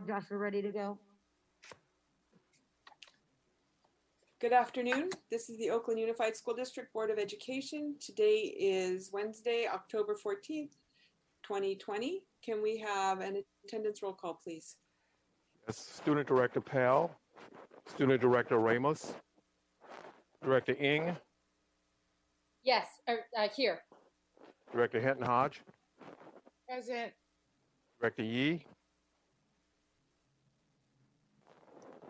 Josh, we're ready to go. Good afternoon. This is the Oakland Unified School District Board of Education. Today is Wednesday, October 14th, 2020. Can we have an attendance roll call, please? Yes, Student Director Powell, Student Director Ramos, Director Ng, Yes, here. Director Hinton Hodge, Present. Director Yee,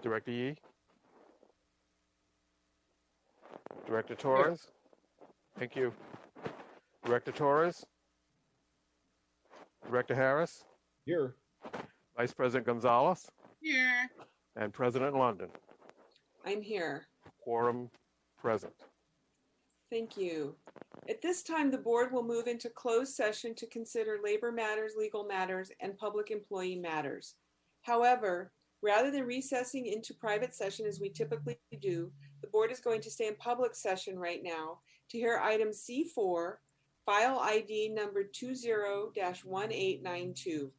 Director Yee, Director Torres, thank you. Director Torres, Director Harris, Here. Vice President Gonzalez, Here. and President London. I'm here. Quorum present. Thank you. At this time, the board will move into closed session to consider labor matters, legal matters, and public employee matters. However, rather than recessing into private session as we typically do, the board is going to stay in public session right now to hear item C4, file ID number 20-1892.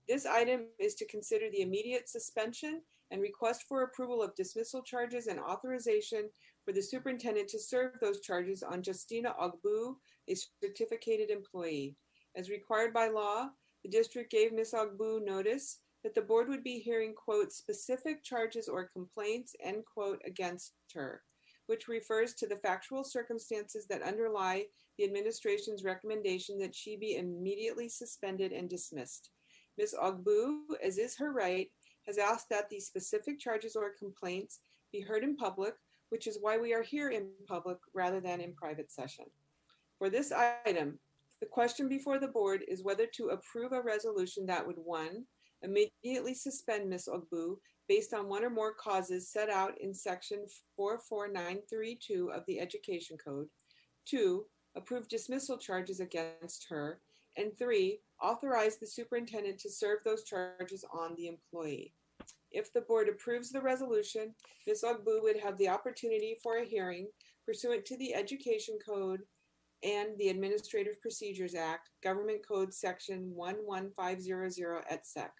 This item is to consider the immediate suspension and request for approval of dismissal charges and authorization for the superintendent to serve those charges on Justina Ogbu, a certificated employee. As required by law, the district gave Ms. Ogbu notice that the board would be hearing, quote, specific charges or complaints, end quote, against her, which refers to the factual circumstances that underlie the administration's recommendation that she be immediately suspended and dismissed. Ms. Ogbu, as is her right, has asked that these specific charges or complaints be heard in public, which is why we are here in public rather than in private session. For this item, the question before the board is whether to approve a resolution that would, 1, immediately suspend Ms. Ogbu based on one or more causes set out in section 44932 of the Education Code, 2, approve dismissal charges against her, and 3, authorize the superintendent to serve those charges on the employee. If the board approves the resolution, Ms. Ogbu would have the opportunity for a hearing pursuant to the Education Code and the Administrative Procedures Act, Government Code Section 11500 et sec,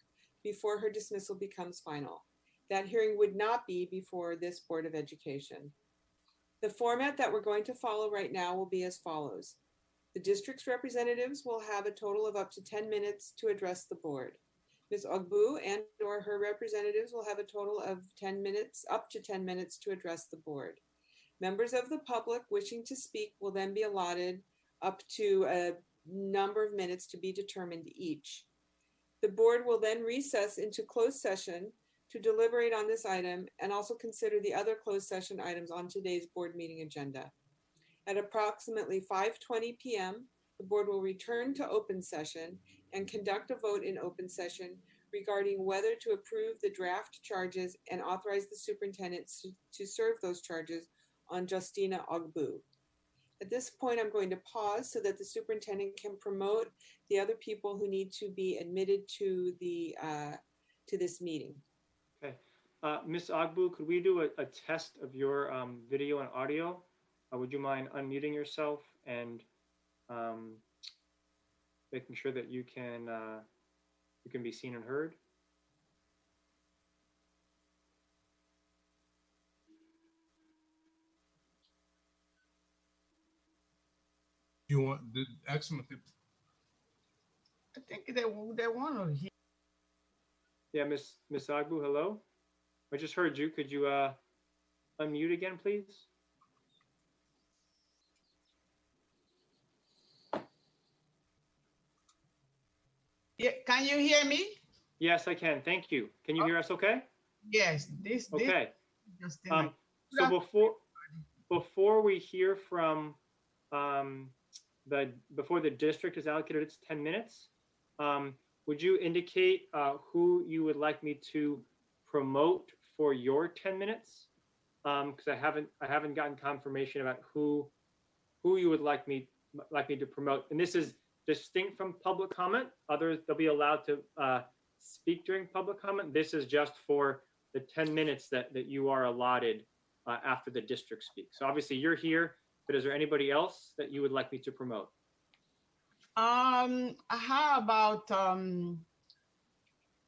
before her dismissal becomes final. That hearing would not be before this Board of Education. The format that we're going to follow right now will be as follows. The district's representatives will have a total of up to 10 minutes to address the board. Ms. Ogbu and or her representatives will have a total of 10 minutes, up to 10 minutes to address the board. Members of the public wishing to speak will then be allotted up to a number of minutes to be determined each. The board will then recess into closed session to deliberate on this item and also consider the other closed session items on today's board meeting agenda. At approximately 5:20 p.m., the board will return to open session and conduct a vote in open session regarding whether to approve the draft charges and authorize the superintendent to serve those charges on Justina Ogbu. At this point, I'm going to pause so that the superintendent can promote the other people who need to be admitted to this meeting. Okay. Ms. Ogbu, could we do a test of your video and audio? Would you mind unmuting yourself and making sure that you can be seen and heard? You want the excellent. I think they want to hear. Yeah, Ms. Ogbu, hello. I just heard you. Could you unmute again, please? Yeah, can you hear me? Yes, I can. Thank you. Can you hear us okay? Yes, Okay. This So before we hear from before the district has allocated its 10 minutes, would you indicate who you would like me to promote for your 10 minutes? Because I haven't gotten confirmation about who you would like me to promote. And this is distinct from public comment. Others, they'll be allowed to speak during public comment. This is just for the 10 minutes that you are allotted after the district speaks. So obviously you're here, but is there anybody else that you would like me to promote? How about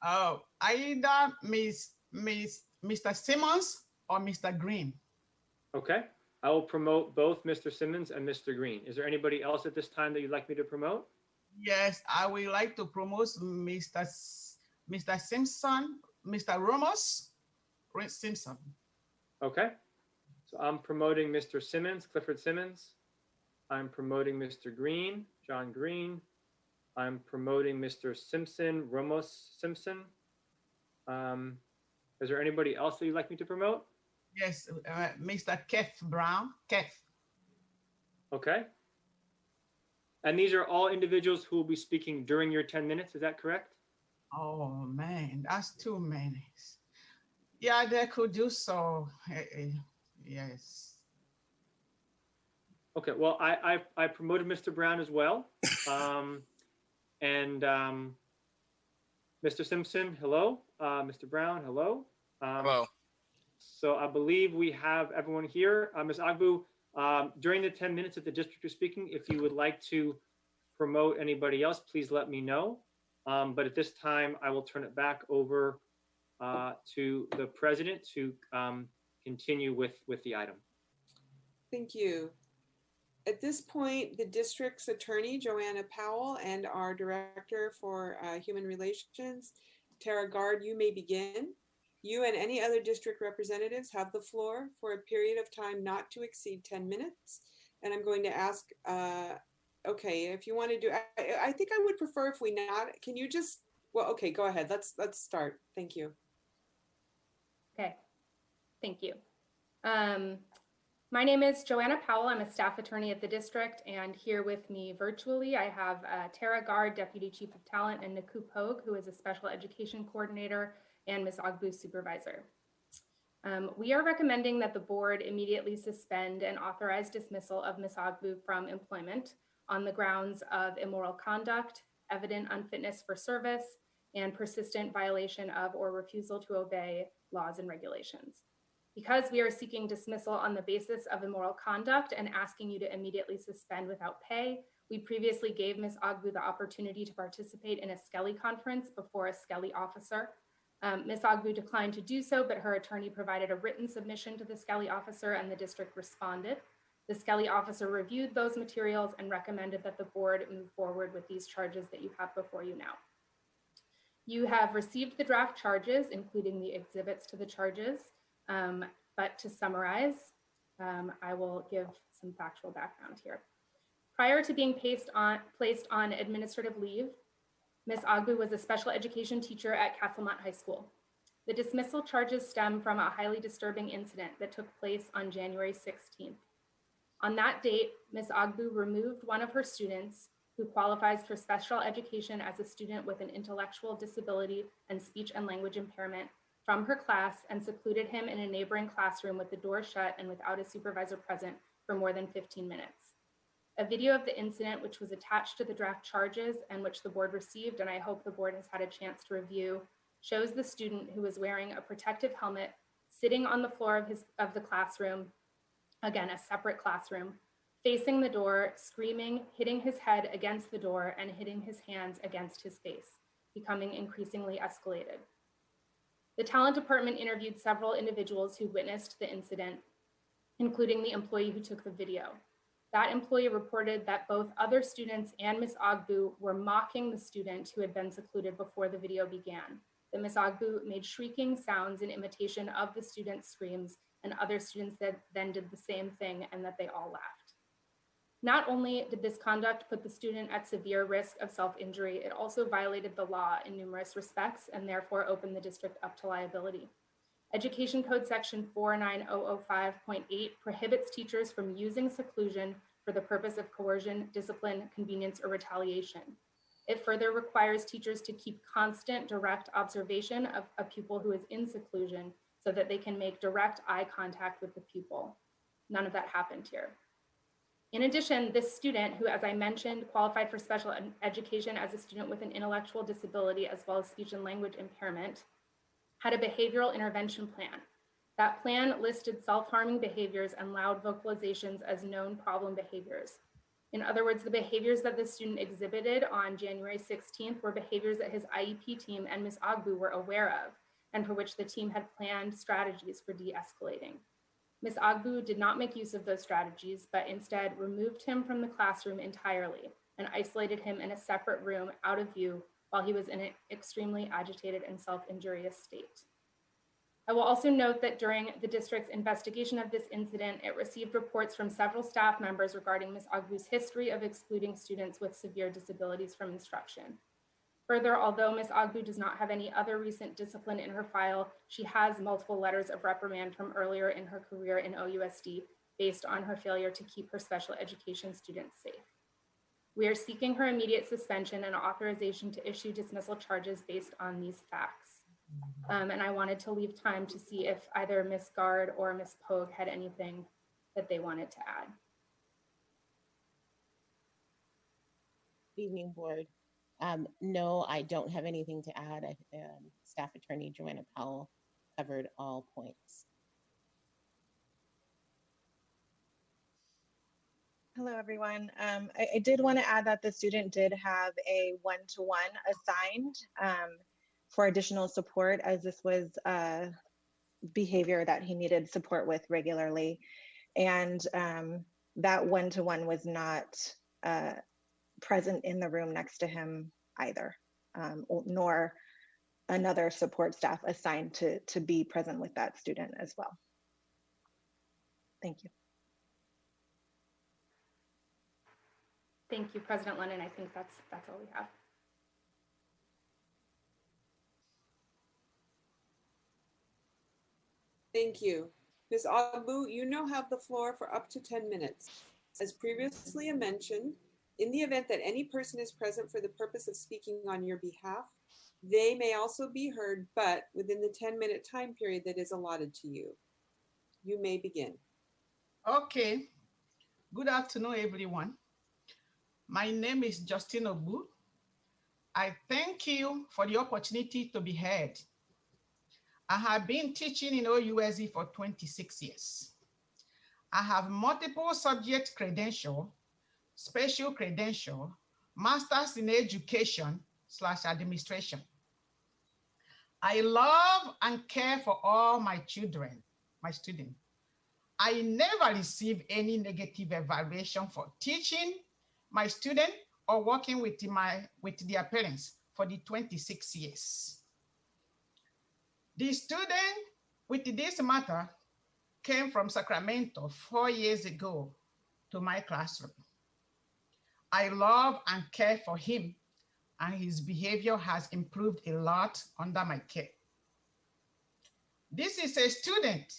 Either Mr. Simmons or Mr. Green. Okay, I will promote both Mr. Simmons and Mr. Green. Is there anybody else at this time that you'd like me to promote? Yes, I would like to promote Mr. Simpson, Mr. Roma Simpson. Okay, so I'm promoting Mr. Simmons, Clifford Simmons. I'm promoting Mr. Green, John Green. I'm promoting Mr. Simpson, Ramos Simpson. Is there anybody else that you'd like me to promote? Yes, Mr. Keith Brown. Keith. Okay. And these are all individuals who will be speaking during your 10 minutes, is that correct? Oh man, that's too many. Yeah, they could do so. Yes. Okay, well, I promoted Mr. Brown as well. Mr. Simpson, hello. Mr. Brown, hello. Hello. So I believe we have everyone here. Ms. Agbu, during the 10 minutes that the district is speaking, if you would like to promote anybody else, please let me know. But at this time, I will turn it back over to the president to continue with the item. Thank you. At this point, the district's attorney, Joanna Powell, and our director for human relations, Tara Gard, you may begin. You and any other district representatives have the floor for a period of time not to exceed 10 minutes. And I'm going to ask, okay, if you want to do, I think I would prefer if we not, can you just, well, okay, go ahead. Let's start. Thank you. Okay, thank you. My name is Joanna Powell. I'm a staff attorney at the district, and here with me virtually, I have Tara Gard, Deputy Chief of Talent, and Naku Pogue, who is a special education coordinator, and Ms. Agbu, supervisor. We are recommending that the board immediately suspend and authorize dismissal of Ms. Agbu from employment on the grounds of immoral conduct, evident unfitness for service, and persistent violation of or refusal to obey laws and regulations. Because we are seeking dismissal on the basis of immoral conduct and asking you to immediately suspend without pay, we previously gave Ms. Agbu the opportunity to participate in a Skelly conference before a Skelly officer. Ms. Agbu declined to do so, but her attorney provided a written submission to the Skelly officer and the district responded. The Skelly officer reviewed those materials and recommended that the board move forward with these charges that you have before you now. You have received the draft charges, including the exhibits to the charges. But to summarize, I will give some factual background here. Prior to being placed on administrative leave, Ms. Agbu was a special education teacher at Castlemont High School. The dismissal charges stem from a highly disturbing incident that took place on January 16th. On that date, Ms. Agbu removed one of her students who qualifies for special education as a student with an intellectual disability and speech and language impairment from her class and secluded him in a neighboring classroom with the door shut and without a supervisor present for more than 15 minutes. A video of the incident, which was attached to the draft charges and which the board received, and I hope the board has had a chance to review, shows the student who was wearing a protective helmet sitting on the floor of the classroom, again, a separate classroom, facing the door, screaming, hitting his head against the door and hitting his hands against his face, becoming increasingly escalated. The talent department interviewed several individuals who witnessed the incident, including the employee who took the video. That employee reported that both other students and Ms. Agbu were mocking the student who had been secluded before the video began. That Ms. Agbu made shrieking sounds in imitation of the student's screams, and other students then did the same thing, and that they all laughed. Not only did this conduct put the student at severe risk of self-injury, it also violated the law in numerous respects and therefore opened the district up to liability. Education Code Section 49005.8 prohibits teachers from using seclusion for the purpose of coercion, discipline, convenience, or retaliation. It further requires teachers to keep constant direct observation of a pupil who is in seclusion so that they can make direct eye contact with the pupil. None of that happened here. In addition, this student, who, as I mentioned, qualified for special education as a student with an intellectual disability as well as speech and language impairment, had a behavioral intervention plan. That plan listed self-harming behaviors and loud vocalizations as known problem behaviors. In other words, the behaviors that the student exhibited on January 16th were behaviors that his IEP team and Ms. Ogbu were aware of, and for which the team had planned strategies for de-escalating. Ms. Ogbu did not make use of those strategies, but instead removed him from the classroom entirely and isolated him in a separate room out of view while he was in an extremely agitated and self-injurious state. I will also note that during the district's investigation of this incident, it received reports from several staff members regarding Ms. Ogbu's history of excluding students with severe disabilities from instruction. Further, although Ms. Ogbu does not have any other recent discipline in her file, she has multiple letters of reprimand from earlier in her career in OUSD based on her failure to keep her special education students safe. We are seeking her immediate suspension and authorization to issue dismissal charges based on these facts. And I wanted to leave time to see if either Ms. Gard or Ms. Pogue had anything that they wanted to add. Good evening, board. No, I don't have anything to add. Staff Attorney Joanna Powell covered all points. Hello, everyone. I did want to add that the student did have a one-to-one assigned for additional support, as this was behavior that he needed support with regularly. And that one-to-one was not present in the room next to him either, nor another support staff assigned to be present with that student as well. Thank you. Thank you, President Lennon. I think that's all we have. Thank you. Ms. Ogbu, you now have the floor for up to 10 minutes. As previously mentioned, in the event that any person is present for the purpose of speaking on your behalf, they may also be heard, but within the 10-minute time period that is allotted to you. You may begin. Okay. Good afternoon, everyone. My name is Justine Ogbu. I thank you for the opportunity to be heard. I have been teaching in OUSD for 26 years. I have multiple subject credential, special credential, master's in education / administration. I love and care for all my children, my students. I never receive any negative evaluation for teaching my student or working with their parents for the 26 years. The student with this matter came from Sacramento 4 years ago to my classroom. I love and care for him, and his behavior has improved a lot under my care. This is a student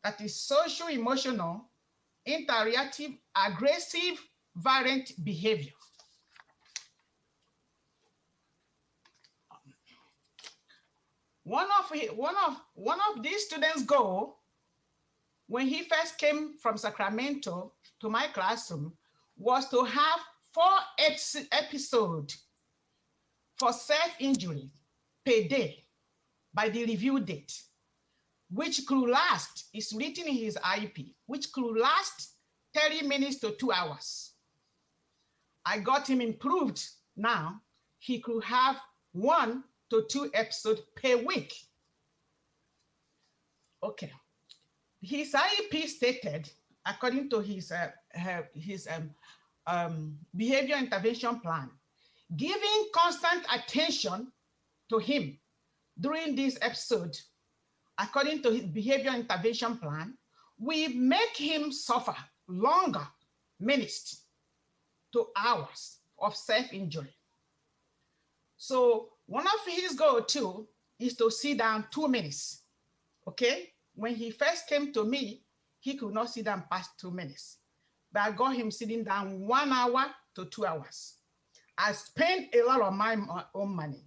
that is social, emotional, interactive, aggressive, variant behavior. One of these students' goal when he first came from Sacramento to my classroom was to have 4 episodes for self-injury per day by the review date, which could last, is written in his IEP, which could last 30 minutes to 2 hours. I got him improved now. He could have 1 to 2 episodes per week. Okay. His IEP stated, according to his behavior intervention plan, giving constant attention to him during this episode, according to his behavior intervention plan, we make him suffer longer minutes to hours of self-injury. So one of his goals too is to sit down 2 minutes, okay? When he first came to me, he could not sit down past 2 minutes, but I got him sitting down 1 hour to 2 hours. I spent a lot of my own money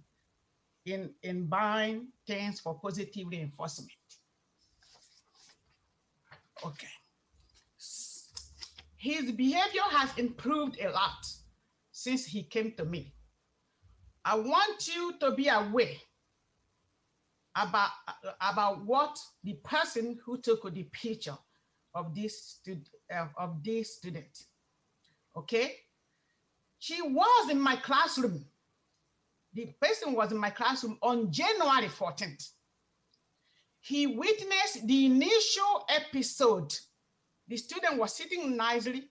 in buying things for positive reinforcement. Okay. His behavior has improved a lot since he came to me. I want you to be aware about what the person who took the picture of this student, okay? She was in my classroom. The person was in my classroom on January 14th. He witnessed the initial episode. The student was sitting nicely.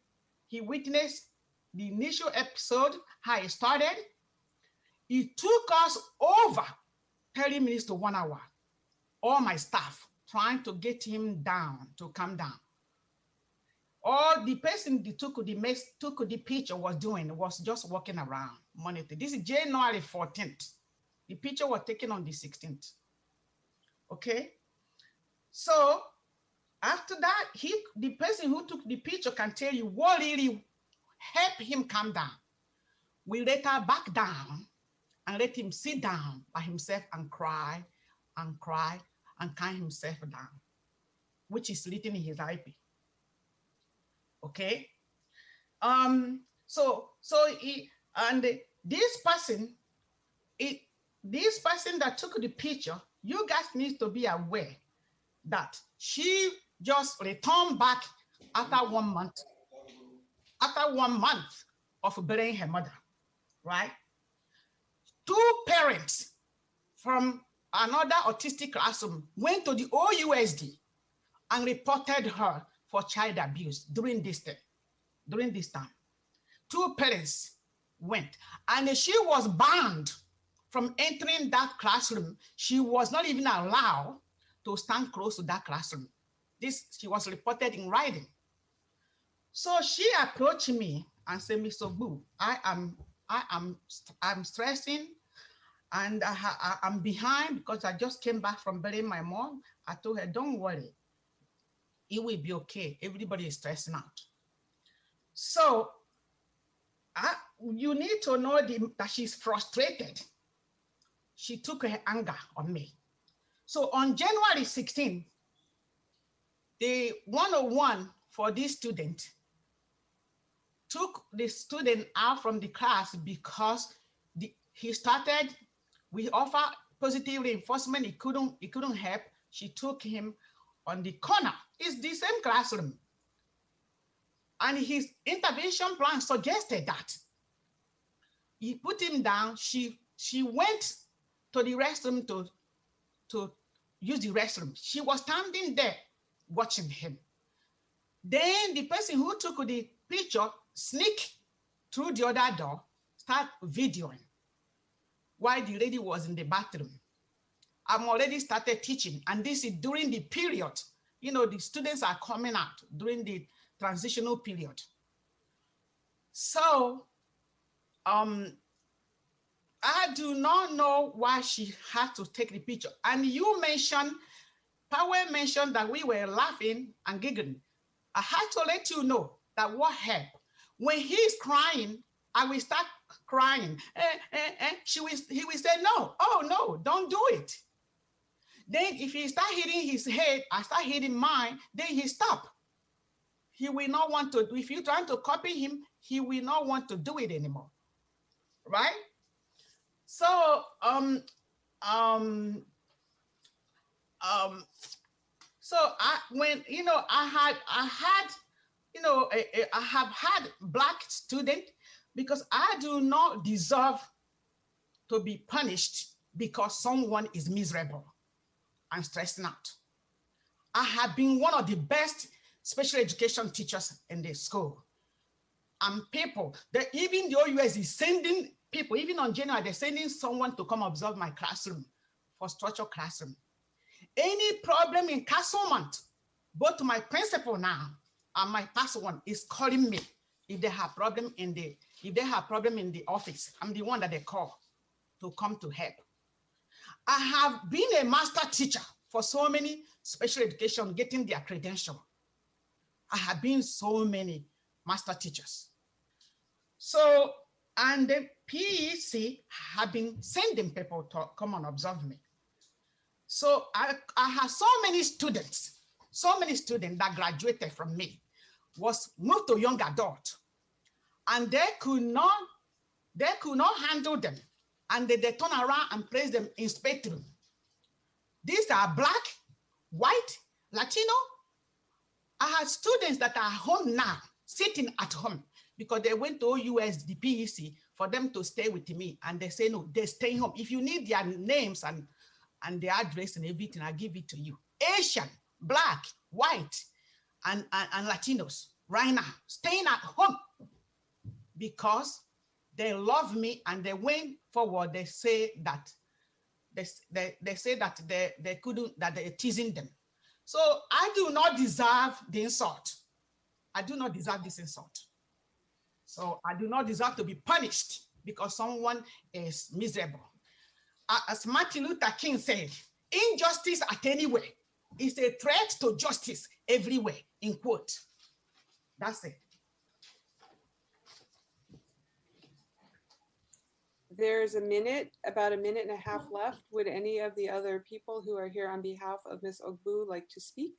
He witnessed the initial episode, how it started. It took us over 30 minutes to 1 hour. All my staff trying to get him down, to calm down. All the person that took the picture was just walking around, monitoring. This is January 14th. The picture was taken on the 16th. Okay? So after that, the person who took the picture can tell you what really helped him calm down. We let her back down and let him sit down by himself and cry and cry and calm himself down, which is written in his IP. Okay. This person that took the picture, you guys need to be aware that she just returned back after 1 month. After 1 month of burying her mother, right? 2 parents from another autistic classroom went to the OUSD and reported her for child abuse during this time. 2 parents went, and she was banned from entering that classroom. She was not even allowed to stand close to that classroom. She was reported in writing. So she approached me and said, Mr. Boo, I'm stressing, and I'm behind because I just came back from burying my mom. I told her, don't worry, it will be okay. Everybody is stressing out. So you need to know that she's frustrated. She took her anger on me. So on January 16th, the 101 for this student took the student out from the class because we offer positive reinforcement. He couldn't help. She took him on the corner. It's the same classroom. And his intervention plan suggested that. He put him down. She went to the restroom to use the restroom. She was standing there watching him. Then the person who took the picture sneaked through the other door, start videoing while the lady was in the bathroom. I'm already started teaching, and this is during the period. You know, the students are coming out during the transitional period. So I do not know why she had to take the picture. And you mentioned, Powell mentioned that we were laughing and giggling. I had to let you know that what happened. When he's crying, I will start crying. He will say, no, oh no, don't do it. Then if he start hitting his head, I start hitting mine, then he stop. He will not want to, if you're trying to copy him, he will not want to do it anymore, right? So, I have had Black students because I do not deserve to be punished because someone is miserable and stressing out. I have been one of the best special education teachers in the school. And people, that even the OUS is sending people, even on January, they're sending someone to come observe my classroom for structured classroom. Any problem in Castlemont, both my principal now and my past one is calling me if they have problem in the office. I'm the one that they call to come to help. I have been a master teacher for so many special education getting their credential. I have been so many master teachers. So, and the PEC have been sending people to come and observe me. So I have so many students that graduated from me, was moved to young adult, and they could not handle them. And they turn around and place them in spectrum. These are Black, white, Latino. I have students that are home now, sitting at home. because they went to OUS, the PEC, for them to stay with me. And they say, no, they're staying home. If you need their names and their address and everything, I'll give it to you. Asian, Black, white, and Latinos right now, staying at home because they love me and they went forward. They say that they say that they couldn't, that they're teasing them. So I do not deserve the insult. I do not deserve this insult. So I do not deserve to be punished because someone is miserable. As Martin Luther King said, injustice at anywhere is a threat to justice everywhere, in quote. That's it. There's about a minute and a half left. Would any of the other people who are here on behalf of Ms. Ogbu like to speak?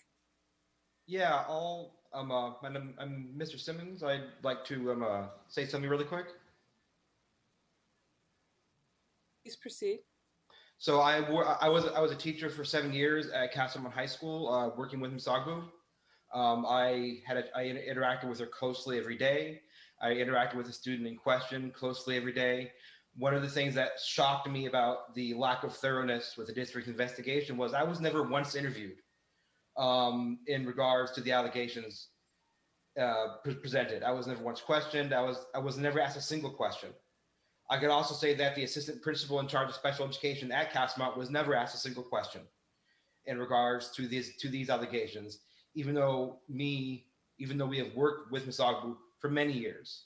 Yeah, I'm Mr. Simmons. I'd like to say something really quick. Please proceed. So I was a teacher for 7 years at Castlemont High School, working with Ms. Ogbu. I interacted with her closely every day. I interacted with the student in question closely every day. One of the things that shocked me about the lack of thoroughness with the district investigation was I was never once interviewed in regards to the allegations presented. I was never once questioned. I was never asked a single question. I could also say that the assistant principal in charge of special education at Castlemont was never asked a single question in regards to these allegations, even though we have worked with Ms. Ogbu for many years.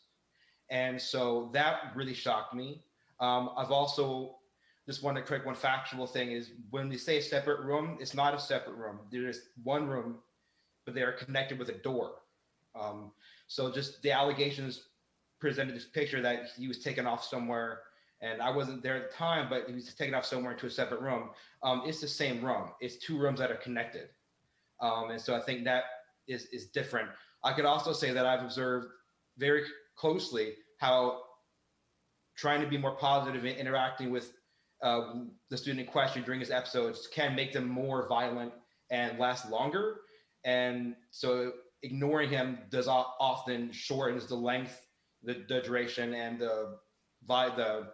And so that really shocked me. I've also just want to correct one factual thing is when we say a separate room, it's not a separate room. There's one room, but they are connected with a door. So just the allegations presented this picture that he was taken off somewhere, and I wasn't there at the time, but he was taken off somewhere into a separate room. It's the same room. It's two rooms that are connected. And so I think that is different. I could also say that I've observed very closely how trying to be more positive and interacting with the student in question during his episodes can make them more violent and last longer. And so ignoring him does often shortens the length, the duration, and the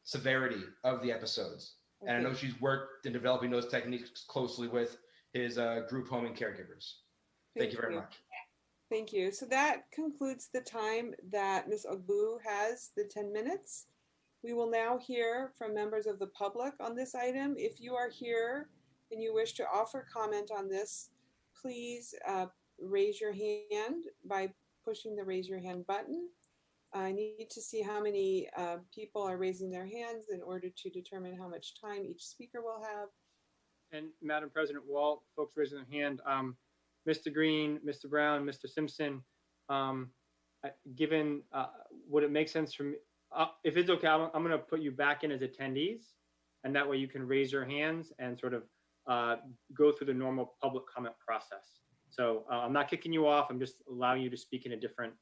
severity of the episodes. Okay. And I know she's worked in developing those techniques closely with his group home and caregivers. Thank you very much. Thank you. So that concludes the time that Ms. Ogbu has, the 10 minutes. We will now hear from members of the public on this item. If you are here and you wish to offer comment on this, please raise your hand by pushing the raise your hand button. I need to see how many people are raising their hands in order to determine how much time each speaker will have. And Madam President, while folks raising their hand, Mr. Green, Mr. Brown, Mr. Simpson, given would it make sense for me, if it's okay, I'm going to put you back in as attendees, and that way you can raise your hands and sort of go through the normal public comment process. So I'm not kicking you off. I'm just allowing you to speak in a different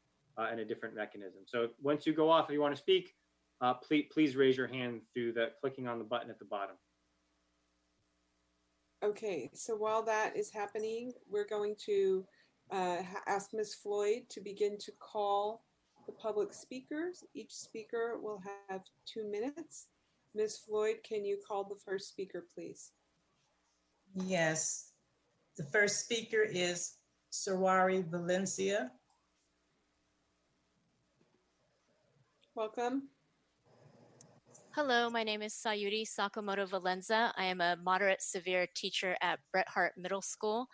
mechanism. So once you go off, if you want to speak, please raise your hand through clicking on the button at the bottom. Okay, so while that is happening, we're going to ask Ms. Floyd to begin to call the public speakers. Each speaker will have 2 minutes. Ms. Floyd, can you call the first speaker, please? Yes. The first speaker is Sawari Valencia. Welcome. Hello, my name is Sayuri Sakamoto Valenza. I am a moderate severe teacher at Bret Harte Middle School,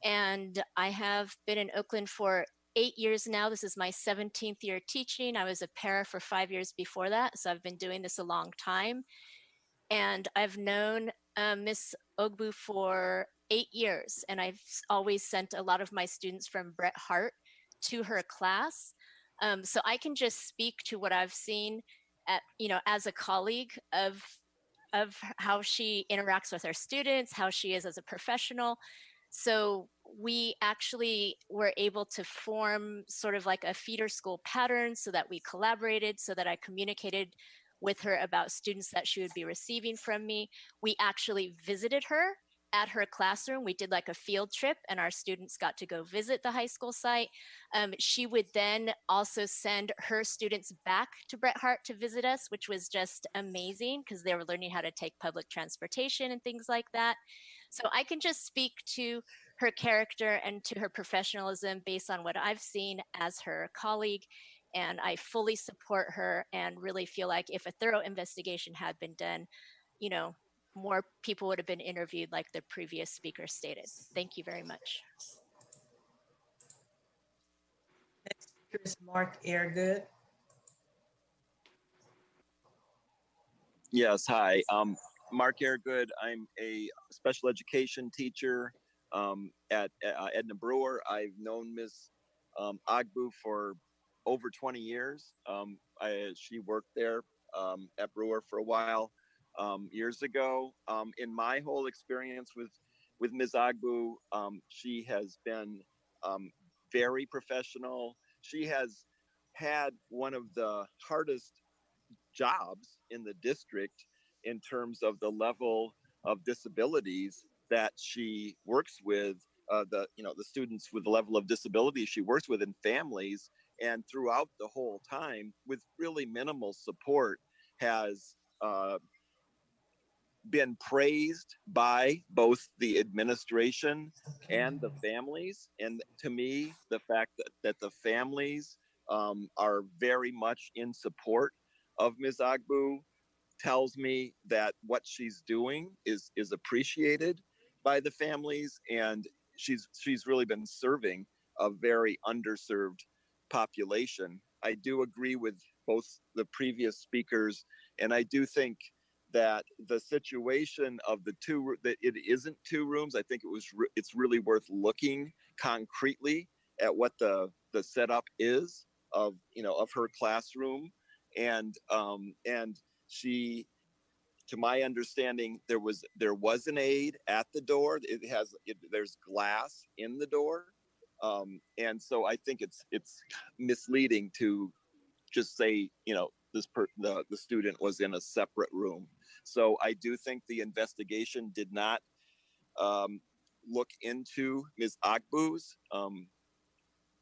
and I have been in Oakland for 8 years now. This is my 17th year teaching. I was a para for 5 years before that, so I've been doing this a long time. And I've known Miss Ogbu for 8 years, and I've always sent a lot of my students from Bret Harte to her class. So I can just speak to what I've seen as a colleague of how she interacts with her students, how she is as a professional. So we actually were able to form sort of like a feeder school pattern so that we collaborated, so that I communicated with her about students that she would be receiving from me. We actually visited her at her classroom. We did like a field trip and our students got to go visit the high school site. She would then also send her students back to Bret Harte to visit us, which was just amazing because they were learning how to take public transportation and things like that. So I can just speak to her character and to her professionalism based on what I've seen as her colleague. And I fully support her and really feel like if a thorough investigation had been done, you know, more people would have been interviewed like the previous speaker stated. Thank you very much. Next speaker is Mark Airgood. Yes, hi. Mark Airgood. I'm a special education teacher at Edna Brewer. I've known Ms. Ogbu for over 20 years. She worked there at Brewer for a while years ago. In my whole experience with Ms. Ogbu, she has been very professional. She has had one of the hardest jobs in the district in terms of the level of disabilities that she works with, the students with the level of disability she works with in families, and throughout the whole time with really minimal support has been praised by both the administration and the families. And to me, the fact that the families are very much in support of Ms. Ogbu tells me that what she's doing is appreciated by the families, and she's really been serving a very underserved population. I do agree with both the previous speakers, and I do think that the situation of that it isn't 2 rooms. I think it's really worth looking concretely at what the setup is of her classroom, and she, to my understanding, there was an aide at the door. There's glass in the door, and so I think it's misleading to just say the student was in a separate room. So I do think the investigation did not look into Ms. Ogbu's,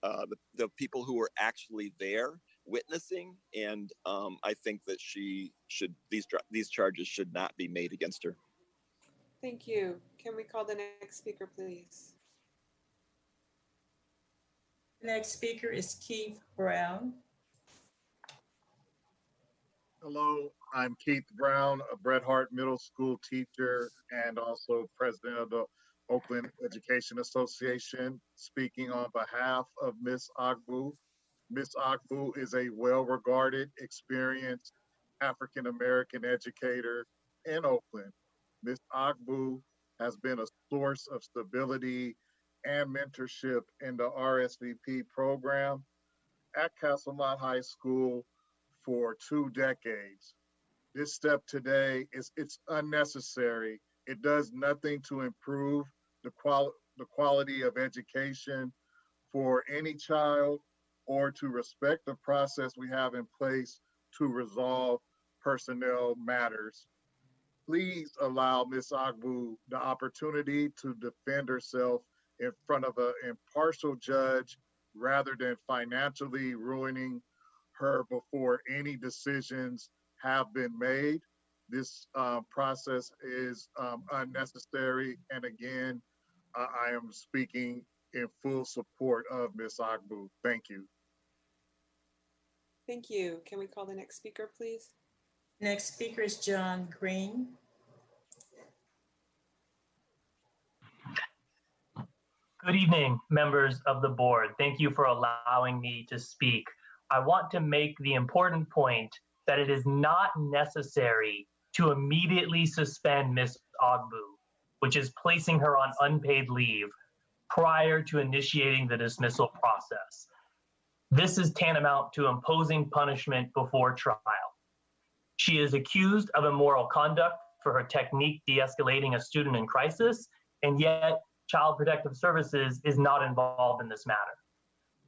the people who were actually there witnessing, and I think that these charges should not be made against her. Thank you. Can we call the next speaker, please? The next speaker is Keith Brown. Hello, I'm Keith Brown, a Bret Harte Middle School teacher and also president of the Oakland Education Association, speaking on behalf of Ms. Ogbu. Ms. Ogbu is a well-regarded, experienced African-American educator in Oakland. Ms. Ogbu has been a source of stability and mentorship in the RSVP program at Castlemont High School for 2 decades. This step today it's unnecessary. It does nothing to improve the quality of education for any child or to respect the process we have in place to resolve personnel matters. Please allow Ms. Ogbu the opportunity to defend herself in front of an impartial judge rather than financially ruining her before any decisions have been made. This process is unnecessary. And again, I am speaking in full support of Ms. Ogbu. Thank you. Thank you. Can we call the next speaker, please? Next speaker is John Green. Good evening, members of the board. Thank you for allowing me to speak. I want to make the important point that it is not necessary to immediately suspend Ms. Ogbu, which is placing her on unpaid leave prior to initiating the dismissal process. This is tantamount to imposing punishment before trial. She is accused of immoral conduct for her technique de-escalating a student in crisis, and yet Child Protective Services is not involved in this matter.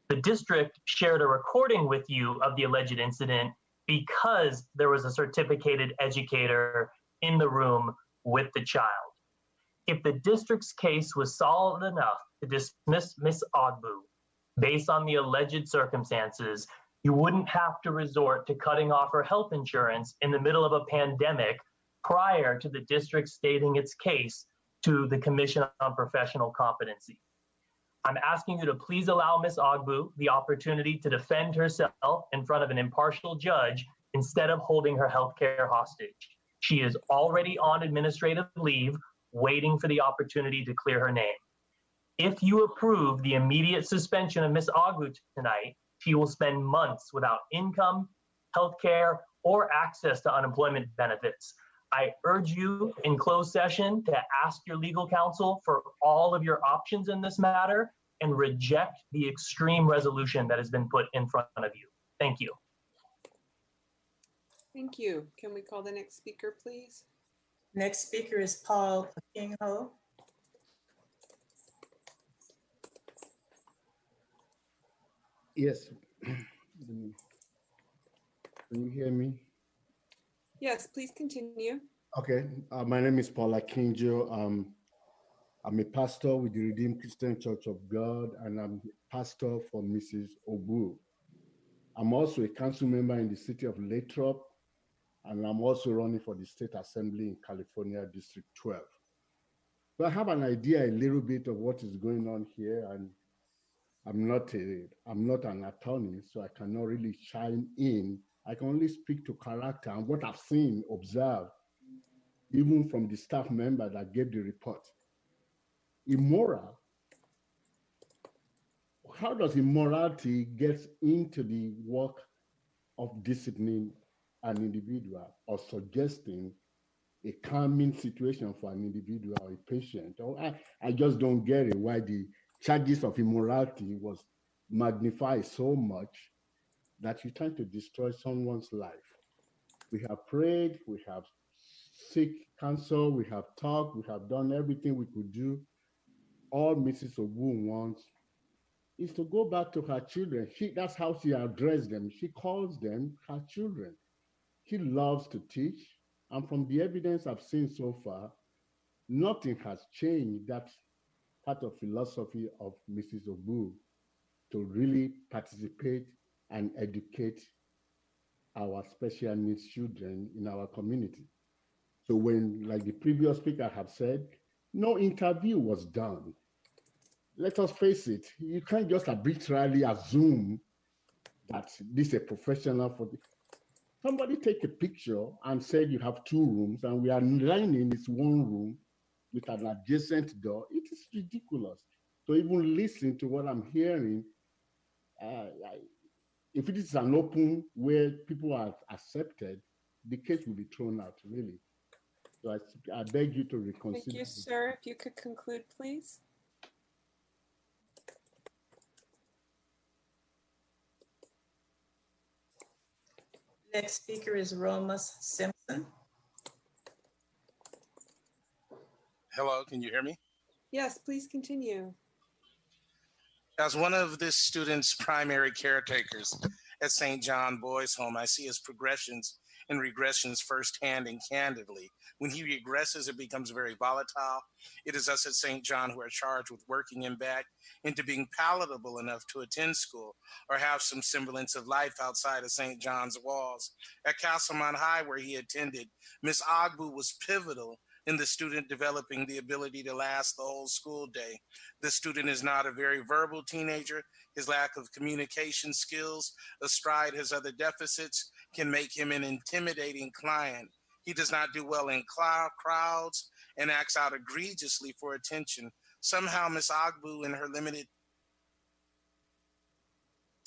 The district shared a recording with you of the alleged incident because there was a certificated educator in the room with the child. If the district's case was solid enough to dismiss Ms. Ogbu based on the alleged circumstances, you wouldn't have to resort to cutting off her health insurance in the middle of a pandemic prior to the district stating its case to the Commission on Professional Competency. I'm asking you to please allow Ms. Ogbu the opportunity to defend herself in front of an impartial judge instead of holding her healthcare hostage. She is already on administrative leave, waiting for the opportunity to clear her name. If you approve the immediate suspension of Ms. Ogbu tonight, she will spend months without income, healthcare, or access to unemployment benefits. I urge you in closed session to ask your legal counsel for all of your options in this matter and reject the extreme resolution that has been put in front of you. Thank you. Thank you. Can we call the next speaker, please? Next speaker is Paul King Ho. Yes. Can you hear me? Yes, please continue. Okay. My name is Paula Kinjo. I'm a pastor with the Redeemed Christian Church of God, and I'm pastor for Mrs. Ogbu. I'm also a council member in the city of Lathrop, and I'm also running for the State Assembly in California, District 12. So I have an idea a little bit of what is going on here, and I'm not an attorney, so I cannot really chime in. I can only speak to character and what I've seen, observed, even from the staff member that gave the report. Immoral. How does immorality get into the work of disciplining an individual or suggesting a calming situation for an individual or a patient? I just don't get it, why the charges of immorality was magnified so much that you're trying to destroy someone's life. We have prayed, we have sought counsel, we have talked, we have done everything we could do. All Mrs. Ogbu wants is to go back to her children. That's how she addressed them. She calls them her children. She loves to teach. And from the evidence I've seen so far, nothing has changed that part of philosophy of Mrs. Ogbu to really participate and educate our special needs children in our community. So when, like the previous speaker have said, no interview was done. Let us face it, you can't just arbitrarily assume that this is a professional for somebody take a picture and said you have 2 rooms and we are lining this 1 room with an adjacent door. It is ridiculous. So even listening to what I'm hearing, if it is an open where people are accepted, the case will be thrown out, really. So I beg you to reconsider. Thank you, sir. If you could conclude, please. Next speaker is Roma Simpson. Hello, can you hear me? Yes, please continue. As one of this student's primary caretakers at St. John Boys Home, I see his progressions and regressions firsthand and candidly. When he regresses, it becomes very volatile. It is us at St. John who are charged with working him back into being palatable enough to attend school or have some semblance of life outside of St. John's walls. At Castlemont High, where he attended, Ms. Ogbu was pivotal in the student developing the ability to last the whole school day. The student is not a very verbal teenager. His lack of communication skills, astride his other deficits, can make him an intimidating client. He does not do well in crowds and acts out egregiously for attention. Somehow, Ms. Ogbu, in her limited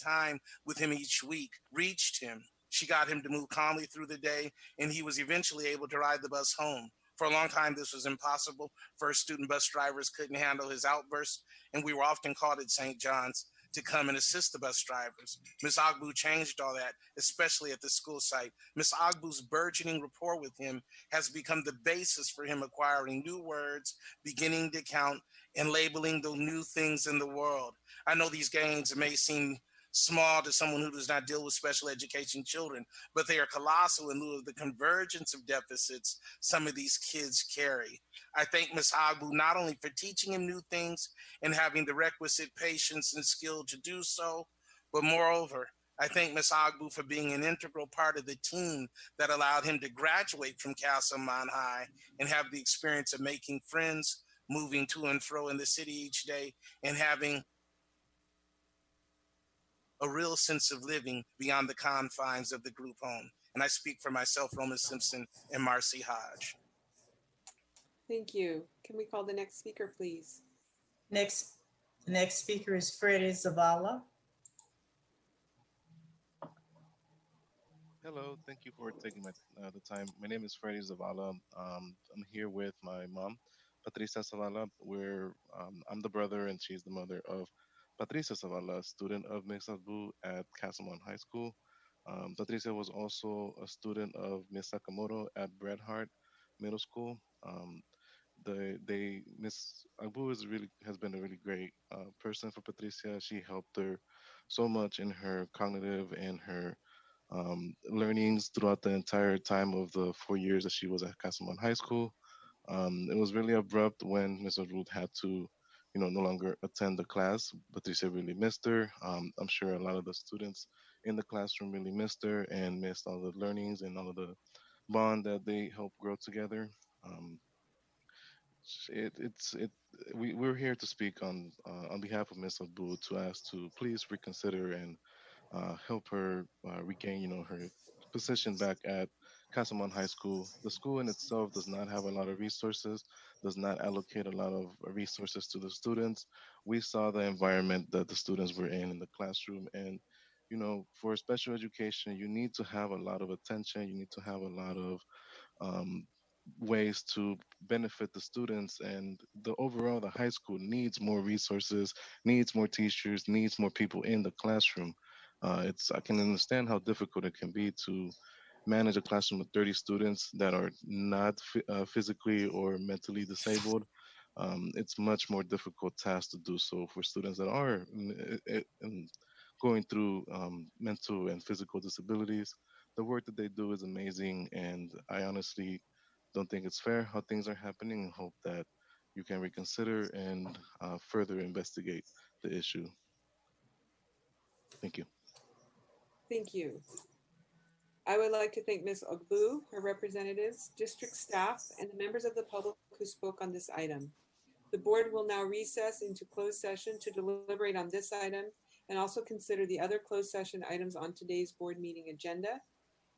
time with him each week, reached him. She got him to move calmly through the day, and he was eventually able to ride the bus home. For a long time, this was impossible. First, student bus drivers couldn't handle his outbursts, and we were often called at St. John's to come and assist the bus drivers. Ms. Ogbu changed all that, especially at the school site. Ms. Ogbu's burgeoning rapport with him has become the basis for him acquiring new words, beginning to count, and labeling the new things in the world. I know these gains may seem small to someone who does not deal with special education children, but they are colossal in lieu of the convergence of deficits some of these kids carry. I thank Ms. Agbu not only for teaching him new things and having the requisite patience and skill to do so, but moreover, I thank Ms. Agbu for being an integral part of the team that allowed him to graduate from Castlemont High and have the experience of making friends, moving to and fro in the city each day, and having a real sense of living beyond the confines of the group home. And I speak for myself, Roma Simpson, and Marcy Hodge. Thank you. Can we call the next speaker, please? Next speaker is Freddy Zavala. Hello, thank you for taking the time. My name is Freddy Zavala. I'm here with my mom, Patricia Zavala. I'm the brother and she's the mother of Patricia Zavala, student of Ms. Agbu at Castlemont High School. Patricia was also a student of Ms. Sakamoto at Bret Hart Middle School. Ms. Agbu has been a really great person for Patricia. She helped her so much in her cognitive and her learnings throughout the entire time of the 4 years that she was at Castlemont High School. It was really abrupt when Mrs. Ruth had to, no longer attend the class. Patricia really missed her. I'm sure a lot of the students in the classroom really missed her and missed all the learnings and all of the bond that they helped grow together. We're here to speak on behalf of Ms. Agbu to ask to please reconsider and help her regain, her position back at Castlemont High School. The school in itself does not have a lot of resources, does not allocate a lot of resources to the students. We saw the environment that the students were in the classroom, and for special education, you need to have a lot of attention. You need to have a lot of ways to benefit the students, and the high school needs more resources, needs more teachers, needs more people in the classroom. I can understand how difficult it can be to manage a classroom of 30 students that are not physically or mentally disabled. It's much more difficult task to do so for students that are going through mental and physical disabilities. The work that they do is amazing, and I honestly don't think it's fair how things are happening, and hope that you can reconsider and further investigate the issue. Thank you. Thank you. I would like to thank Ms. Agbu, her representatives, district staff, and the members of the public who spoke on this item. The board will now recess into closed session to deliberate on this item and also consider the other closed session items on today's board meeting agenda.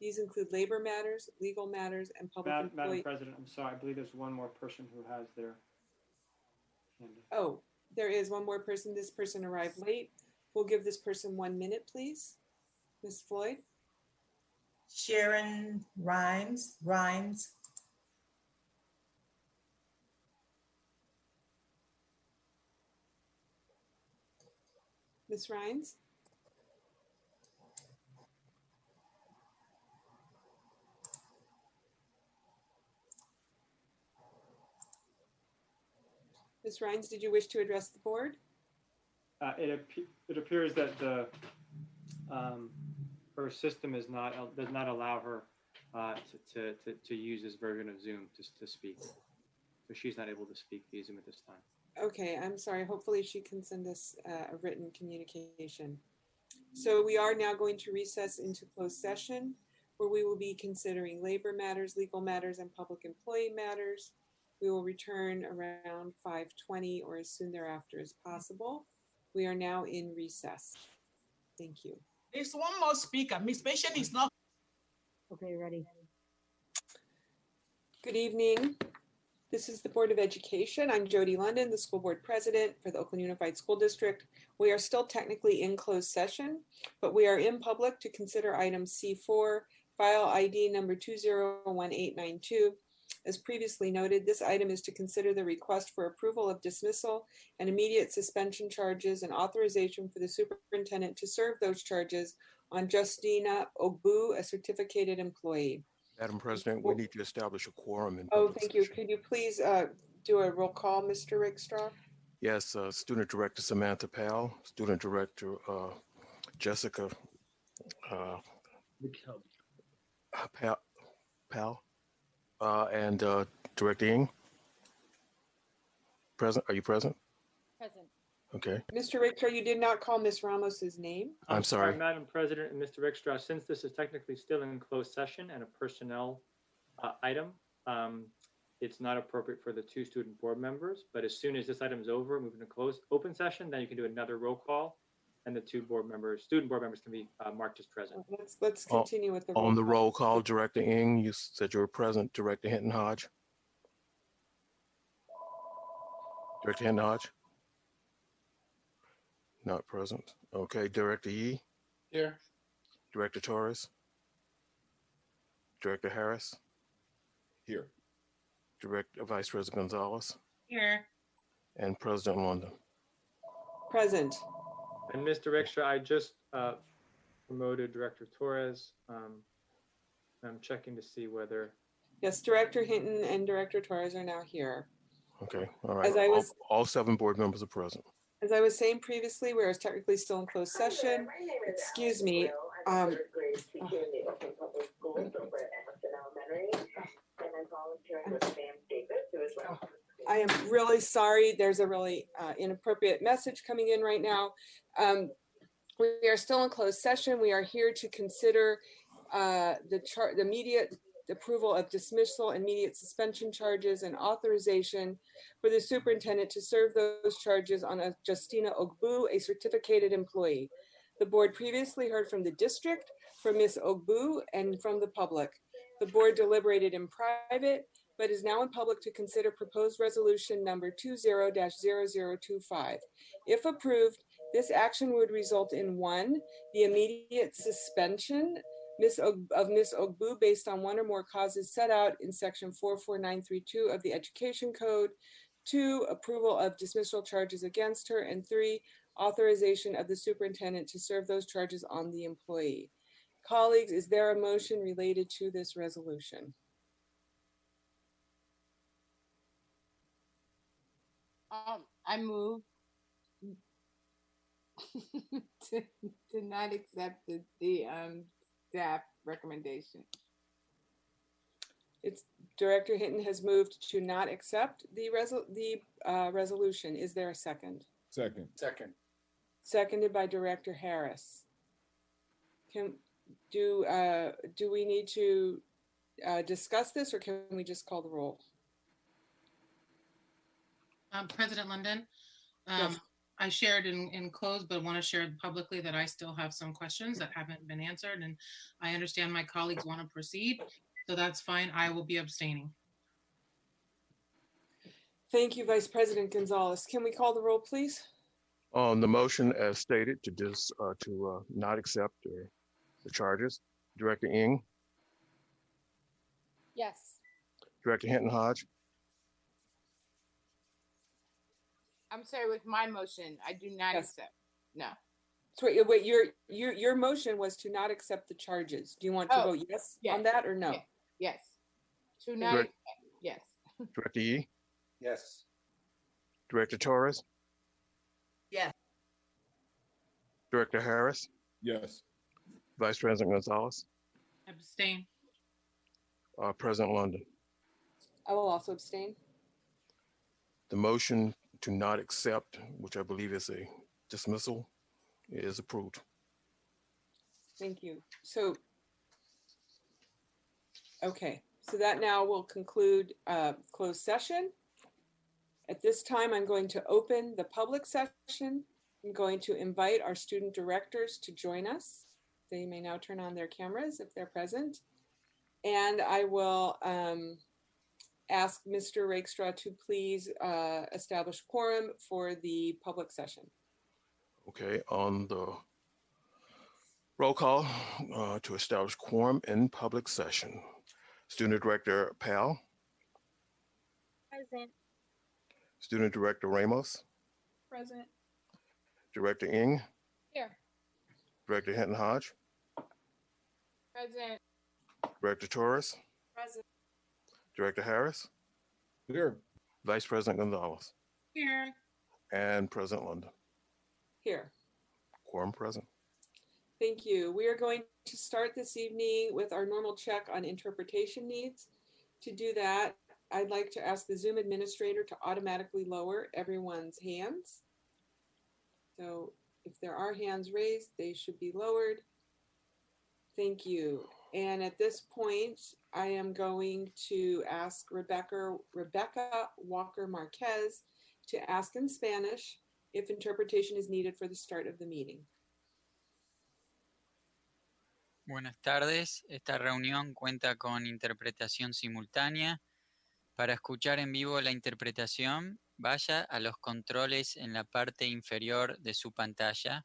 These include labor matters, legal matters, and public employee. Madam President, I'm sorry, I believe there's one more person who has their hand up. Oh, there is one more person. This person arrived late. We'll give this person 1 minute, please. Ms. Floyd? Sharon Rhymes. Ms. Rhines? Ms. Rhines, did you wish to address the board? It appears that her system does not allow her to use this version of Zoom to speak. So she's not able to speak via Zoom at this time. Okay, I'm sorry. Hopefully she can send us a written communication. So we are now going to recess into closed session, where we will be considering labor matters, legal matters, and public employee matters. We will return around 5:20 or as soon thereafter as possible. We are now in recess. Thank you. There's one more speaker. Miss Patient is not. Okay, ready. Good evening. This is the Board of Education. I'm Jody London, the school board president for the Oakland Unified School District. We are still technically in closed session, but we are in public to consider item C4, file ID number 201892. As previously noted, this item is to consider the request for approval of dismissal and immediate suspension charges and authorization for the superintendent to serve those charges on Justina Ogbu, a certificated employee. Madam President, we need to establish a quorum in Oh, public thank you. session. Could you please do a roll call, Mr. Rickstraw? Yes, Student Director Samantha Powell, Student Director Jessica Pal, and Director Ng. Present? Are you present? Present. Okay. Mr. Richter, you did not call Ms. Ramos's name. I'm sorry. Madam President and Mr. Rickstra, since this is technically still in closed session and a personnel item, it's not appropriate for the two student board members. But as soon as this item is over, moving to closed open session, then you can do another roll call, and the student board members can be marked as present. Let's continue with the roll On the call. roll call, Director Ng, you said you were present. Director Hinton Hodge. Director Hinton Hodge. Not present. Okay, Director Yee. Here. Director Torres. Director Harris. Here. Vice President Gonzalez. Here. And President London. Present. And Mr. Rickstra, I just promoted Director Torres. I'm checking to see whether. Yes, Director Hinton and Director Torres are now here. Okay, all right. As I was- all 7 board members are present. As I was saying previously, where it's technically still in closed session, excuse me. I am really sorry. There's a really inappropriate message coming in right now. We are still in closed session. We are here to consider the immediate approval of dismissal, immediate suspension charges, and authorization for the superintendent to serve those charges on a Justina Ogbu, a certificated employee. The board previously heard from the district, from Ms. Ogbu, and from the public. The board deliberated in private, but is now in public to consider proposed resolution number 20-0025. If approved, this action would result in 1, the immediate suspension of Ms. Ogbu based on 1 or more causes set out in section 44932 of the Education Code, 2, approval of dismissal charges against her, and 3, authorization of the superintendent to serve those charges on the employee. Colleagues, is there a motion related to this resolution? I move to not accept the staff recommendation. It's Director Hinton has moved to not accept the resolution. Is there a second? Second. Seconded by Director Harris. Do we need to discuss this, or can we just call the roll? President London, Yes. I shared in closed, but want to share publicly that I still have some questions that haven't been answered, and I understand my colleagues want to proceed, so that's fine. I will be abstaining. Thank you, Vice President Gonzalez. Can we call the roll, please? On the motion as stated to not accept the charges, Director Ng, Yes. Director Hinton Hodge, I'm sorry, with my motion, I do not Yes. accept. No. So wait, your motion was to not accept the charges. Do you want to Oh, vote yes yes. on that or no? Yes. Yes. To not Direct- accept. Yes. Director Yee, Yes. Director Torres, Yes. Director Harris, Yes. Vice President Gonzalez, Abstain. President London. I will also abstain. The motion to not accept, which I believe is a dismissal, is approved. Thank you. So, okay, so that now will conclude closed session. At this time, I'm going to open the public session. I'm going to invite our student directors to join us. They may now turn on their cameras if they're present. And I will ask Mr. Rakestraw to please establish quorum for the public session. Okay, on the roll call to establish quorum in public session. Student Director Pal, Present. Student Director Ramos, Present. Director Ng, Here. Director Hinton Hodge, Present. Director Torres, Present. Director Harris, Here. Vice President Gonzalez, Here. and President London. Here. Quorum present. Thank you. We are going to start this evening with our normal check on interpretation needs. To do that, I'd like to ask the Zoom administrator to automatically lower everyone's hands. So if there are hands raised, they should be lowered. Thank you. And at this point, I am going to ask Rebecca Walker Marquez to ask in Spanish if interpretation is needed for the start of the meeting. Buenas tardes. Esta reunión cuenta con interpretación simultánea. Para escuchar en vivo la interpretación, vaya a los controles en la parte inferior de su pantalla.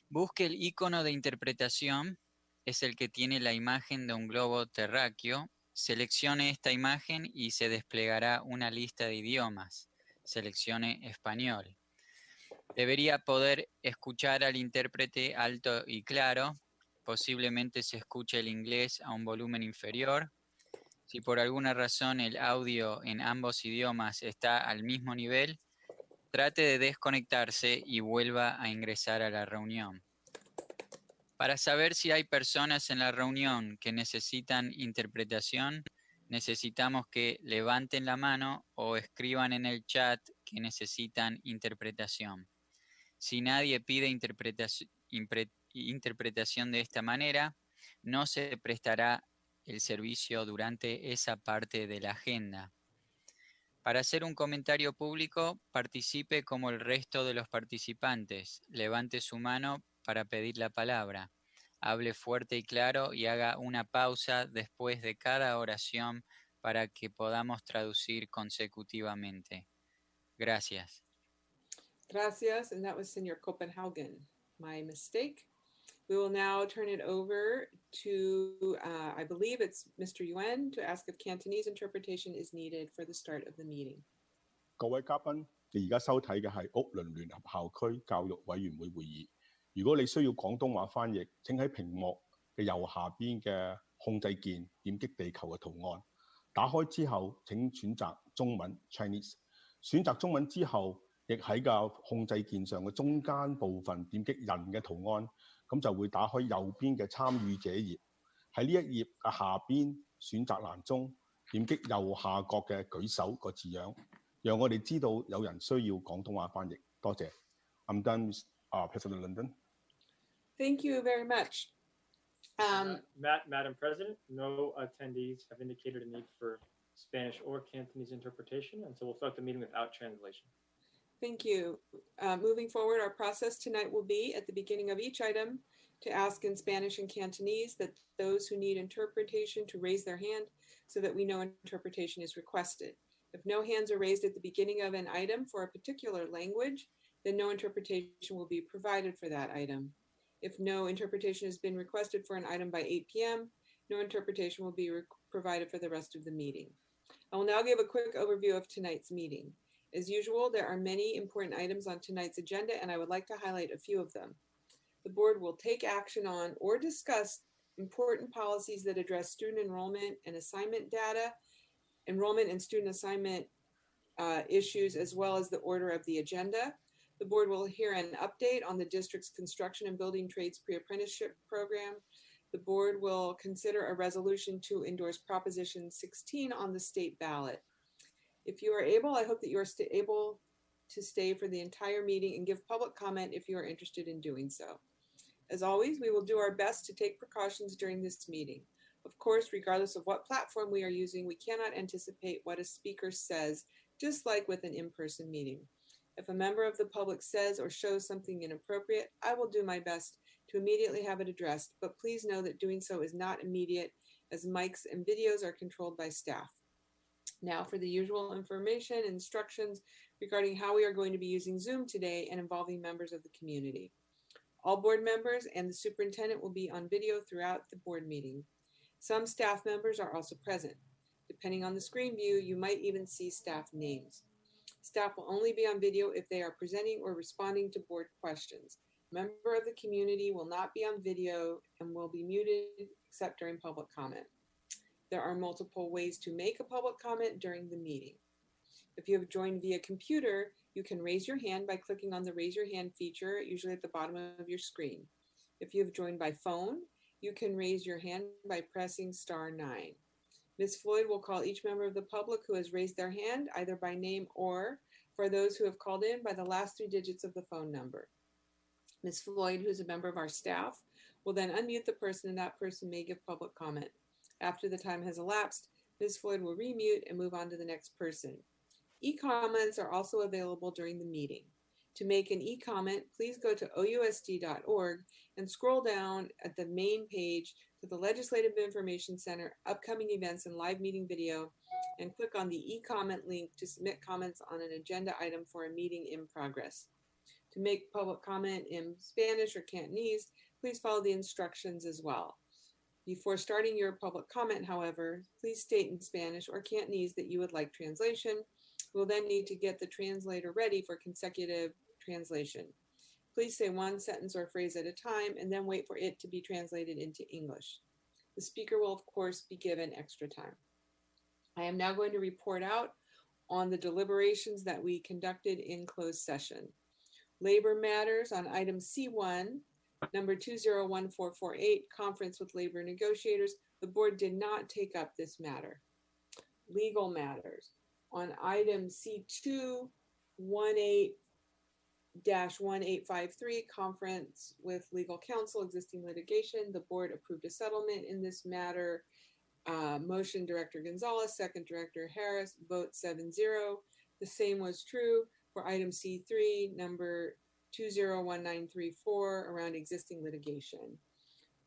Busque el icono de interpretación, es el que tiene la imagen de un globo terráqueo. Seleccione esta imagen y se desplegará una lista de idiomas. Seleccione español. Debería poder escuchar al intérprete alto y claro. Posiblemente se escuche el inglés a un volumen inferior. Si por alguna razón el audio en ambos idiomas está al mismo nivel, trate de desconectarse y vuelva a ingresar a la reunión. Para saber si hay personas en la reunión que necesitan interpretación, necesitamos que levanten la mano o escriban en el chat que necesitan interpretación. Si nadie pide interpretación de esta manera, no se prestará el servicio durante esa parte de la agenda. Para hacer un comentario público, participe como el resto de los participantes. Levante su mano para pedir la palabra. Hable fuerte y claro y haga una pausa después de cada oración para que podamos traducir consecutivamente. Gracias. Gracias, and that was Senor Copenhagen. My mistake. We will now turn it over to, I believe it's Mr. Yuen, to ask if Cantonese interpretation is needed for the start of the meeting. 各位嘉賓，你而家收睇嘅係屋崙聯合校區教育委員會會議。如果你需要廣東話翻譯，請喺屏幕嘅右下邊嘅控制鍵點擊地球嘅圖案，打開之後請選擇中文 Chinese。選擇中文之後，亦喺個控制鍵上嘅中間部分點擊人嘅圖案。咁就會打開右邊嘅參與者頁，喺呢一頁嘅下邊選擇欄中點擊右下角嘅舉手個字樣，讓我哋知道有人需要廣東話翻譯。多謝。I'm done with President London. Thank you very much. Madam President, no attendees have indicated a need for Spanish or Cantonese interpretation, and so we'll start the meeting without translation. Thank you. Moving forward, our process tonight will be at the beginning of each item to ask in Spanish and Cantonese that those who need interpretation to raise their hand so that we know interpretation is requested. If no hands are raised at the beginning of an item for a particular language, then no interpretation will be provided for that item. If no interpretation has been requested for an item by 8 p.m., no interpretation will be provided for the rest of the meeting. I will now give a quick overview of tonight's meeting. As usual, there are many important items on tonight's agenda, and I would like to highlight a few of them. The board will take action on or discuss important policies that address student enrollment and assignment data, enrollment and student assignment issues, as well as the order of the agenda. The board will hear an update on the district's construction and building trades pre-apprenticeship program. The board will consider a resolution to endorse Proposition 16 on the state ballot. If you are able, I hope that you are able to stay for the entire meeting and give public comment if you are interested in doing so. As always, we will do our best to take precautions during this meeting. Of course, regardless of what platform we are using, we cannot anticipate what a speaker says, just like with an in-person meeting. If a member of the public says or shows something inappropriate, I will do my best to immediately have it addressed, but please know that doing so is not immediate, as mics and videos are controlled by staff. Now for the usual information and instructions regarding how we are going to be using Zoom today and involving members of the community. All board members and the superintendent will be on video throughout the board meeting. Some staff members are also present. Depending on the screen view, you might even see staff names. Staff will only be on video if they are presenting or responding to board questions. A member of the community will not be on video and will be muted except during public comment. There are multiple ways to make a public comment during the meeting. If you have joined via computer, you can raise your hand by clicking on the raise your hand feature, usually at the bottom of your screen. If you have joined by phone, you can raise your hand by pressing *9. Ms. Floyd will call each member of the public who has raised their hand, either by name or, for those who have called in, by the last 3 digits of the phone number. Ms. Floyd, who is a member of our staff, will then unmute the person and that person may give public comment. After the time has elapsed, Ms. Floyd will remute and move on to the next person. E-comments are also available during the meeting. To make an e-comment, please go to ousd.org and scroll down at the main page to the Legislative Information Center, upcoming events and live meeting video, and click on the e-comment link to submit comments on an agenda item for a meeting in progress. To make public comment in Spanish or Cantonese, please follow the instructions as well. Before starting your public comment, however, please state in Spanish or Cantonese that you would like translation. We'll then need to get the translator ready for consecutive translation. Please say one sentence or phrase at a time and then wait for it to be translated into English. The speaker will, of course, be given extra time. I am now going to report out on the deliberations that we conducted in closed session. Labor matters on item C1, number 201448, conference with labor negotiators. The board did not take up this matter. Legal matters. On item C2, 18-1853, conference with legal counsel, existing litigation. The board approved a settlement in this matter. Motion Director Gonzalez, second Director Harris, vote 7-0. The same was true for item C3, number 201934, around existing litigation.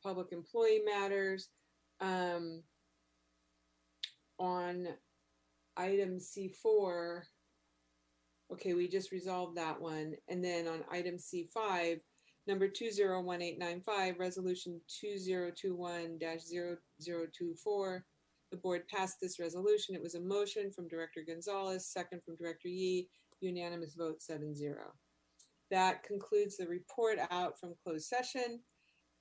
Public employee matters. On item C4, okay, we just resolved that one. And then on item C5, number 201895, resolution 2021-0024, the board passed this resolution. It was a motion from Director Gonzalez, second from Director Yee, unanimous vote 7-0. That concludes the report out from closed session.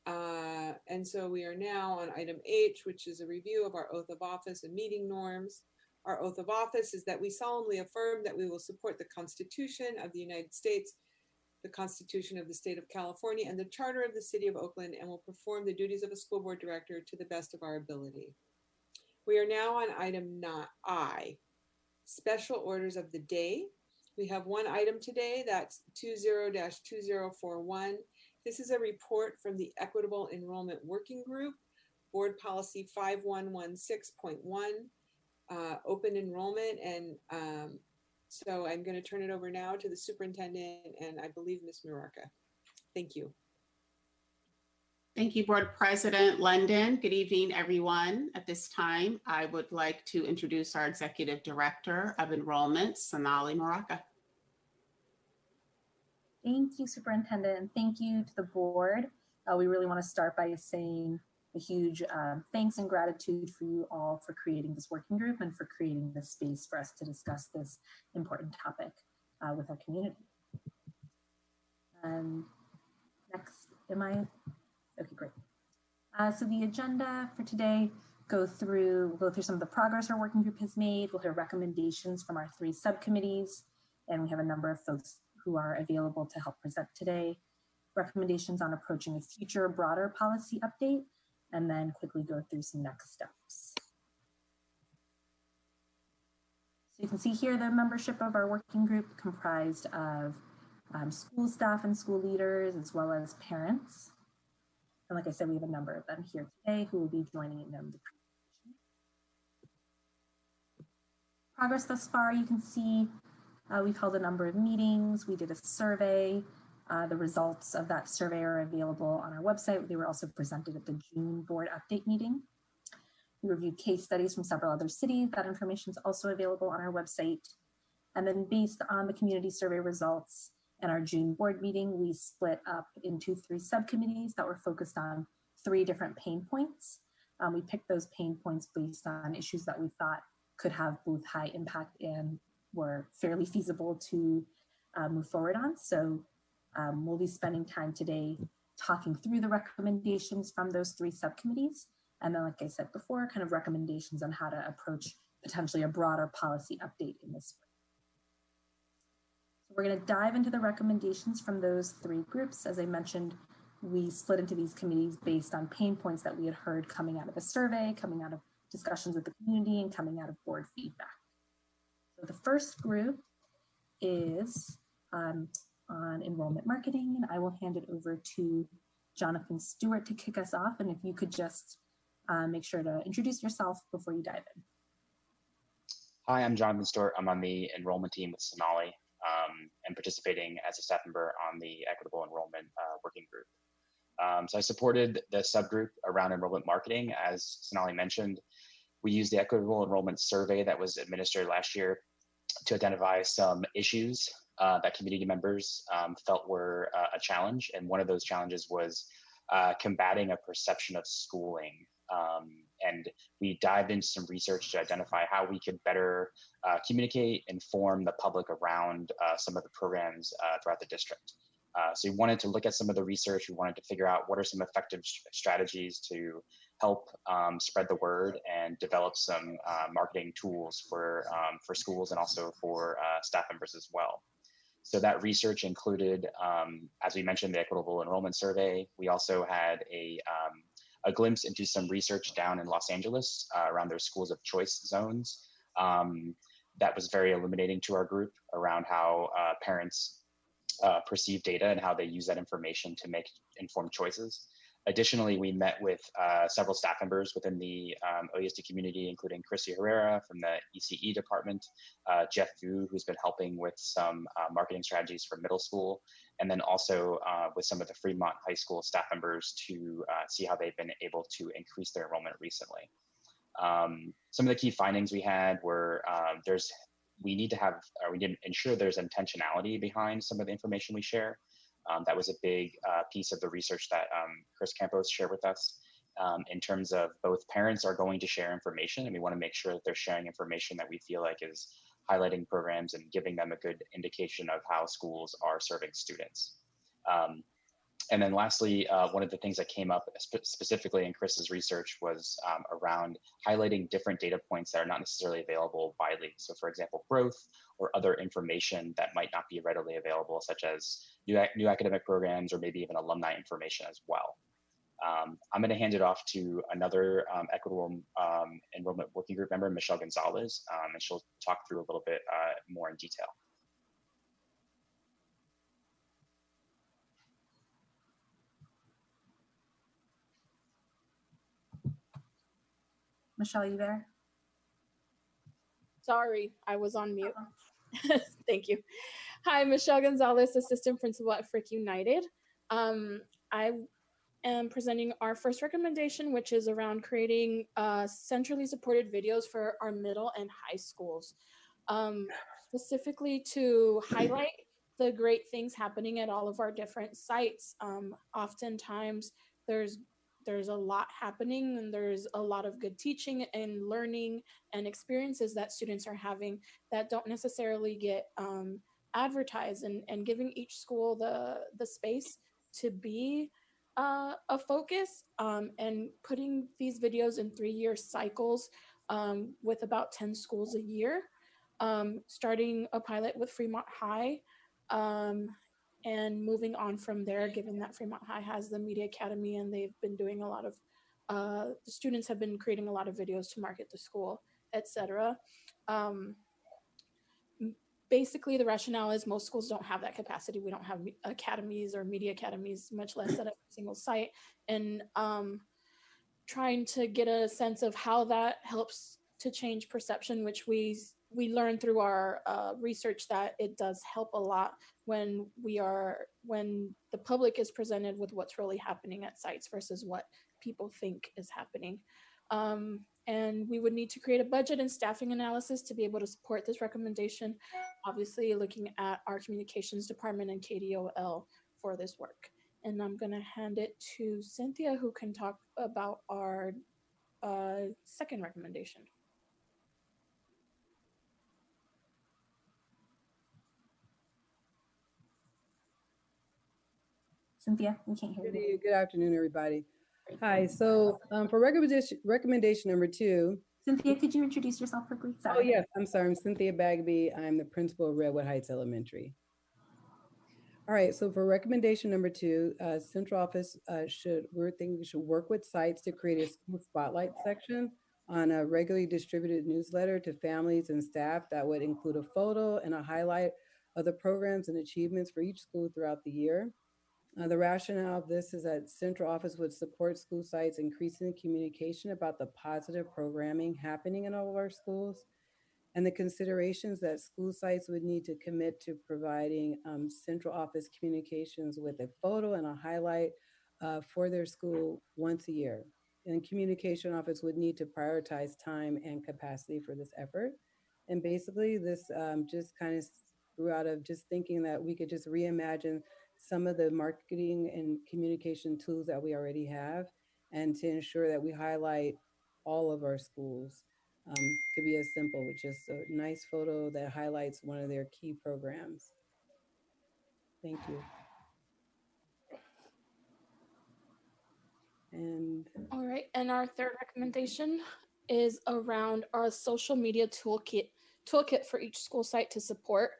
And so we are now on item H, which is a review of our oath of office and meeting norms. Our oath of office is that we solemnly affirm that we will support the Constitution of the United States, the Constitution of the State of California, and the Charter of the City of Oakland, and will perform the duties of a school board director to the best of our ability. We are now on item I, special orders of the day. We have one item today, that's 20-2041. This is a report from the Equitable Enrollment Working Group, Board Policy 5116.1, open enrollment. And so I'm going to turn it over now to the superintendent and I believe Ms. Muraca. Thank you. Thank you, Board President London. Good evening, everyone. At this time, I would like to introduce our Executive Director of Enrollment, Sonali Muraca. Thank you, Superintendent, and thank you to the board. We really want to start by saying a huge thanks and gratitude for you all for creating this working group and for creating this space for us to discuss this important topic with our community. And next, okay, great. So the agenda for today, we'll go through some of the progress our working group has made. We'll hear recommendations from our 3 subcommittees, and we have a number of folks who are available to help present today. Recommendations on approaching a future broader policy update, and then quickly go through some next steps. So you can see here the membership of our working group comprised of school staff and school leaders, as well as parents. And like I said, we have a number of them here today who will be joining in the presentation. Progress thus far, you can see we've held a number of meetings. We did a survey. The results of that survey are available on our website. They were also presented at the June board update meeting. We reviewed case studies from several other cities. That information is also available on our website. And then based on the community survey results and our June board meeting, we split up into 3 subcommittees that were focused on 3 different pain points. We picked those pain points based on issues that we thought could have both high impact and were fairly feasible to move forward on. So we'll be spending time today talking through the recommendations from those 3 subcommittees. And then, like I said before, kind of recommendations on how to approach potentially a broader policy update in this spring. So we're going to dive into the recommendations from those 3 groups. As I mentioned, we split into these committees based on pain points that we had heard coming out of the survey, coming out of discussions with the community, and coming out of board feedback. So the first group is on enrollment marketing, and I will hand it over to Jonathan Stewart to kick us off. And if you could just make sure to introduce yourself before you dive in. Hi, I'm Jonathan Stewart. I'm on the enrollment team with Sonali and participating as a staff member on the Equitable Enrollment Working Group. So I supported the subgroup around enrollment marketing. As Sonali mentioned, we used the Equitable Enrollment Survey that was administered last year to identify some issues that community members felt were a challenge. And one of those challenges was combating a perception of schooling. And we dived into some research to identify how we could better communicate, inform the public around some of the programs throughout the district. So we wanted to look at some of the research. We wanted to figure out what are some effective strategies to help spread the word and develop some marketing tools for schools and also for staff members as well. So that research included, as we mentioned, the Equitable Enrollment Survey. We also had a glimpse into some research down in Los Angeles around their schools of choice zones. That was very illuminating to our group around how parents perceive data and how they use that information to make informed choices. Additionally, we met with several staff members within the OESD community, including Chrissy Herrera from the ECE department, Jeff Vu, who's been helping with some marketing strategies for middle school, and then also with some of the Fremont High School staff members to see how they've been able to increase their enrollment recently. Some of the key findings we had were we need to ensure there's intentionality behind some of the information we share. That was a big piece of the research that Chris Campos shared with us in terms of both parents are going to share information, and we want to make sure that they're sharing information that we feel like is highlighting programs and giving them a good indication of how schools are serving students. And then lastly, one of the things that came up specifically in Chris's research was around highlighting different data points that are not necessarily available widely. So for example, growth or other information that might not be readily available, such as new academic programs or maybe even alumni information as well. I'm going to hand it off to another Equitable Enrollment Working Group member, Michelle Gonzalez, and she'll talk through a little bit more in detail. Michelle, you there? Sorry, I was on mute. Thank you. Hi, Michelle Gonzalez, Assistant Principal at Frick United. I am presenting our first recommendation, which is around creating centrally supported videos for our middle and high schools, specifically to highlight the great things happening at all of our different sites. Oftentimes, there's a lot happening and there's a lot of good teaching and learning and experiences that students are having that don't necessarily get advertised, and giving each school the space to be a focus and putting these videos in 3-year cycles with about 10 schools a year, starting a pilot with Fremont High, and moving on from there, given that Fremont High has the Media Academy and they've been doing a lot of, the students have been creating a lot of videos to market the school, etc. Basically, the rationale is most schools don't have that capacity. We don't have academies or media academies, much less at a single site. And trying to get a sense of how that helps to change perception, which we learned through our research that it does help a lot when the public is presented with what's really happening at sites versus what people think is happening. And we would need to create a budget and staffing analysis to be able to support this recommendation, obviously looking at our communications department and KDOL for this work. And I'm going to hand it to Cynthia, who can talk about our second recommendation. Cynthia, we can't hear you. Good afternoon, everybody. Hi, so for recommendation number 2. Cynthia, could you introduce yourself quickly? Sorry. Oh yes, I'm sorry, I'm Cynthia Bagby. I'm the principal of Redwood Heights Elementary. All right, so for recommendation number 2, central office we're thinking should work with sites to create a school spotlight section on a regularly distributed newsletter to families and staff that would include a photo and a highlight of the programs and achievements for each school throughout the year. The rationale of this is that central office would support school sites increasing communication about the positive programming happening in all of our schools, and the considerations that school sites would need to commit to providing central office communications with a photo and a highlight for their school once a year. And communication office would need to prioritize time and capacity for this effort. And basically this just kind of grew out of just thinking that we could just reimagine some of the marketing and communication tools that we already have, and to ensure that we highlight all of our schools. Could be as simple with just a nice photo that highlights one of their key programs. Thank you. And all right, and our third recommendation is around our social media toolkit for each school site to support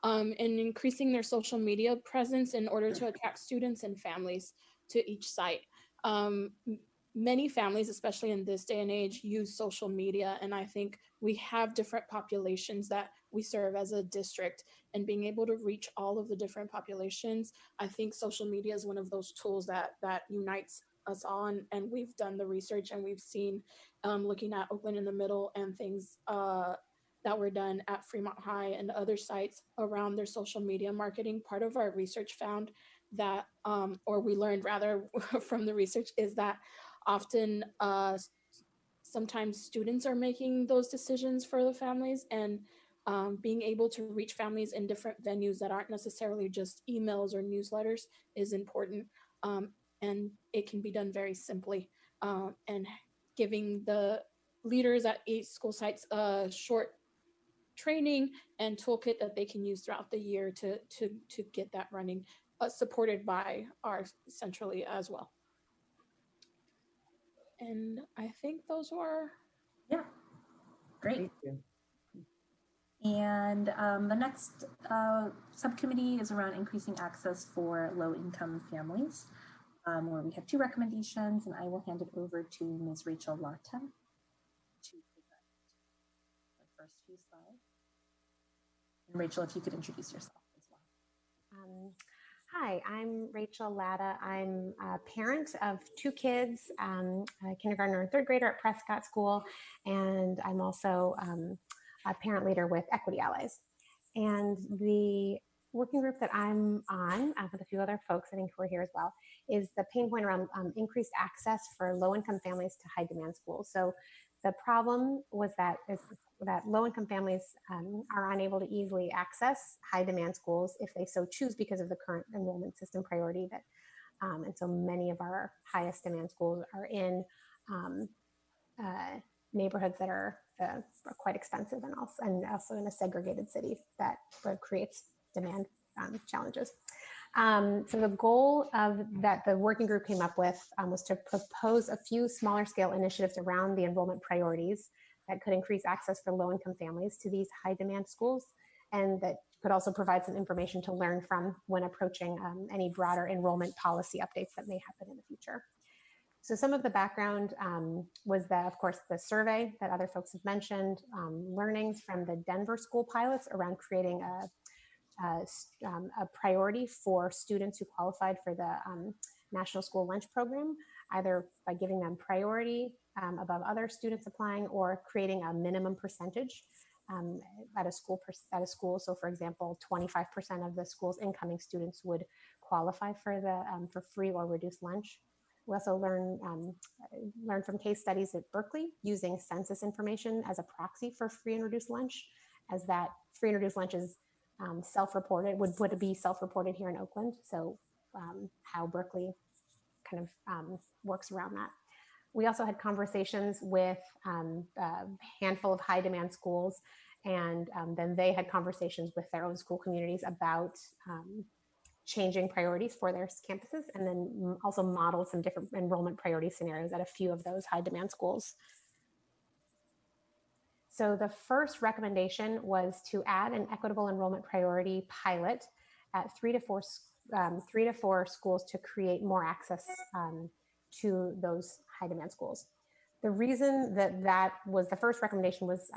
and increasing their social media presence in order to attract students and families to each site. Many families, especially in this day and age, use social media, and I think we have different populations that we serve as a district, and being able to reach all of the different populations, I think social media is one of those tools that unites us all, and we've done the research and we've seen, looking at Oakland in the Middle and things that were done at Fremont High and other sites around their social media marketing. Part of our research found that, or we learned rather from the research, is that often sometimes students are making those decisions for the families, and being able to reach families in different venues that aren't necessarily just emails or newsletters is important. And it can be done very simply, and giving the leaders at each school sites a short training and toolkit that they can use throughout the year to get that running, supported by our centrally as well. And I think those were. Yeah, great. And the next subcommittee is around increasing access for low-income families, where we have 2 recommendations, and I will hand it over to Ms. Rachel Lata to present the first few slides. And Rachel, if you could introduce yourself as well. Hi, I'm Rachel Latta. I'm a parent of 2 kids, a kindergartner and 3rd grader at Prescott School, and I'm also a parent leader with Equity Allies. And the working group that I'm on, with a few other folks I think who are here as well, is the pain point around increased access for low-income families to high-demand schools. So the problem was that low-income families are unable to easily access high-demand schools if they so choose because of the current enrollment system priority. And so many of our highest demand schools are in neighborhoods that are quite expensive, and also in a segregated city that creates demand challenges. So the goal that the working group came up with was to propose a few smaller scale initiatives around the enrollment priorities that could increase access for low-income families to these high-demand schools, and that could also provide some information to learn from when approaching any broader enrollment policy updates that may happen in the future. So some of the background was that, of course, the survey that other folks have mentioned, learnings from the Denver school pilots around creating a priority for students who qualified for the National School Lunch Program, either by giving them priority above other students applying, or creating a minimum percentage at a school. So, for example, 25% of the school's incoming students would qualify for for free or reduced lunch. We also learn from case studies at Berkeley using census information as a proxy for free and reduced lunch, as that free and reduced lunch is self-reported, would be self-reported here in Oakland. So how Berkeley kind of works around that. We also had conversations with a handful of high demand schools, and then they had conversations with their own school communities about changing priorities for their campuses, and then also modeled some different enrollment priority scenarios at a few of those high demand schools. So the first recommendation was to add an equitable enrollment priority pilot at 3 to 4 3 to 4 schools to create more access to those high demand schools. The reason that was the first recommendation was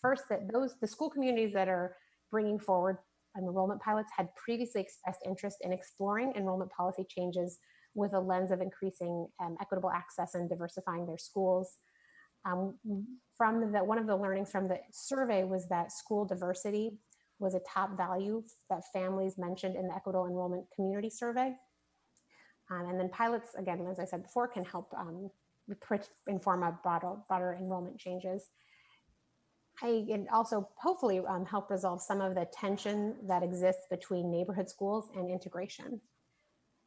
first that the school communities that are bringing forward enrollment pilots had previously expressed interest in exploring enrollment policy changes with a lens of increasing equitable access and diversifying their schools. One of the learnings from the survey was that school diversity was a top value that families mentioned in the Equitable Enrollment Community Survey. And then pilots, again, as I said before, can help inform a broader enrollment changes. And also hopefully help resolve some of the tension that exists between neighborhood schools and integration.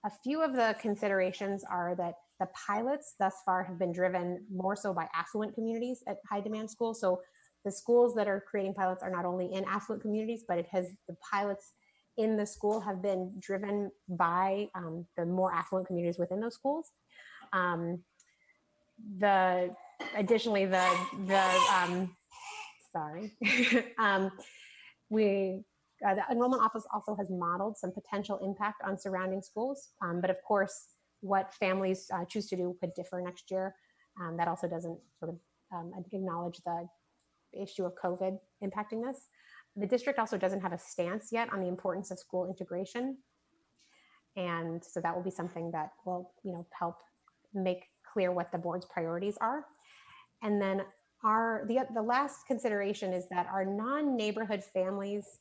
A few of the considerations are that the pilots thus far have been driven more so by affluent communities at high demand schools. So the schools that are creating pilots are not only in affluent communities, but the pilots in the school have been driven by the more affluent communities within those schools. Additionally, the enrollment office also has modeled some potential impact on surrounding schools, but of course, what families choose to do could differ next year. That also doesn't sort of acknowledge the issue of COVID impacting this. The district also doesn't have a stance yet on the importance of school integration. And so that will be something that will, help make clear what the board's priorities are. And then the last consideration is that our non-neighborhood families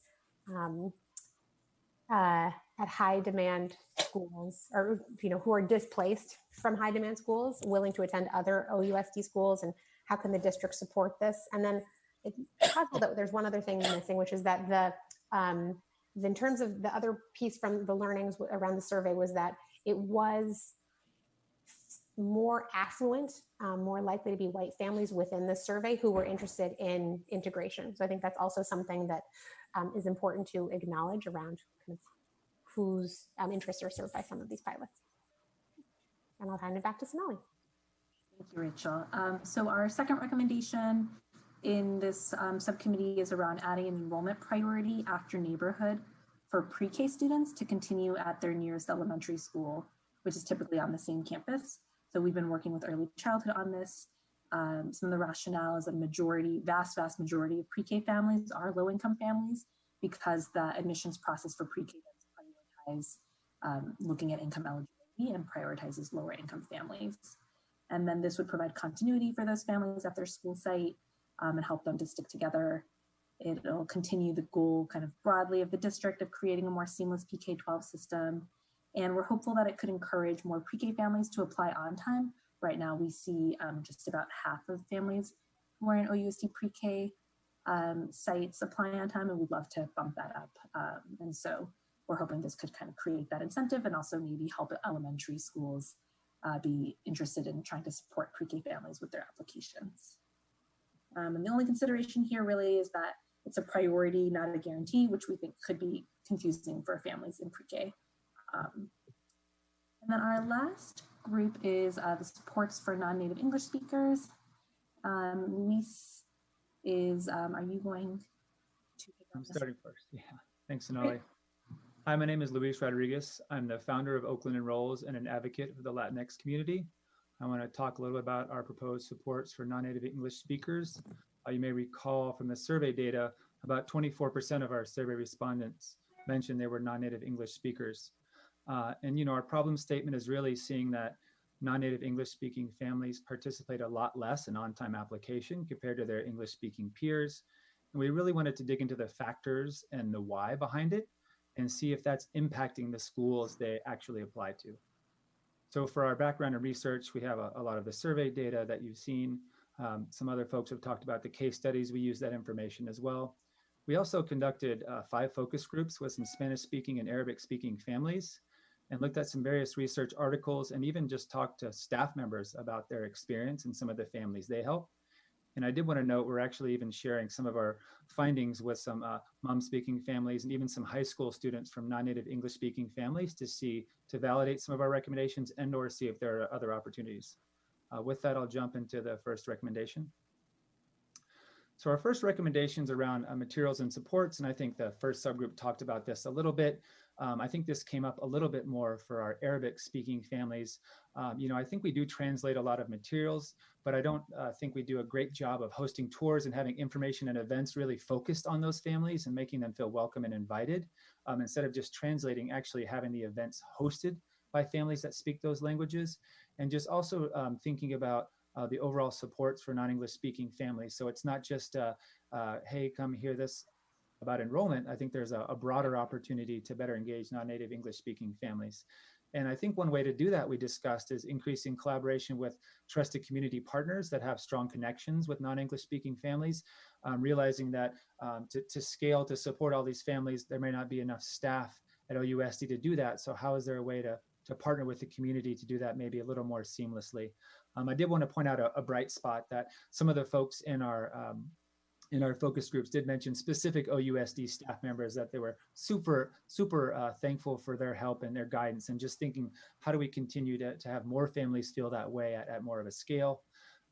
at high demand schools, or who are displaced from high demand schools, willing to attend other OUSD schools, and how can the district support this? And then it's possible that there's one other thing missing, which is that in terms of the other piece from the learnings around the survey was that it was more affluent, more likely to be white families within the survey who were interested in integration. So I think that's also something that is important to acknowledge around kind of whose interests are served by some of these pilots. And I'll hand it back to Sonali. Thank you, Rachel. So our second recommendation in this subcommittee is around adding an enrollment priority after neighborhood for pre-K students to continue at their nearest elementary school, which is typically on the same campus. So we've been working with early childhood on this. Some of the rationale is that vast majority of pre-K families are low-income families because the admissions process for pre-K does prioritize looking at income eligibility and prioritizes lower income families. And then this would provide continuity for those families at their school site and help them to stick together. It'll continue the goal kind of broadly of the district of creating a more seamless PK-12 system. And we're hopeful that it could encourage more pre-K families to apply on time. Right now, we see just about half of families who are in OUSD pre-K sites apply on time, and we'd love to bump that up. And so we're hoping this could kind of create that incentive and also maybe help elementary schools be interested in trying to support pre-K families with their applications. And the only consideration here really is that it's a priority, not a guarantee, which we think could be confusing for families in pre-K. And then our last group is the supports for non-native English speakers. Luis are you going to pick up I'm this? starting first. Yeah, thanks, Sonali. Hi, my name is Luis Rodriguez. I'm the founder of Oakland Enrolls and an advocate for the Latinx community. I want to talk a little bit about our proposed supports for non-native English speakers. You may recall from the survey data, about 24% of our survey respondents mentioned they were non-native English speakers. And our problem statement is really seeing that non-native English speaking families participate a lot less in on-time application compared to their English speaking peers. And we really wanted to dig into the factors and the why behind it and see if that's impacting the schools they actually apply to. So for our background and research, we have a lot of the survey data that you've seen. Some other folks have talked about the case studies. We use that information as well. We also conducted 5 focus groups with some Spanish speaking and Arabic speaking families and looked at some various research articles and even just talked to staff members about their experience and some of the families they help. And I did want to note, we're actually even sharing some of our findings with some mom-speaking families and even some high school students from non-native English-speaking families to validate some of our recommendations and or see if there are other opportunities. With that, I'll jump into the first recommendation. So our first recommendations around materials and supports, and I think the first subgroup talked about this a little bit. I think this came up a little bit more for our Arabic speaking families. I think we do translate a lot of materials, but I don't think we do a great job of hosting tours and having information and events really focused on those families and making them feel welcome and invited. Instead of just translating, actually having the events hosted by families that speak those languages, and just also thinking about the overall supports for non-English speaking families. So it's not just, hey, come hear this about enrollment. I think there's a broader opportunity to better engage non-native English speaking families. And I think one way to do that we discussed is increasing collaboration with trusted community partners that have strong connections with non-English speaking families, realizing that to scale, to support all these families, there may not be enough staff at OUSD to do that. So how is there a way to partner with the community to do that maybe a little more seamlessly? I did want to point out a bright spot that some of the folks in our focus groups did mention specific OUSD staff members that they were super thankful for their help and their guidance, and just thinking, how do we continue to have more families feel that way at more of a scale?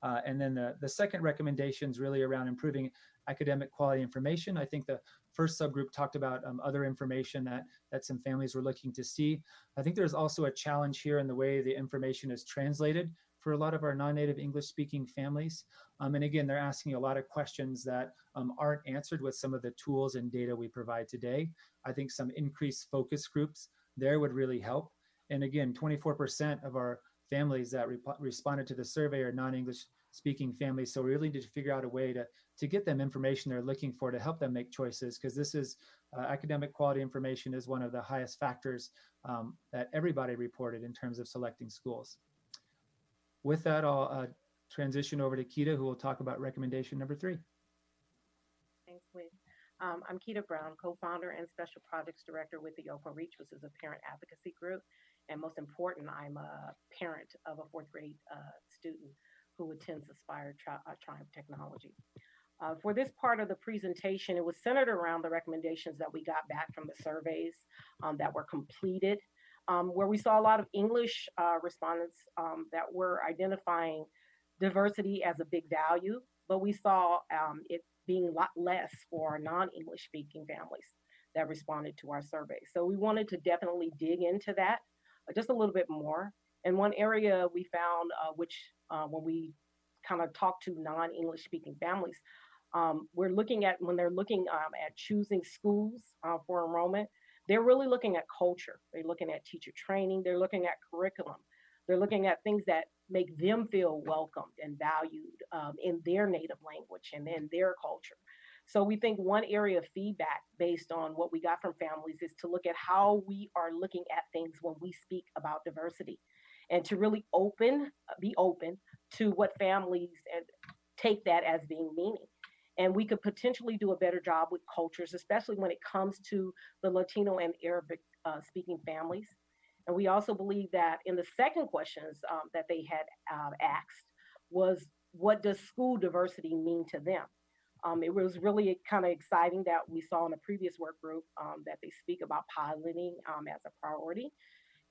And then the second recommendation is really around improving academic quality information. I think the first subgroup talked about other information that some families were looking to see. I think there's also a challenge here in the way the information is translated for a lot of our non-native English speaking families. And again, they're asking a lot of questions that aren't answered with some of the tools and data we provide today. I think some increased focus groups there would really help. And again, 24% of our families that responded to the survey are non-English speaking families. So we really need to figure out a way to get them information they're looking for to help them make choices, because this is academic quality information is one of the highest factors that everybody reported in terms of selecting schools. With that, I'll transition over to Keita, who will talk about recommendation number 3. Thanks, Wynn. I'm Keita Brown, co-founder and special projects director with the Oakland Reach, which is a parent advocacy group. And most important, I'm a parent of a 4th grade student who attends Aspire Triumph Technology. For this part of the presentation, it was centered around the recommendations that we got back from the surveys that were completed, where we saw a lot of English respondents that were identifying diversity as a big value, but we saw it being a lot less for non-English speaking families that responded to our survey. So we wanted to definitely dig into that just a little bit more. And one area we found, which when we kind of talk to non-English speaking families, we're looking at, when they're looking at choosing schools for enrollment, they're really looking at culture. They're looking at teacher training. They're looking at curriculum. They're looking at things that make them feel welcomed and valued in their native language and in their culture. So we think one area of feedback based on what we got from families is to look at how we are looking at things when we speak about diversity, and to really be open to what families take that as being meaning. And we could potentially do a better job with cultures, especially when it comes to the Latino and Arabic speaking families. And we also believe that in the second questions that they had asked was, what does school diversity mean to them? It was really kind of exciting that we saw in a previous work group that they speak about piloting as a priority.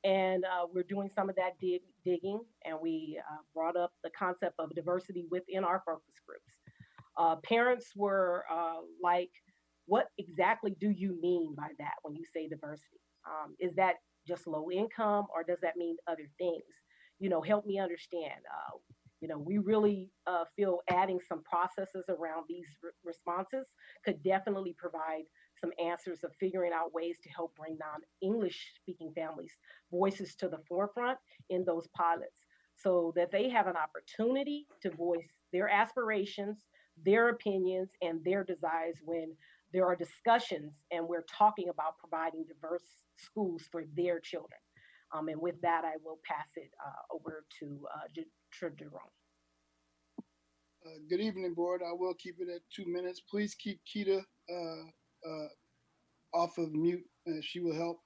And we're doing some of that digging, and we brought up the concept of diversity within our focus groups. Parents were like, what exactly do you mean by that when you say diversity? Is that just low income, or does that mean other things? Help me understand. We really feel adding some processes around these responses could definitely provide some answers of figuring out ways to help bring non-English speaking families' voices to the forefront in those pilots, so that they have an opportunity to voice their aspirations, their opinions, and their desires when there are discussions and we're talking about providing diverse schools for their children. And with that, I will pass it over to Jerome. Good evening, board. I will keep it at 2 minutes. Please keep Keita off of mute. She will help.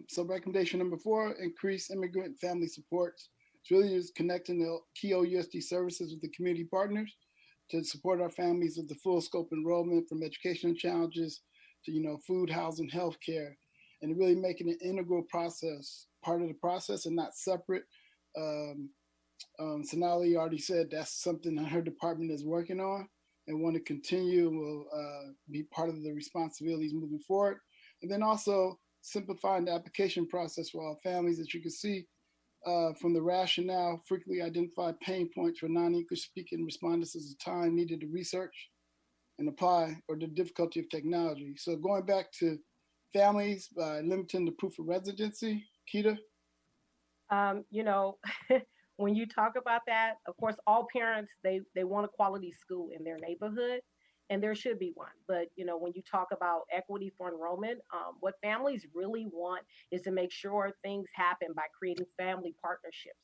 So recommendation number 4, increase immigrant family supports. It's really just connecting the key OUSD services with the community partners to support our families with the full scope enrollment, from educational challenges to, food, housing, healthcare, and really making an integral process, part of the process and not separate. Sonali already said that's something that her department is working on and want to continue, will be part of the responsibilities moving forward. And then also simplifying the application process for all families. As you can see from the rationale, frequently identified pain points for non-English speaking respondents is the time needed to research and apply, or the difficulty of technology. So going back to families by limiting the proof of residency, Keita? You know, when you talk about that, of course, all parents, they want a quality school in their neighborhood, and there should be one. But, you know, when you talk about equity for enrollment, what families really want is to make sure things happen by creating family partnerships.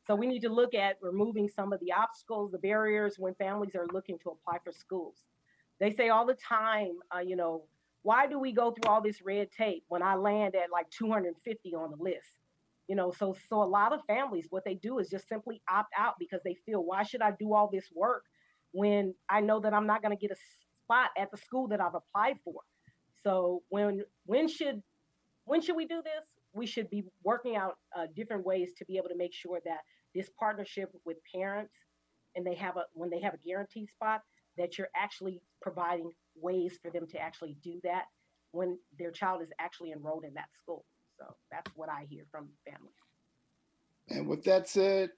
So we need to look at removing some of the obstacles, the barriers when families are looking to apply for schools. They say all the time, you know, why do we go through all this red tape when I land at like 250 on the list? You know, so a lot of families, what they do is just simply opt out because they feel, why should I do all this work when I know that I'm not going to get a spot at the school that I've applied for? So when should we do this? We should be working out different ways to be able to make sure that this partnership with parents, and when they have a guaranteed spot, that you're actually providing ways for them to actually do that when their child is actually enrolled in that school. So that's what I hear from families. And with that said,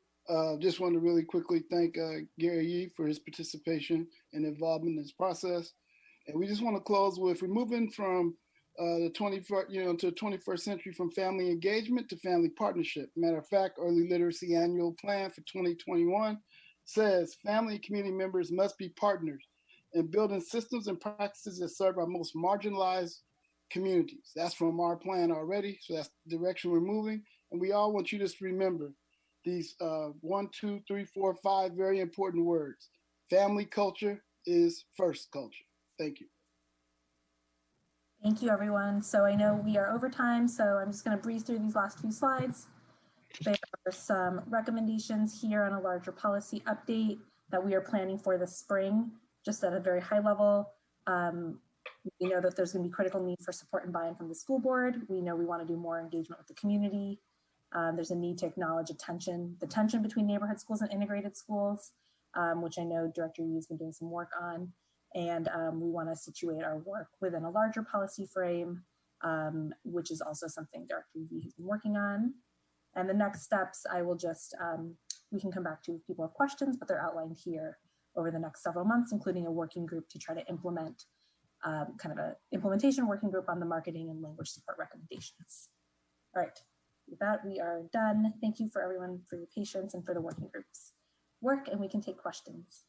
just want to really quickly thank Gary Yee for his participation and involvement in this process. And we just want to close with, we're moving from the 21st, to the 21st century, from family engagement to family partnership. Matter of fact, Early Literacy Annual Plan for 2021 says family and community members must be partners in building systems and practices that serve our most marginalized communities. That's from our plan already. So that's the direction we're moving. And we all want you just to remember these 1, 2, 3, 4, 5 very important words. Family culture is first culture. Thank you. Thank you, everyone. So I know we are over time, so I'm just going to breeze through these last few slides. There are some recommendations here on a larger policy update that we are planning for this spring, just at a very high level. We know that there's going to be critical need for support and buy-in from the school board. We know we want to do more engagement with the community. There's a need to acknowledge the tension between neighborhood schools and integrated schools, which I know Director Yee has been doing some work on. And we want to situate our work within a larger policy frame, which is also something Director Yee has been working on. And the next steps, I will just, we can come back to if people have questions, but they're outlined here over the next several months, including a working group to try to implement kind of an implementation working group on the marketing and language support recommendations. All right, with that, we are done. Thank you for everyone for your patience and for the working groups work, and we can take questions.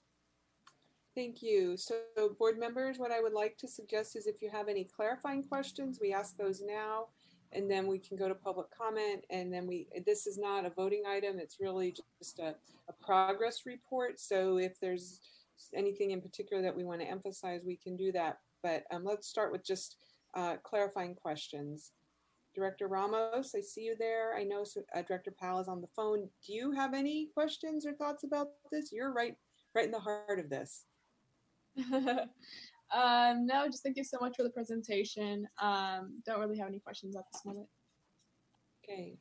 Thank you. So board members, what I would like to suggest is if you have any clarifying questions, we ask those now, and then we can go to public comment. And then this is not a voting item. It's really just a progress report. So if there's anything in particular that we want to emphasize, we can do that. But let's start with just clarifying questions. Director Ramos, I see you there. I know Director Powell is on the phone. Do you have any questions or thoughts about this? You're right in the heart of this. No, just thank you so much for the presentation. Don't really have any questions at this moment. Okay.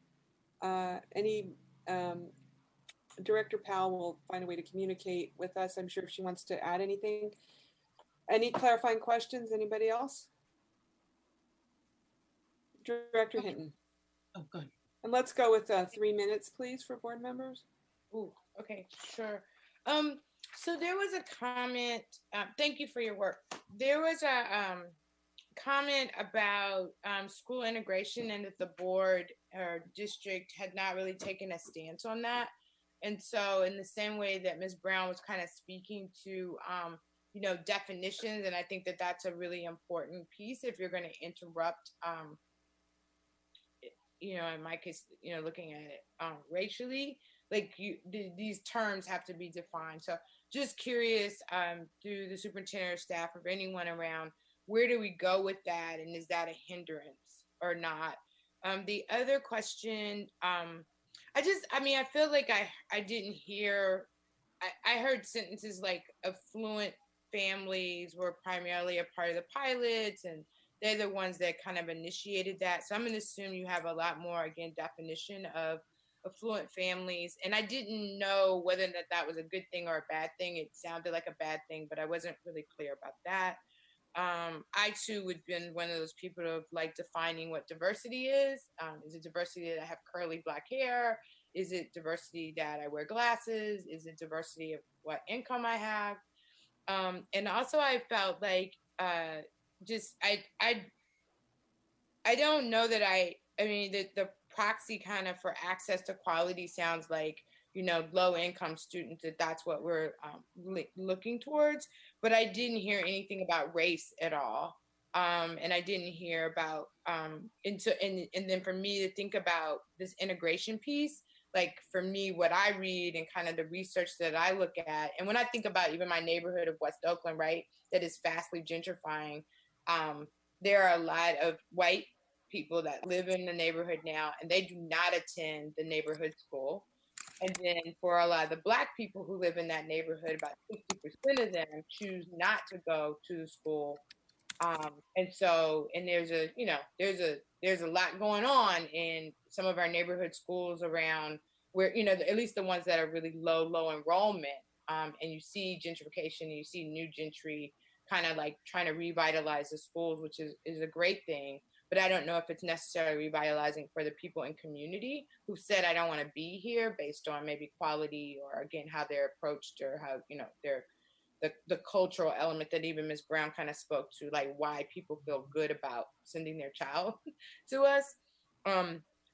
Director Powell will find a way to communicate with us. I'm sure if she wants to add anything. Any clarifying questions? Anybody else? Director Hinton. Oh, good. And let's go with 3 minutes, please, for board members. Ooh, okay, sure. So there was a comment, thank you for your work. There was a comment about school integration and that the board or district had not really taken a stance on that. And so in the same way that Ms. Brown was kind of speaking to, definitions, and I think that that's a really important piece if you're going to interrupt, in my case, looking at it racially, like these terms have to be defined. So just curious through the superintendent or staff or anyone around, where do we go with that? And is that a hindrance or not? The other question, I feel like I didn't hear, I heard sentences like affluent families were primarily a part of the pilots and they're the ones that kind of initiated that. So I'm going to assume you have a lot more, again, definition of affluent families. And I didn't know whether that was a good thing or a bad thing. It sounded like a bad thing, but I wasn't really clear about that. I too would been one of those people of like defining what diversity is. Is it diversity that I have curly black hair? Is it diversity that I wear glasses? Is it diversity of what income I have? And also I felt like just I don't know that I mean the proxy kind of for access to quality sounds like, you know, low income students, that's what we're looking towards, but I didn't hear anything about race at all. And I didn't hear about and then for me to think about this integration piece, like for me, what I read and kind of the research that I look at, and when I think about even my neighborhood of West Oakland, right, that is fastly gentrifying, there are a lot of white people that live in the neighborhood now, and they do not attend the neighborhood school. And then for a lot of the Black people who live in that neighborhood, about 60% of them choose not to go to the school. And so, and there's a lot going on in some of our neighborhood schools around where, you know, at least the ones that are really low enrollment. And you see gentrification, and you see new gentry kind of like trying to revitalize the schools, which is a great thing. But I don't know if it's necessarily revitalizing for the people in community who said, I don't want to be here based on maybe quality or again, how they're approached or how, you know, they're the cultural element that even Ms. Brown kind of spoke to, like why people feel good about sending their child to us.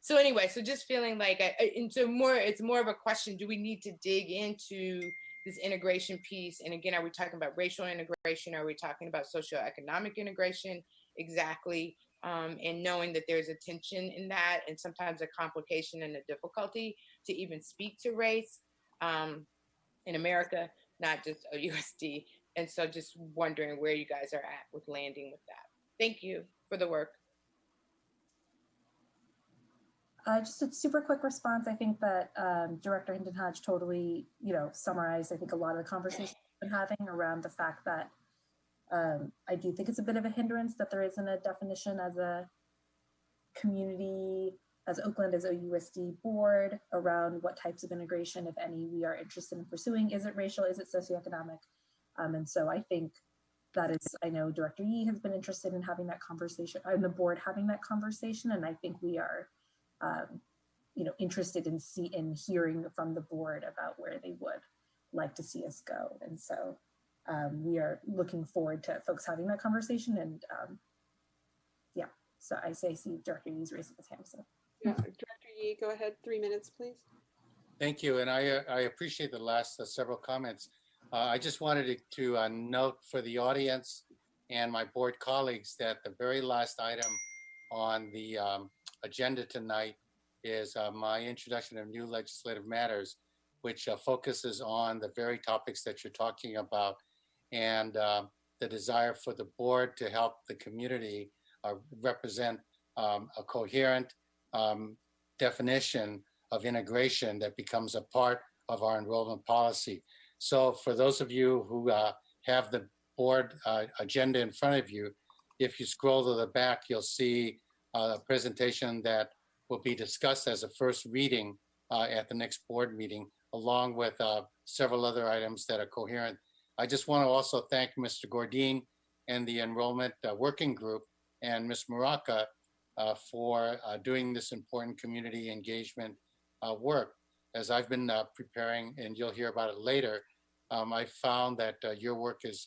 So anyway, so just feeling like, it's more of a question, do we need to dig into this integration piece? And again, are we talking about racial integration? Are we talking about socioeconomic integration? Exactly. And knowing that there's a tension in that and sometimes a complication and a difficulty to even speak to race in America, not just OUSD. And so just wondering where you guys are at with landing with that. Thank you for the work. Just a super quick response. I think that Director Hinton Hodge totally, you know, summarized, I think, a lot of the conversations we've been having around the fact that I do think it's a bit of a hindrance that there isn't a definition as a community, as Oakland, as OUSD board around what types of integration, if any, we are interested in pursuing. Is it racial? Is it socioeconomic? And so I think that is, I know Director Yee has been interested in having that conversation, and the board having that conversation, and I think we are you know, interested in hearing from the board about where they would like to see us go. And so we are looking forward to folks having that conversation. And yeah, so I see Director Yee's raising his hand. So yeah, Director Yee, go ahead, 3 minutes, please. Thank you, and I appreciate the last several comments. I just wanted to note for the audience and my board colleagues that the very last item on the agenda tonight is my introduction of new legislative matters, which focuses on the very topics that you're talking about and the desire for the board to help the community represent a coherent definition of integration that becomes a part of our enrollment policy. So for those of you who have the board agenda in front of you, if you scroll to the back, you'll see a presentation that will be discussed as a first reading at the next board meeting, along with several other items that are coherent. I just want to also thank Mr. Gordine and the enrollment working group and Ms. Maraca for doing this important community engagement work. As I've been preparing, and you'll hear about it later, I found that your work is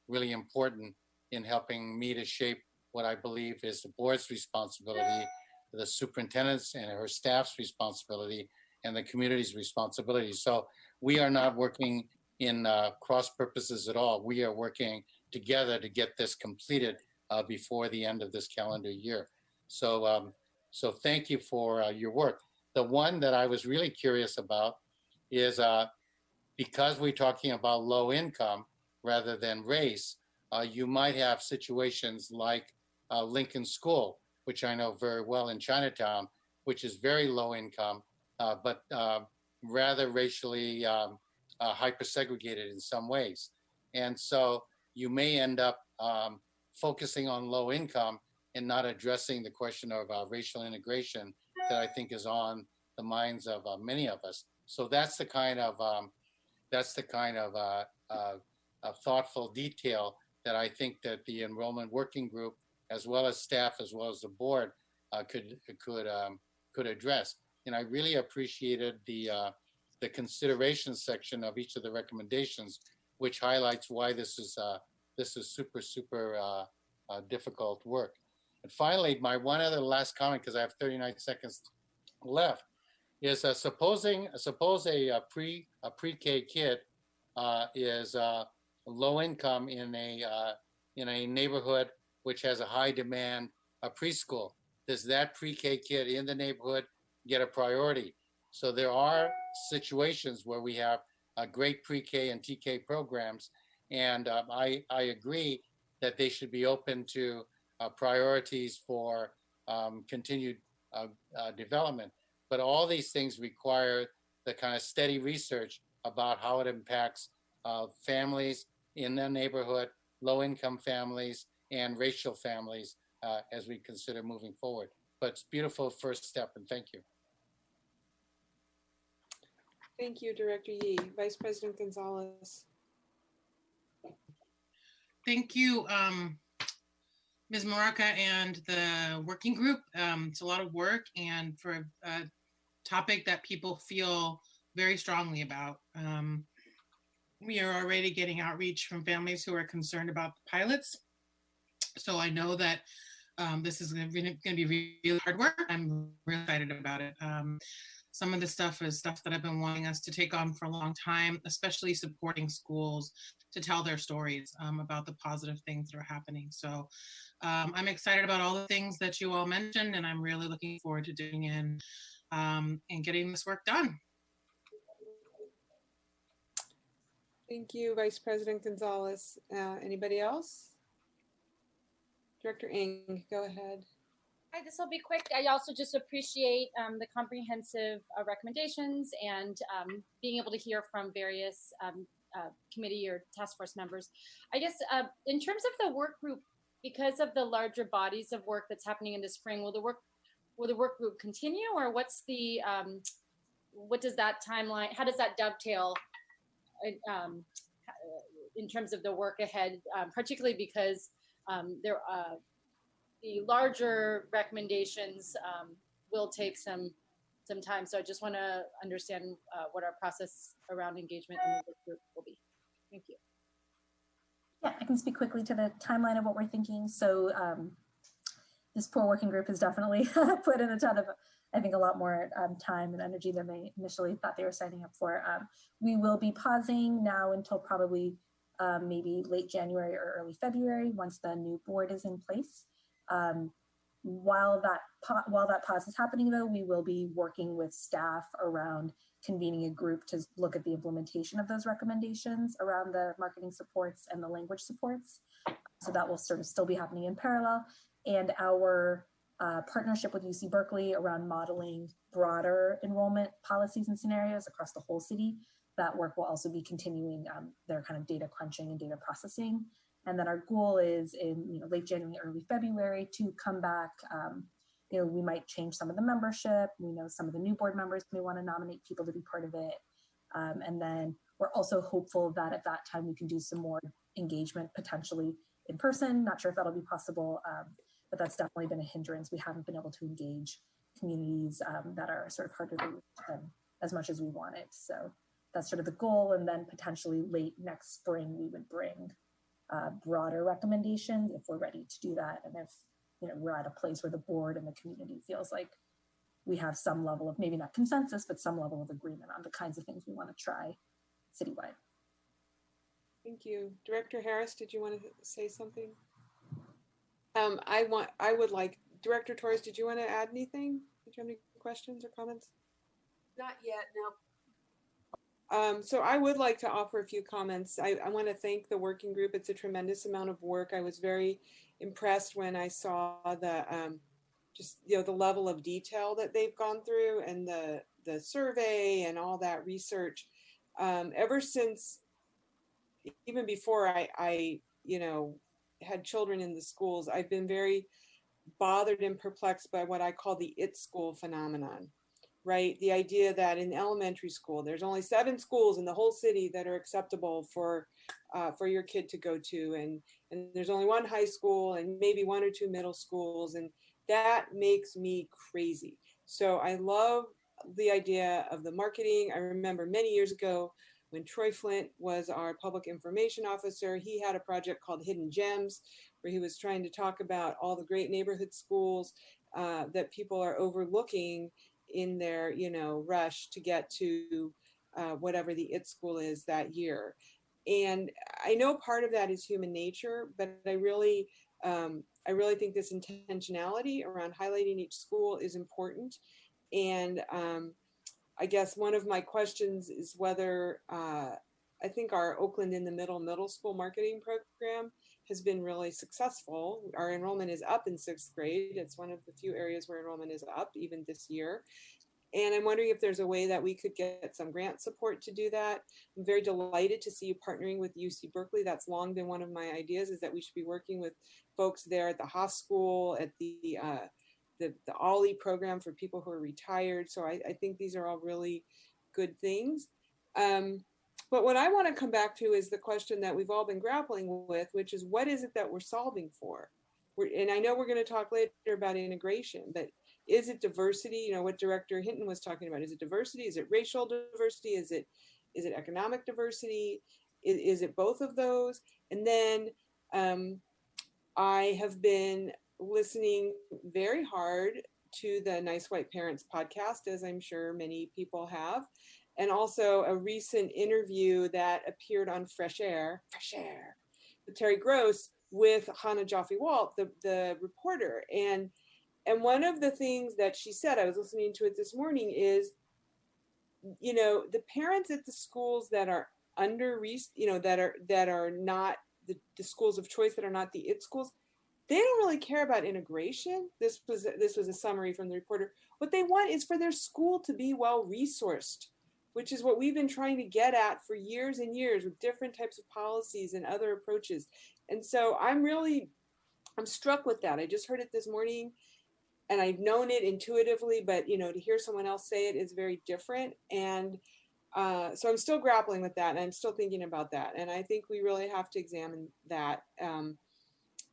really important in helping me to shape what I believe is the board's responsibility, the superintendent's and her staff's responsibility, and the community's responsibility. So we are not working in cross purposes at all. We are working together to get this completed before the end of this calendar year. So, so thank you for your work. The one that I was really curious about is because we're talking about low income rather than race, you might have situations like Lincoln School, which I know very well in Chinatown, which is very low income, but rather racially hyper-segregated in some ways. And so you may end up focusing on low income and not addressing the question of racial integration that I think is on the minds of many of us. So that's the kind of thoughtful detail that I think that the enrollment working group, as well as staff, as well as the board, could address. And I really appreciated the consideration section of each of the recommendations, which highlights why this is super difficult work. And finally, my one other last comment, because I have 39 seconds left, is suppose a pre-K kid is low income in a neighborhood which has a high demand preschool. Does that pre-K kid in the neighborhood get a priority? So there are situations where we have great pre-K and TK programs, and I agree that they should be open to priorities for continued development. But all these things require the kind of steady research about how it impacts families in the neighborhood, low-income families, and racial families as we consider moving forward. But it's a beautiful first step, and thank you. Thank you, Director Yee. Vice President Gonzalez. Thank you, Ms. Maraca and the working group. It's a lot of work, and for a topic that people feel very strongly about. We are already getting outreach from families who are concerned about the pilots. So I know that this is going to be really hard work. I'm really excited about it. Some of the stuff is stuff that I've been wanting us to take on for a long time, especially supporting schools to tell their stories about the positive things that are happening. So I'm excited about all the things that you all mentioned, and I'm really looking forward to digging in and getting this work done. Thank you, Vice President Gonzalez. Anybody else? Director Ng, go ahead. Hi, this will be quick. I also just appreciate the comprehensive recommendations and being able to hear from various committee or task force members. I guess in terms of the work group, because of the larger bodies of work that's happening in the spring, will the work group continue, or what's the what does that timeline? How does that dovetail in terms of the work ahead, particularly because the larger recommendations will take some time. So I just want to understand what our process around engagement in the group will be. Thank you. Yeah, I can speak quickly to the timeline of what we're thinking. So this poor working group has definitely put in a ton of, I think, a lot more time and energy than they initially thought they were signing up for. We will be pausing now until probably maybe late January or early February once the new board is in place. While that pause is happening, though, we will be working with staff around convening a group to look at the implementation of those recommendations around the marketing supports and the language supports. So that will sort of still be happening in parallel. And our partnership with UC Berkeley around modeling broader enrollment policies and scenarios across the whole city, that work will also be continuing their kind of data crunching and data processing. And then our goal is in late January, early February to come back. We might change some of the membership. We know some of the new board members may want to nominate people to be part of it. And then we're also hopeful that at that time we can do some more engagement, potentially in person. Not sure if that'll be possible, but that's definitely been a hindrance. We haven't been able to engage communities that are sort of harder to reach as much as we wanted. So that's sort of the goal. And then potentially late next spring, we would bring broader recommendations if we're ready to do that. And if we're at a place where the board and the community feels like we have some level of, maybe not consensus, but some level of agreement on the kinds of things we want to try citywide. Thank you. Director Harris, did you want to say something? I would like, Director Torres, did you want to add anything? Did you have any questions or comments? Not yet, no. So I would like to offer a few comments. I want to thank the working group. It's a tremendous amount of work. I was very impressed when I saw the the level of detail that they've gone through and the survey and all that research. Ever since, even before I had children in the schools, I've been very bothered and perplexed by what I call the it school phenomenon, right? The idea that in elementary school, there's only 7 schools in the whole city that are acceptable for your kid to go to. And there's only 1 high school and maybe 1 or 2 middle schools. And that makes me crazy. So I love the idea of the marketing. I remember many years ago when Troy Flint was our public information officer, he had a project called Hidden Gems, where he was trying to talk about all the great neighborhood schools that people are overlooking in their, you know, rush to get to whatever the IT school is that year. And I know part of that is human nature, but I really think this intentionality around highlighting each school is important. And I guess one of my questions is whether I think our Oakland in the middle school marketing program has been really successful. Our enrollment is up in 6th grade. It's one of the few areas where enrollment is up even this year. And I'm wondering if there's a way that we could get some grant support to do that. I'm very delighted to see you partnering with UC Berkeley. That's long been one of my ideas, is that we should be working with folks there at the Haas School, at the OLLI program for people who are retired. So I think these are all really good things. But what I want to come back to is the question that we've all been grappling with, which is, what is it that we're solving for? And I know we're going to talk later about integration, but is it diversity? You know, what Director Hinton was talking about. Is it diversity? Is it racial diversity? Is it economic diversity? Is it both of those? And then I have been listening very hard to the Nice White Parents podcast, as I'm sure many people have, and also a recent interview that appeared on Fresh Air, with Terry Gross, with Hannah Jaffe-Walt, the reporter. And one of the things that she said, I was listening to it this morning, is, you know, the parents at the schools that are that are not the schools of choice, that are not the IT schools, they don't really care about integration. This was a summary from the reporter. What they want is for their school to be well resourced, which is what we've been trying to get at for years and years with different types of policies and other approaches. And so I'm struck with that. I just heard it this morning, and I've known it intuitively, but, you know, to hear someone else say it is very different. And so I'm still grappling with that, and I'm still thinking about that. And I think we really have to examine that.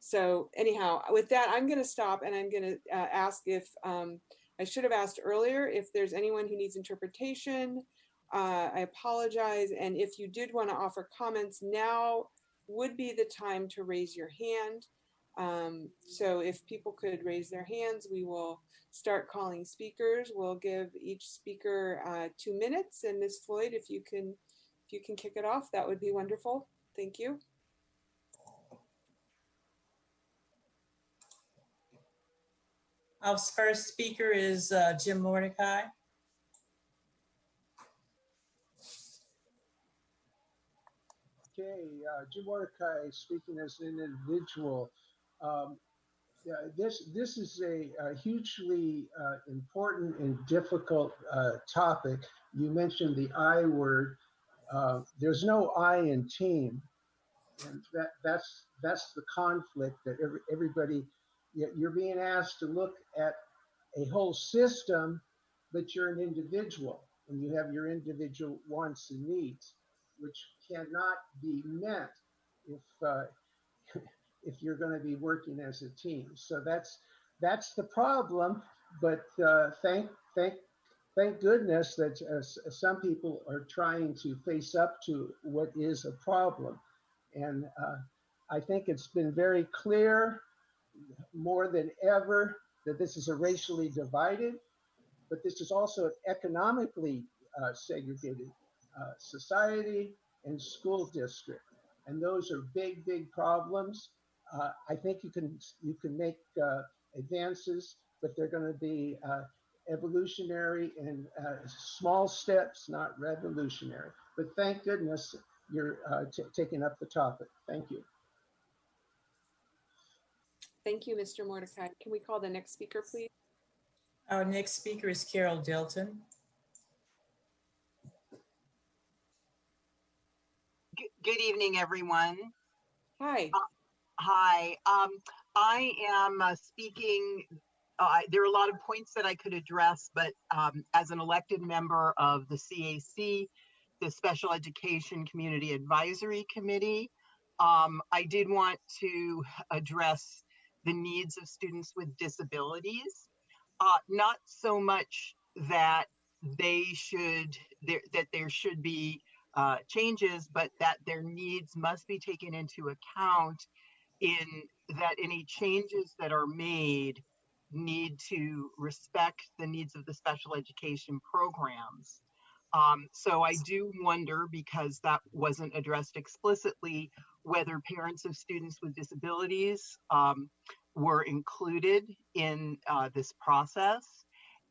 So anyhow, with that, I'm going to stop, and I'm going to ask if, I should have asked earlier, if there's anyone who needs interpretation. I apologize. And if you did want to offer comments, now would be the time to raise your hand. So if people could raise their hands, we will start calling speakers. We'll give each speaker 2 minutes. And Ms. Floyd, if you can kick it off, that would be wonderful. Thank you. Our first speaker is Jim Mordecai. Okay, Jim Mordecai speaking as an individual. This is a hugely important and difficult topic. You mentioned the I word. There's no I in team, and that's the conflict that everybody. You're being asked to look at a whole system, but you're an individual, and you have your individual wants and needs, which cannot be met if you're going to be working as a team. So that's the problem. But thank goodness that some people are trying to face up to what is a problem. And I think it's been very clear more than ever that this is a racially divided, but this is also an economically segregated society and school district. And those are big, big problems. I think you can make advances, but they're going to be evolutionary and small steps, not revolutionary. But thank goodness you're taking up the topic. Thank you. Thank you, Mr. Mordecai. Can we call the next speaker, please? Our next speaker is Carol Delton. Good evening, everyone. Hi. Hi. I am speaking there are a lot of points that I could address, but as an elected member of the CAC, the Special Education Community Advisory Committee, I did want to address the needs of students with disabilities. Not so much that there should be changes, but that their needs must be taken into account in that any changes that are made need to respect the needs of the special education programs. So I do wonder, because that wasn't addressed explicitly, whether parents of students with disabilities were included in this process,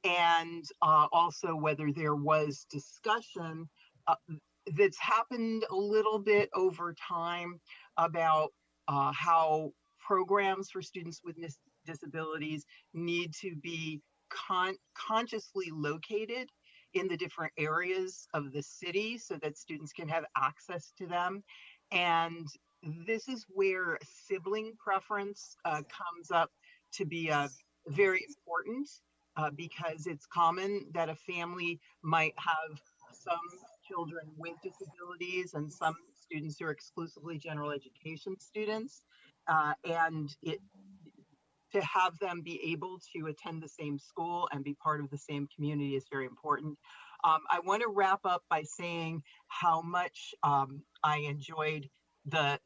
and also whether there was discussion that's happened a little bit over time about how programs for students with disabilities need to be consciously located in the different areas of the city so that students can have access to them. And this is where sibling preference comes up to be very important, because it's common that a family might have some children with disabilities and some students who are exclusively general education students, and to have them be able to attend the same school and be part of the same community is very important. I want to wrap up by saying how much I enjoyed the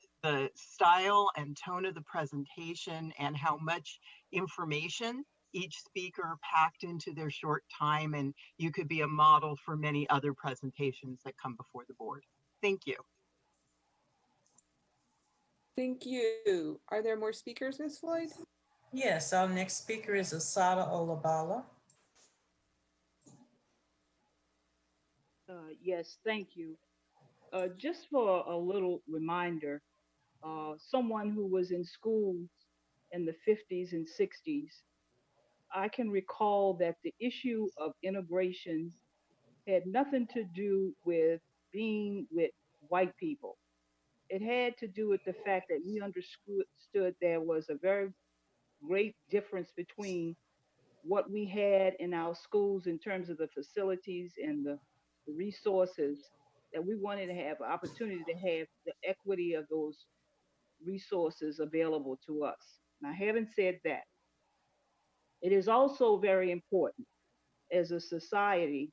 style and tone of the presentation, and how much information each speaker packed into their short time, and you could be a model for many other presentations that come before the board. Thank you. Thank you. Are there more speakers, Ms. Floyd? Yes, our next speaker is Asada Olabala. Yes, thank you. Just for a little reminder, someone who was in school in the 50s and 60s, I can recall that the issue of integration had nothing to do with being with white people. It had to do with the fact that we understood there was a very great difference between what we had in our schools in terms of the facilities and the resources, that we wanted to have an opportunity to have the equity of those resources available to us. Now, having said that, it is also very important as a society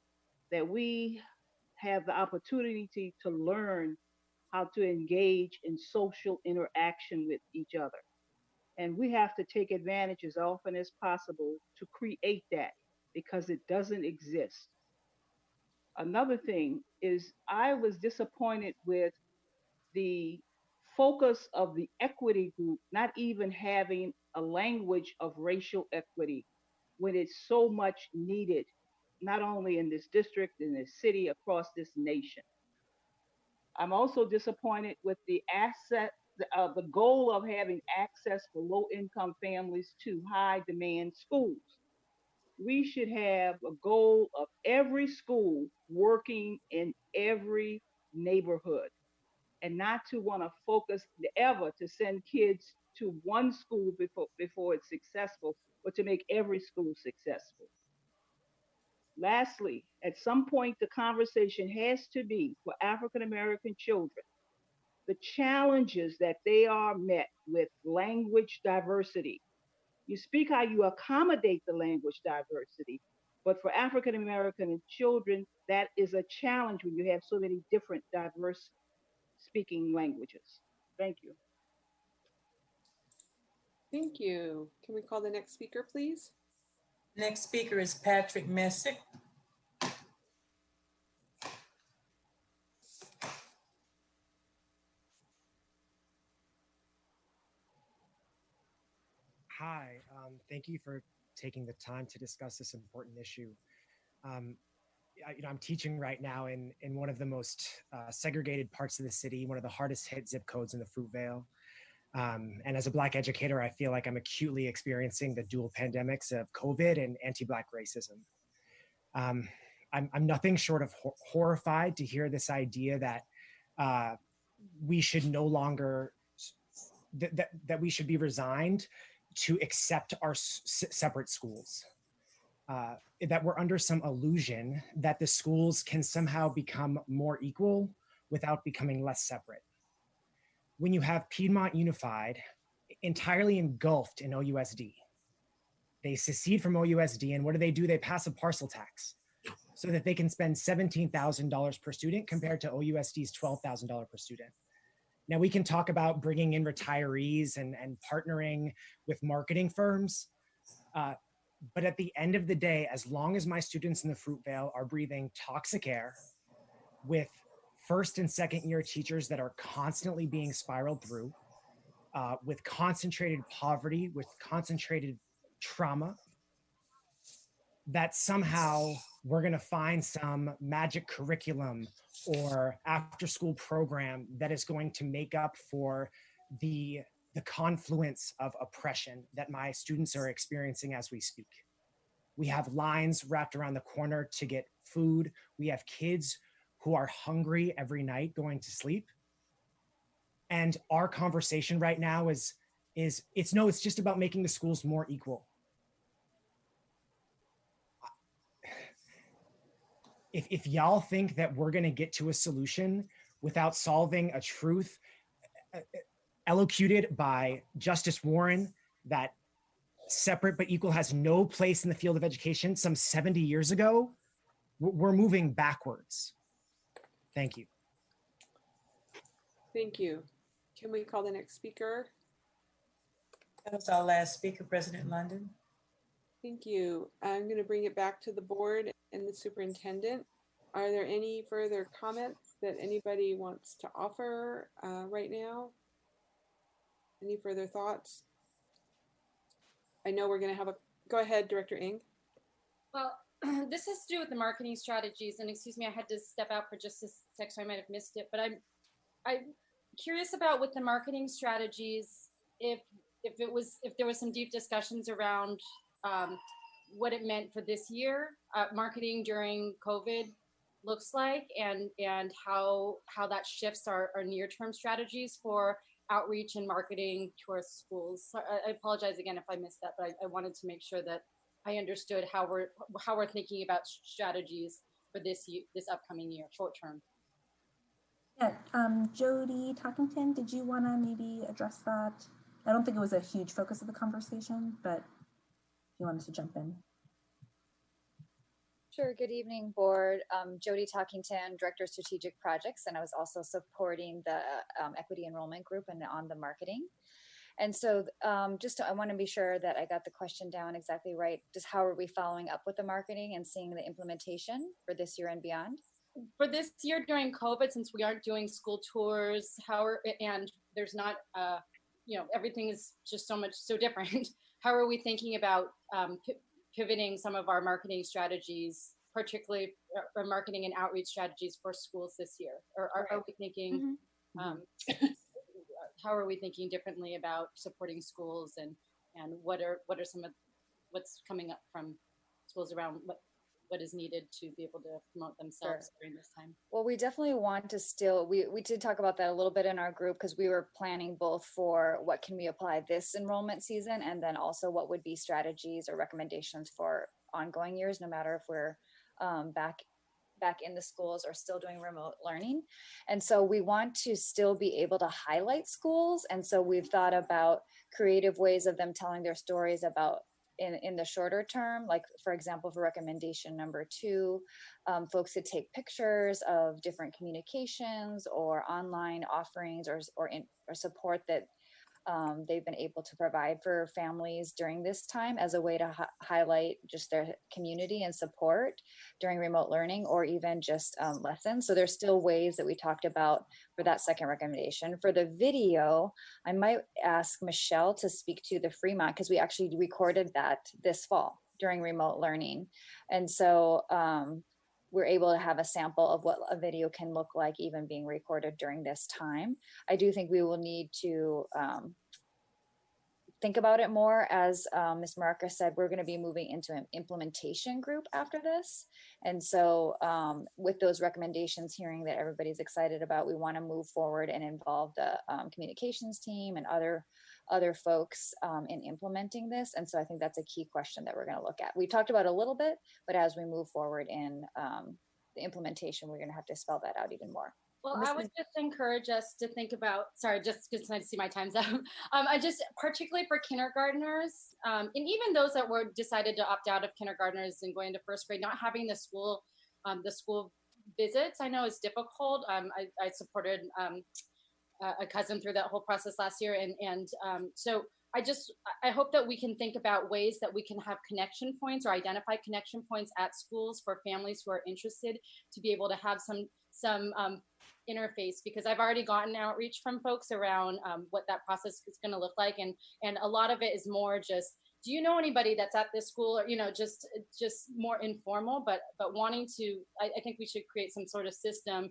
that we have the opportunity to learn how to engage in social interaction with each other. And we have to take advantage as often as possible to create that, because it doesn't exist. Another thing is, I was disappointed with the focus of the equity group not even having a language of racial equity when it's so much needed, not only in this district, in this city, across this nation. I'm also disappointed with the goal of having access for low-income families to high-demand schools. We should have a goal of every school working in every neighborhood, and not to want to focus ever to send kids to one school before it's successful, but to make every school successful. Lastly, at some point, the conversation has to be for African American children, the challenges that they are met with language diversity. You speak how you accommodate the language diversity, but for African American children, that is a challenge when you have so many different diverse speaking languages. Thank you. Thank you. Can we call the next speaker, please? Next speaker is Patrick Messick. Hi, thank you for taking the time to discuss this important issue. I'm teaching right now in one of the most segregated parts of the city, one of the hardest hit zip codes in the Fruit Vale. And as a Black educator, I feel like I'm acutely experiencing the dual pandemics of COVID and anti-Black racism. I'm nothing short of horrified to hear this idea that we should no longer, that we should be resigned to accept our separate schools. That we're under some illusion that the schools can somehow become more equal without becoming less separate. When you have Piedmont Unified entirely engulfed in OUSD, they secede from OUSD, and what do? They pass a parcel tax so that they can spend $17,000 per student compared to OUSD's $12,000 per student. Now we can talk about bringing in retirees and partnering with marketing firms. But at the end of the day, as long as my students in the Fruitvale are breathing toxic air with first and second year teachers that are constantly being spiraled through, with concentrated poverty, with concentrated trauma, that somehow we're going to find some magic curriculum or after school program that is going to make up for the confluence of oppression that my students are experiencing as we speak. We have lines wrapped around the corner to get food. We have kids who are hungry every night going to sleep. And our conversation right now is it's just about making the schools more equal. If y'all think that we're going to get to a solution without solving a truth elocuted by Justice Warren that separate but equal has no place in the field of education some 70 years ago, we're moving backwards. Thank you. Thank you. Can we call the next speaker? That was our last speaker, President London. Thank you. I'm going to bring it back to the board and the superintendent. Are there any further comments that anybody wants to offer right now? Any further thoughts? I know we're going to have go ahead, Director Ng. Well, this has to do with the marketing strategies, and excuse me, I had to step out for just a sec, so I might have missed it, but I'm curious about with the marketing strategies, if there was some deep discussions around what it meant for this year, marketing during COVID looks like, and how that shifts our near-term strategies for outreach and marketing to our schools. So I apologize again if I missed that, but I wanted to make sure that I understood how we're thinking about strategies for this upcoming year, short term. Yeah, Jody Talkington, did you want to maybe address that? I don't think it was a huge focus of the conversation, but if you wanted to jump in. Sure. Good evening, board. Jody Talkington, Director of Strategic Projects, and I was also supporting the Equity Enrollment Group and on the marketing. And so I want to be sure that I got the question down exactly right. Just how are we following up with the marketing and seeing the implementation for this year and beyond? For this year during COVID, since we aren't doing school tours, and there's not, everything is just so different. How are we thinking about pivoting some of our marketing strategies, particularly our marketing and outreach strategies for schools this year? Or are we thinking, how are we thinking differently about supporting schools, and what are some of what's coming up from schools around what is needed to be able to promote themselves during this time? Well, we definitely want to we did talk about that a little bit in our group, because we were planning both for what can we apply this enrollment season, and then also what would be strategies or recommendations for ongoing years, no matter if we're back in the schools or still doing remote learning. And so we want to still be able to highlight schools. And so we've thought about creative ways of them telling their stories about in the shorter term, like for example, for recommendation number 2, folks could take pictures of different communications or online offerings or support that they've been able to provide for families during this time as a way to highlight just their community and support during remote learning, or even just lessons. So there's still ways that we talked about for that second recommendation. For the video, I might ask Michelle to speak to the Fremont, because we actually recorded that this fall during remote learning. And so we're able to have a sample of what a video can look like even being recorded during this time. I do think we will need to think about it more. As Ms. Maraka said, we're going to be moving into an implementation group after this. And so with those recommendations, hearing that everybody's excited about, we want to move forward and involve the communications team and other other folks in implementing this. And so I think that's a key question that we're going to look at. We talked about it a little bit, but as we move forward in the implementation, we're going to have to spell that out even more. Well, I would just encourage us to think about, sorry, just because I see my time's up. I just, particularly for kindergartners, and even those that were decided to opt out of kindergartners and going into first grade, not having the school visits, I know is difficult. I supported a cousin through that whole process last year. And so I hope that we can think about ways that we can have connection points or identify connection points at schools for families who are interested to be able to have some interface, because I've already gotten outreach from folks around what that process is going to look like. And a lot of it is more just, do you know anybody that's at this school, or, just more informal, but wanting to, I think we should create some sort of system,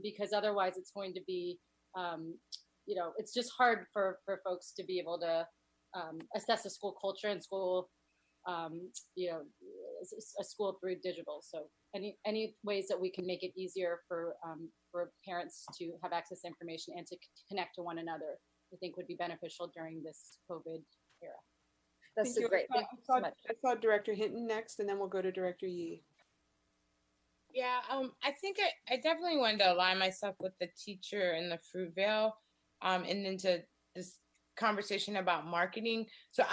because otherwise it's going to be, it's just hard for folks to be able to assess a school culture and school, a school through digital. So any ways that we can make it easier for parents to have access to information and to connect to one another, I think would be beneficial during this COVID era. That's great. Thank you so much. I saw Director Hinton next, and then we'll go to Director Yee. Yeah, I think I definitely wanted to align myself with the teacher in the Fruitvale, and into this conversation about marketing. So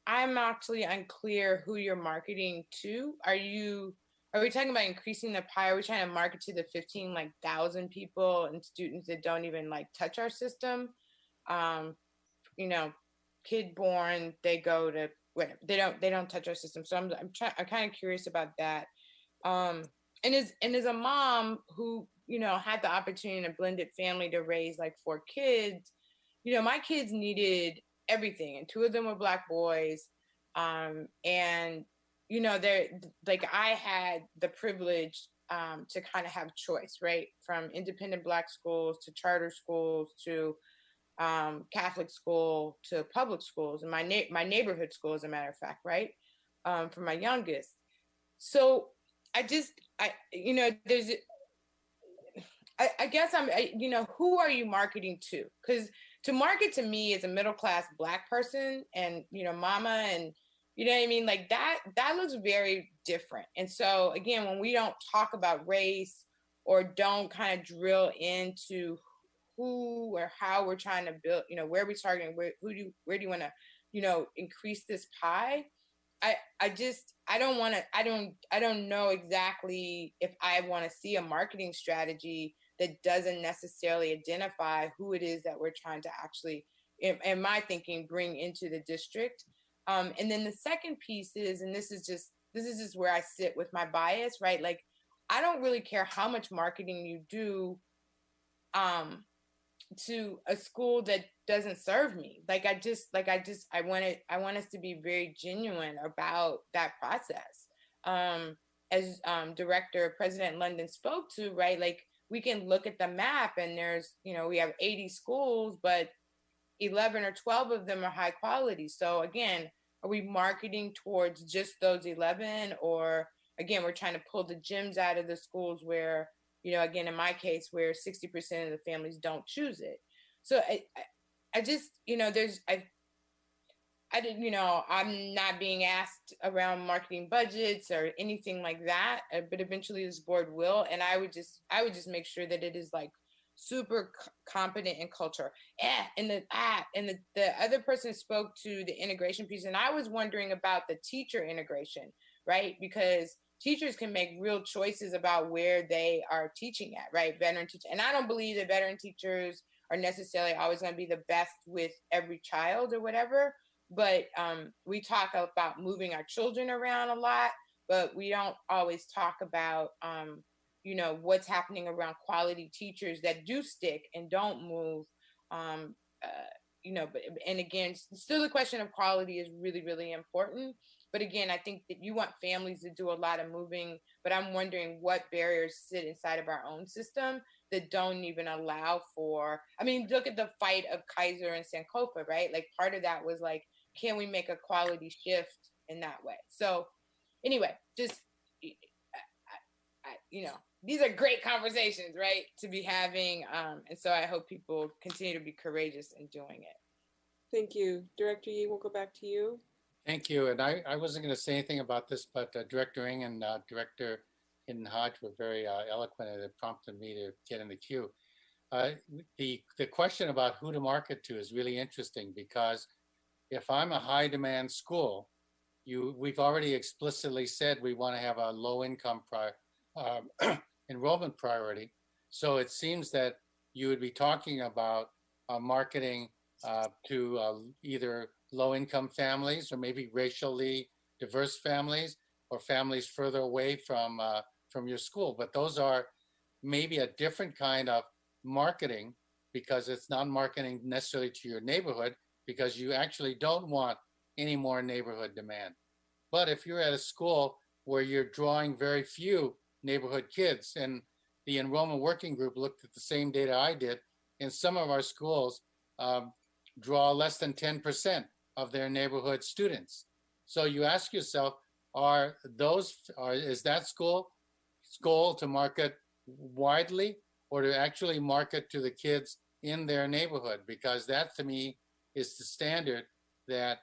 I'm actually unclear who you're marketing to. Are we talking about increasing the pie? Are we trying to market to the 15,000 people and students that don't even touch our system? Kid born, they go to whatever. They don't touch our system. So I'm kind of curious about that. And as a mom who had the opportunity in a blended family to raise 4 kids, my kids needed everything, and 2 of them were Black boys, and they're I had the privilege to kind of have choice, right, from independent Black schools to charter schools to Catholic school to public schools, and my neighborhood school, as a matter of fact, right, for my youngest. So I guess who are you marketing to? Because to market to me as a middle-class Black person and, mama, and, you know what I mean? That looks very different. And so again, when we don't talk about race or don't kind of drill into who or how we're trying to build, where we're targeting, where do you want to, increase this pie? I don't know exactly if I want to see a marketing strategy that doesn't necessarily identify who it is that we're trying to actually, in my thinking, bring into the district. And then the second piece is, and this is just where I sit with my bias, right? I don't really care how much marketing you do to a school that doesn't serve me. I want us to be very genuine about that process. As President London spoke to, right? We can look at the map and there's, we have 80 schools, but 11 or 12 of them are high quality. So again, are we marketing towards just those 11? Or again, we're trying to pull the gems out of the schools where, again, in my case, where 60% of the families don't choose it. So I just, I'm not being asked around marketing budgets or anything like that, but eventually this board will. And I would just make sure that it is super competent in culture. And the other person spoke to the integration piece. And I was wondering about the teacher integration, right? Because teachers can make real choices about where they are teaching at, right? Veteran teachers. And I don't believe that veteran teachers are necessarily always going to be the best with every child or whatever. But we talk about moving our children around a lot, but we don't always talk about, what's happening around quality teachers that do stick and don't move. And again, still the question of quality is really, really important. But again, I think that you want families to do a lot of moving, but I'm wondering what barriers sit inside of our own system that don't even allow for, look at the fight of Kaiser and Sankofa, right? Part of that was can we make a quality shift in that way? So anyway, just, these are great conversations, right, to be having. And so I hope people continue to be courageous in doing it. Thank you. Director Yee, we'll go back to you. Thank you. And I wasn't going to say anything about this, but Director Ng and Director Hidden Hodge were very eloquent, and it prompted me to get in the queue. The question about who to market to is really interesting, because if I'm a high demand school, we've already explicitly said we want to have a low income enrollment priority. So it seems that you would be talking about marketing to either low income families, or maybe racially diverse families, or families further away from your school. But those are maybe a different kind of marketing, because it's not marketing necessarily to your neighborhood, because you actually don't want any more neighborhood demand. But if you're at a school where you're drawing very few neighborhood kids, and the enrollment working group looked at the same data I did, and some of our schools draw less than 10% of their neighborhood students. So you ask yourself, is that school's goal to market widely, or to actually market to the kids in their neighborhood? Because that, to me, is the standard that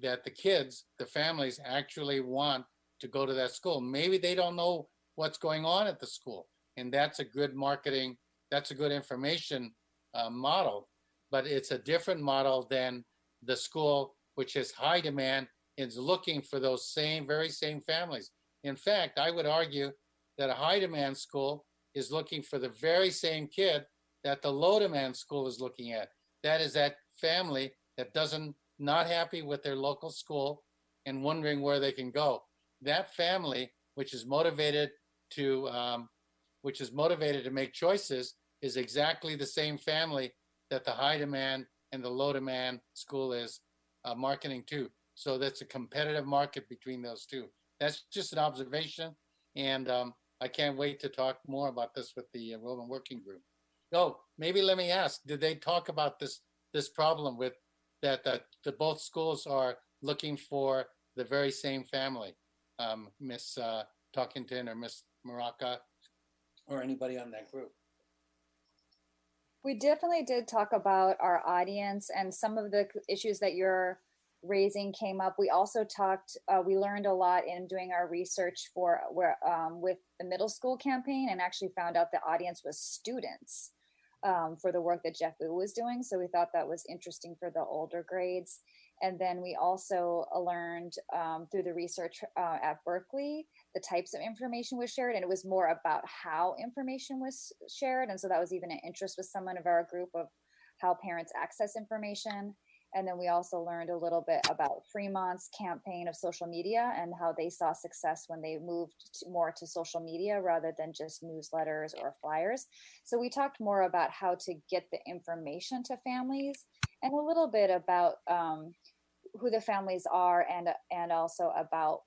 the kids, the families, actually want to go to that school. Maybe they don't know what's going on at the school, and that's a good marketing, that's a good information model. But it's a different model than the school which has high demand and is looking for those very same families. In fact, I would argue that a high demand school is looking for the very same kid that the low demand school is looking at. That is that family that not happy with their local school and wondering where they can go. That family, which is motivated to make choices, is exactly the same family that the high demand and the low demand school is marketing to. So that's a competitive market between those two. That's just an observation, and I can't wait to talk more about this with the enrollment working group. Oh, maybe let me ask, did they talk about this problem with that both schools are looking for the very same family? Miss Talkington or Miss Maraca, or anybody on that group? We definitely did talk about our audience, and some of the issues that you're raising came up. We also we learned a lot in doing our research with the middle school campaign, and actually found out the audience was students for the work that Jeff Wu was doing. So we thought that was interesting for the older grades. And then we also learned through the research at Berkeley, the types of information was shared, and it was more about how information was shared. And so that was even an interest with someone of our group of how parents access information. And then we also learned a little bit about Fremont's campaign of social media and how they saw success when they moved more to social media rather than just newsletters or flyers. So we talked more about how to get the information to families, and a little bit about who the families are, and also about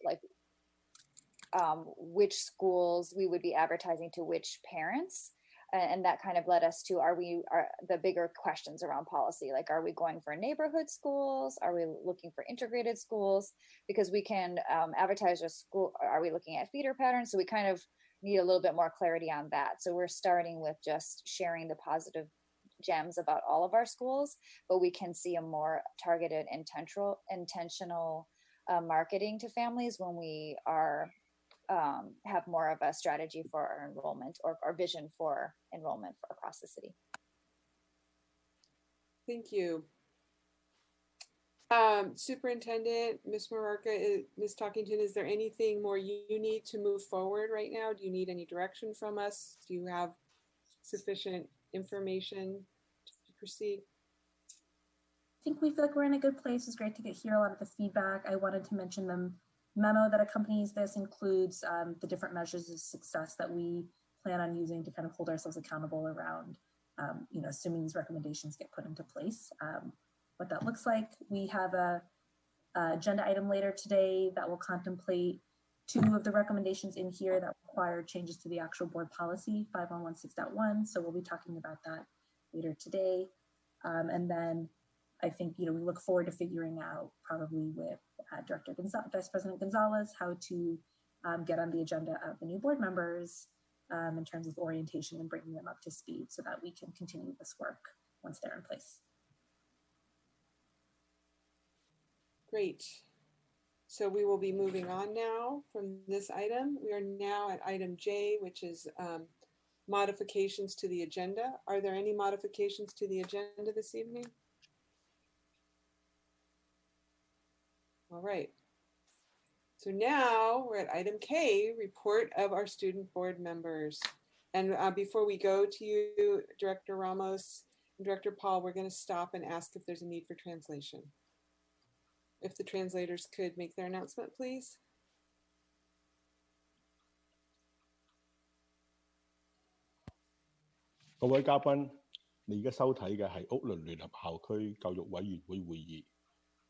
which schools we would be advertising to which parents. And that kind of led us to the bigger questions around policy, like, are we going for neighborhood schools? Are we looking for integrated schools? Because we can advertise a school. Are we looking at feeder patterns? So we kind of need a little bit more clarity on that. So we're starting with just sharing the positive gems about all of our schools, but we can see a more targeted, intentional marketing to families when we are have more of a strategy for our enrollment, or our vision for enrollment across the city. Thank you. Superintendent, Ms. Maraca, Ms. Talkington, is there anything more you need to move forward right now? Do you need any direction from us? Do you have sufficient information to proceed? I think we feel like we're in a good place. It's great to hear a lot of the feedback. I wanted to mention the memo that accompanies this includes the different measures of success that we plan on using to kind of hold ourselves accountable around, assuming these recommendations get put into place. What that looks like, we have a agenda item later today that will contemplate 2 of the recommendations in here that require changes to the actual board policy 5116.1. So we'll be talking about that later today. And then I think, we look forward to figuring out, probably with Vice President Gonzalez, how to get on the agenda of the new board members in terms of orientation and bringing them up to speed so that we can continue this work once they're in place. Great. So we will be moving on now from this item. We are now at item J, which is modifications to the agenda. Are there any modifications to the agenda this evening? All right. So now we're at item K, report of our student board members. And before we go to you, Director Ramos and Director Paul, we're going to stop and ask if there's a need for translation. If the translators could make their announcement, please. 各位嘉賓，你而家收睇嘅係屋崙聯合校區教育委員會會議。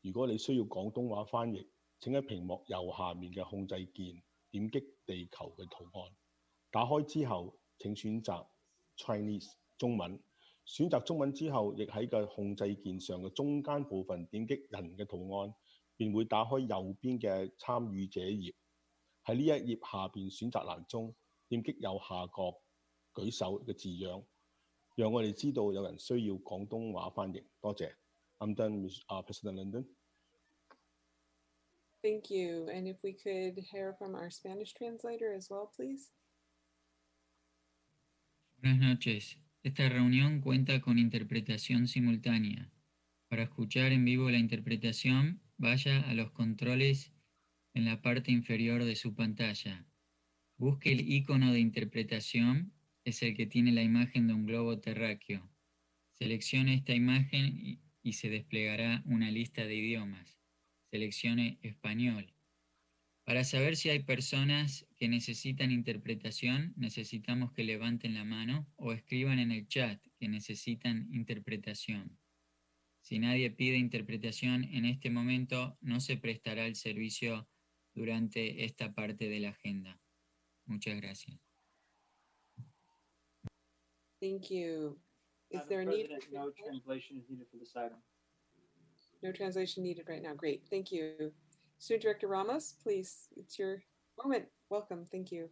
如果你需要廣東話翻譯，請喺屏幕右下面嘅控制鍵點擊地球嘅圖案，打開之後請選擇 Chinese 中文。選擇中文之後，亦喺個控制鍵上嘅中間部分點擊人嘅圖案，便會打開右邊嘅參與者頁。喺呢一頁下邊選擇欄中，點擊右下角舉手嘅字樣，讓我哋知道有人需要廣東話翻譯。多謝。I'm done, President Linden. Thank you. And if we could hear from our Spanish translator as well, please. Buenas noches. Esta reunión cuenta con interpretación simultánea. Para escuchar en vivo la interpretación, vaya a los controles en la parte inferior de su pantalla. Busque el icono de interpretación, es el que tiene la imagen de un globo terráqueo. Seleccione esta imagen y se desplegará una lista de idiomas. Seleccione español. Para saber si hay personas que necesitan interpretación, necesitamos que levanten la mano o escriban en el chat que necesitan interpretación. Si nadie pide interpretación en este momento, no se prestará el servicio durante esta parte de la agenda. Muchas gracias. Thank you. Is Madam there a need? President, no translation is needed for this item. No translation needed right now. Great. Thank you. Student Director Ramos, please, it's your moment. Welcome. Thank you.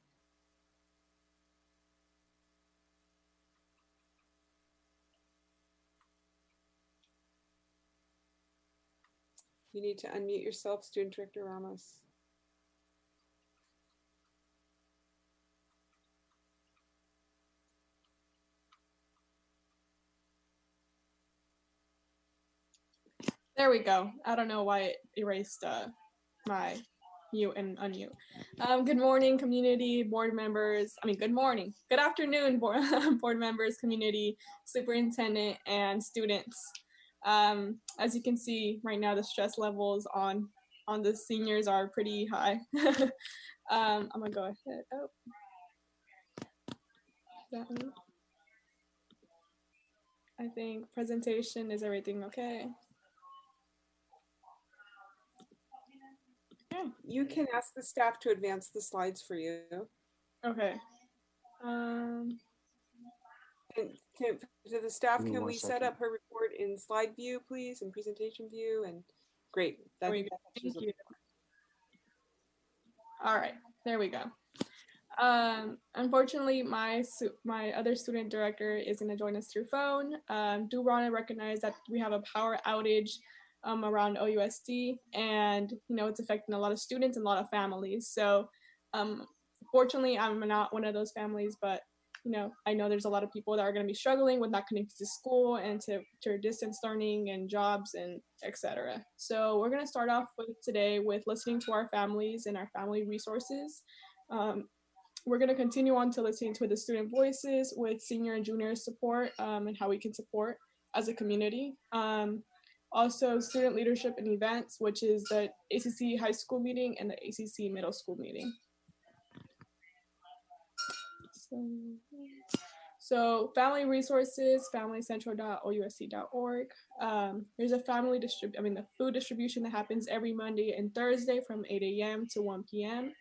You need to unmute yourself, Student Director Ramos. There we go. I don't know why it erased my mute and unmute. Good morning, community, board members. Good morning. Good afternoon, board members, community, superintendent, and students. As you can see right now, the stress levels on the seniors are pretty high. I'm gonna go ahead. Oh. That one. I think presentation, is everything okay? You can ask the staff to advance the slides for you. Okay. To the staff, can we set up her report in slide view, please, and presentation view? And great. Thank you. All right, there we go. Unfortunately, my other student director is going to join us through phone. Do want to recognize that we have a power outage around OUSD, and it's affecting a lot of students and a lot of families. So fortunately, I'm not one of those families, but I know there's a lot of people that are going to be struggling with not connecting to school and to distance learning and jobs and etc. So we're going to start off today with listening to our families and our family resources. We're going to continue on to listening to the student voices with senior and junior support and how we can support as a community. Also, student leadership and events, which is the ACC high school meeting and the ACC middle school meeting. So family resources, familycentral.ousc.org. There's a the food distribution that happens every Monday and Thursday from 8 a.m. to 1 p.m.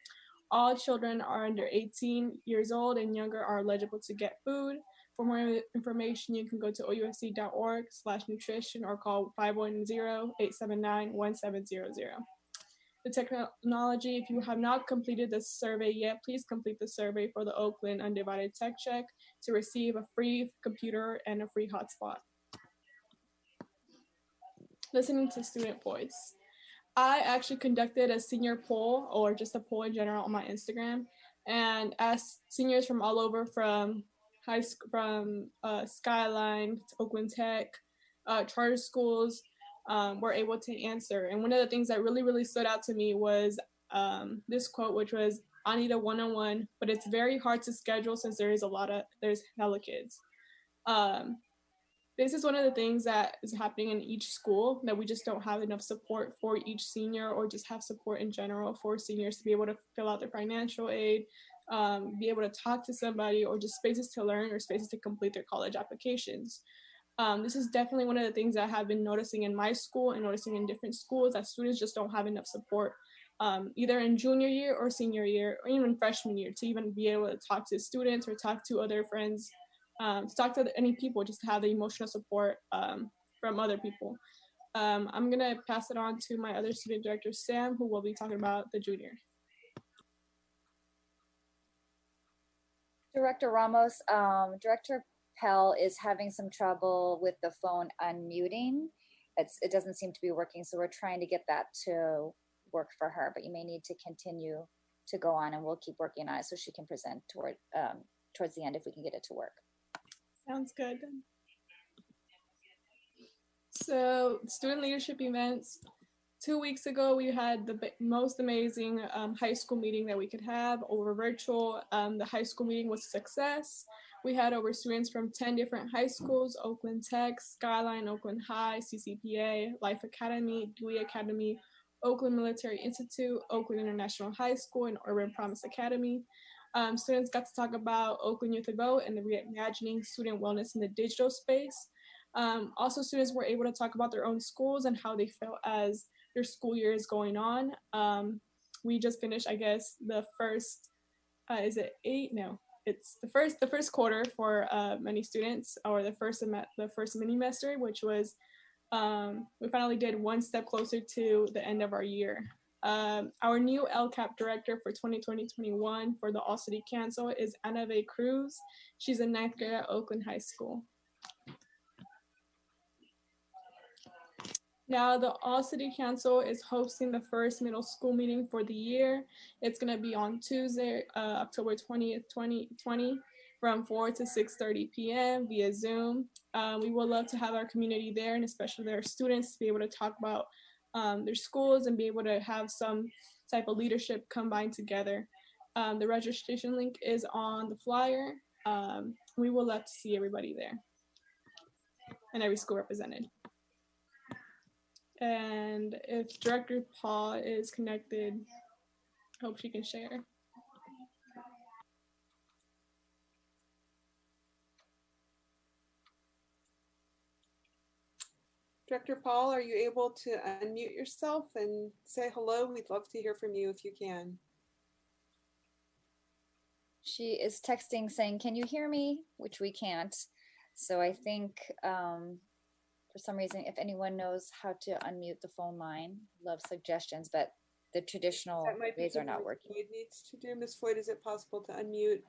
All children are under 18 years old and younger are eligible to get food. For more information, you can go to ousc.org/nutrition or call 510-879-1700. The technology, if you have not completed the survey yet, please complete the survey for the Oakland Undivided Tech Check to receive a free computer and a free hotspot. Listening to student voice. I actually conducted a senior poll, or just a poll in general, on my Instagram, and asked seniors from all over, from high school, from Skyline to Oakland Tech, charter schools, were able to answer. And one of the things that really stood out to me was this quote, which was, "I need a one-on-one, but it's very hard to schedule since there's hella kids." This is one of the things that is happening in each school, that we just don't have enough support for each senior, or just have support in general for seniors to be able to fill out their financial aid, be able to talk to somebody, or just spaces to learn or spaces to complete their college applications. This is definitely one of the things that I have been noticing in my school and noticing in different schools, that students just don't have enough support, either in junior year or senior year, or even freshman year, to even be able to talk to students or talk to other friends, to talk to any people, just to have the emotional support from other people. I'm gonna pass it on to my other student director, Sam, who will be talking about the junior. Director Ramos, Director Pell is having some trouble with the phone unmuting. It doesn't seem to be working, so we're trying to get that to work for her, but you may need to continue to go on, and we'll keep working on it so she can present towards the end if we can get it to work. Sounds good. So, student leadership events. 2 weeks ago, we had the most amazing high school meeting that we could have over virtual. The high school meeting was a success. We had over students from 10 different high schools: Oakland Tech, Skyline, Oakland High, CCPA, Life Academy, Dewey Academy, Oakland Military Institute, Oakland International High School, and Urban Promise Academy. Students got to talk about Oakland Youth Ago and the reimagining student wellness in the digital space. Also, students were able to talk about their own schools and how they felt as their school year is going on. We just finished, I guess, the first, is it 8? No, it's the first quarter for many students, or the first mini semester, which was, we finally did one step closer to the end of our year. Our new LCAP director for 2020-21 for the All City Council is Anave Cruz. She's a 9th grader at Oakland High School. Now, the All City Council is hosting the first middle school meeting for the year. It's going to be on Tuesday, October 20th, 2020, from 4 to 6:30 p.m. via Zoom. We would love to have our community there, and especially their students, to be able to talk about their schools and be able to have some type of leadership combined together. The registration link is on the flyer. We would love to see everybody there and every school represented. And if Director Paul is connected, hope she can share. Director Paul, are you able to unmute yourself and say hello? We'd love to hear from you if you can. She is texting saying, "Can you hear me?" Which we can't. So I think for some reason, if anyone knows how to unmute the phone line, love suggestions, but the traditional ways are not working. Floyd needs to do. Ms. Floyd, is it possible to unmute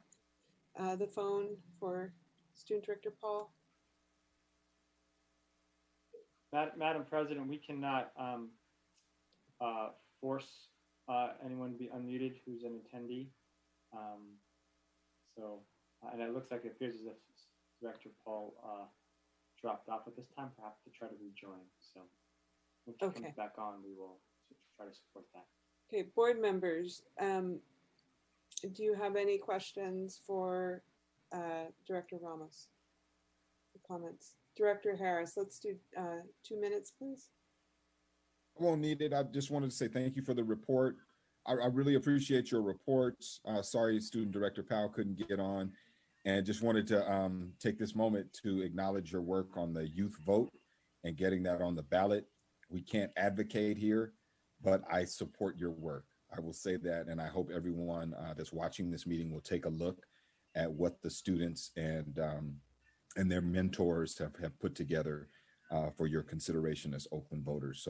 the phone for Student Director Paul? Madam President, we cannot force anyone to be unmuted who's an attendee. And it looks like it appears as if Director Paul dropped off at this time, perhaps to try to rejoin. So when she comes back on, we will try to support that. Okay, board members, do you have any questions for Director Ramos? Comments? Director Harris, let's do 2 minutes, please. I won't need it. I just wanted to say thank you for the report. I really appreciate your reports. Sorry, Student Director Powell couldn't get on. And just wanted to take this moment to acknowledge your work on the youth vote and getting that on the ballot. We can't advocate here, but I support your work. I will say that, and I hope everyone that's watching this meeting will take a look at what the students and their mentors have put together for your consideration as Oakland voters.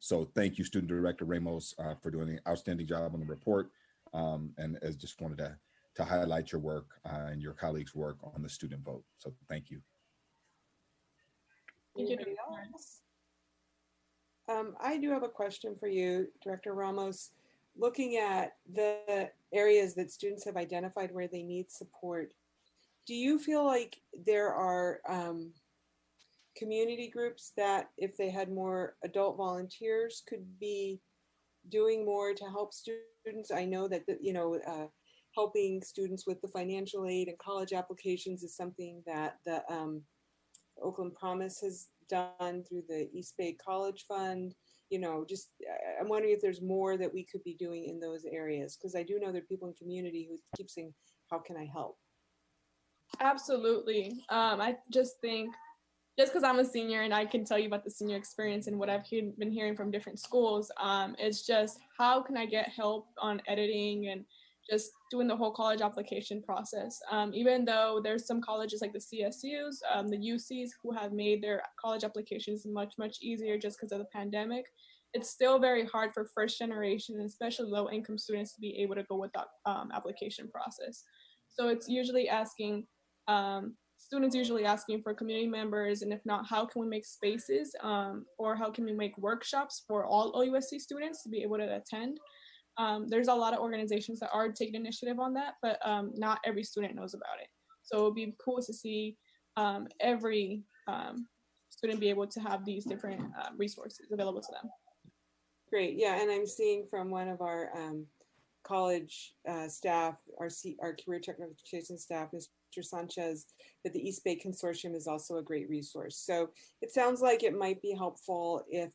So thank you, Student Director Ramos, for doing an outstanding job on the report. And as just wanted to highlight your work and your colleagues' work on the student vote. So thank you. Anybody else? I do have a question for you, Director Ramos. Looking at the areas that students have identified where they need support, do you feel like there are community groups that, if they had more adult volunteers, could be doing more to help students? I know that, helping students with the financial aid and college applications is something that the Oakland Promise has done through the East Bay College Fund. I'm wondering if there's more that we could be doing in those areas, because I do know there are people in community who keep saying, how can I help? Absolutely. I just think, just because I'm a senior and I can tell you about the senior experience and what I've been hearing from different schools, it's just, how can I get help on editing and just doing the whole college application process? Even though there's some colleges like the CSUs, the UCs, who have made their college applications much, much easier just because of the pandemic, it's still very hard for first generation and especially low income students to be able to go with that application process. So it's usually asking, students usually asking for community members, and if not, how can we make spaces or how can we make workshops for all OUSC students to be able to attend? There's a lot of organizations that are taking initiative on that, but not every student knows about it. So it would be cool to see every student be able to have these different resources available to them. Great, yeah, and I'm seeing from one of our college staff, our career technical education staff, Mr. Sanchez, that the East Bay Consortium is also a great resource. So it sounds like it might be helpful if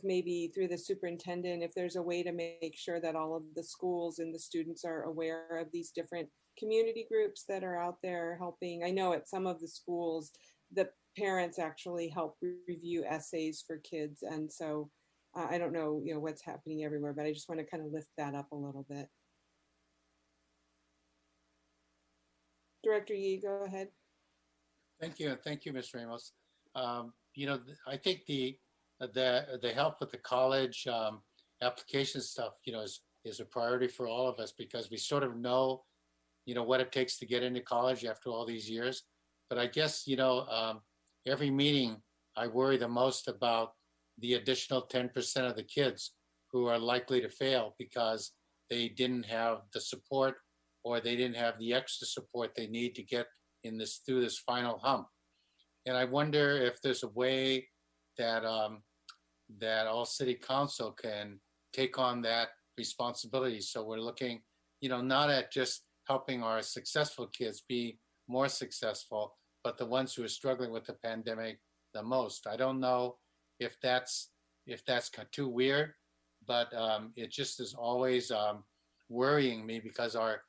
maybe through the superintendent, if there's a way to make sure that all of the schools and the students are aware of these different community groups that are out there helping. I know at some of the schools, the parents actually help review essays for kids. And so I don't know, what's happening everywhere, but I just want to kind of lift that up a little bit. Director Yee, go ahead. Thank you, Ms. Ramos. I think the help with the college application stuff, is a priority for all of us, because we sort of know, what it takes to get into college after all these years. But I guess, every meeting I worry the most about the additional 10% of the kids who are likely to fail because they didn't have the support, or they didn't have the extra support they need to get through this final hump. And I wonder if there's a way that that all city council can take on that responsibility. So we're looking, not at just helping our successful kids be more successful, but the ones who are struggling with the pandemic the most. I don't know if that's too weird, but it just is always worrying me, because our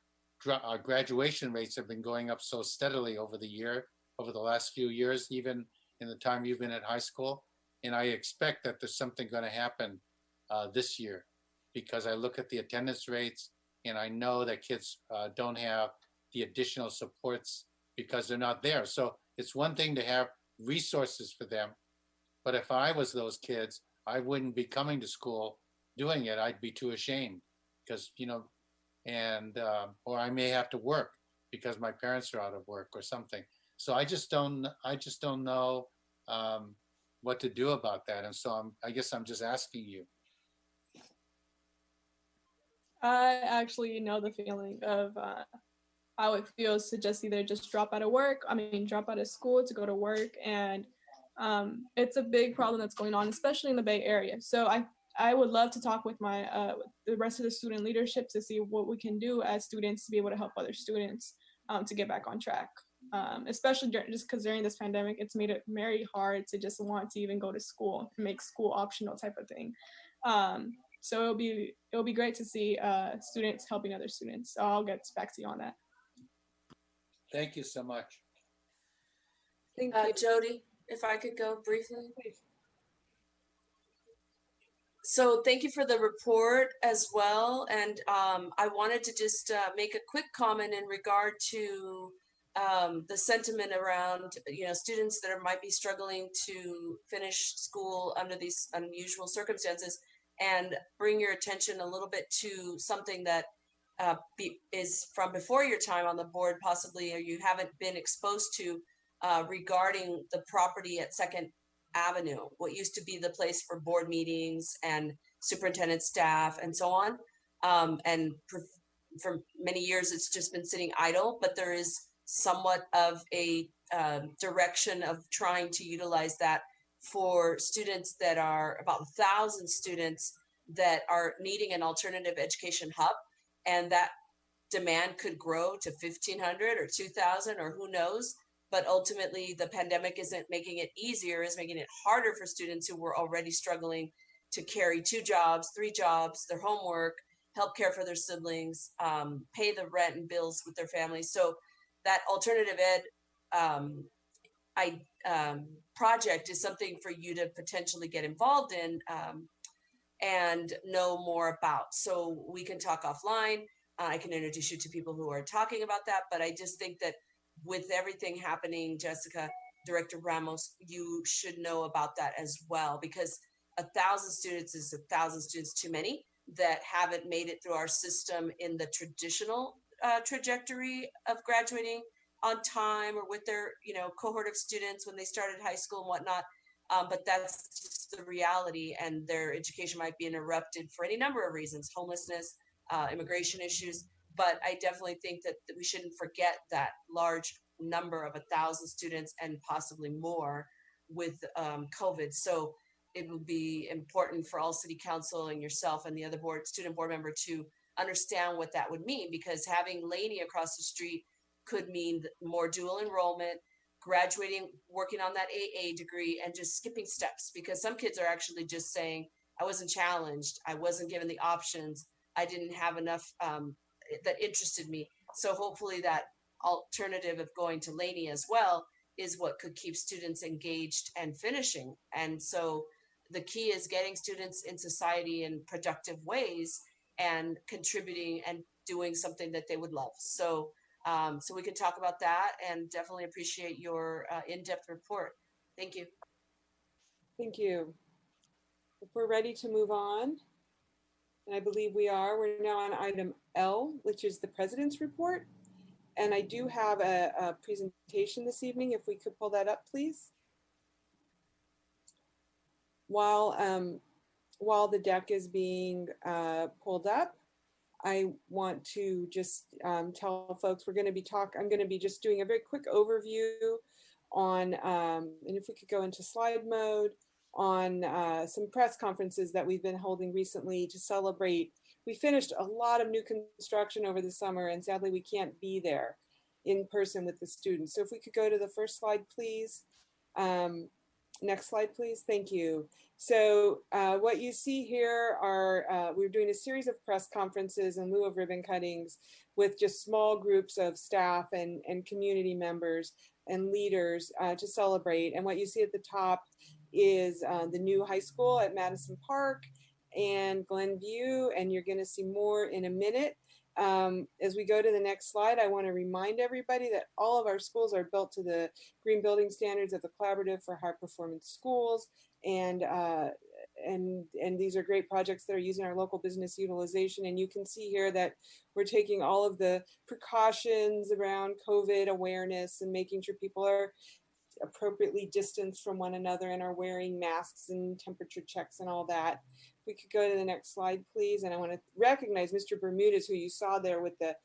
graduation rates have been going up so steadily over the last few years, even in the time you've been at high school. And I expect that there's something going to happen this year, because I look at the attendance rates and I know that kids don't have the additional supports because they're not there. So it's one thing to have resources for them, but if I was those kids, I wouldn't be coming to school doing it. I'd be too ashamed because, or I may have to work because my parents are out of work or something. So I just don't know what to do about that. And so I guess I'm just asking you. I actually know the feeling of how it feels to just either just drop out of school to go to work. And it's a big problem that's going on, especially in the Bay Area. So I would love to talk with the rest of the student leadership to see what we can do as students to be able to help other students to get back on track. Especially just because during this pandemic, it's made it very hard to just want to even go to school, make school optional type of thing. So it'll be great to see students helping other students. So I'll get back to you on that. Thank you so much. Thank you. Jody, if I could go briefly. So thank you for the report as well. And I wanted to just make a quick comment in regard to the sentiment around, students that might be struggling to finish school under these unusual circumstances, and bring your attention a little bit to something that is from before your time on the board, possibly, or you haven't been exposed to regarding the property at 2nd avenue, what used to be the place for board meetings and superintendent staff and so on. For many years, it's just been sitting idle, but there is somewhat of a direction of trying to utilize that for students that are about 1,000 students that are needing an alternative education hub. And that demand could grow to 1,500 or 2,000 or who knows. But ultimately, the pandemic isn't making it easier, it's making it harder for students who were already struggling to carry 2 jobs, 3 jobs, their homework, help care for their siblings, pay the rent and bills with their families. So that alternative ed project is something for you to potentially get involved in and know more about. So we can talk offline. I can introduce you to people who are talking about that. But I just think that with everything happening, Jessica, Director Ramos, you should know about that as well, because 1,000 students is 1,000 students too many that haven't made it through our system in the traditional trajectory of graduating on time or with their, cohort of students when they started high school and whatnot. But that's just the reality, and their education might be interrupted for any number of reasons, homelessness, immigration issues. But I definitely think that we shouldn't forget that large number of 1,000 students and possibly more with COVID. So it would be important for all city council and yourself and the other student board member to understand what that would mean, because having Laney across the street could mean more dual enrollment, graduating, working on that AA degree, and just skipping steps, because some kids are actually just saying, I wasn't challenged, I wasn't given the options, I didn't have enough that interested me. So hopefully that alternative of going to Laney as well is what could keep students engaged and finishing. And so the key is getting students in society in productive ways and contributing and doing something that they would love. So so we can talk about that, and definitely appreciate your in-depth report. Thank you. Thank you. If we're ready to move on, and I believe we are, we're now on item L, which is the president's report. And I do have a presentation this evening, if we could pull that up, please. While the deck is being pulled up, I want to just tell folks I'm going to be just doing a very quick overview on, and if we could go into slide mode, on some press conferences that we've been holding recently to celebrate. We finished a lot of new construction over the summer, and sadly we can't be there in person with the students. So if we could go to the first slide, please. Next slide, please. Thank you. So what you see here are, we're doing a series of press conferences in lieu of ribbon cuttings with just small groups of staff and community members and leaders to celebrate. And what you see at the top is the new high school at Madison Park and Glenview, and you're gonna see more in a minute. As we go to the next slide, I want to remind everybody that all of our schools are built to the green building standards of the Collaborative for High Performance Schools, and these are great projects that are using our local business utilization. And you can see here that we're taking all of the precautions around COVID awareness and making sure people are appropriately distanced from one another and are wearing masks and temperature checks and all that. If we could go to the next slide, please. And I want to recognize Mr. Bermudez, who you saw there with the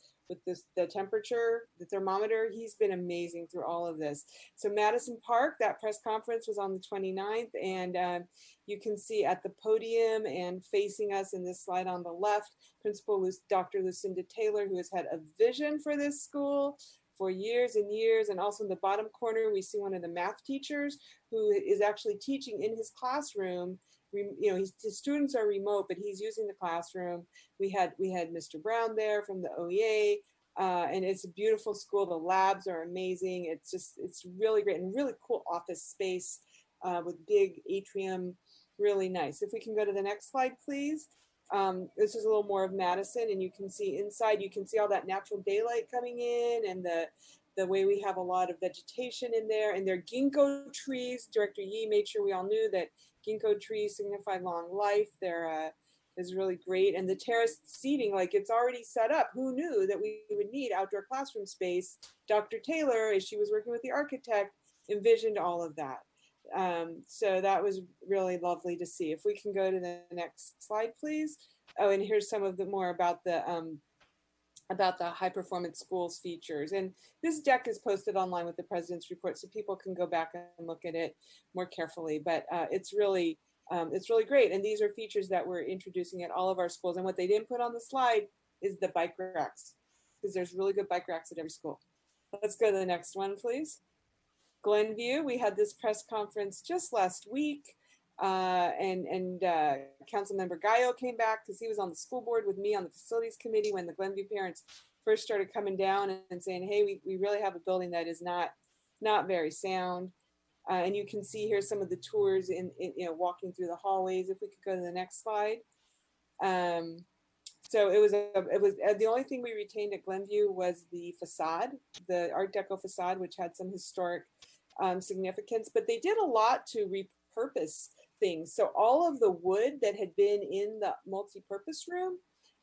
temperature, the thermometer. He's been amazing through all of this. So Madison Park, that press conference was on the 29th, and you can see at the podium and facing us in this slide on the left, Principal Dr. Lucinda Taylor, who has had a vision for this school for years and years. And also in the bottom corner, we see one of the math teachers who is actually teaching in his classroom. His students are remote, but he's using the classroom. We had Mr. Brown there from the OEA, and it's a beautiful school. The labs are amazing. It's really great and really cool office space with big atrium, really nice. If we can go to the next slide, please. This is a little more of Madison, and you can see inside, you can see all that natural daylight coming in, and the way we have a lot of vegetation in there, and they're ginkgo trees. Director Yee made sure we all knew that ginkgo trees signify long life. Is really great. And the terraced seating, like it's already set up. Who knew that we would need outdoor classroom space? Dr. Taylor, as she was working with the architect, envisioned all of that. So that was really lovely to see. If we can go to the next slide, please. Oh, and here's some of the more about the high performance schools features. And this deck is posted online with the president's report, so people can go back and look at it more carefully. But it's really great. And these are features that we're introducing at all of our schools. And what they didn't put on the slide is the bike racks, because there's really good bike racks at every school. Let's go to the next one, please. Glenview, we had this press conference just last week, and Councilmember Gallo came back because he was on the school board with me on the facilities committee when the Glenview parents first started coming down and saying, hey, we really have a building that is not very sound. And you can see here some of the tours in walking through the hallways. If we could go to the next slide. So it was the only thing we retained at Glenview was the facade, the Art Deco facade, which had some historic significance, but they did a lot to repurpose things. So all of the wood that had been in the multi-purpose room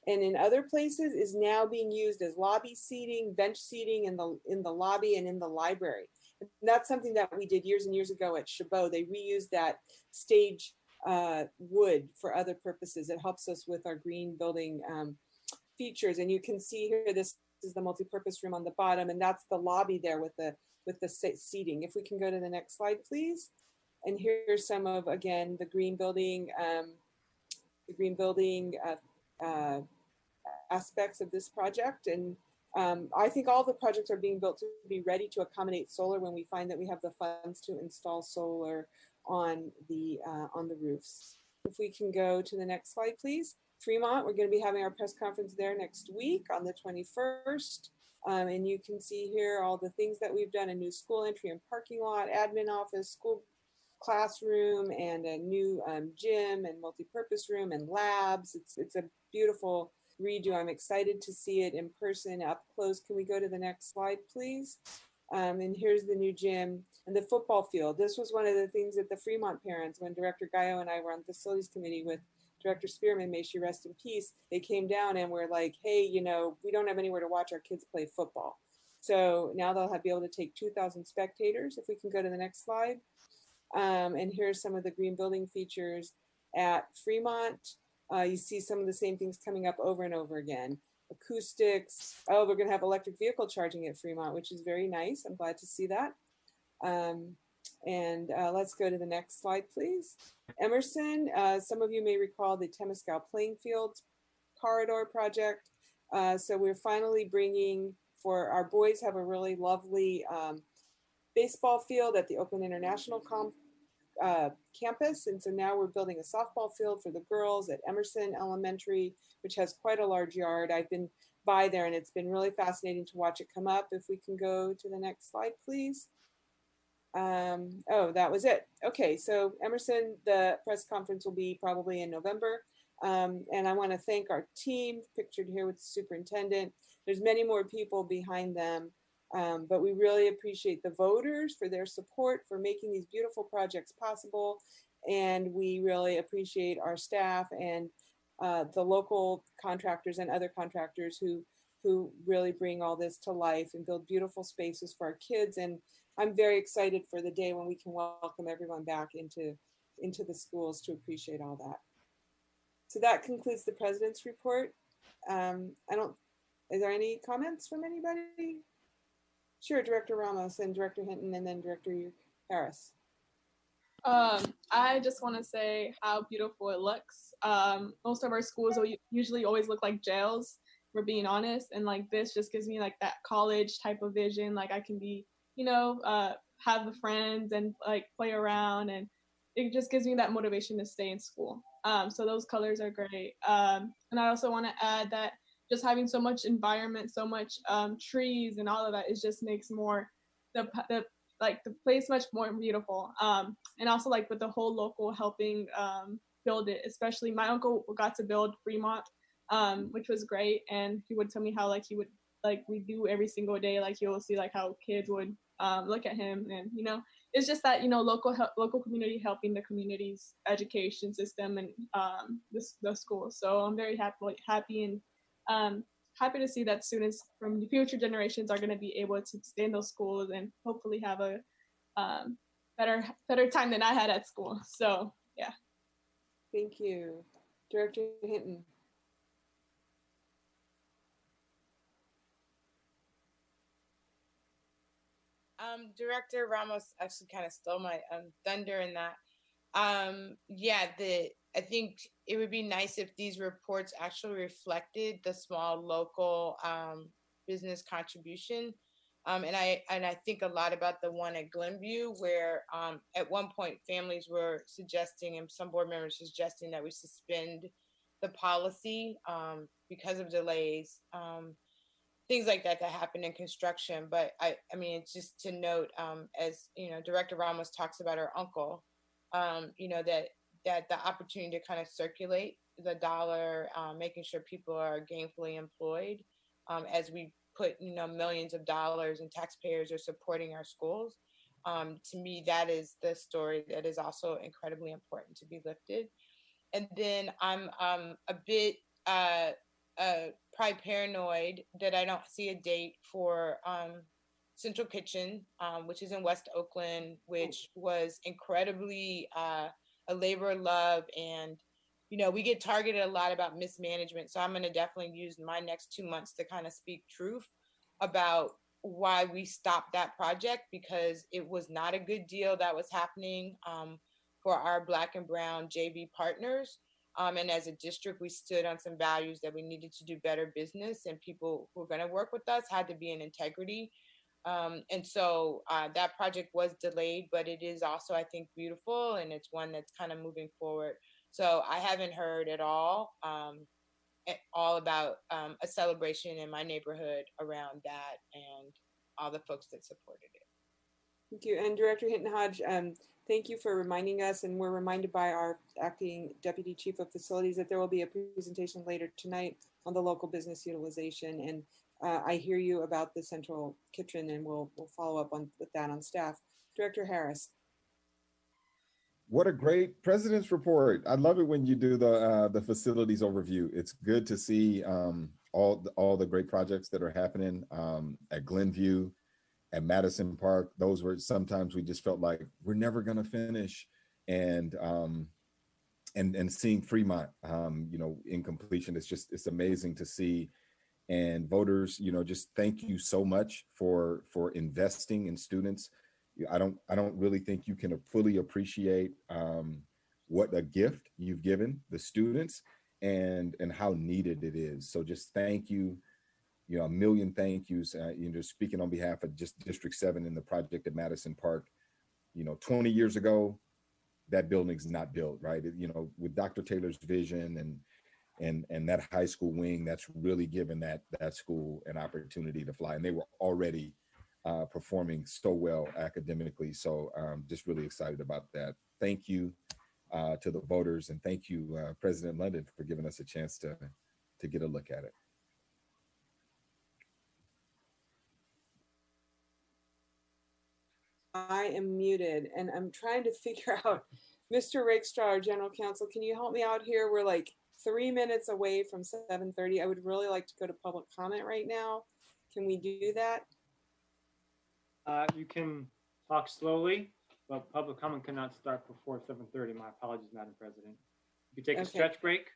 and in other places is now being used as lobby seating, bench seating in the lobby and in the library. And that's something that we did years and years ago at Chabot. They reused that stage wood for other purposes. It helps us with our green building features. And you can see here, this is the multi-purpose room on the bottom, and that's the lobby there with the seating. If we can go to the next slide, please. And here's some of, again, the green building aspects of this project. And I think all the projects are being built to be ready to accommodate solar when we find that we have the funds to install solar on the roofs. If we can go to the next slide, please. Fremont, we're going to be having our press conference there next week on the 21st. And you can see here all the things that we've done: a new school entry and parking lot, admin office, school classroom, and a new gym and multi-purpose room and labs. It's a beautiful redo. I'm excited to see it in person, up close. Can we go to the next slide, please? And here's the new gym and the football field. This was one of the things that the Fremont parents, when Director Gallo and I were on the facilities committee with Director Spearman, may she rest in peace, they came down and were like, hey, we don't have anywhere to watch our kids play football. So now they'll be able to take 2,000 spectators. If we can go to the next slide. And here's some of the green building features at Fremont. You see some of the same things coming up over and over again. Acoustics. Oh, we're going to have electric vehicle charging at Fremont, which is very nice. I'm glad to see that. Let's go to the next slide, please. Emerson, some of you may recall the Temescal playing field corridor project. So we're finally bringing, for our boys have a really lovely baseball field at the Oakland International campus. And so now we're building a softball field for the girls at Emerson Elementary, which has quite a large yard. I've been by there and it's been really fascinating to watch it come up. If we can go to the next slide, please. Oh, that was it. Okay, so Emerson, the press conference will be probably in November. And I want to thank our team, pictured here with the superintendent. There's many more people behind them, but we really appreciate the voters for their support for making these beautiful projects possible. And we really appreciate our staff and the local contractors and other contractors who really bring all this to life and build beautiful spaces for our kids. And I'm very excited for the day when we can welcome everyone back into the schools to appreciate all that. So that concludes the president's report. Is there any comments from anybody? Sure, Director Ramos and Director Hinton and then Director Harris. I just want to say how beautiful it looks. Most of our schools usually always look like jails, we're being honest. And like this just gives me like that college type of vision. Like I can be, have the friends and like play around, and it just gives me that motivation to stay in school. So those colors are great. And I also want to add that just having so much environment, so much trees and all of that, it just makes more the place much more beautiful. And also like with the whole local helping build it, especially my uncle got to build Fremont, which was great. And he would tell me how like he would we do every single day, like you'll see like how kids would look at him, and it's just that local community helping the community's education system and the school. So I'm very happy and happy to see that students from the future generations are going to be able to stay in those schools and hopefully have a better time than I had at school. So yeah. Thank you. Director Hinton. Director Ramos actually kind of stole my thunder in that. Yeah, I think it would be nice if these reports actually reflected the small local business contribution. And I think a lot about the one at Glenview, where at one point families were suggesting, and some board members suggesting, that we suspend the policy because of delays. Things like that happen in construction. But I mean, it's just to note, as you know, Director Ramos talks about her uncle, you know, that the opportunity to kind of circulate the dollar, making sure people are gainfully employed, as we put, you know, millions of dollars and taxpayers are supporting our schools. To me, that is the story that is also incredibly important to be lifted. And then I'm a bit probably paranoid that I don't see a date for Central Kitchen, which is in West Oakland, which was incredibly a labor of love. And, you know, we get targeted a lot about mismanagement. So I'm going to definitely use my next 2 months to kind of speak truth about why we stopped that project, because it was not a good deal that was happening for our Black and Brown JV partners. And as a district, we stood on some values that we needed to do better business, and people who were going to work with us had to be in integrity. And so that project was delayed, but it is also, I think, beautiful, and it's one that's kind of moving forward. So I haven't heard at all about a celebration in my neighborhood around that and all the folks that supported it. Thank you. And Director Hinton Hodge, thank you for reminding us, and we're reminded by our acting Deputy Chief of Facilities that there will be a presentation later tonight on the local business utilization. And I hear you about the Central Kitchen, and we'll follow up with that on staff. Director Harris. What a great president's report. I love it when you do the facilities overview. It's good to see all the great projects that are happening at Glenview, at Madison Park. Those were sometimes we just felt like we're never going to finish. And seeing Fremont, you know, in completion, it's amazing to see. And voters, you know, just thank you so much for investing in students. I don't really think you can fully appreciate what a gift you've given the students and how needed it is. So just thank you. You know, a million thank yous. You know, speaking on behalf of just District 7 and the project at Madison Park. You know, 20 years ago, that building's not built, right? You know, with Dr. Taylor's vision and that high school wing, that's really given that school an opportunity to fly. And they were already performing so well academically. So just really excited about that. Thank you to the voters, and thank you, President London, for giving us a chance to get a look at it. I am muted, and I'm trying to figure out, Mr. Rakestraw, our General Counsel, can you help me out here? We're like 3 minutes away from 7:30. I would really like to go to public comment right now. Can we do that? You can talk slowly, but public comment cannot start before 7:30. My apologies, Madam President. You can take a stretch break.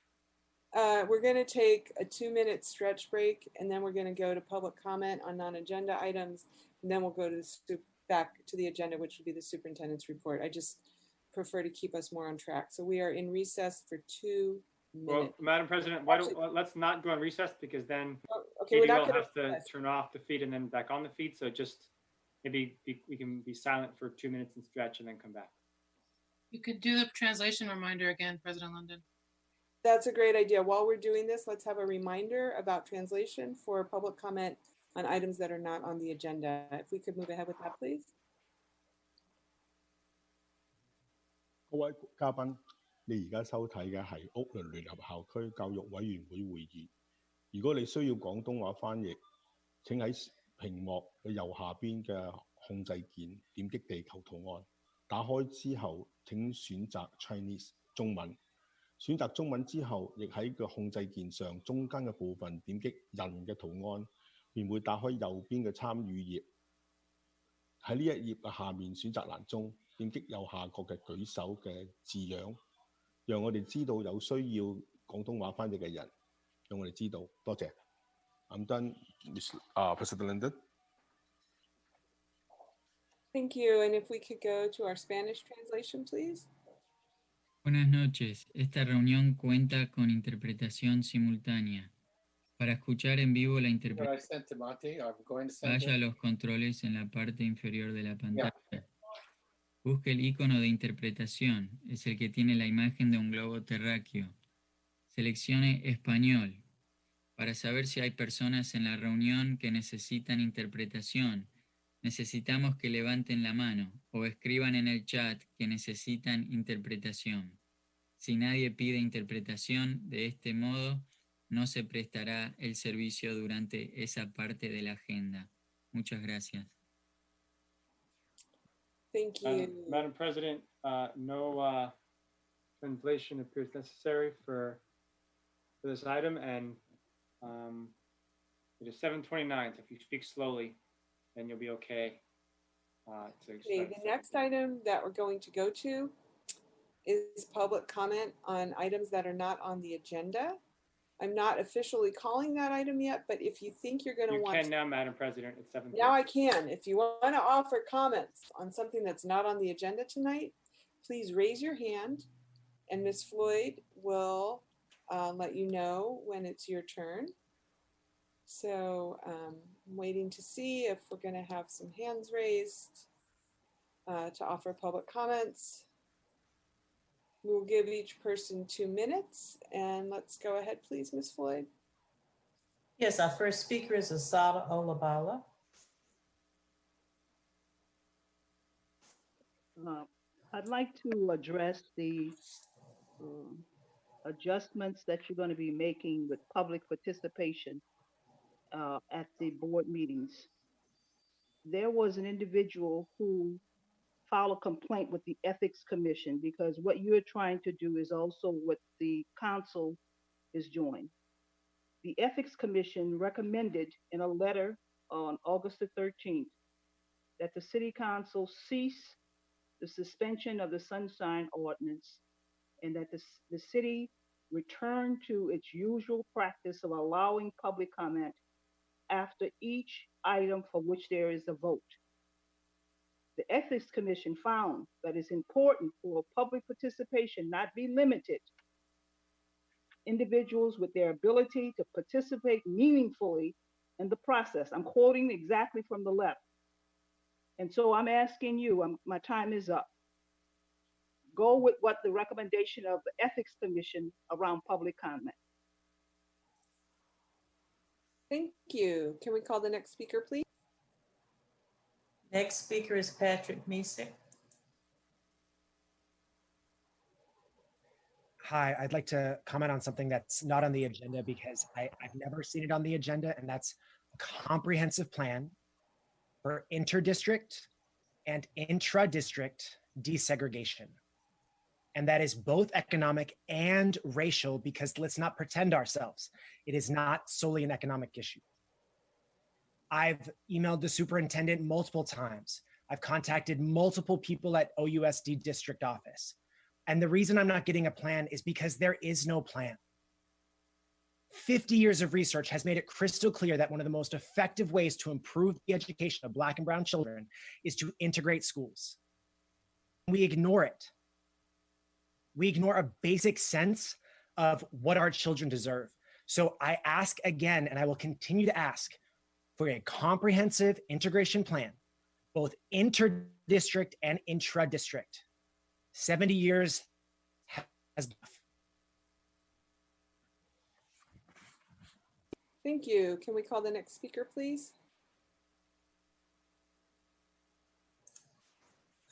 We're going to take a 2-minute stretch break, and then we're going to go to public comment on non-agenda items, and then we'll go to back to the agenda, which would be the superintendent's report. I just prefer to keep us more on track. So we are in recess for 2 minutes. Well, Madam President, let's not go on recess, because then okay, we'll have to turn off the feed and then back on the feed. So just maybe we can be silent for 2 minutes and stretch and then come back. You could do the translation reminder again, President London. That's a great idea. While we're doing this, let's have a reminder about translation for public comment on items that are not on the agenda. If we could move ahead with that, please. 各位嘉賓，你而家收睇嘅係屋崙聯合校區教育委員會會議。如果你需要廣東話翻譯，請喺屏幕嘅右下邊嘅控制鍵點擊地球圖案，打開之後請選擇 Chinese 中文。選擇中文之後，亦喺個控制鍵上中間嘅部分點擊人嘅圖案，便會打開右邊嘅參與頁。喺呢一頁嘅下面選擇欄中，點擊右下角嘅舉手嘅字樣，讓我哋知道有需要廣東話翻譯嘅人，讓我哋知道。多謝。I'm done, President Linden. Thank you. And if we could go to our Spanish translation, please. Buenas noches. Esta reunión cuenta con interpretación simultánea. Para escuchar en vivo la interpretación, vaya a los controles en la parte inferior de la pantalla. Busque el icono de interpretación, es el que tiene la imagen de un globo terráqueo. Seleccione Español. Para saber si hay personas en la reunión que necesitan interpretación, necesitamos que levanten la mano o escriban en el chat que necesitan interpretación. Si nadie pide interpretación, de este modo no se prestará el servicio durante esa parte de la agenda. Muchas gracias. Thank you. Madam President, no translation appears necessary for this item, and it is 7:29. So if you speak slowly, then you'll be okay. Okay, the next item that we're going to go to is public comment on items that are not on the agenda. I'm not officially calling that item yet, but if you think you're going to want to... You can now, Madam President, it's 7:30. Now I can. If you want to offer comments on something that's not on the agenda tonight, please raise your hand and Ms. Floyd will let you know when it's your turn. So I'm waiting to see if we're going to have some hands raised to offer public comments. We'll give each person 2 minutes, and let's go ahead, please, Ms. Floyd. Yes, our first speaker is Asada Olabala. I'd like to address the adjustments that you're going to be making with public participation at the board meetings. There was an individual who filed a complaint with the Ethics Commission because what you're trying to do is also what the council is doing. The Ethics Commission recommended in a letter on August the 13th that the City Council cease the suspension of the Sunshine Ordinance and that the city return to its usual practice of allowing public comment after each item for which there is a vote. The Ethics Commission found that it's important for public participation not be limited. Individuals with their ability to participate meaningfully in the process. I'm quoting exactly from the letter. And so I'm asking you, my time is up. Go with what the recommendation of the Ethics Commission around public comment. Thank you. Can we call the next speaker, please? Next speaker is Patrick Messick. Hi, I'd like to comment on something that's not on the agenda because I've never seen it on the agenda, and that's a comprehensive plan for interdistrict and intra-district desegregation. And that is both economic and racial, because let's not pretend ourselves. It is not solely an economic issue. I've emailed the superintendent multiple times. I've contacted multiple people at OUSD district office. And the reason I'm not getting a plan is because there is no plan. 50 years of research has made it crystal clear that one of the most effective ways to improve the education of Black and brown children is to integrate schools. We ignore it. We ignore a basic sense of what our children deserve. So I ask again, and I will continue to ask, for a comprehensive integration plan, both inter-district and intra-district. 70 years has. Thank you. Can we call the next speaker, please?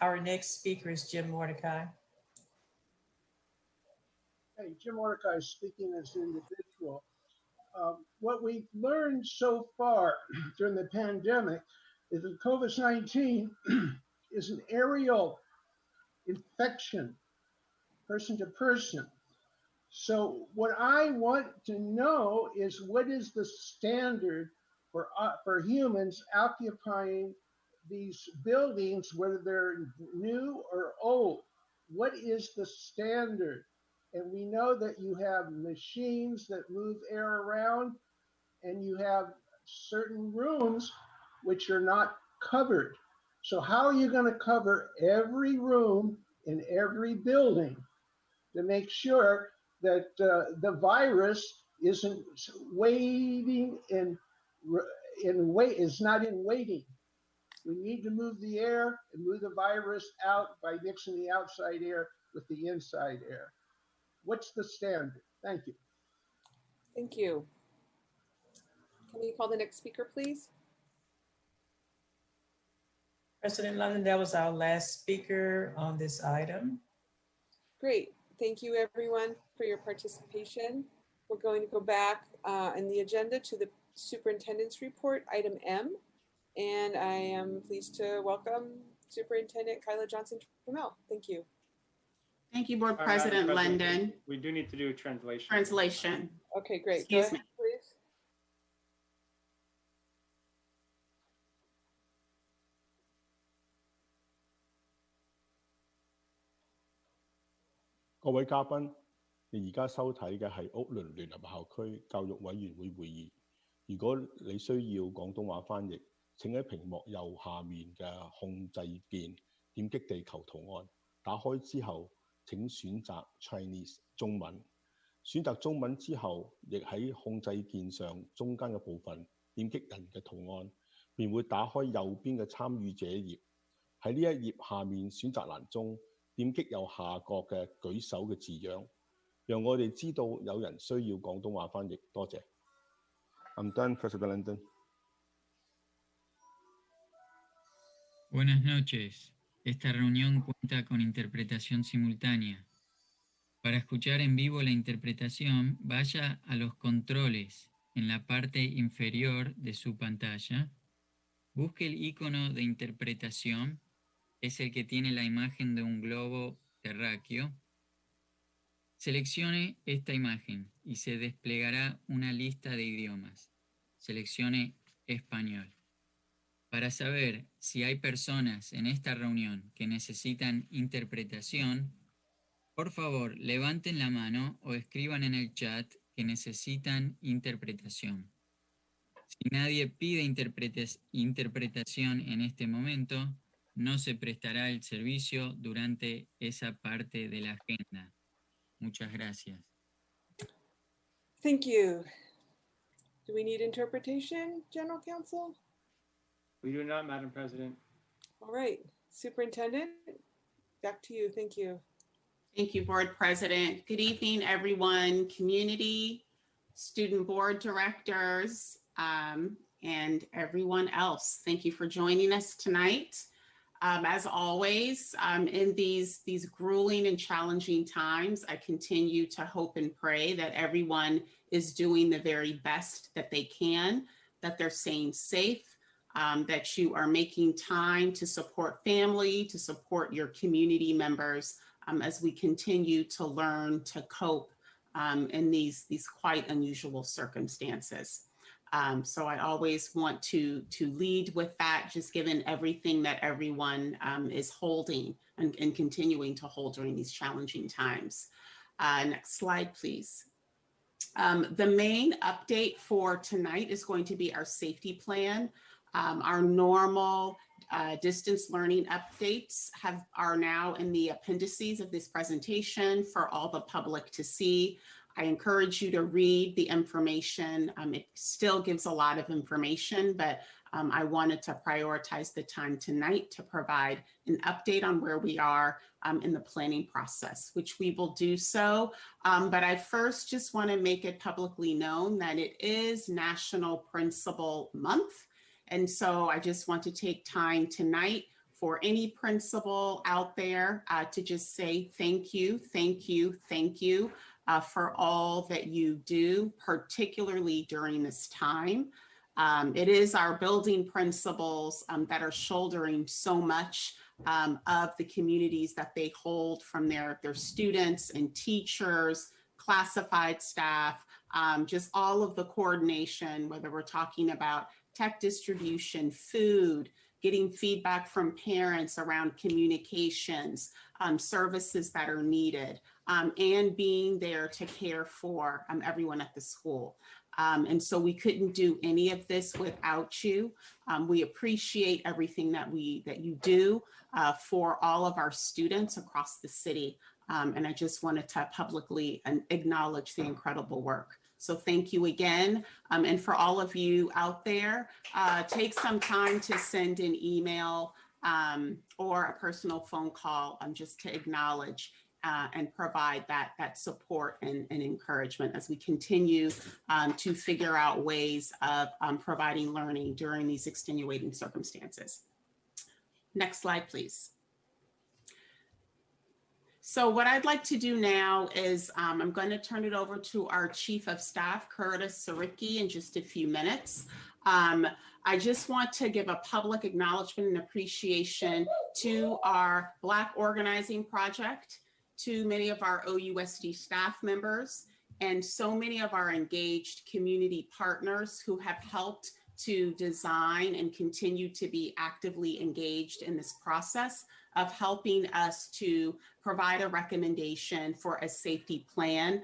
Our next speaker is Jim Mordecai. Hey, Jim Mordecai speaking as an individual. What we've learned so far during the pandemic is that COVID-19 is an aerial infection, person to person. So what I want to know is what is the standard for humans occupying these buildings, whether they're new or old, what is the standard? And we know that you have machines that move air around, and you have certain rooms which are not covered. So how are you going to cover every room in every building to make sure that the virus isn't waiting is not in waiting? We need to move the air and move the virus out by mixing the outside air with the inside air. What's the standard? Thank you. Thank you. Can we call the next speaker, please? President London, that was our last speaker on this item. Great. Thank you, everyone, for your participation. We're going to go back in the agenda to the superintendent's report, item M. And I am pleased to welcome Superintendent Kyla Johnson-Trammell. Thank you. Thank you, Board Madam President London. We do need to do a translation. Translation. Okay, great. Excuse Go ahead, me. please.各位嘉賓，你而家收睇嘅係屋崙聯合校區教育委員會會議。如果你需要廣東話翻譯，請喺屏幕右下面嘅控制鍵點擊地球圖案，打開之後請選擇 Chinese 中文。選擇中文之後，亦喺控制鍵上中間嘅部分點擊人嘅圖案，便會打開右邊嘅參與者頁。喺呢一頁下面選擇欄中，點擊右下角嘅舉手嘅字樣，讓我哋知道有人需要廣東話翻譯。多謝。I'm done, President London. Buenas noches. Esta reunión cuenta con interpretación simultánea. Para escuchar en vivo la interpretación, vaya a los controles en la parte inferior de su pantalla. Busque el icono de interpretación, es el que tiene la imagen de un globo terráqueo. Seleccione esta imagen y se desplegará una lista de idiomas. Seleccione español. Para saber si hay personas en esta reunión que necesitan interpretación, por favor, levanten la mano o escriban en el chat que necesitan interpretación. Si nadie pide interpretación en este momento, no se prestará el servicio durante esa parte de la agenda. Muchas gracias. Thank you. Do we need interpretation, General Counsel? We do not, Madam President. All right, Superintendent, back to you. Thank you. Thank you, Board President. Good evening, everyone, community, student board directors, and everyone else. Thank you for joining us tonight. As always, in these grueling and challenging times, I continue to hope and pray that everyone is doing the very best that they can, that they're staying safe, that you are making time to support family, to support your community members as we continue to learn to cope in these quite unusual circumstances. So I always want to lead with that, just given everything that everyone is holding and continuing to hold during these challenging times. Next slide, please. The main update for tonight is going to be our safety plan. Our normal distance learning updates are now in the appendices of this presentation for all the public to see. I encourage you to read the information. It still gives a lot of information, but I wanted to prioritize the time tonight to provide an update on where we are in the planning process, which we will do so. But I first just want to make it publicly known that it is National Principal Month. And so I just want to take time tonight for any principal out there to just say thank you, thank you, thank you for all that you do, particularly during this time. It is our building principals that are shouldering so much of the communities that they hold from their students and teachers, classified staff, just all of the coordination, whether we're talking about tech distribution, food, getting feedback from parents around communications, services that are needed, and being there to care for everyone at the school. And so we couldn't do any of this without you. We appreciate everything that you do for all of our students across the city. And I just wanted to publicly acknowledge the incredible work. So thank you again. And for all of you out there, take some time to send an email or a personal phone call just to acknowledge and provide that support and encouragement as we continue to figure out ways of providing learning during these extenuating circumstances. Next slide, please. So what I'd like to do now is I'm going to turn it over to our Chief of Staff, Curtis Saricki, in just a few minutes. I just want to give a public acknowledgement and appreciation to our Black Organizing Project, to many of our OUSD staff members, and so many of our engaged community partners who have helped to design and continue to be actively engaged in this process of helping us to provide a recommendation for a safety plan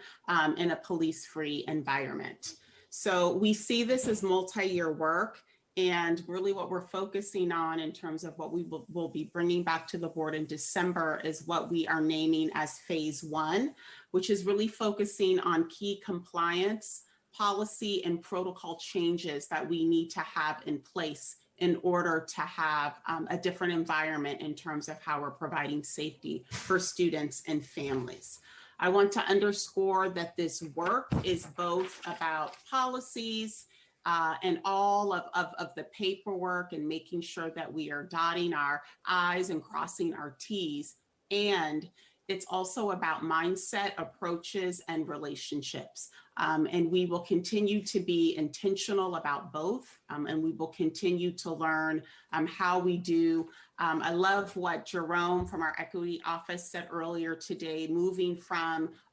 in a police-free environment. So we see this as multi-year work, and really what we're focusing on in terms of what we will be bringing back to the board in December is what we are naming as phase 1, which is really focusing on key compliance, policy, and protocol changes that we need to have in place in order to have a different environment in terms of how we're providing safety for students and families. I want to underscore that this work is both about policies and all of the paperwork and making sure that we are dotting our I's and crossing our T's. And it's also about mindset, approaches, and relationships. And we will continue to be intentional about both, and we will continue to learn how we do. I love what Jerome from our equity office said earlier today, moving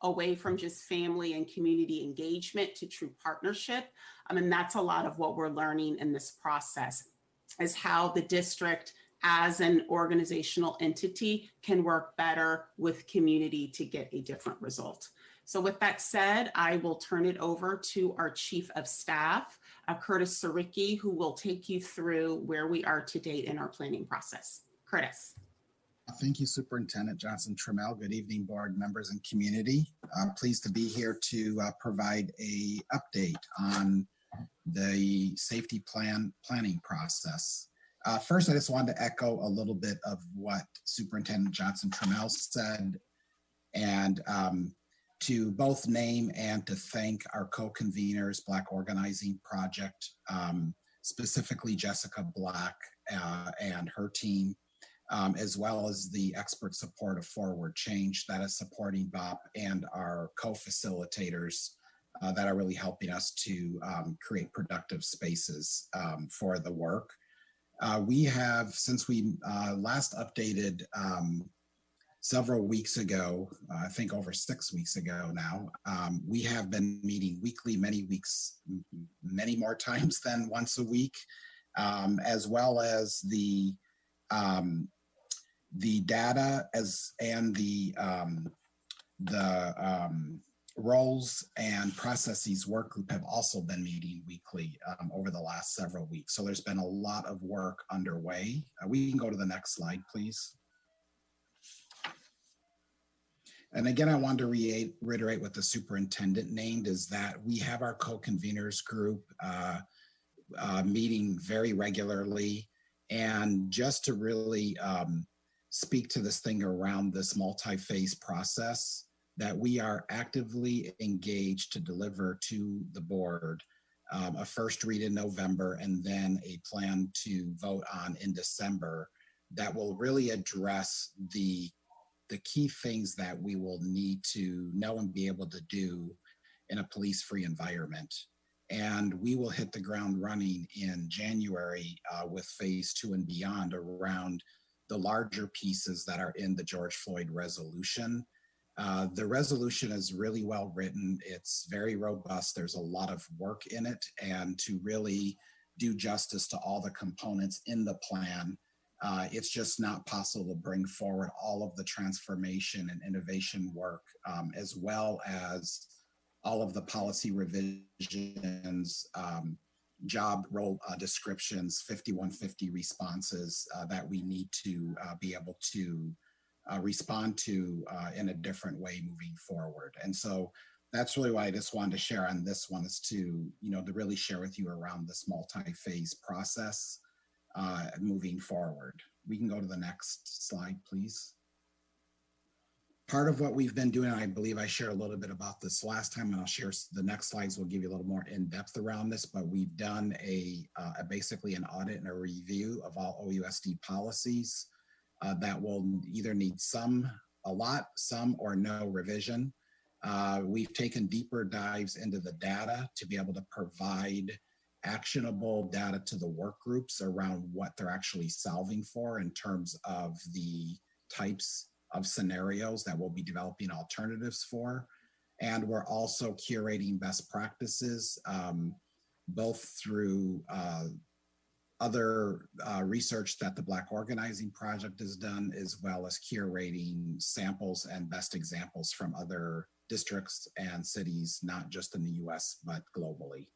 away from just family and community engagement to true partnership. And that's a lot of what we're learning in this process, is how the district as an organizational entity can work better with community to get a different result. So with that said, I will turn it over to our Chief of Staff, Curtis Saricki, who will take you through where we are to date in our planning process. Curtis. Thank you, Superintendent Johnson-Trammell. Good evening, board members and community. Pleased to be here to provide an update on the safety planning process. First, I just wanted to echo a little bit of what Superintendent Johnson-Trammell said, and to both name and to thank our co-conveners, Black Organizing Project, specifically Jessica Black and her team, as well as the expert support of Forward Change that is supporting BOP, and our co-facilitators that are really helping us to create productive spaces for the work. We have, since we last updated several weeks ago, I think over 6 weeks ago now, we have been meeting weekly, many more times than once a week, as well as the data and the roles and processes work group have also been meeting weekly over the last several weeks. So there's been a lot of work underway. We can go to the next slide, please. And again, I wanted to reiterate what the superintendent named, is that we have our co-conveners group meeting very regularly. And just to really speak to this thing around this multi-phase process, that we are actively engaged to deliver to the board a first read in November, and then a plan to vote on in December that will really address the key things that we will need to know and be able to do in a police-free environment. And we will hit the ground running in January with phase 2 and beyond around the larger pieces that are in the George Floyd resolution. The resolution is really well written. It's very robust. There's a lot of work in it, and to really do justice to all the components in the plan. It's just not possible to bring forward all of the transformation and innovation work, as well as all of the policy revisions, job role descriptions, 5150 responses that we need to be able to respond to in a different way moving forward. And so that's really why I just wanted to share on this one, is to, to really share with you around this multi-phase process moving forward. We can go to the next slide, please. Part of what we've been doing, I believe I shared a little bit about this last time, and I'll share the next slides will give you a little more in-depth around this, but we've done basically an audit and a review of all OUSD policies that will either need a lot, some, or no revision. We've taken deeper dives into the data to be able to provide actionable data to the work groups around what they're actually solving for in terms of the types of scenarios that we'll be developing alternatives for. And we're also curating best practices, both through other research that the Black Organizing Project has done, as well as curating samples and best examples from other districts and cities, not just in the US, but globally.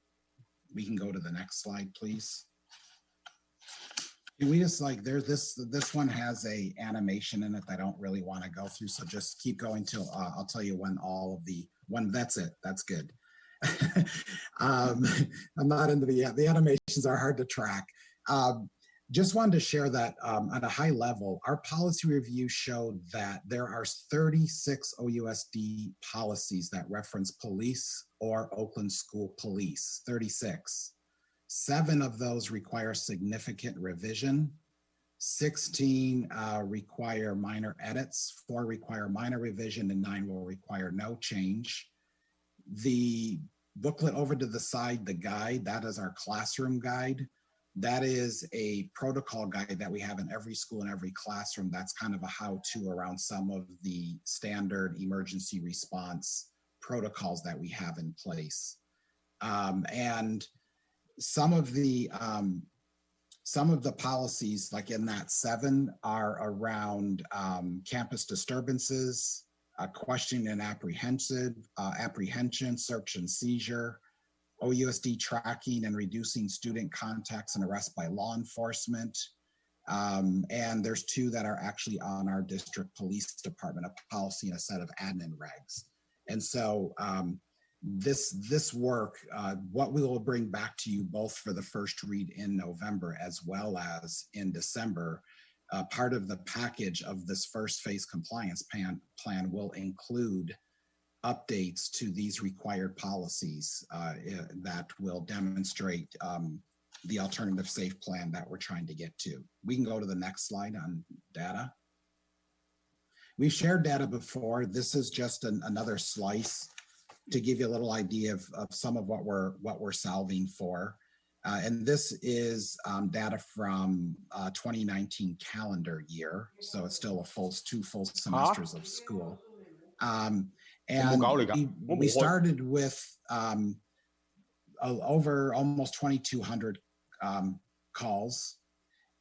We can go to the next slide, please. We just this one has a animation in it that I don't really want to go through, so just keep going till I'll tell you when that's it. That's good. I'm not into the animations are hard to track. Just wanted to share that at a high level, our policy review showed that there are 36 OUSD policies that reference police or Oakland School Police, 36. 7 of those require significant revision. 16 require minor edits, 4 require minor revision, and 9 will require no change. The booklet over to the side, the guide, that is our classroom guide. That is a protocol guide that we have in every school and every classroom. That's kind of a how-to around some of the standard emergency response protocols that we have in place. And some of the policies, like in that 7, are around campus disturbances, questioning and apprehension, search and seizure, OUSD tracking and reducing student contacts and arrests by law enforcement. And there's 2 that are actually on our district police department, a policy and a set of admin regs. And so this work, what we will bring back to you both for the first read in November as well as in December, part of the package of this first phase compliance plan will include updates to these required policies that will demonstrate the alternative safe plan that we're trying to get to. We can go to the next slide on data. We've shared data before. This is just another slice to give you a little idea of some of what we're solving for. And this is data from 2019 calendar year. So it's still 2 full semesters of school. And we started with over almost 2,200 calls.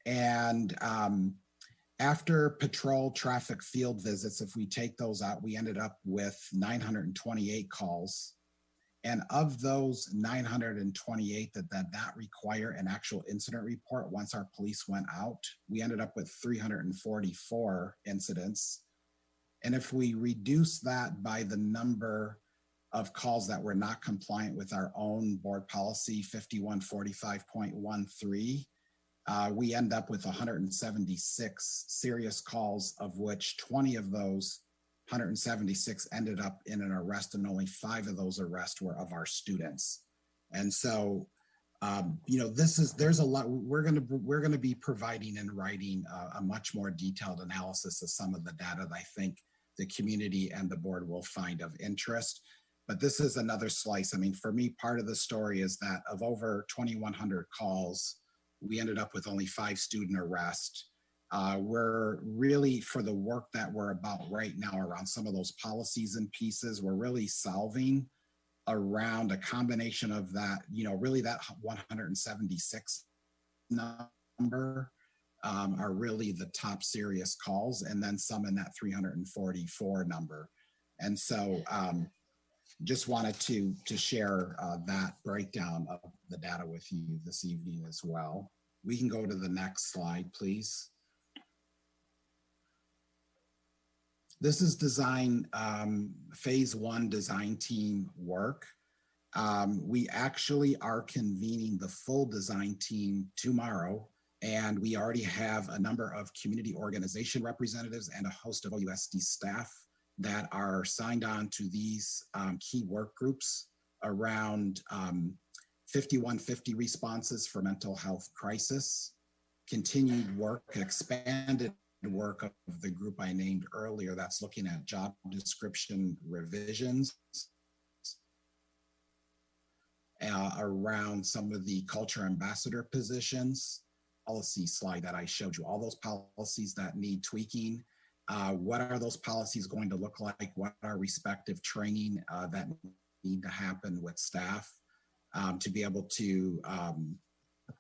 And after patrol traffic field visits, if we take those out, we ended up with 928 calls. And of those 928 that did not require an actual incident report, once our police went out, we ended up with 344 incidents. And if we reduce that by the number of calls that were not compliant with our own board policy 5145.13, we end up with 176 serious calls, of which 20 of those 176 ended up in an arrest, and only 5 of those arrests were of our students. And so, there's a lot. We're going to be providing in writing a much more detailed analysis of some of the data that I think the community and the board will find of interest. But this is another slice. I mean, for me, part of the story is that of over 2,100 calls, we ended up with only 5 student arrests. We're really, for the work that we're about right now around some of those policies and pieces, we're really solving around a combination of that, really that 176 number are really the top serious calls, and then some in that 344 number. And so just wanted to share that breakdown of the data with you this evening as well. We can go to the next slide, please. This is design, phase 1 design team work. We actually are convening the full design team tomorrow, and we already have a number of community organization representatives and a host of OUSD staff that are signed on to these key work groups around 5150 responses for mental health crisis, continued work, expanded work of the group I named earlier that's looking at job description revisions, around some of the culture ambassador positions, policy slide that I showed you, all those policies that need tweaking. What are those policies going to look like? What are respective training that need to happen with staff to be able to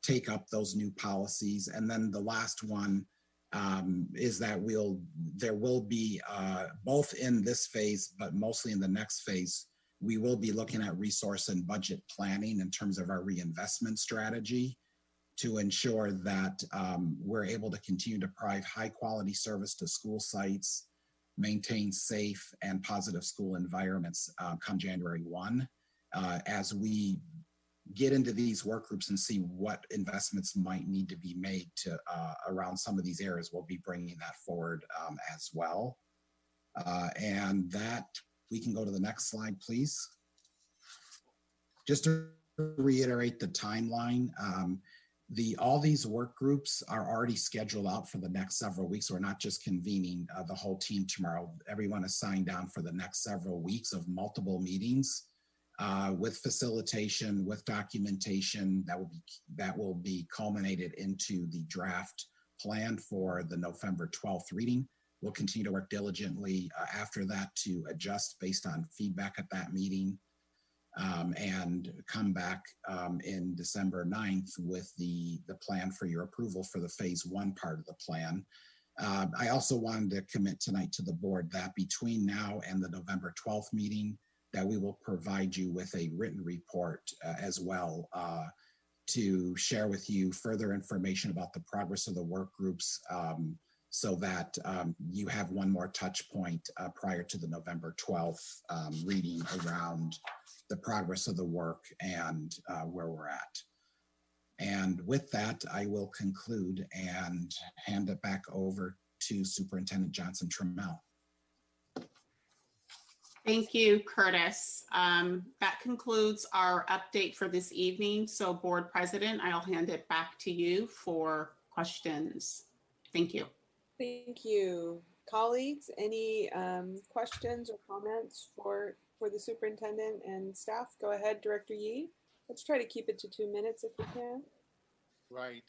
take up those new policies? And then the last one is that there will be both in this phase, but mostly in the next phase, we will be looking at resource and budget planning in terms of our reinvestment strategy to ensure that we're able to continue to provide high quality service to school sites, maintain safe and positive school environments come January 1. As we get into these work groups and see what investments might need to be made to around some of these areas, we'll be bringing that forward as well. And that, we can go to the next slide, please. Just to reiterate the timeline, all these work groups are already scheduled out for the next several weeks. We're not just convening the whole team tomorrow. Everyone is signed down for the next several weeks of multiple meetings with facilitation, with documentation that will be culminated into the draft plan for the November 12th reading. We'll continue to work diligently after that to adjust based on feedback at that meeting. And come back in December 9th with the plan for your approval for the phase 1 part of the plan. I also wanted to commit tonight to the board that between now and the November 12th meeting, that we will provide you with a written report as well to share with you further information about the progress of the work groups so that you have one more touch point prior to the November 12th reading around the progress of the work and where we're at. And with that, I will conclude and hand it back over to Superintendent Johnson Trammell. Thank you, Curtis. That concludes our update for this evening. So Board President, I'll hand it back to you for questions. Thank you. Thank you. Colleagues, any questions or comments for the superintendent and staff? Go ahead, Director Yee. Let's try to keep it to 2 minutes if we can. Right.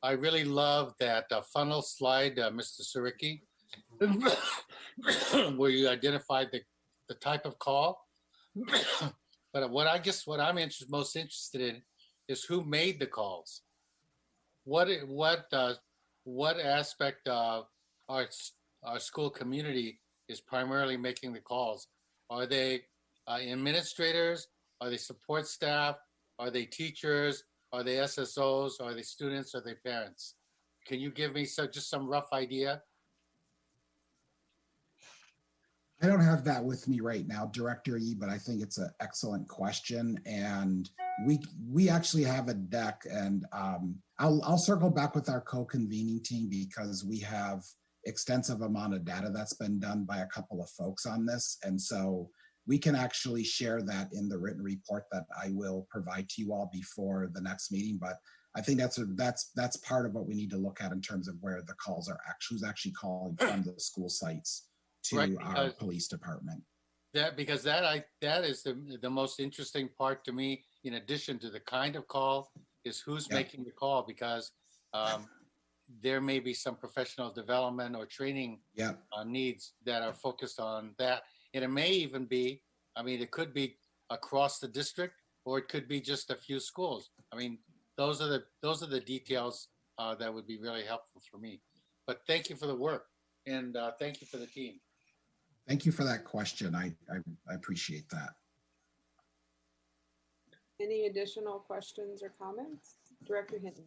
I really love that funnel slide, Mr. Siricki, where you identified the type of call. But what I'm most interested in is who made the calls. What aspect of our school community is primarily making the calls? Are they administrators? Are they support staff? Are they teachers? Are they SSOs? Are they students? Are they parents? Can you give me just some rough idea? I don't have that with me right now, Director Yee, but I think it's an excellent question. And we actually have a deck, and I'll circle back with our co-convening team because we have extensive amount of data that's been done by a couple of folks on this. And so we can actually share that in the written report that I will provide to you all before the next meeting. But I think that's part of what we need to look at in terms of where the calls are who's actually calling from the school sites to our police department. That is the most interesting part to me, in addition to the kind of call, is who's making the call, because there may be some professional development or training needs that are focused on that. And it may even be, it could be across the district, or it could be just a few schools. I mean, those are the details that would be really helpful for me. But thank you for the work, and thank you for the team. Thank you for that question. I appreciate that. Any additional questions or comments? Director Hinton.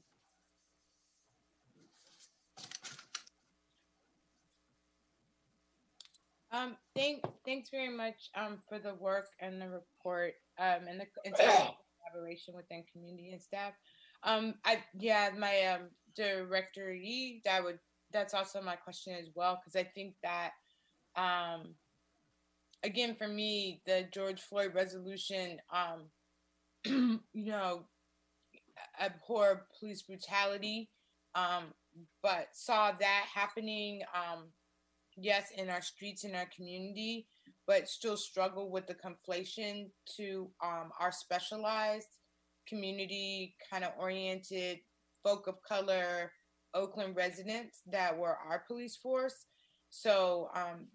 Thanks very much for the work and the report and the collaboration within community and staff. My Director Yee, that's also my question as well, because I think that again, for me, the George Floyd resolution, abhor police brutality, but saw that happening, yes, in our streets, in our community, but still struggle with the conflation to our specialized community kind of oriented folk of color Oakland residents that were our police force. So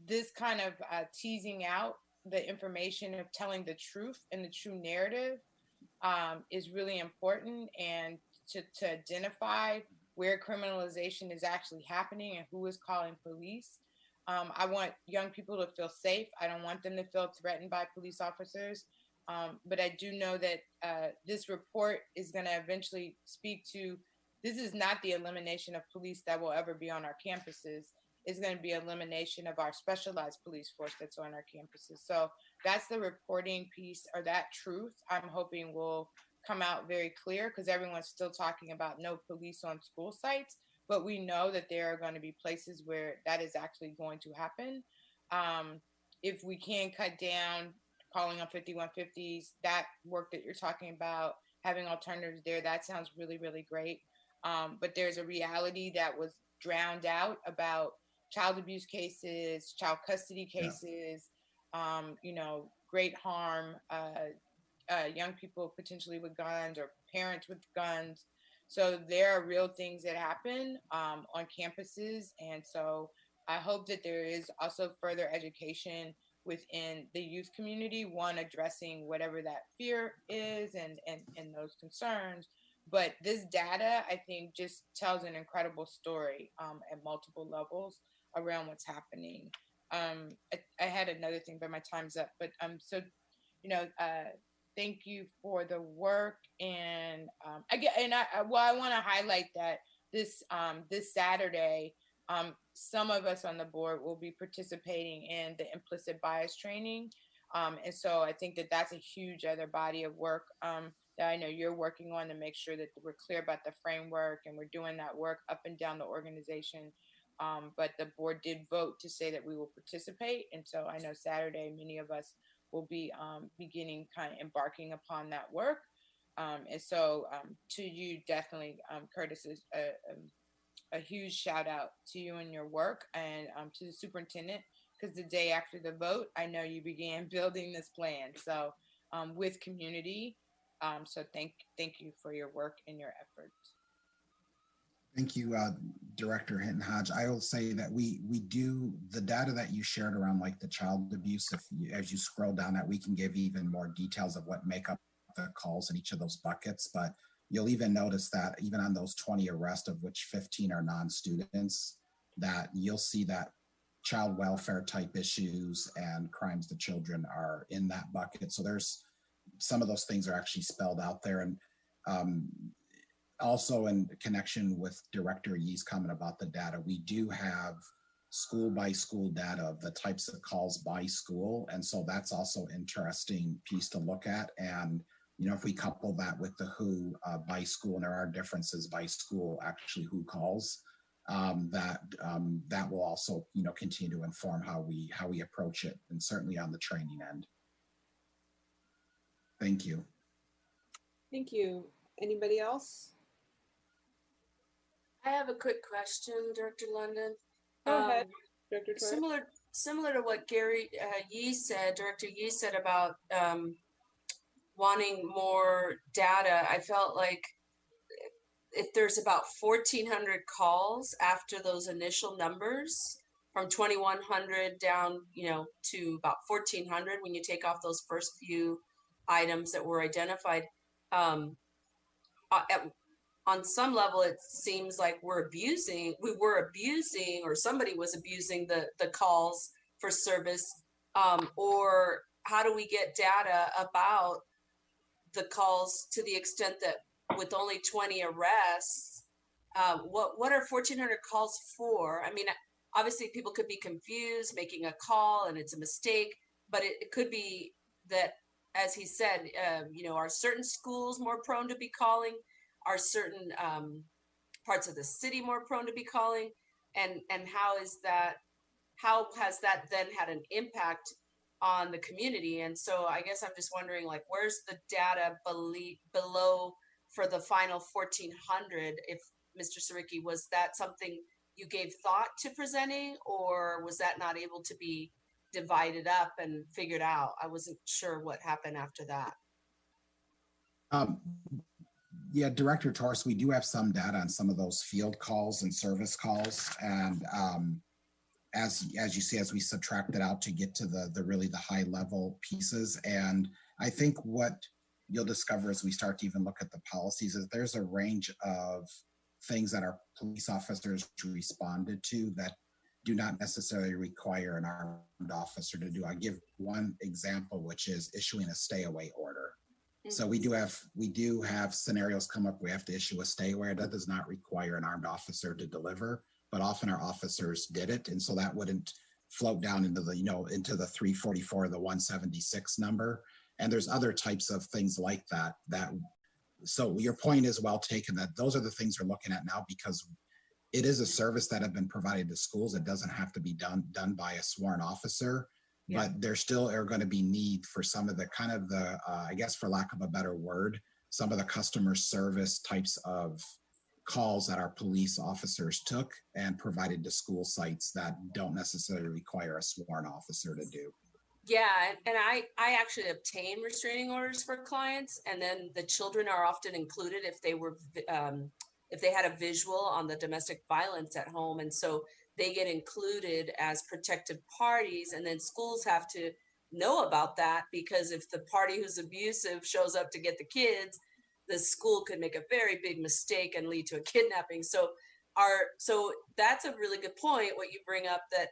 this kind of teasing out the information of telling the truth and the true narrative is really important, and to identify where criminalization is actually happening and who is calling police. I want young people to feel safe. I don't want them to feel threatened by police officers. But I do know that this report is going to eventually speak to, this is not the elimination of police that will ever be on our campuses. It's going to be elimination of our specialized police force that's on our campuses. So that's the reporting piece, or that truth, I'm hoping will come out very clear, because everyone's still talking about no police on school sites, but we know that there are going to be places where that is actually going to happen. If we can cut down calling on 5150s, that work that you're talking about, having alternatives there, that sounds really, really great. But there's a reality that was drowned out about child abuse cases, child custody cases, great harm, young people potentially with guns, or parents with guns. So there are real things that happen on campuses. And so I hope that there is also further education within the youth community, one, addressing whatever that fear is and those concerns. But this data, I think, just tells an incredible story at multiple levels around what's happening. I had another thing, but my time's up. But thank you for the work, and I want to highlight that this Saturday, some of us on the board will be participating in the implicit bias training, and so I think that that's a huge other body of work that I know you're working on, to make sure that we're clear about the framework, and we're doing that work up and down the organization. But the board did vote to say that we will participate, and so I know Saturday many of us will be beginning kind of embarking upon that work. And so to you, definitely, Curtis, is a huge shout out to you and your work, and to the superintendent, because the day after the vote, I know you began building this plan. So with community. So thank you for your work and your efforts. Thank you, Director Hinton Hodge. I will say that we do, the data that you shared around like the child abuse, as you scroll down that, we can give even more details of what make up the calls in each of those buckets. But you'll even notice that even on those 20 arrests, of which 15 are non-students, that you'll see that child welfare type issues and crimes to children are in that bucket. So there's some of those things are actually spelled out there. And also in connection with Director Yee's comment about the data, we do have school by school data of the types of calls by school. And so that's also interesting piece to look at. And, if we couple that with the who by school, and there are differences by school, actually who calls, that will also, continue to inform how we approach it, and certainly on the training end. Thank you. Thank you. Anybody else? I have a quick question, Director London. Go ahead, Director Torres. Similar to what Yee said, Director Yee said about wanting more data. I felt like if there's about 1,400 calls after those initial numbers, from 2,100 down, to about 1,400 when you take off those first few items that were identified, on some level, it seems like we were abusing, or somebody was abusing the calls for service, or how do we get data about the calls to the extent that with only 20 arrests, what are 1,400 calls for? I mean, obviously people could be confused making a call and it's a mistake, but it could be that, as he said, are certain schools more prone to be calling? Are certain parts of the city more prone to be calling? And how has that then had an impact on the community? And so I guess I'm just wondering, like, where's the data below for the final 1,400? If Mr. Siricki, was that something you gave thought to presenting, or was that not able to be divided up and figured out? I wasn't sure what happened after that. Yeah, Director Torres, we do have some data on some of those field calls and service calls. And as you see, as we subtract it out to get to the really the high level pieces. And I think what you'll discover as we start to even look at the policies is there's a range of things that our police officers responded to that do not necessarily require an armed officer to do. I'll give one example, which is issuing a stay away order. So we do have scenarios come up. We have to issue a stay away. That does not require an armed officer to deliver, but often our officers did it, and so that wouldn't float down into the into the 344, the 176 number. And there's other types of things like that. So your point is well taken. That those are the things we're looking at now, because it is a service that have been provided to schools. It doesn't have to be done by a sworn officer. Yeah. But there still are going to be need for some of the kind of the, I guess for lack of a better word, some of the customer service types of calls that our police officers took and provided to school sites that don't necessarily require a sworn officer to do. Yeah, and I actually obtain restraining orders for clients, and then the children are often included if they had a visual on the domestic violence at home, and so they get included as protected parties, and then schools have to know about that, because if the party who's abusive shows up to get the kids, the school could make a very big mistake and lead to a kidnapping. So that's a really good point, what you bring up, that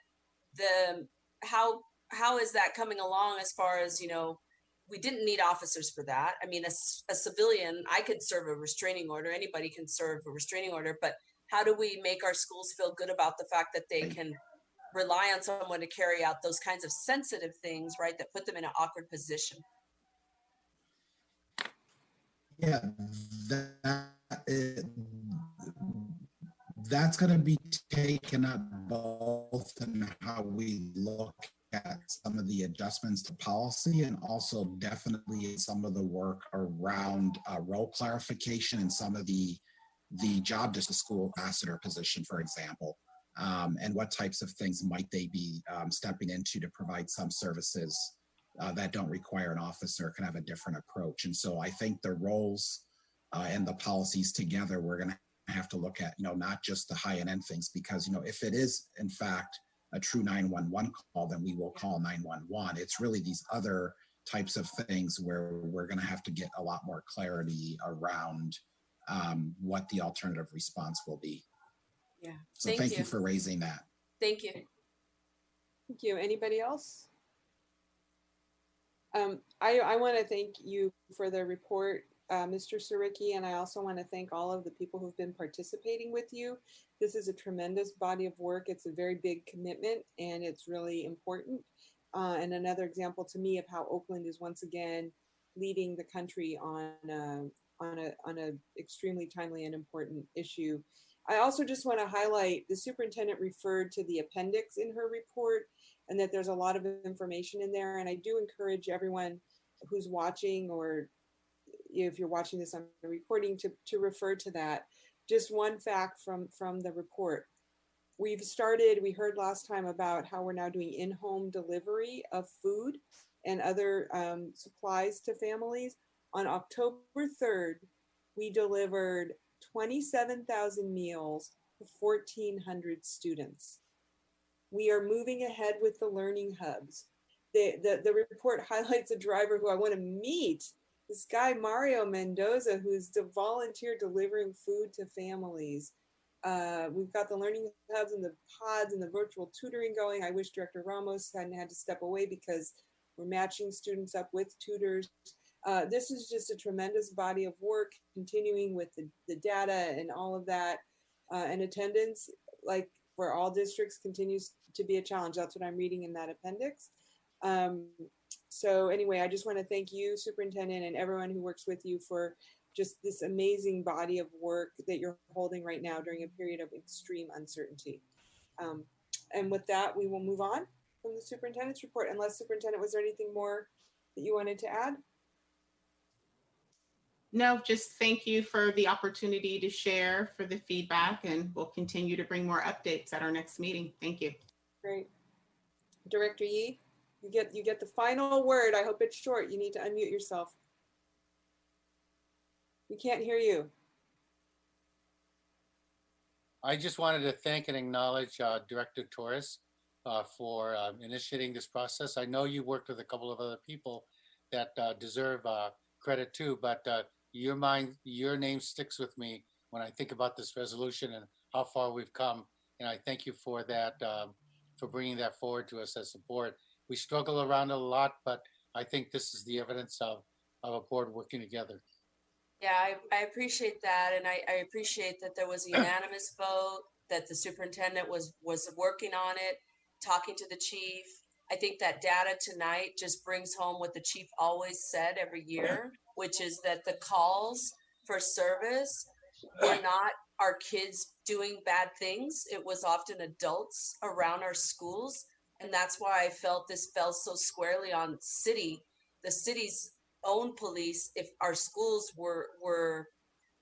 how is that coming along as far as, we didn't need officers for that. I mean, a civilian, I could serve a restraining order, anybody can serve a restraining order, but how do we make our schools feel good about the fact that they can rely on someone to carry out those kinds of sensitive things, right, that put them in an awkward position? Yeah, that's going to be taken up both in how we look at some of the adjustments to policy, and also definitely some of the work around role clarification and some of the job to the school ambassador position, for example, and what types of things might they be stepping into to provide some services that don't require an officer, can have a different approach. And so I think the roles and the policies together, we're going to have to look at, not just the high end things, because, if it is in fact a true 911 call, then we will call 911. It's really these other types of things where we're going to have to get a lot more clarity around what the alternative response will be. Yeah. So thank you for raising that. Thank you. Thank you. Anybody else? I want to thank you for the report, Mr. Siricki, and I also want to thank all of the people who've been participating with you. This is a tremendous body of work. It's a very big commitment, and it's really important. And another example to me of how Oakland is once again leading the country on a extremely timely and important issue. I also just want to highlight the superintendent referred to the appendix in her report, and that there's a lot of information in there. And I do encourage everyone who's watching, or if you're watching this on the recording, to refer to that. Just one fact from the report. We heard last time about how we're now doing in-home delivery of food and other supplies to families. On October 3rd, we delivered 27,000 meals to 1,400 students. We are moving ahead with the learning hubs. the report highlights a driver who I want to meet. This guy, Mario Mendoza, who's the volunteer delivering food to families. We've got the learning hubs and the pods and the virtual tutoring going. I wish Director Ramos hadn't had to step away because we're matching students up with tutors. This is just a tremendous body of work, continuing with the data and all of that. And attendance, like for all districts, continues to be a challenge. That's what I'm reading in that appendix. So anyway, I just want to thank you, Superintendent, and everyone who works with you for just this amazing body of work that you're holding right now during a period of extreme uncertainty. And with that, we will move on from the superintendent's report. Unless, Superintendent, was there anything more that you wanted to add? No, just thank you for the opportunity to share, for the feedback, and we'll continue to bring more updates at our next meeting. Thank you. Great. Director Yee, you get the final word. I hope it's short. You need to unmute yourself. We can't hear you. I just wanted to thank and acknowledge Director Torres for initiating this process. I know you worked with a couple of other people that deserve credit too, but your name sticks with me when I think about this resolution and how far we've come. And I thank you for that, for bringing that forward to us as support. We struggle around it a lot, but I think this is the evidence of a board working together. Yeah, I appreciate that. And I appreciate that there was a unanimous vote, that the superintendent was working on it, talking to the chief. I think that data tonight just brings home what the chief always said every year, which is that the calls for service were not our kids doing bad things. It was often adults around our schools. And that's why I felt this fell so squarely on the city's own police. If our schools were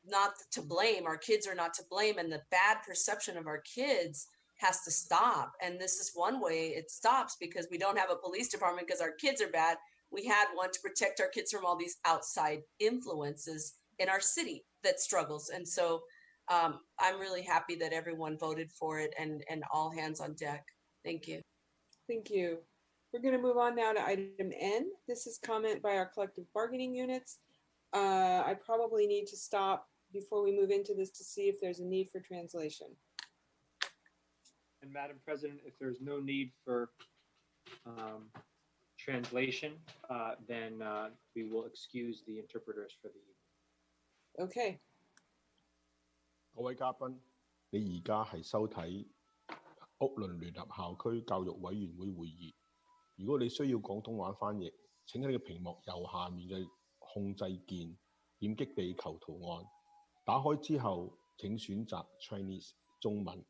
not to blame, our kids are not to blame, and the bad perception of our kids has to stop. And this is one way it stops, because we don't have a police department because our kids are bad. We had one to protect our kids from all these outside influences in our city that struggles. And so I'm really happy that everyone voted for it, and all hands on deck. Thank you. Thank you. We're going to move on now to item N. This is comment by our collective bargaining units. I probably need to stop before we move into this to see if there's a need for translation. And Madam President, if there's no need for translation, then we will excuse the interpreters for the evening. Okay. 各位嘉賓，你而家係收睇屋倫聯合校區教育委員會會議。如果你需要廣東話翻譯，請喺你嘅屏幕右下面嘅控制鍵點擊地球圖案，打開之後請選擇 Chinese 中文。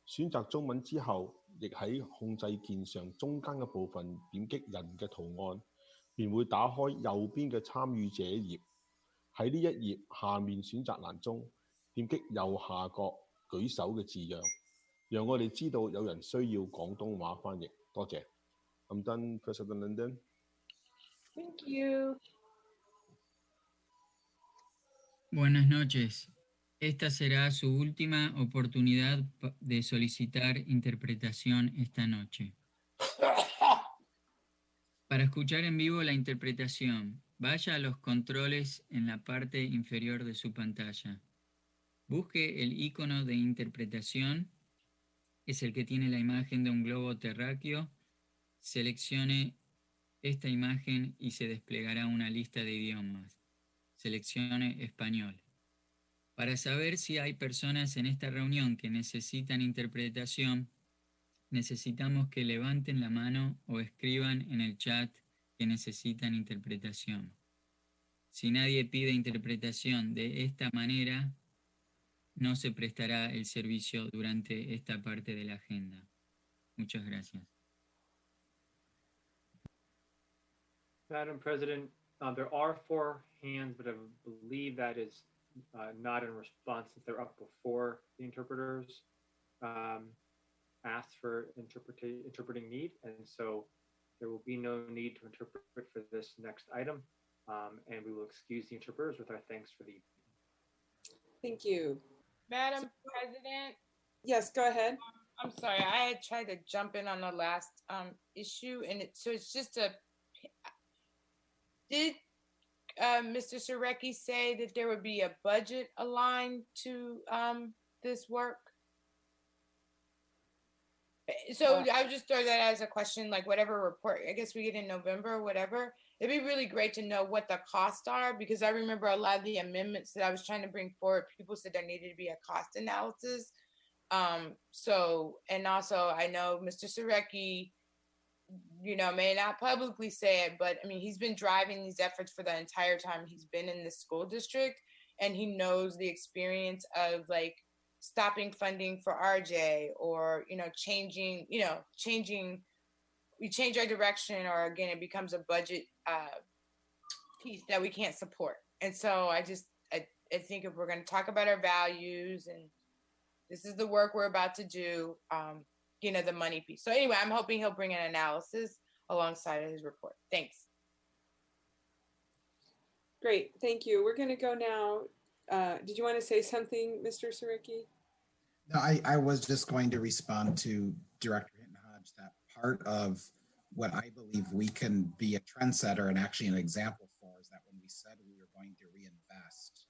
選擇中文之後，亦喺控制鍵上中間嘅部分點擊人嘅圖案，便會打開右邊嘅參與者頁。喺呢一頁下面選擇欄中，點擊右下角舉手嘅字樣，讓我哋知道有人需要廣東話翻譯。多謝。I'm done, President Linden. Thank you. Buenas noches. Esta será su última oportunidad de solicitar interpretación esta noche. Para escuchar en vivo la interpretación, vaya a los controles en la parte inferior de su pantalla. Busque el icono de interpretación, es el que tiene la imagen de un globo terráqueo. Seleccione esta imagen y se desplegará una lista de idiomas. Seleccione español. Para saber si hay personas en esta reunión que necesitan interpretación, necesitamos que levanten la mano o escriban en el chat que necesitan interpretación. Si nadie pide interpretación de esta manera, no se prestará el servicio durante esta parte de la agenda. Muchas gracias. Madam President, there are 4 hands, but I believe that is not in response since they're up before the interpreters asked for interpreting need, and so there will be no need to interpret for this next item, and we will excuse the interpreters with our thanks for the evening. Thank you. Madam President? Yes, go ahead. I'm sorry, I had tried to jump in on the last issue, and it's just did Mr. Surecki say that there would be a budget aligned to this work? So I would just throw that as a question, like whatever report, I guess we get in November or whatever. It'd be really great to know what the costs are, because I remember a lot of the amendments that I was trying to bring forward, people said there needed to be a cost analysis. And also I know Mr. Surecki, may not publicly say it, but I mean, he's been driving these efforts for the entire time he's been in this school district, and he knows the experience of like stopping funding for RJ, or changing, we change our direction, or again it becomes a budget piece that we can't support. And so I think if we're going to talk about our values, and this is the work we're about to do, the money piece. So anyway, I'm hoping he'll bring an analysis alongside of his report. Thanks. Great, thank you. We're going to go now. Did you want to say something, Mr. Surecki? No, I was just going to respond to Director Hinton-Hodge that part of what I believe we can be a trendsetter and actually an example for is that when we said we were going to reinvest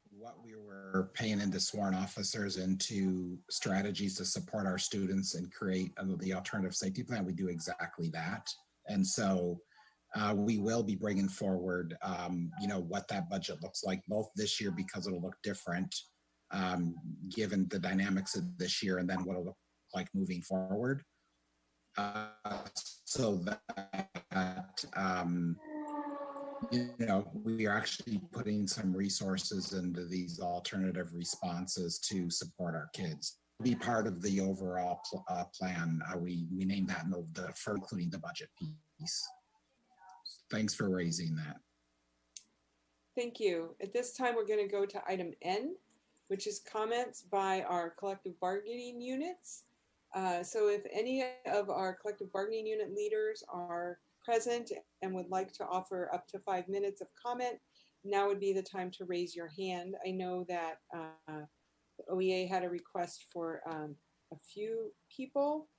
what we were paying into sworn officers into strategies to support our students and create the alternative safety plan, we do exactly that. And so we will be bringing forward, what that budget looks like, both this year because it'll look different given the dynamics of this year, and then what it'll look like moving forward. So that, we are actually putting some resources into these alternative responses to support our kids. Be part of the overall plan. We named that for including the budget piece. Thanks for raising that. Thank you. At this time, we're going to go to item N, which is comments by our collective bargaining units. So if any of our collective bargaining unit leaders are present and would like to offer up to 5 minutes of comment, now would be the time to raise your hand. I know that the OEA had a request for a few people.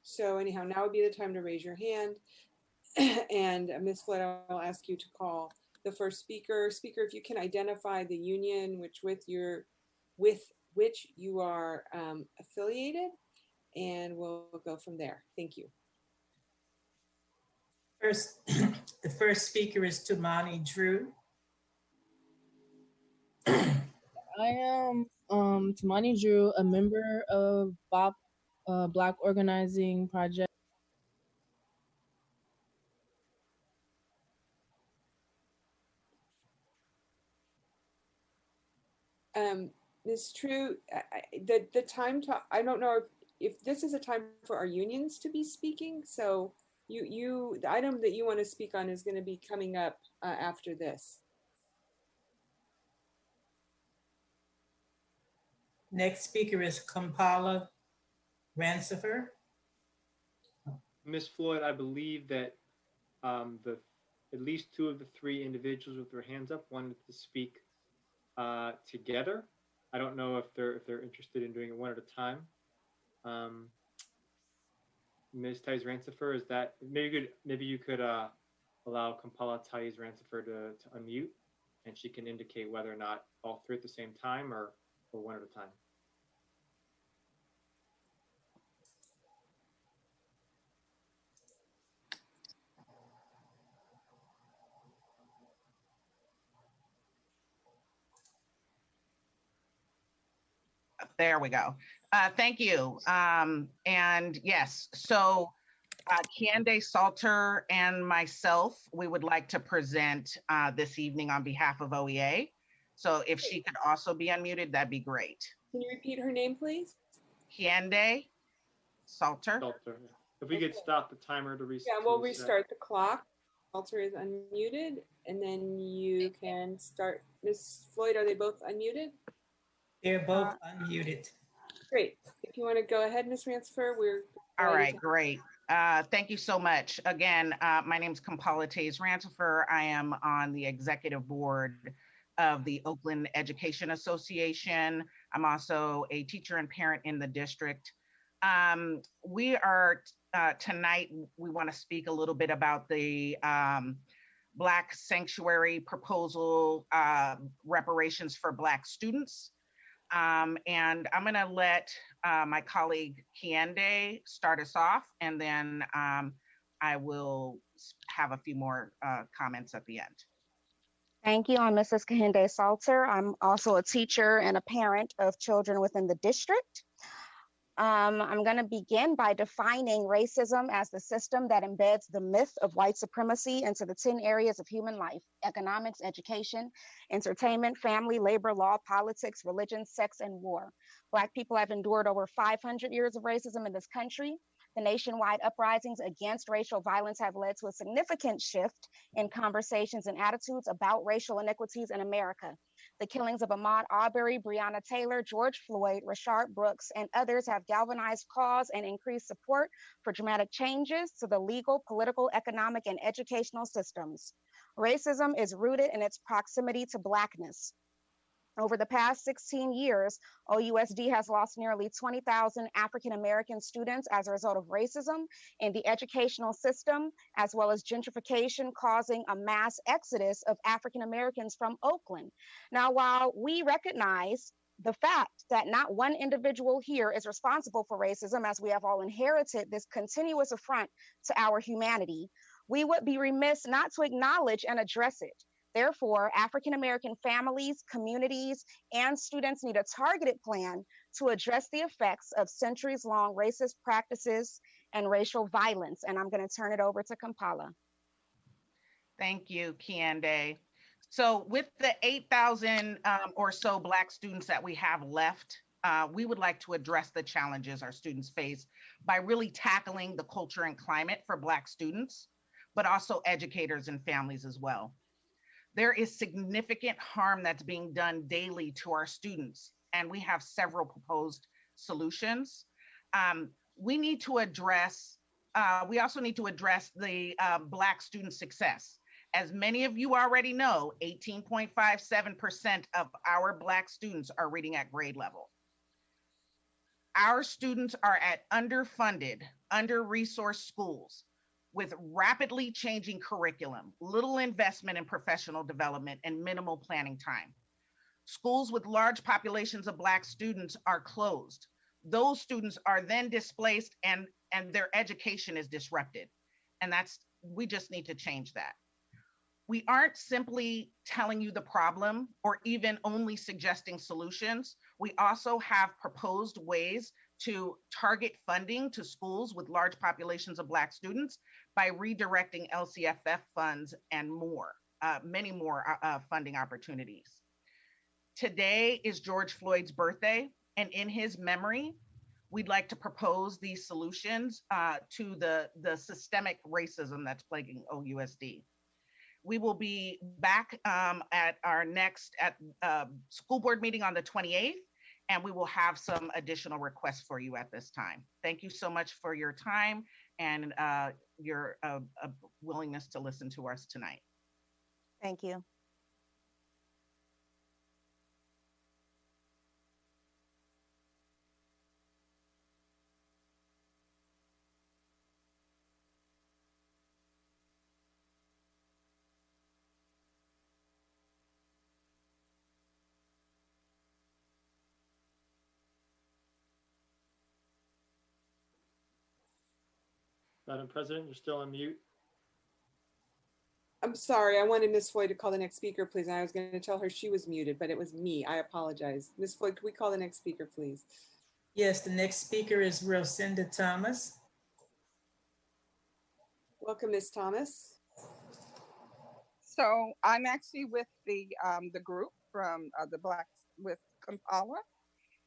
So anyhow, now would be the time to raise your hand. And Ms. Flood, I'll ask you to call the first speaker. Speaker, if you can identify the union with which you are affiliated, and we'll go from there. Thank you. The first speaker is Tumani Drew. I am Tumani Drew, a member of BOP Black Organizing Project. Ms. True, the time to, I don't know if this is a time for our unions to be speaking. So the item that you want to speak on is going to be coming up after this. Next speaker is Kampala Rancifer. Ms. Floyd, I believe that at least two of the three individuals with their hands up wanted to speak together. I don't know if they're interested in doing it one at a time. Ms. Thais Rancifer, is that maybe you could allow Kampala Thais Rancifer to unmute, and she can indicate whether or not all three at the same time or one at a time. There we go. Thank you. And yes, so Kiande Salter and myself, we would like to present this evening on behalf of OEA. So if she could also be unmuted, that'd be great. Can you repeat her name, please? Kiande Salter. If we could stop the timer to restart. Yeah, we'll restart the clock. Salter is unmuted, and then you can start. Ms. Floyd, are they both unmuted? They're both unmuted. Great. If you want to go ahead, Ms. Rancifer, we're all right. Great. Thank you so much. Again, my name is Kampala Thais Rancifer. I am on the executive board of the Oakland Education Association. I'm also a teacher and parent in the district. Tonight, we want to speak a little bit about the Black Sanctuary proposal, reparations for Black students. And I'm going to let my colleague Kiende start us off, and then I will have a few more comments at the end. Thank you. I'm Mrs. Kehinde Salter. I'm also a teacher and a parent of children within the district. I'm going to begin by defining racism as the system that embeds the myth of white supremacy into the 10 areas of human life: economics, education, entertainment, family, labor, law, politics, religion, sex, and war. Black people have endured over 500 years of racism in this country. The nationwide uprisings against racial violence have led to a significant shift in conversations and attitudes about racial inequities in America. The killings of Ahmaud Arbery, Breonna Taylor, George Floyd, Rayshard Brooks, and others have galvanized cause and increased support for dramatic changes to the legal, political, economic, and educational systems. Racism is rooted in its proximity to Blackness. Over the past 16 years, OUSD has lost nearly 20,000 African American students as a result of racism in the educational system, as well as gentrification causing a mass exodus of African Americans from Oakland. Now, while we recognize the fact that not one individual here is responsible for racism, as we have all inherited this continuous affront to our humanity, we would be remiss not to acknowledge and address it. Therefore, African American families, communities, and students need a targeted plan to address the effects of centuries-long racist practices and racial violence. And I'm going to turn it over to Kampala. Thank you, Kiende. So with the 8,000 or so Black students that we have left, we would like to address the challenges our students face by really tackling the culture and climate for Black students, but also educators and families as well. There is significant harm that's being done daily to our students, and we have several proposed solutions. We also need to address the Black student success. As many of you already know, 18.57% of our Black students are reading at grade level. Our students are at underfunded, under-resourced schools with rapidly changing curriculum, little investment in professional development, and minimal planning time. Schools with large populations of Black students are closed. Those students are then displaced and their education is disrupted. And we just need to change that. We aren't simply telling you the problem or even only suggesting solutions. We also have proposed ways to target funding to schools with large populations of Black students by redirecting LCFF funds and more, many more funding opportunities. Today is George Floyd's birthday, and in his memory, we'd like to propose these solutions to the systemic racism that's plaguing OUSD. We will be back at our next school board meeting on the 28th, and we will have some additional requests for you at this time. Thank you so much for your time and your willingness to listen to us tonight. Thank you. Madam President, you're still on mute. I'm sorry, I wanted Ms. Floyd to call the next speaker, please. And I was going to tell her she was muted, but it was me. I apologize. Ms. Floyd, could we call the next speaker, please? Yes, the next speaker is Rocinda Thomas. Welcome, Ms. Thomas. So I'm actually with the group from the Blacks with Kampala.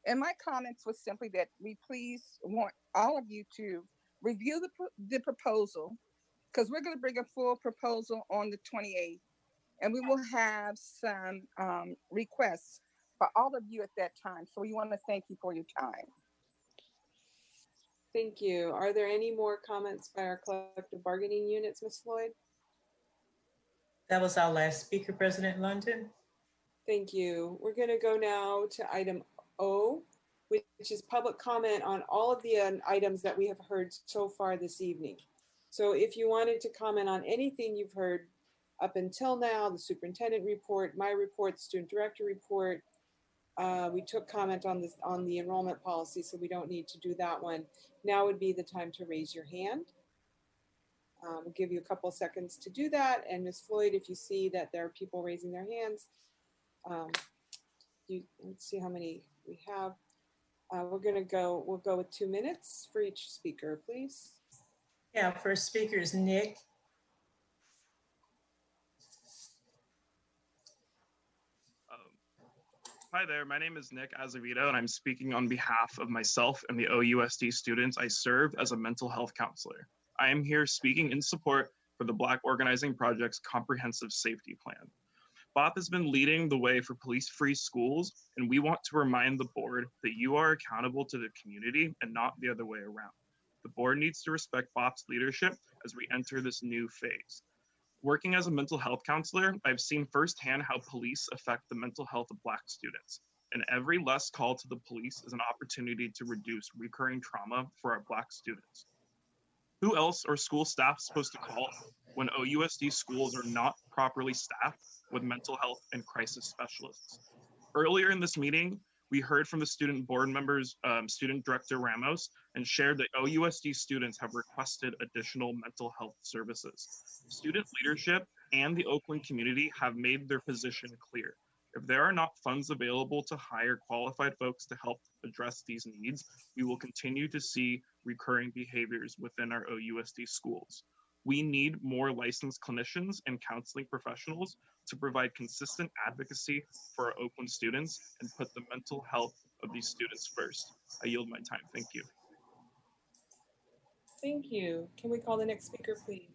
And my comments was simply that we please want all of you to review the proposal, because we're going to bring a full proposal on the 28th, and we will have some requests for all of you at that time. So we want to thank you for your time. Thank you. Are there any more comments by our collective bargaining units, Ms. Floyd? That was our last speaker, President London. Thank you. We're going to go now to item O, which is public comment on all of the items that we have heard so far this evening. So if you wanted to comment on anything you've heard up until now, the superintendent report, my report, student director report, we took comment on this on the enrollment policy, so we don't need to do that one. Now would be the time to raise your hand. We'll give you a couple of seconds to do that. And Ms. Floyd, if you see that there are people raising their hands, let's see how many we have. We'll go with 2 minutes for each speaker, please. Yeah, first speaker is Nick. Hi there, my name is Nick Azevedo, and I'm speaking on behalf of myself and the OUSD students I serve as a mental health counselor. I am here speaking in support for the Black Organizing Project's comprehensive safety plan. BOP has been leading the way for police-free schools, and we want to remind the board that you are accountable to the community and not the other way around. The board needs to respect BOP's leadership as we enter this new phase. Working as a mental health counselor, I've seen firsthand how police affect the mental health of Black students. And every less call to the police is an opportunity to reduce recurring trauma for our Black students. Who else are school staff supposed to call when OUSD schools are not properly staffed with mental health and crisis specialists? Earlier in this meeting, we heard from the student board members, Student Director Ramos, and shared that OUSD students have requested additional mental health services. Student leadership and the Oakland community have made their position clear. If there are not funds available to hire qualified folks to help address these needs, we will continue to see recurring behaviors within our OUSD schools. We need more licensed clinicians and counseling professionals to provide consistent advocacy for our Oakland students and put the mental health of these students first. I yield my time. Thank you. Thank you. Can we call the next speaker, please?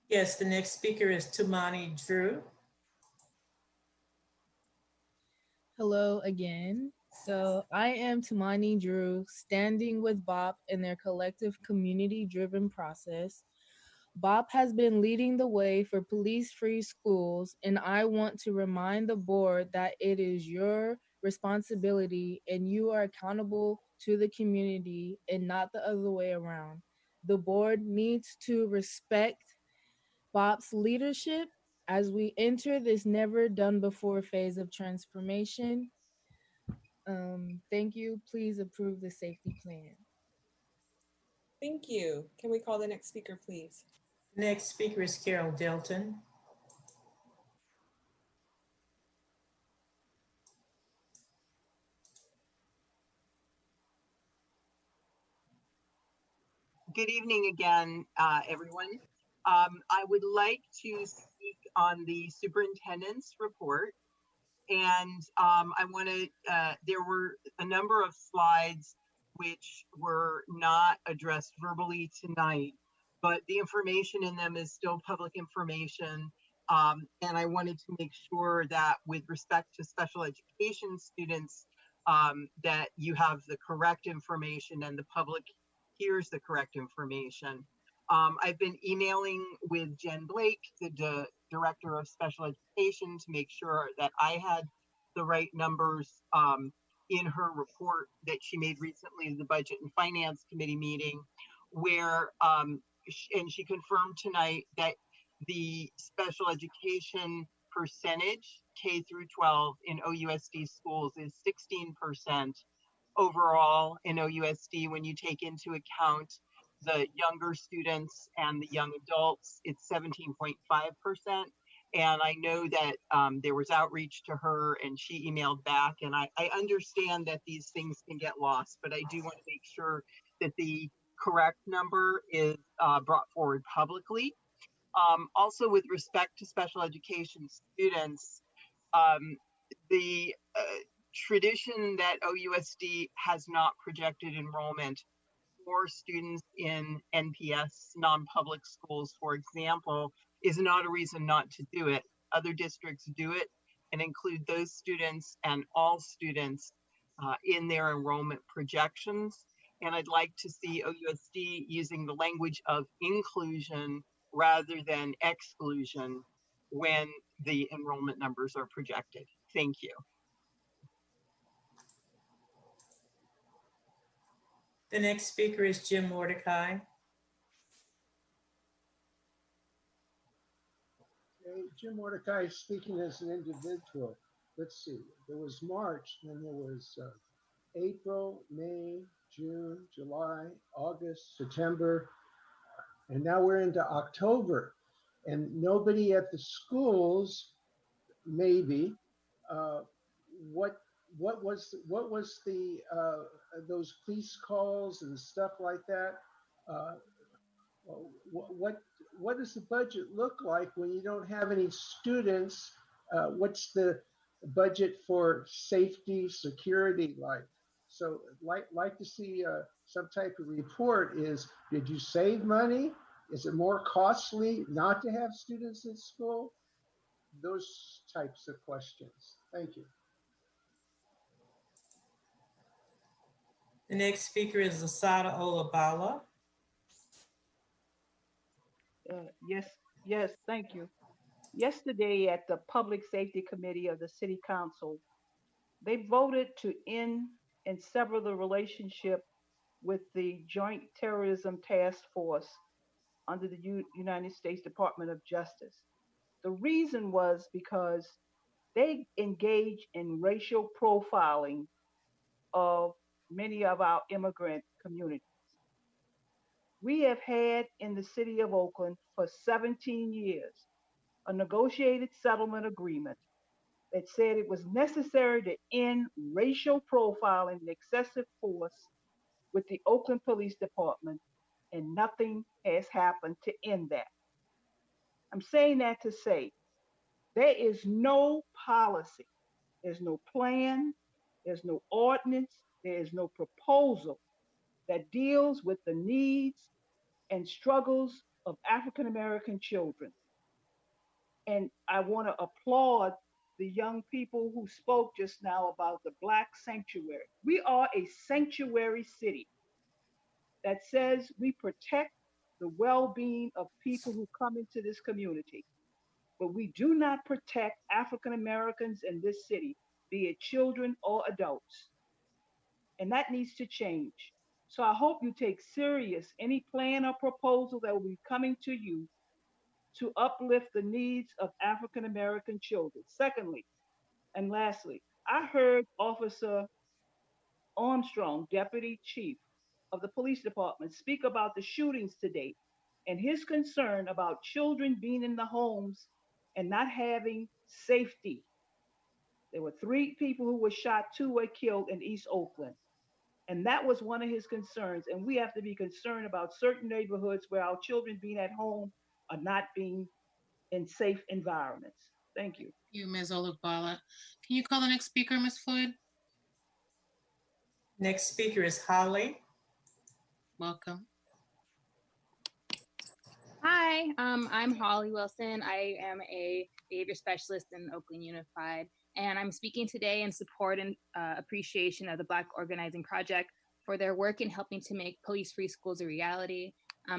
Yes, the next speaker is Tumani Drew. Hello again. So I am Tumani Drew, standing with BOP in their collective community-driven process. BOP has been leading the way for police-free schools, and I want to remind the board that it is your responsibility and you are accountable to the community and not the other way around. The board needs to respect BOP's leadership as we enter this never done before phase of transformation. Thank you. Please approve the safety plan. Thank you. Can we call the next speaker, please? Next speaker is Carol Delton. Good evening again, everyone. I would like to speak on the superintendent's report. And I want to, there were a number of slides which were not addressed verbally tonight, but the information in them is still public information. And I wanted to make sure that with respect to special education students, that you have the correct information and the public hears the correct information. I've been emailing with Jen Blake, the Director of Special Education, to make sure that I had the right numbers in her report that she made recently in the Budget and Finance Committee meeting, where, and she confirmed tonight that the special education percentage K through 12 in OUSD schools is 16%. Overall in OUSD, when you take into account the younger students and the young adults, it's 17.5%. And I know that there was outreach to her and she emailed back, and I understand that these things can get lost, but I do want to make sure that the correct number is brought forward publicly. Also, with respect to special education students, the tradition that OUSD has not projected enrollment for students in NPS, non-public schools, for example, is not a reason not to do it. Other districts do it and include those students and all students in their enrollment projections. And I'd like to see OUSD using the language of inclusion rather than exclusion when the enrollment numbers are projected. Thank you. The next speaker is Jim Mordecai. Okay, Jim Mordecai speaking as an individual. Let's see, there was March, then there was April, May, June, July, August, September, and now we're into October. And nobody at the schools, maybe, what was the those police calls and stuff like that? What does the budget look like when you don't have any students? What's the budget for safety, security like? So like to see some type of report. Is did you save money? Is it more costly not to have students in school? Those types of questions. Thank you. The next speaker is Asada Olabala. Yes, thank you. Yesterday at the Public Safety Committee of the City Council, they voted to end and sever the relationship with the Joint Terrorism Task Force under the United States Department of Justice. The reason was because they engage in racial profiling of many of our immigrant communities. We have had in the city of Oakland for 17 years a negotiated settlement agreement that said it was necessary to end racial profiling and excessive force with the Oakland Police Department, and nothing has happened to end that. I'm saying that to say there is no policy, there's no plan, there's no ordinance, there is no proposal that deals with the needs and struggles of African American children. And I want to applaud the young people who spoke just now about the Black sanctuary. We are a sanctuary city that says we protect the well-being of people who come into this community, but we do not protect African Americans in this city, be it children or adults. And that needs to change. So I hope you take serious any plan or proposal that will be coming to you to uplift the needs of African American children. Secondly, and lastly, I heard Officer Armstrong, Deputy Chief of the Police Department, speak about the shootings to date and his concern about children being in the homes and not having safety. There were 3 people who were shot, 2 were killed in East Oakland. And that was one of his concerns. And we have to be concerned about certain neighborhoods where our children being at home are not being in safe environments. Thank you. Thank you, Ms. Olubala. Can you call the next speaker, Ms. Floyd? Next speaker is Holly. Welcome. Hi, I'm Holly Wilson. I am a behavior specialist in Oakland Unified, and I'm speaking today in support and appreciation of the Black Organizing Project for their work in helping to make police-free schools a reality.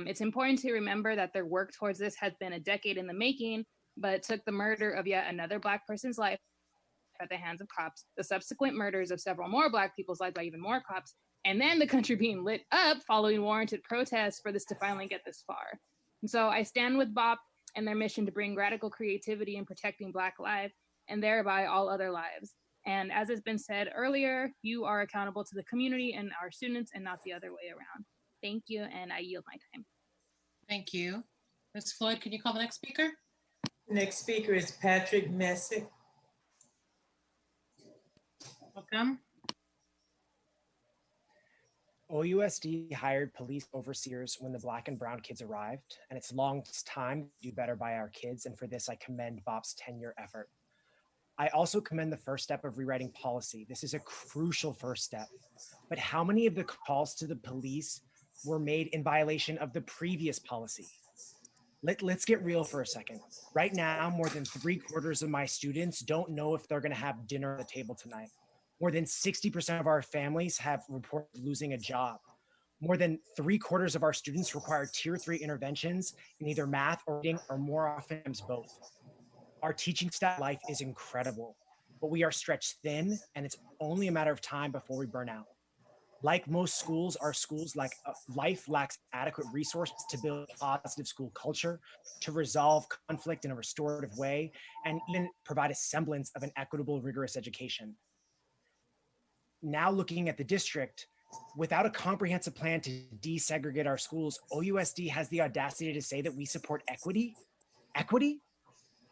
It's important to remember that their work towards this has been a decade in the making, but it took the murder of yet another Black person's life at the hands of cops, the subsequent murders of several more Black people's lives by even more cops, and then the country being lit up following warranted protests for this to finally get this far. And so I stand with BOP and their mission to bring radical creativity in protecting Black lives and thereby all other lives. And as has been said earlier, you are accountable to the community and our students and not the other way around. Thank you, and I yield my time. Thank you. Ms. Floyd, can you call the next speaker? Next speaker is Patrick Messick. Welcome. OUSD hired police overseers when the Black and brown kids arrived, and it's long time to do better by our kids, and for this I commend BOP's 10-year effort. I also commend the first step of rewriting policy. This is a crucial first step. But how many of the calls to the police were made in violation of the previous policy? Let's get real for a second. Right now, more than 3/4 of my students don't know if they're gonna have dinner at the table tonight. More than 60% of our families have reported losing a job. More than 3/4 of our students require tier 3 interventions in either math or reading, or more often both. Our teaching staff life is incredible, but we are stretched thin, and it's only a matter of time before we burn out. Like most schools, our schools life lacks adequate resources to build a positive school culture, to resolve conflict in a restorative way, and even provide a semblance of an equitable, rigorous education. Now looking at the district, without a comprehensive plan to desegregate our schools, OUSD has the audacity to say that we support equity? Equity?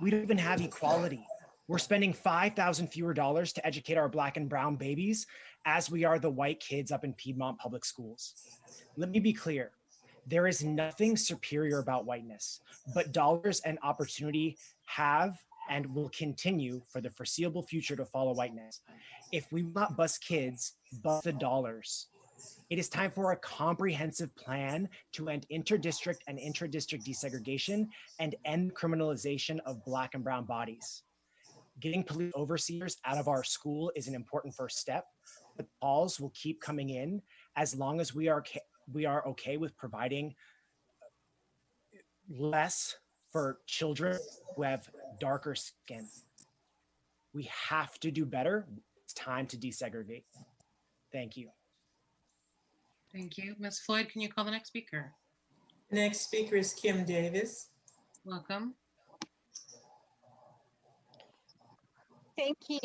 We don't even have equality. We're spending $5,000 fewer dollars to educate our Black and brown babies as we are the white kids up in Piedmont Public Schools. Let me be clear. There is nothing superior about whiteness, but dollars and opportunity have and will continue for the foreseeable future to follow whiteness. If we will not bus kids, bus the dollars. It is time for a comprehensive plan to end interdistrict and intradistrict desegregation and end criminalization of Black and brown bodies. Getting police overseers out of our school is an important first step, but calls will keep coming in as long as we are okay with providing less for children who have darker skin. We have to do better. It's time to desegregate. Thank you. Thank you. Ms. Floyd, can you call the next speaker? Next speaker is Kim Davis. Welcome. Thank you.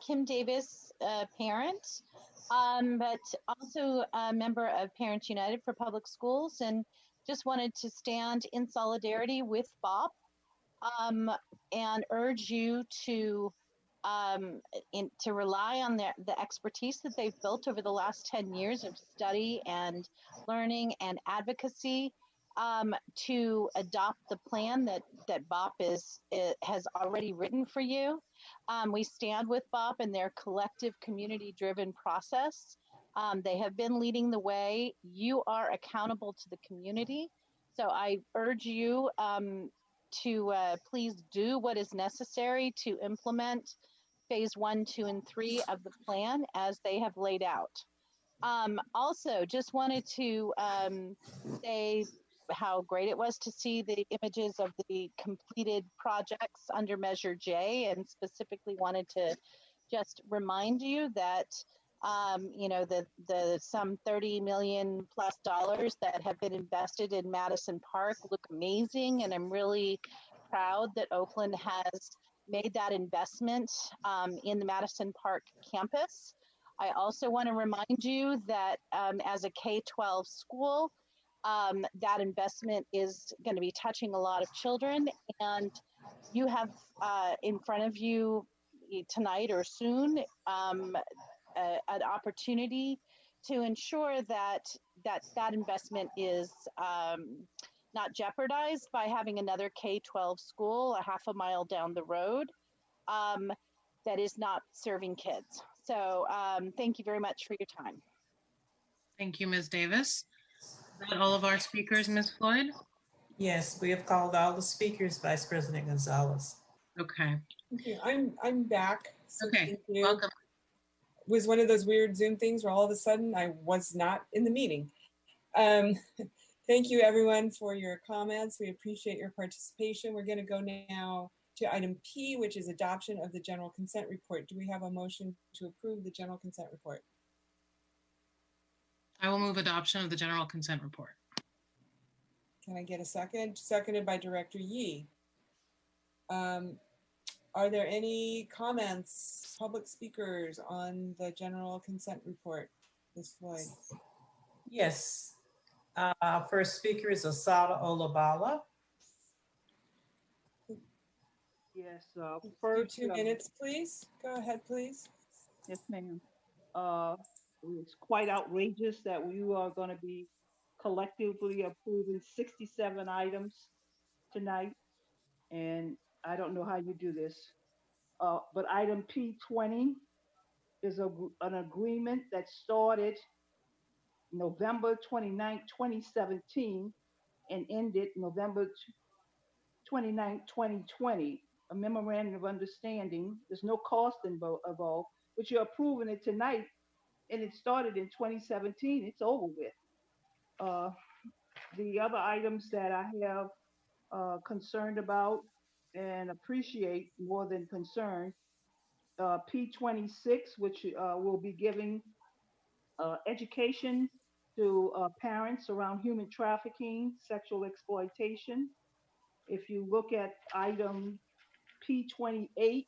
Kim Davis, parent, but also a member of Parents United for Public Schools, and just wanted to stand in solidarity with Bob and urge you to rely on the expertise that they've built over the last 10 years of study and learning and advocacy to adopt the plan that BOP has already written for you. We stand with BOP in their collective community-driven process. They have been leading the way. You are accountable to the community. So I urge you to please do what is necessary to implement phase 1, 2, and 3 of the plan as they have laid out. Also, just wanted to say how great it was to see the images of the completed projects under Measure J, and specifically wanted to just remind you that the some $30 million plus that have been invested in Madison Park look amazing, and I'm really proud that Oakland has made that investment in the Madison Park campus. I also want to remind you that as a K-12 school, that investment is going to be touching a lot of children, and you have in front of you tonight or soon an opportunity to ensure that investment is not jeopardized by having another K-12 school a half a mile down the road that is not serving kids. So thank you very much for your time. Thank you, Ms. Davis. Is that all of our speakers, Ms. Floyd? Yes, we have called all the speakers, Vice President Gonzalez. Okay. Okay, I'm back. So okay, welcome. It was one of those weird Zoom things where all of a sudden I was not in the meeting. Thank you everyone for your comments. We appreciate your participation. We're going to go now to item P, which is adoption of the general consent report. Do we have a motion to approve the general consent report? I will move adoption of the general consent report. Can I get a second? Seconded by Director Yee. Are there any comments, public speakers on the general consent report? Ms. Floyd. Yes. First speaker is Asada Olabala. Yes. First, 2 minutes, please. Go ahead, please. Yes, ma'am. It's quite outrageous that we are going to be collectively approving 67 items tonight, and I don't know how you do this. But item P20 is an agreement that started November 29, 2017 and ended November 29, 2020, a memorandum of understanding. There's no cost involved, but you're approving it tonight, and it started in 2017. It's over with. The other items that I have concerned about and appreciate more than concern, P26, which will be giving education to parents around human trafficking, sexual exploitation. If you look at item P28,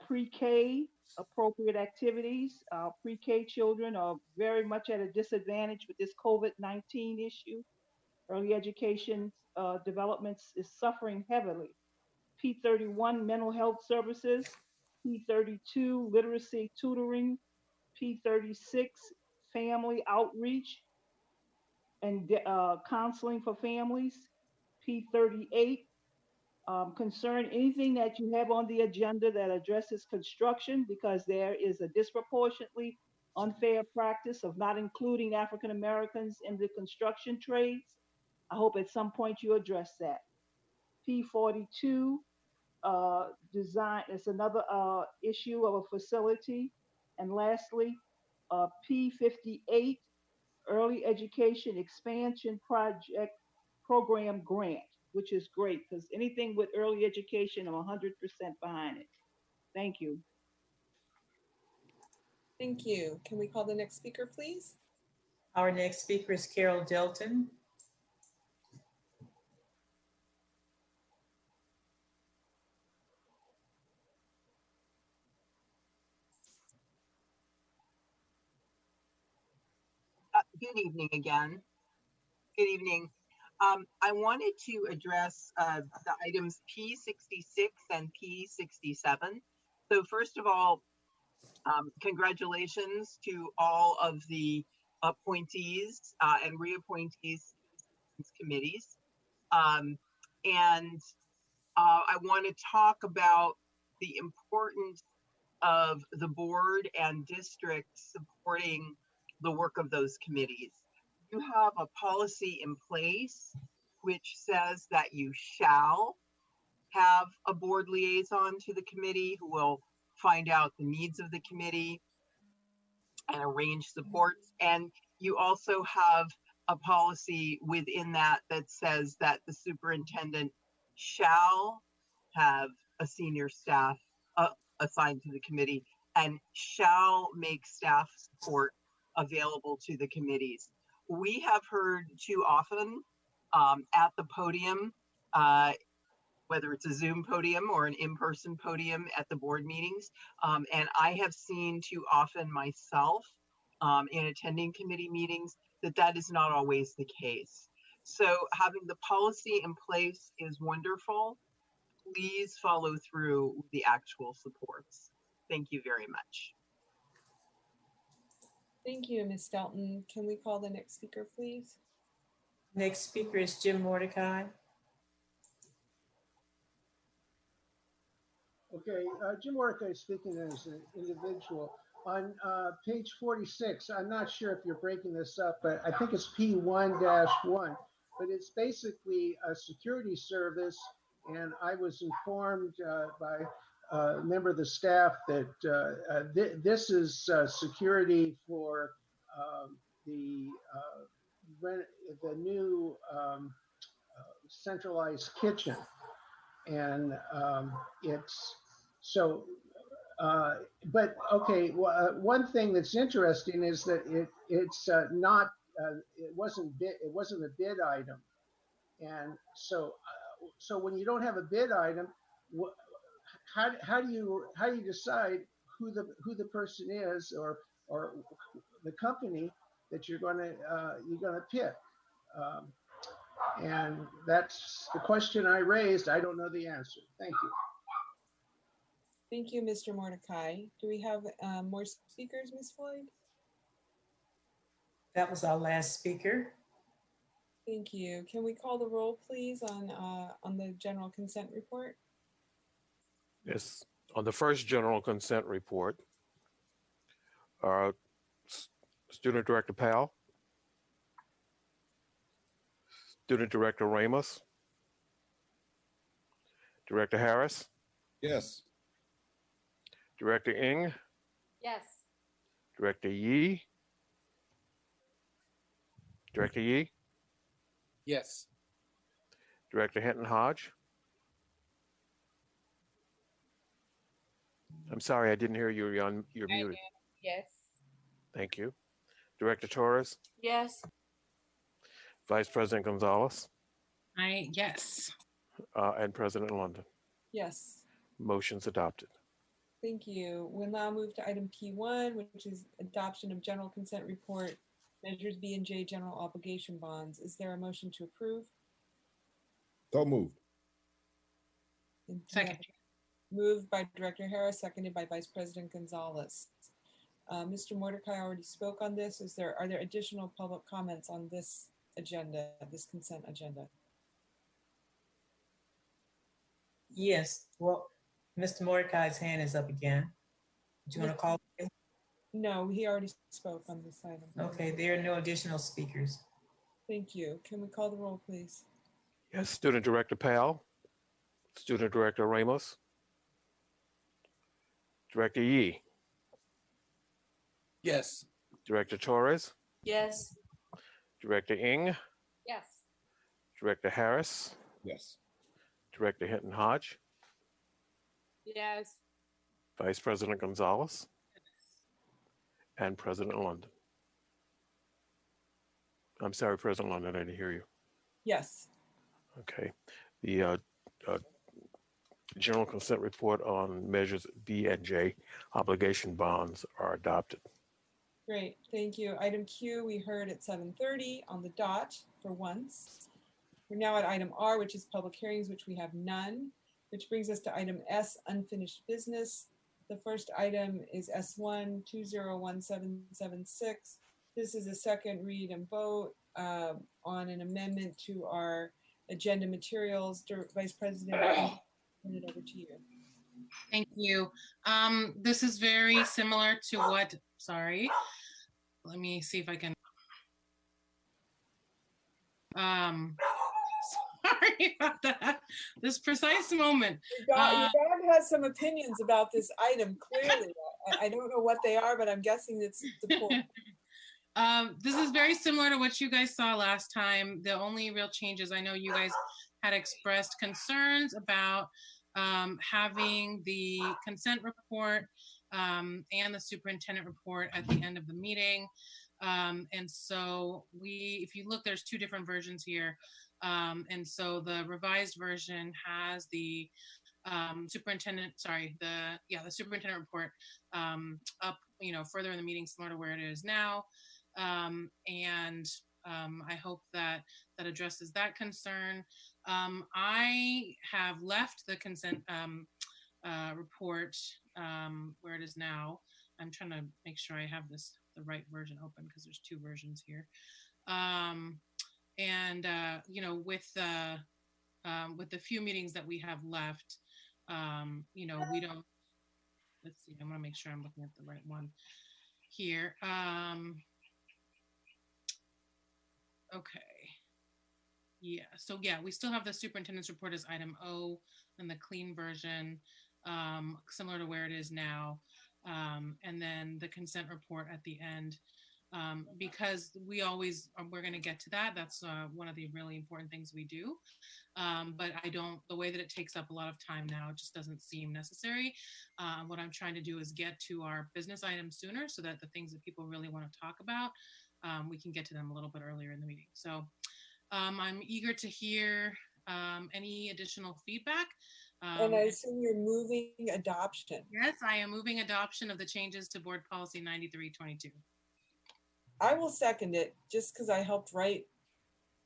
pre-K appropriate activities, pre-K children are very much at a disadvantage with this COVID-19 issue. Early education developments is suffering heavily. P31, mental health services. P32, literacy tutoring. P36, family outreach and counseling for families. P38, concern anything that you have on the agenda that addresses construction, because there is a disproportionately unfair practice of not including African Americans in the construction trades. I hope at some point you address that. P42, design is another issue of a facility. And lastly, P58, early education expansion project program grant, which is great because anything with early education, I'm 100% behind it. Thank you. Thank you. Can we call the next speaker, please? Our next speaker is Carol Delton. Good evening again. Good evening. I wanted to address the items P66 and P67. So first of all, congratulations to all of the appointees and reappointees to committees. And I want to talk about the importance of the board and district supporting the work of those committees. You have a policy in place which says that you shall have a board liaison to the committee who will find out the needs of the committee and arrange supports. And you also have a policy within that that says that the superintendent shall have a senior staff assigned to the committee and shall make staff support available to the committees. We have heard too often at the podium, whether it's a Zoom podium or an in-person podium at the board meetings, and I have seen too often myself in attending committee meetings that is not always the case. So having the policy in place is wonderful. Please follow through with the actual supports. Thank you very much. Thank you, Ms. Delton. Can we call the next speaker, please? Next speaker is Jim Mordecai. Okay, Jim Mordecai speaking as an individual. On page 46, I'm not sure if you're breaking this up, but I think it's P1-1, but it's basically a security service. And I was informed by a member of the staff that this is security for the new centralized kitchen. And it's so, but okay, one thing that's interesting is that it's not, it wasn't a bid item. And so, so when you don't have a bid item, how do you decide who the person is or the company that you're gonna pick? And that's the question I raised. I don't know the answer. Thank you. Thank you, Mr. Mordecai. Do we have more speakers, Ms. Floyd? That was our last speaker. Thank you. Can we call the roll, please, on the general consent report? Yes, on the first general consent report, Student Director Powell, Student Director Ramos, Director Harris, Yes. Director Ng, Yes. Director Yee, Director Yee, Yes. Director Hinton Hodge. I'm sorry, I didn't hear you. You're muted. Yes. Thank you. Director Torres, Yes. Vice President Gonzalez, Yes. and President London. Yes. Motion's adopted. Thank you. We'll now move to item P1, which is adoption of general consent report, measures B and J general obligation bonds. Is there a motion to approve? So moved. Second. Moved by Director Harris, seconded by Vice President Gonzalez. Mr. Mordecai already spoke on this. Are there additional public comments on this agenda, this consent agenda? Yes, well, Mr. Mordecai's hand is up again. Do you want to call him? No, he already spoke on this item. Okay, there are no additional speakers. Thank you. Can we call the roll, please? Yes, Student Director Powell, Student Director Ramos, Director Yee, Yes. Director Torres, Yes. Director Ng, Yes. Director Harris, Yes. Director Hinton Hodge, Yes. Vice President Gonzalez, and President London. I'm sorry, President London, I didn't hear you. Yes. Okay. The general consent report on measures B and J obligation bonds are adopted. Great, thank you. Item Q, we heard at 7:30 on the dot for once. We're now at item R, which is public hearings, which we have none, which brings us to item S, unfinished business. The first item is S1 201776. This is a second read and vote on an amendment to our agenda materials. Vice President, I'll turn it over to you. Thank you. This is very similar to what, sorry, let me see if I can. Sorry about that. This precise moment. Your dad has some opinions about this item, clearly. I don't know what they are, but I'm guessing it's the point. This is very similar to what you guys saw last time. The only real changes, I know you guys had expressed concerns about having the consent report and the superintendent report at the end of the meeting. And so if you look, there's two different versions here. And so the revised version has the superintendent report up, further in the meeting, similar to where it is now. I hope that addresses that concern. I have left the consent report where it is now. I'm trying to make sure I have the right version open because there's two versions here. With the few meetings that we have left, we don't. Let's see. I want to make sure I'm looking at the right one here. Okay. Yeah. So yeah, we still have the superintendent's report as item O and the clean version, similar to where it is now. And then the consent report at the end, because we're going to get to that. That's one of the really important things we do. But the way that it takes up a lot of time now, it just doesn't seem necessary. What I'm trying to do is get to our business items sooner so that the things that people really want to talk about, we can get to them a little bit earlier in the meeting. So I'm eager to hear any additional feedback. And I assume you're moving adoption. Yes, I am moving adoption of the changes to Board Policy 9322. I will second it just because I helped write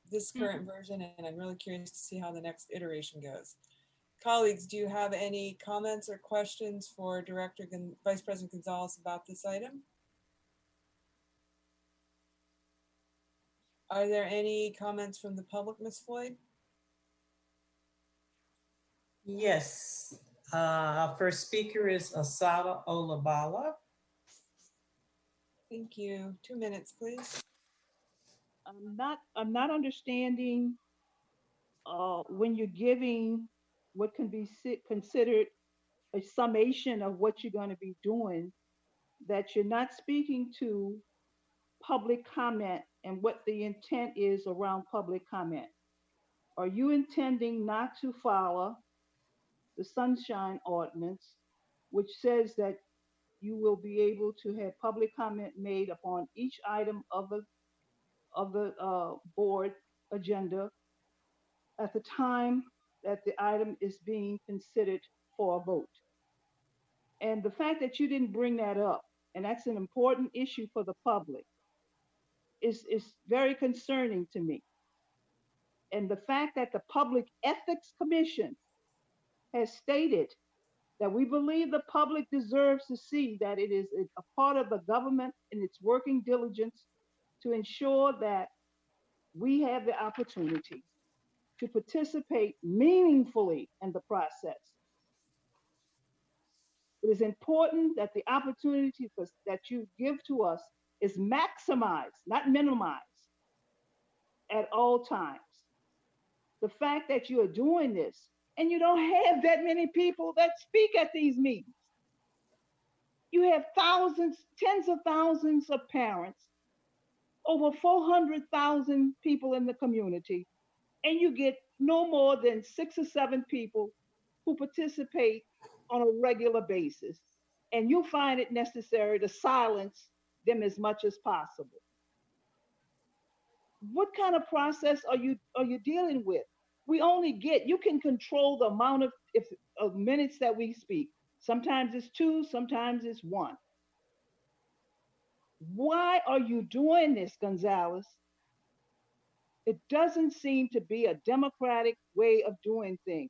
this current version and I'm really curious to see how the next iteration goes. Colleagues, do you have any comments or questions for Vice President Gonzalez about this item? Are there any comments from the public, Ms. Floyd? Yes. Our first speaker is Asada Olabala. Thank you. 2 minutes, please. I'm not understanding when you're giving what can be considered a summation of what you're going to be doing, that you're not speaking to public comment and what the intent is around public comment. Are you intending not to follow the Sunshine Ordinance, which says that you will be able to have public comment made upon each item of the board agenda at the time that the item is being considered for a vote. And the fact that you didn't bring that up, and that's an important issue for the public, is very concerning to me. And the fact that the Public Ethics Commission has stated that we believe the public deserves to see that it is a part of the government and its working diligence to ensure that we have the opportunity to participate meaningfully in the process. It is important that the opportunity that you give to us is maximized, not minimized, at all times. The fact that you are doing this and you don't have that many people that speak at these meetings. You have thousands, tens of thousands of parents, over 400,000 people in the community, and you get no more than 6 or 7 people who participate on a regular basis. And you find it necessary to silence them as much as possible. What kind of process are you dealing with? You can control the amount of minutes that we speak. Sometimes it's 2, sometimes it's 1. Why are you doing this, Gonzalez? It doesn't seem to be a democratic way of doing things.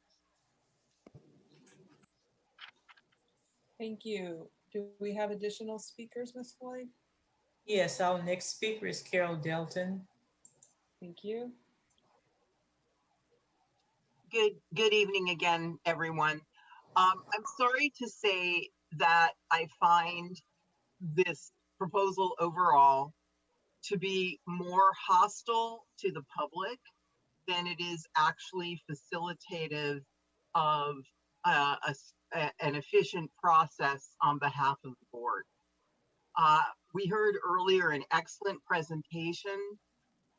Thank you. Do we have additional speakers, Ms. Floyd? Yes, our next speaker is Carol Delton. Thank you. Good evening again, everyone. I'm sorry to say that I find this proposal overall to be more hostile to the public than it is actually facilitative of an efficient process on behalf of the board. We heard earlier an excellent presentation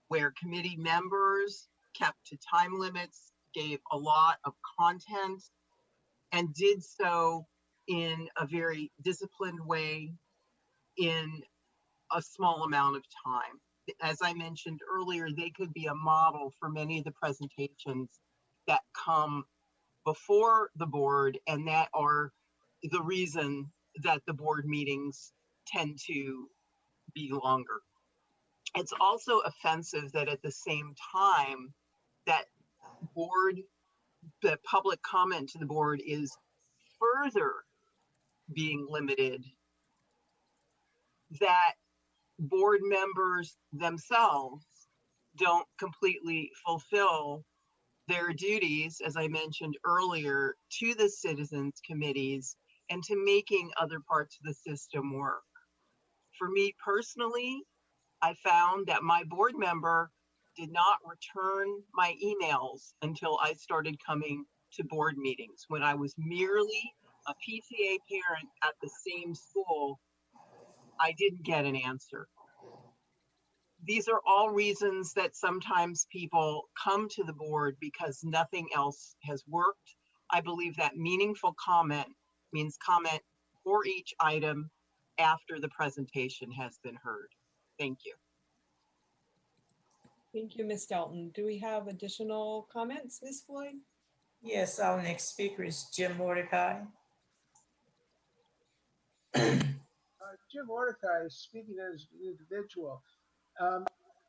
where committee members kept to time limits, gave a lot of content, and did so in a very disciplined way in a small amount of time. As I mentioned earlier, they could be a model for many of the presentations that come before the board, and that are the reason that the board meetings tend to be longer. It's also offensive that at the same time that the public comment to the board is further being limited, that board members themselves don't completely fulfill their duties, as I mentioned earlier, to the citizens committees and to making other parts of the system work. For me personally, I found that my board member did not return my emails until I started coming to board meetings. When I was merely a PTA parent at the same school, I didn't get an answer. These are all reasons that sometimes people come to the board because nothing else has worked. I believe that meaningful comment means comment for each item after the presentation has been heard. Thank you. Thank you, Ms. Delton. Do we have additional comments, Ms. Floyd? Yes, our next speaker is Jim Mordecai. Jim Mordecai, speaking as an individual,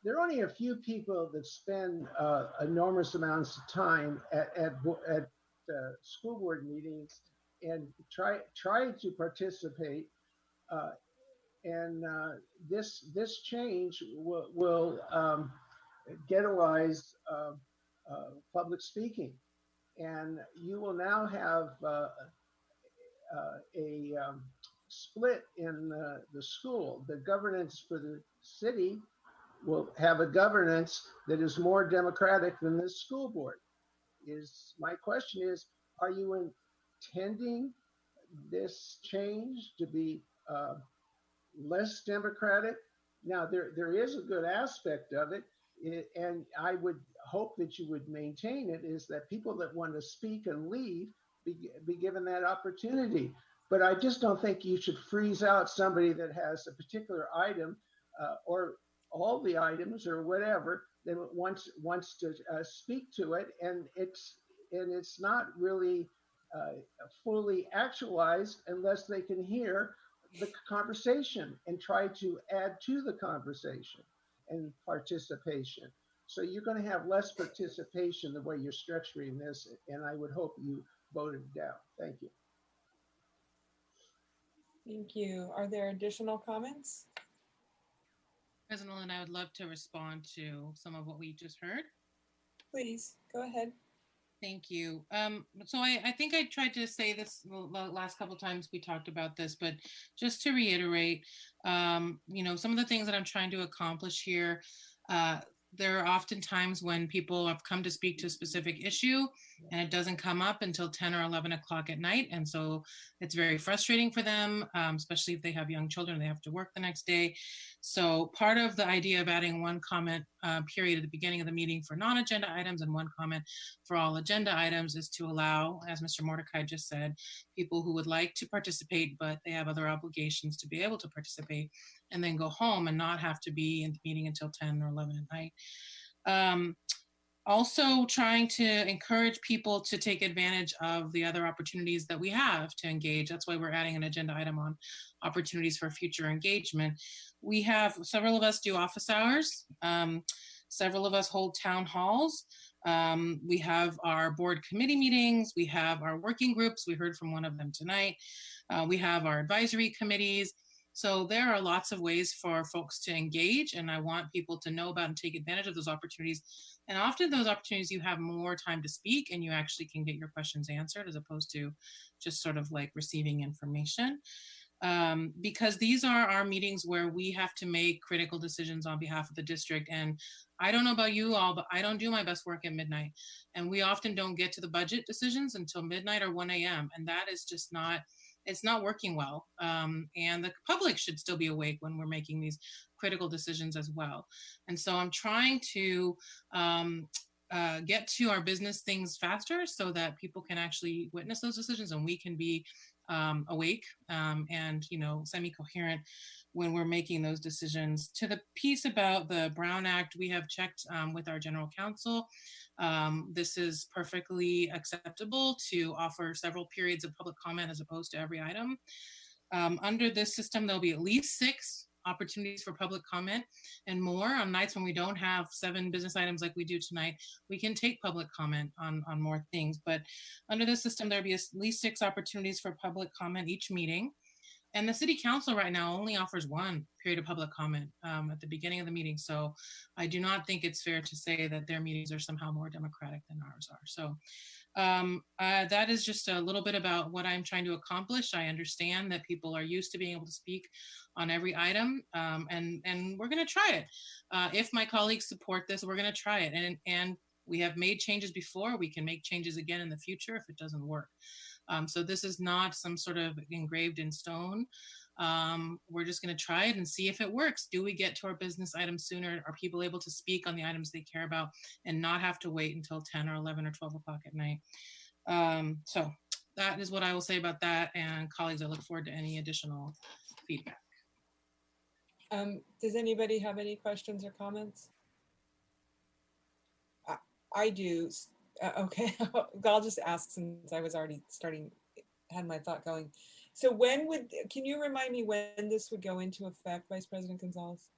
there are only a few people that spend enormous amounts of time at school board meetings and try to participate. And this change will ghettoize public speaking, and you will now have a split in the school. The governance for the city will have a governance that is more democratic than the school board. My question is, are you intending this change to be less democratic? Now, there is a good aspect of it, and I would hope that you would maintain it, is that people that want to speak and leave be given that opportunity. but I just don't think you should freeze out somebody that has a particular item or all the items or whatever that wants to speak to it, and it's not really fully actualized unless they can hear the conversation and try to add to the conversation and participation. So you're going to have less participation the way you're structuring this, and I would hope you voted it down. Thank you. Thank you. Are there additional comments? President Lynn, I would love to respond to some of what we just heard. Please, go ahead. Thank you. So I think I tried to say this the last couple of times we talked about this, but just to reiterate, you know, some of the things that I'm trying to accomplish here, there are often times when people have come to speak to a specific issue and it doesn't come up until 10 or 11 o'clock at night. And so it's very frustrating for them, especially if they have young children, they have to work the next day. So part of the idea of adding one comment period at the beginning of the meeting for non-agenda items and one comment for all agenda items is to allow, as Mr. Mordecai just said, people who would like to participate, but they have other obligations to be able to participate and then go home and not have to be in the meeting until 10 or 11 at night. Also trying to encourage people to take advantage of the other opportunities that we have to engage. That's why we're adding an agenda item on opportunities for future engagement. We have, several of us do office hours. Several of us hold town halls. We have our board committee meetings. We have our working groups. We heard from one of them tonight. We have our advisory committees. So there are lots of ways for folks to engage, and I want people to know about and take advantage of those opportunities. And often those opportunities, you have more time to speak and you actually can get your questions answered as opposed to just sort of like receiving information. Because these are our meetings where we have to make critical decisions on behalf of the district. And I don't know about you all, but I don't do my best work at midnight. And we often don't get to the budget decisions until midnight or 1 a.m. And that is just not, it's not working well. And the public should still be awake when we're making these critical decisions as well. And so I'm trying to get to our business things faster so that people can actually witness those decisions and we can be awake and, you know, semi-coherent when we're making those decisions. To the piece about the Brown Act, we have checked with our general counsel. This is perfectly acceptable to offer several periods of public comment as opposed to every item. Under this system, there'll be at least 6 opportunities for public comment and more. On nights when we don't have 7 business items like we do tonight, we can take public comment on more things. But under this system, there'll be at least 6 opportunities for public comment each meeting. And the city council right now only offers 1 period of public comment at the beginning of the meeting. So I do not think it's fair to say that their meetings are somehow more democratic than ours are. So that is just a little bit about what I'm trying to accomplish. I understand that people are used to being able to speak on every item, and we're going to try it. If my colleagues support this, we're going to try it. And we have made changes before. We can make changes again in the future if it doesn't work. So this is not some sort of engraved in stone. We're just going to try it and see if it works. Do we get to our business items sooner? Are people able to speak on the items they care about and not have to wait until 10 or 11 or 12 o'clock at night? So that is what I will say about that. And colleagues, I look forward to any additional feedback. Does anybody have any questions or comments? I do. Okay, I'll just ask since I was already had my thought going. So can you remind me when this would go into effect, Vice President Gonzalez?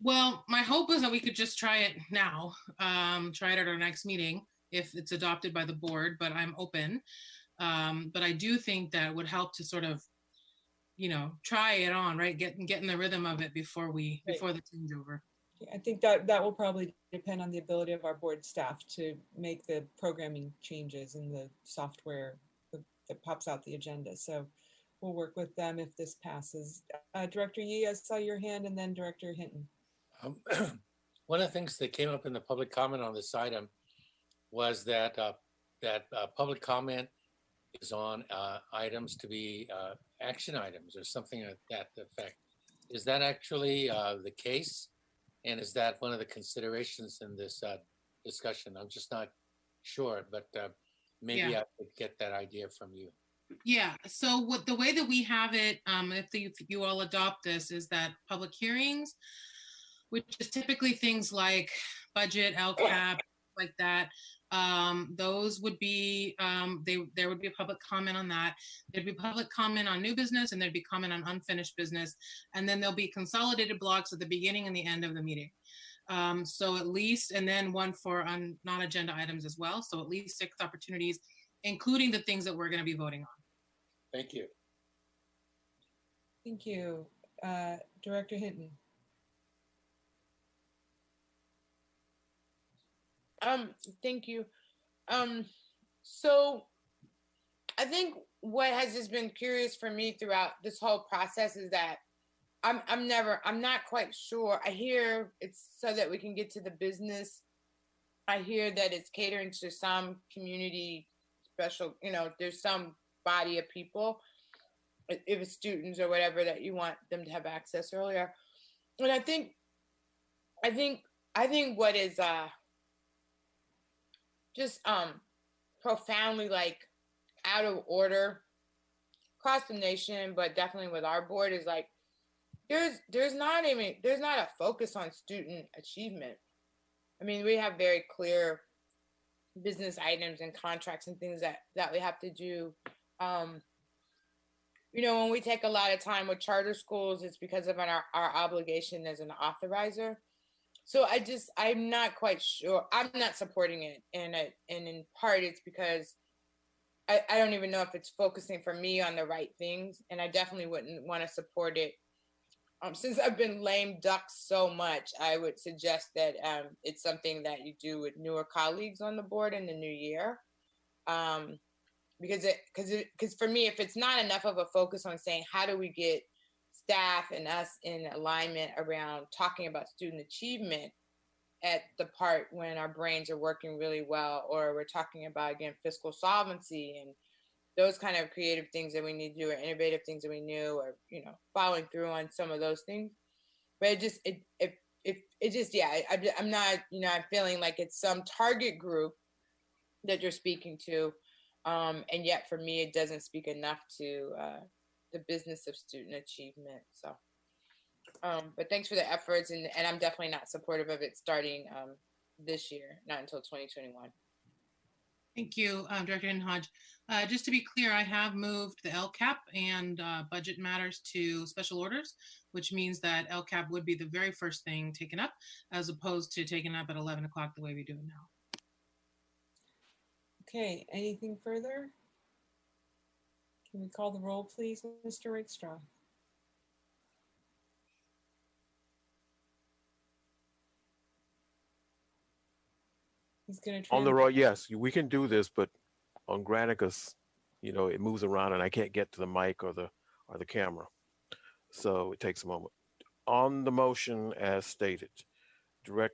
Well, my hope is that we could just try it now, try it at our next meeting if it's adopted by the board, but I'm open. But I do think that would help to sort of, you know, try it on, right? Get in the rhythm of it before the changeover. I think that will probably depend on the ability of our board staff to make the programming changes in the software that pops out the agenda. So we'll work with them if this passes. Director Yee, I saw your hand, and then Director Hinton. One of the things that came up in the public comment on this item was that public comment is on items to be action items or something like that effect. Is that actually the case? And is that one of the considerations in this discussion? I'm just not sure, but maybe I could get that idea from you. Yeah, so what the way that we have it, if you all adopt this, is that public hearings, which is typically things like budget, LCAP, like that, those would be, there would be a public comment on that. There'd be public comment on new business, and there'd be comment on unfinished business. And then there'll be consolidated blocks at the beginning and the end of the meeting. So at least, and then one for non-agenda items as well. So at least 6 opportunities, including the things that we're going to be voting on. Thank you. Thank you. Director Hinton. Thank you. So I think what has just been curious for me throughout this whole process is that I'm not quite sure. I hear it's so that we can get to the business. I hear that it's catering to some community special, there's some body of people, if it's students or whatever, that you want them to have access earlier. And I think what is just profoundly like out of order across the nation, but definitely with our board, is like there's not a focus on student achievement. I mean, we have very clear business items and contracts and things that we have to do. When we take a lot of time with charter schools, it's because of our obligation as an authorizer. So I'm not quite sure. I'm not supporting it. And in part, it's because I don't even know if it's focusing for me on the right things. And I definitely wouldn't want to support it. Since I've been lame ducked so much, I would suggest that it's something that you do with newer colleagues on the board in the new year. Because for me, if it's not enough of a focus on saying, how do we get staff and us in alignment around talking about student achievement at the part when our brains are working really well, or we're talking about, again, fiscal solvency and those kind of creative things that we need to do, or innovative things that we knew, or, following through on some of those things. But I'm not, I'm feeling like it's some target group that you're speaking to. And yet for me, it doesn't speak enough to the business of student achievement. So, but thanks for the efforts. And I'm definitely not supportive of it starting this year, not until 2021. Thank you, Director Hodge. Just to be clear, I have moved the LCAP and budget matters to special orders, which means that LCAP would be the very first thing taken up, as opposed to taken up at 11 o'clock the way we do it now. Okay, anything further? Can we call the roll, please, Mr. Rakestraw? He's going to On the roll, yes, we can do this, but on Granicus, it moves around and I can't get to the mic or the camera. So it takes a moment. On the motion as stated, I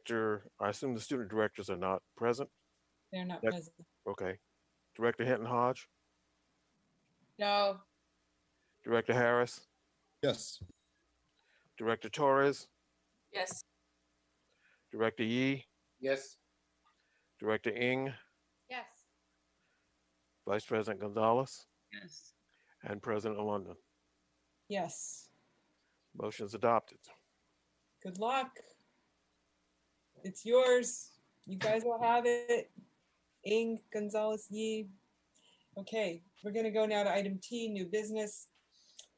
assume the student directors are not present? They're not present. Okay. Director Hinton Hodge? No. Director Harris? Yes. Director Torres? Yes. Director Yee? Yes. Director Ng? Yes. Vice President Gonzalez? Yes. And President London? Yes. Motion's adopted. Good luck. It's yours. You guys will have it. Ng, Gonzalez, Yee. Okay, we're going to go now to item T, new business.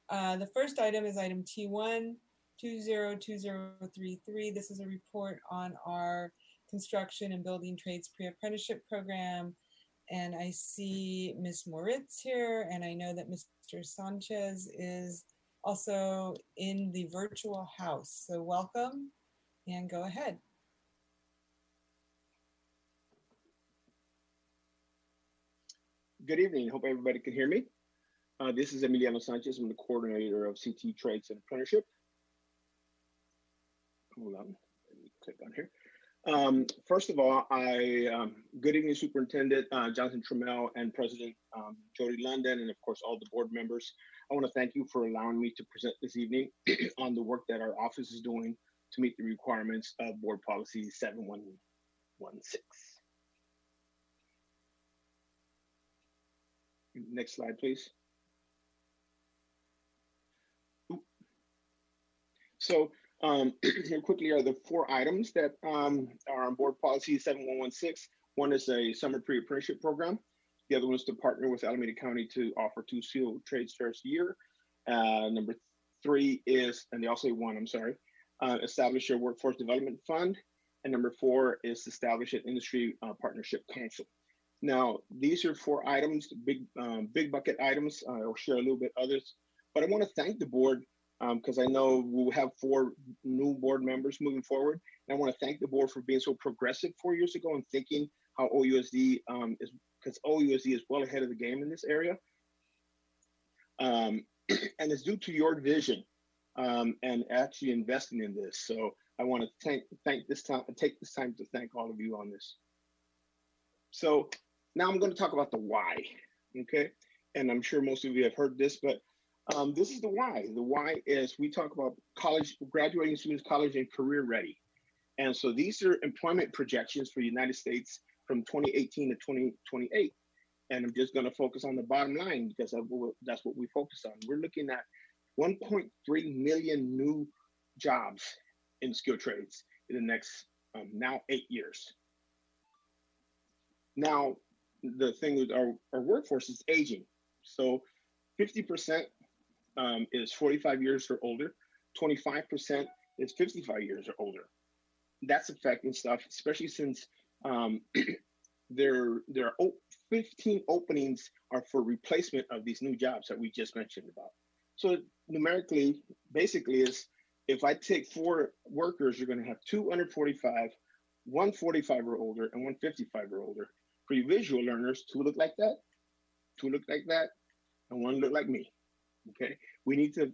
The first item is item T1, 202033. This is a report on our construction and building trades pre-apprenticeship program. And I see Ms. Moritz here, and I know that Mr. Sanchez is also in the virtual house. So welcome, and go ahead. Good evening. Hope everybody can hear me. This is Emiliano Sanchez. I'm the coordinator of CT Trades and Apprenticeship. Hold on. Let me click on here. First of all, good evening, Superintendent Jonathan Trammell and President Jody London, and of course, all the board members. I want to thank you for allowing me to present this evening on the work that our office is doing to meet the requirements of Board Policy 7116. Next slide, please. So here quickly are the 4 items that are on board policy 7116. One is a summer pre-apprenticeship program. The other one is to partner with Alameda County to offer 2 skilled trades fairs a year. Number 3 is, and they all say 1, I'm sorry, establish a workforce development fund. And number 4 is establish an industry partnership council. Now, these are 4 items, big bucket items. I'll share a little bit others, but I want to thank the board because I know we'll have 4 new board members moving forward. And I want to thank the board for being so progressive 4 years ago and thinking how OUSD is, because OUSD is well ahead of the game in this area. And it's due to your vision and actually investing in this. So I want to take this time to thank all of you on this. So now I'm going to talk about the why, okay? And I'm sure most of you have heard this, but this is the why. The why is we talk about college, graduating students, college and career ready. And so these are employment projections for the United States from 2018 to 2028. And I'm just going to focus on the bottom line because that's what we focus on. We're looking at 1.3 million new jobs in skilled trades in the next now 8 years. Now, the thing with our workforce is aging. So 50% is 45 years or older, 25% is 55 years or older. That's affecting stuff, especially since there are 15 openings are for replacement of these new jobs that we just mentioned about. So numerically, basically is if I take 4 workers, you're going to have 2 under 45, 1 45 or older, and 1 55 or older. For you visual learners, 2 look like that, 2 look like that, and 1 look like me. Okay, we need to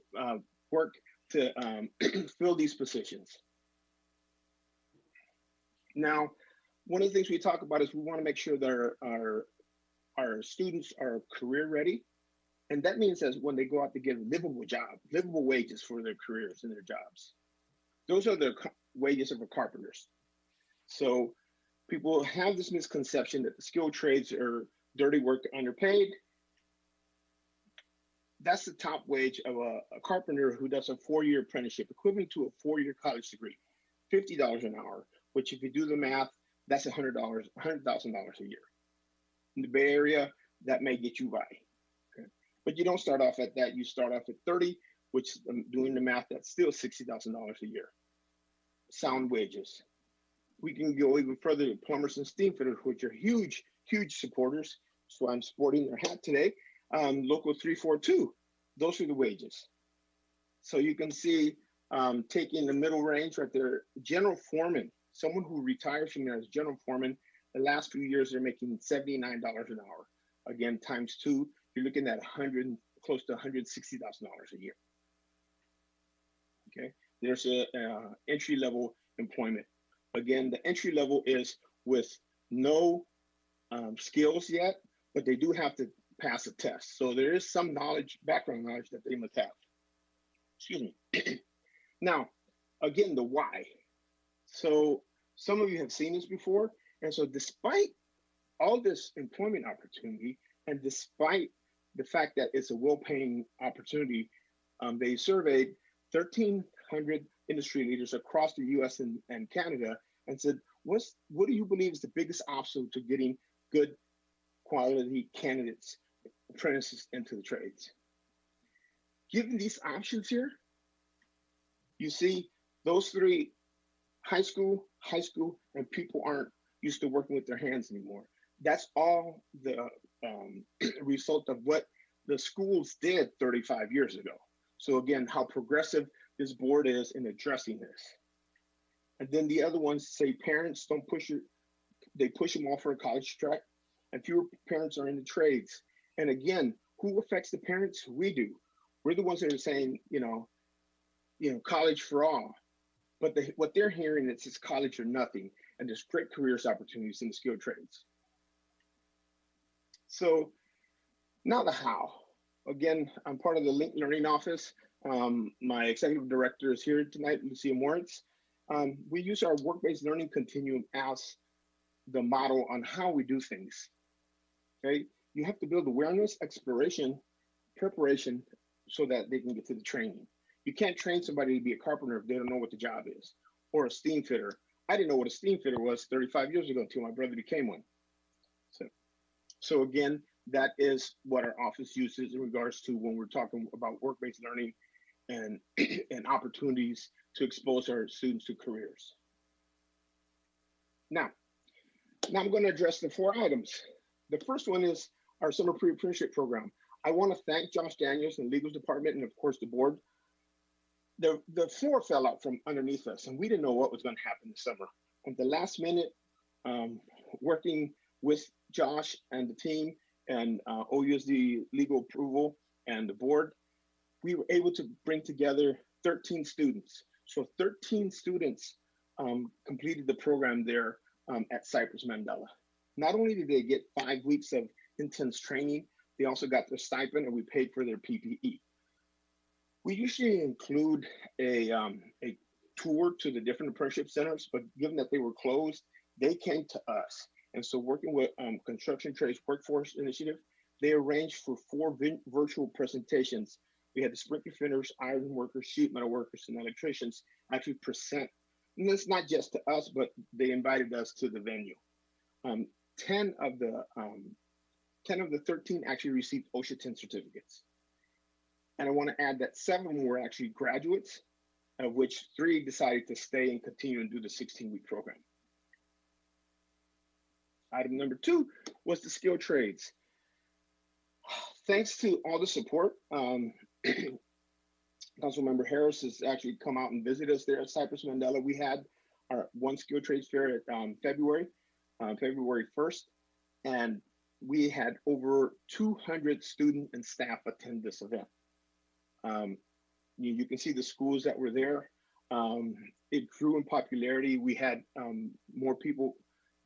work to fill these positions. Now, one of the things we talk about is we want to make sure that our students are career ready. And that means that when they go out to get a livable job, livable wages for their careers and their jobs. Those are the wages of the carpenters. So people have this misconception that the skilled trades are dirty work, underpaid. That's the top wage of a carpenter who does a 4-year apprenticeship, equivalent to a 4-year college degree, $50 an hour, which if you do the math, that's $100,000 a year. In the Bay Area, that may get you by. Okay? But you don't start off at that. You start off at 30, which doing the math, that's still $60,000 a year. Sound wages. We can go even further to plumbers and steam fitters, which are huge, huge supporters. So I'm sporting their hat today. Local 342, those are the wages. So you can see taking the middle range right there, general foreman, someone who retires from there as general foreman, the last few years they're making $79 an hour. Again, times 2, you're looking at close to $160,000 a year. Okay, there's a entry level employment. Again, the entry level is with no skills yet, but they do have to pass a test. So there is some knowledge, background knowledge that they must have. Excuse me. Now, again, the why. So some of you have seen this before. And so despite all this employment opportunity, and despite the fact that it's a well-paying opportunity, they surveyed 1,300 industry leaders across the US and Canada and said, what do you believe is the biggest obstacle to getting good quality candidates, apprentices into the trades? Given these options here, you see those 3, high school, and people aren't used to working with their hands anymore. That's all the result of what the schools did 35 years ago. So again, how progressive this board is in addressing this. And then the other ones say parents don't push it, they push them off for a college track, and fewer parents are in the trades. And again, who affects the parents? We do. We're the ones that are saying, college for all. But what they're hearing is it's college or nothing, and there's great careers opportunities in the skilled trades. So now the how. Again, I'm part of the Link Learning Office. My executive director is here tonight, Lucia Moritz. We use our work-based learning continuum as the model on how we do things. Okay, you have to build awareness, exploration, preparation, so that they can get to the training. You can't train somebody to be a carpenter if they don't know what the job is, or a steam fitter. I didn't know what a steam fitter was 35 years ago until my brother became one. So again, that is what our office uses in regards to when we're talking about work-based learning and, and opportunities to expose our students to careers. Now I'm going to address the 4 items. The first one is our summer pre-apprenticeship program. I want to thank Josh Daniels and the legal department and of course the board. The floor fell out from underneath us and we didn't know what was going to happen this summer. At the last minute, working with Josh and the team and OUSD legal approval and the board, we were able to bring together 13 students. So 13 students completed the program there at Cypress Mandela. Not only did they get 5 weeks of intense training, they also got their stipend and we paid for their PPE. We usually include a tour to the different apprenticeship centers, but given that they were closed, they came to us. And so working with Construction Trades Workforce Initiative, they arranged for 4 virtual presentations. We had the sprinkler fitters, iron workers, sheet metal workers, and electricians actually present. And it's not just to us, but they invited us to the venue. 10 of the 13 actually received OSHA 10 certificates. And I want to add that 7 were actually graduates, of which 3 decided to stay and continue and do the 16-week program. Item number 2 was the skilled trades. Thanks to all the support, Councilmember Harris has actually come out and visited us there at Cypress Mandela. We had our 1 skilled trades fair at February 1st, and we had over 200 students and staff attend this event. You can see the schools that were there. It grew in popularity. We had more people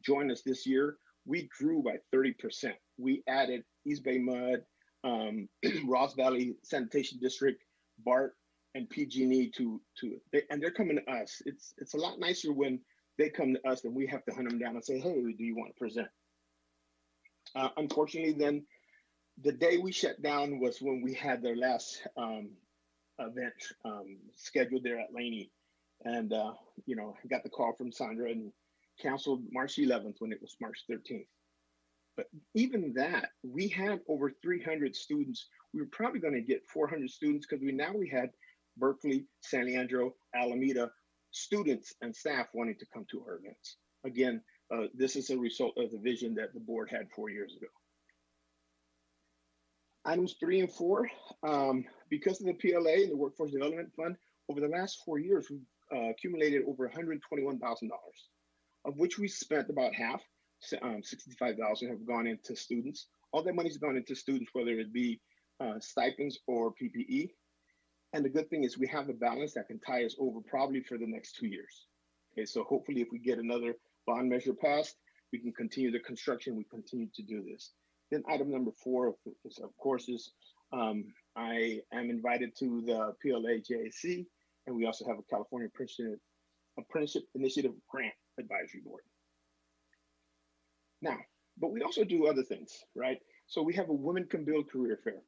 join us this year. We grew by 30%. We added East Bay Mud, Ross Valley Sanitation District, BART, and PG&E and they're coming to us. It's a lot nicer when they come to us than we have to hunt them down and say, hey, do you want to present? Unfortunately, then the day we shut down was when we had their last event scheduled there at Laney. And, I got the call from Sandra and canceled March 11th when it was March 13th. But even that, we had over 300 students. We were probably going to get 400 students because we had Berkeley, San Leandro, Alameda students and staff wanting to come to our events. Again, this is a result of the vision that the board had 4 years ago. Items 3 and 4, because of the PLA and the Workforce Development Fund, over the last 4 years, we've accumulated over $121,000, of which we spent about half, $65,000 have gone into students. All that money's gone into students, whether it be stipends or PPE. And the good thing is we have a balance that can tie us over probably for the next 2 years. Okay, so hopefully if we get another bond measure passed, we can continue the construction, we continue to do this. Then item number 4, of course, is I am invited to the PLA JAC, and we also have a California Apprenticeship Initiative Grant Advisory Board. Now, but we also do other things, right? So we have a Women Can Build Career Fair.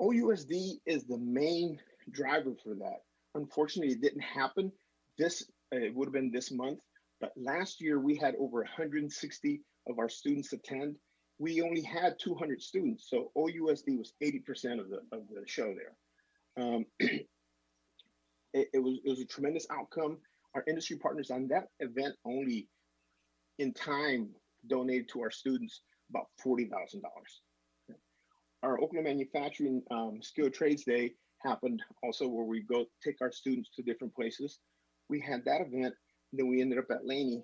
OUSD is the main driver for that. Unfortunately, it didn't happen. It would have been this month, but last year we had over 160 of our students attend. We only had 200 students, so OUSD was 80% of the show there. It was a tremendous outcome. Our industry partners on that event only in time donated to our students about $40,000. Our Oakland Manufacturing Skilled Trades Day happened also, where we go take our students to different places. We had that event, then we ended up at Laney.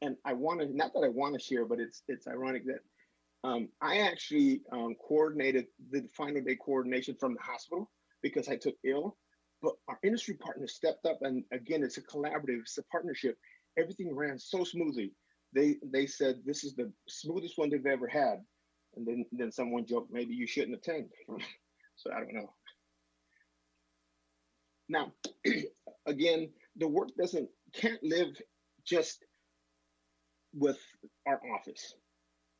And I want to, not that I want to share, but it's ironic that I actually coordinated the final day coordination from the hospital because I took ill, but our industry partners stepped up, and again, it's a collaborative, it's a partnership. Everything ran so smoothly. They said, this is the smoothest one they've ever had. And then someone joked, maybe you shouldn't attend. So I don't know. Now, again, the work can't live just with our office.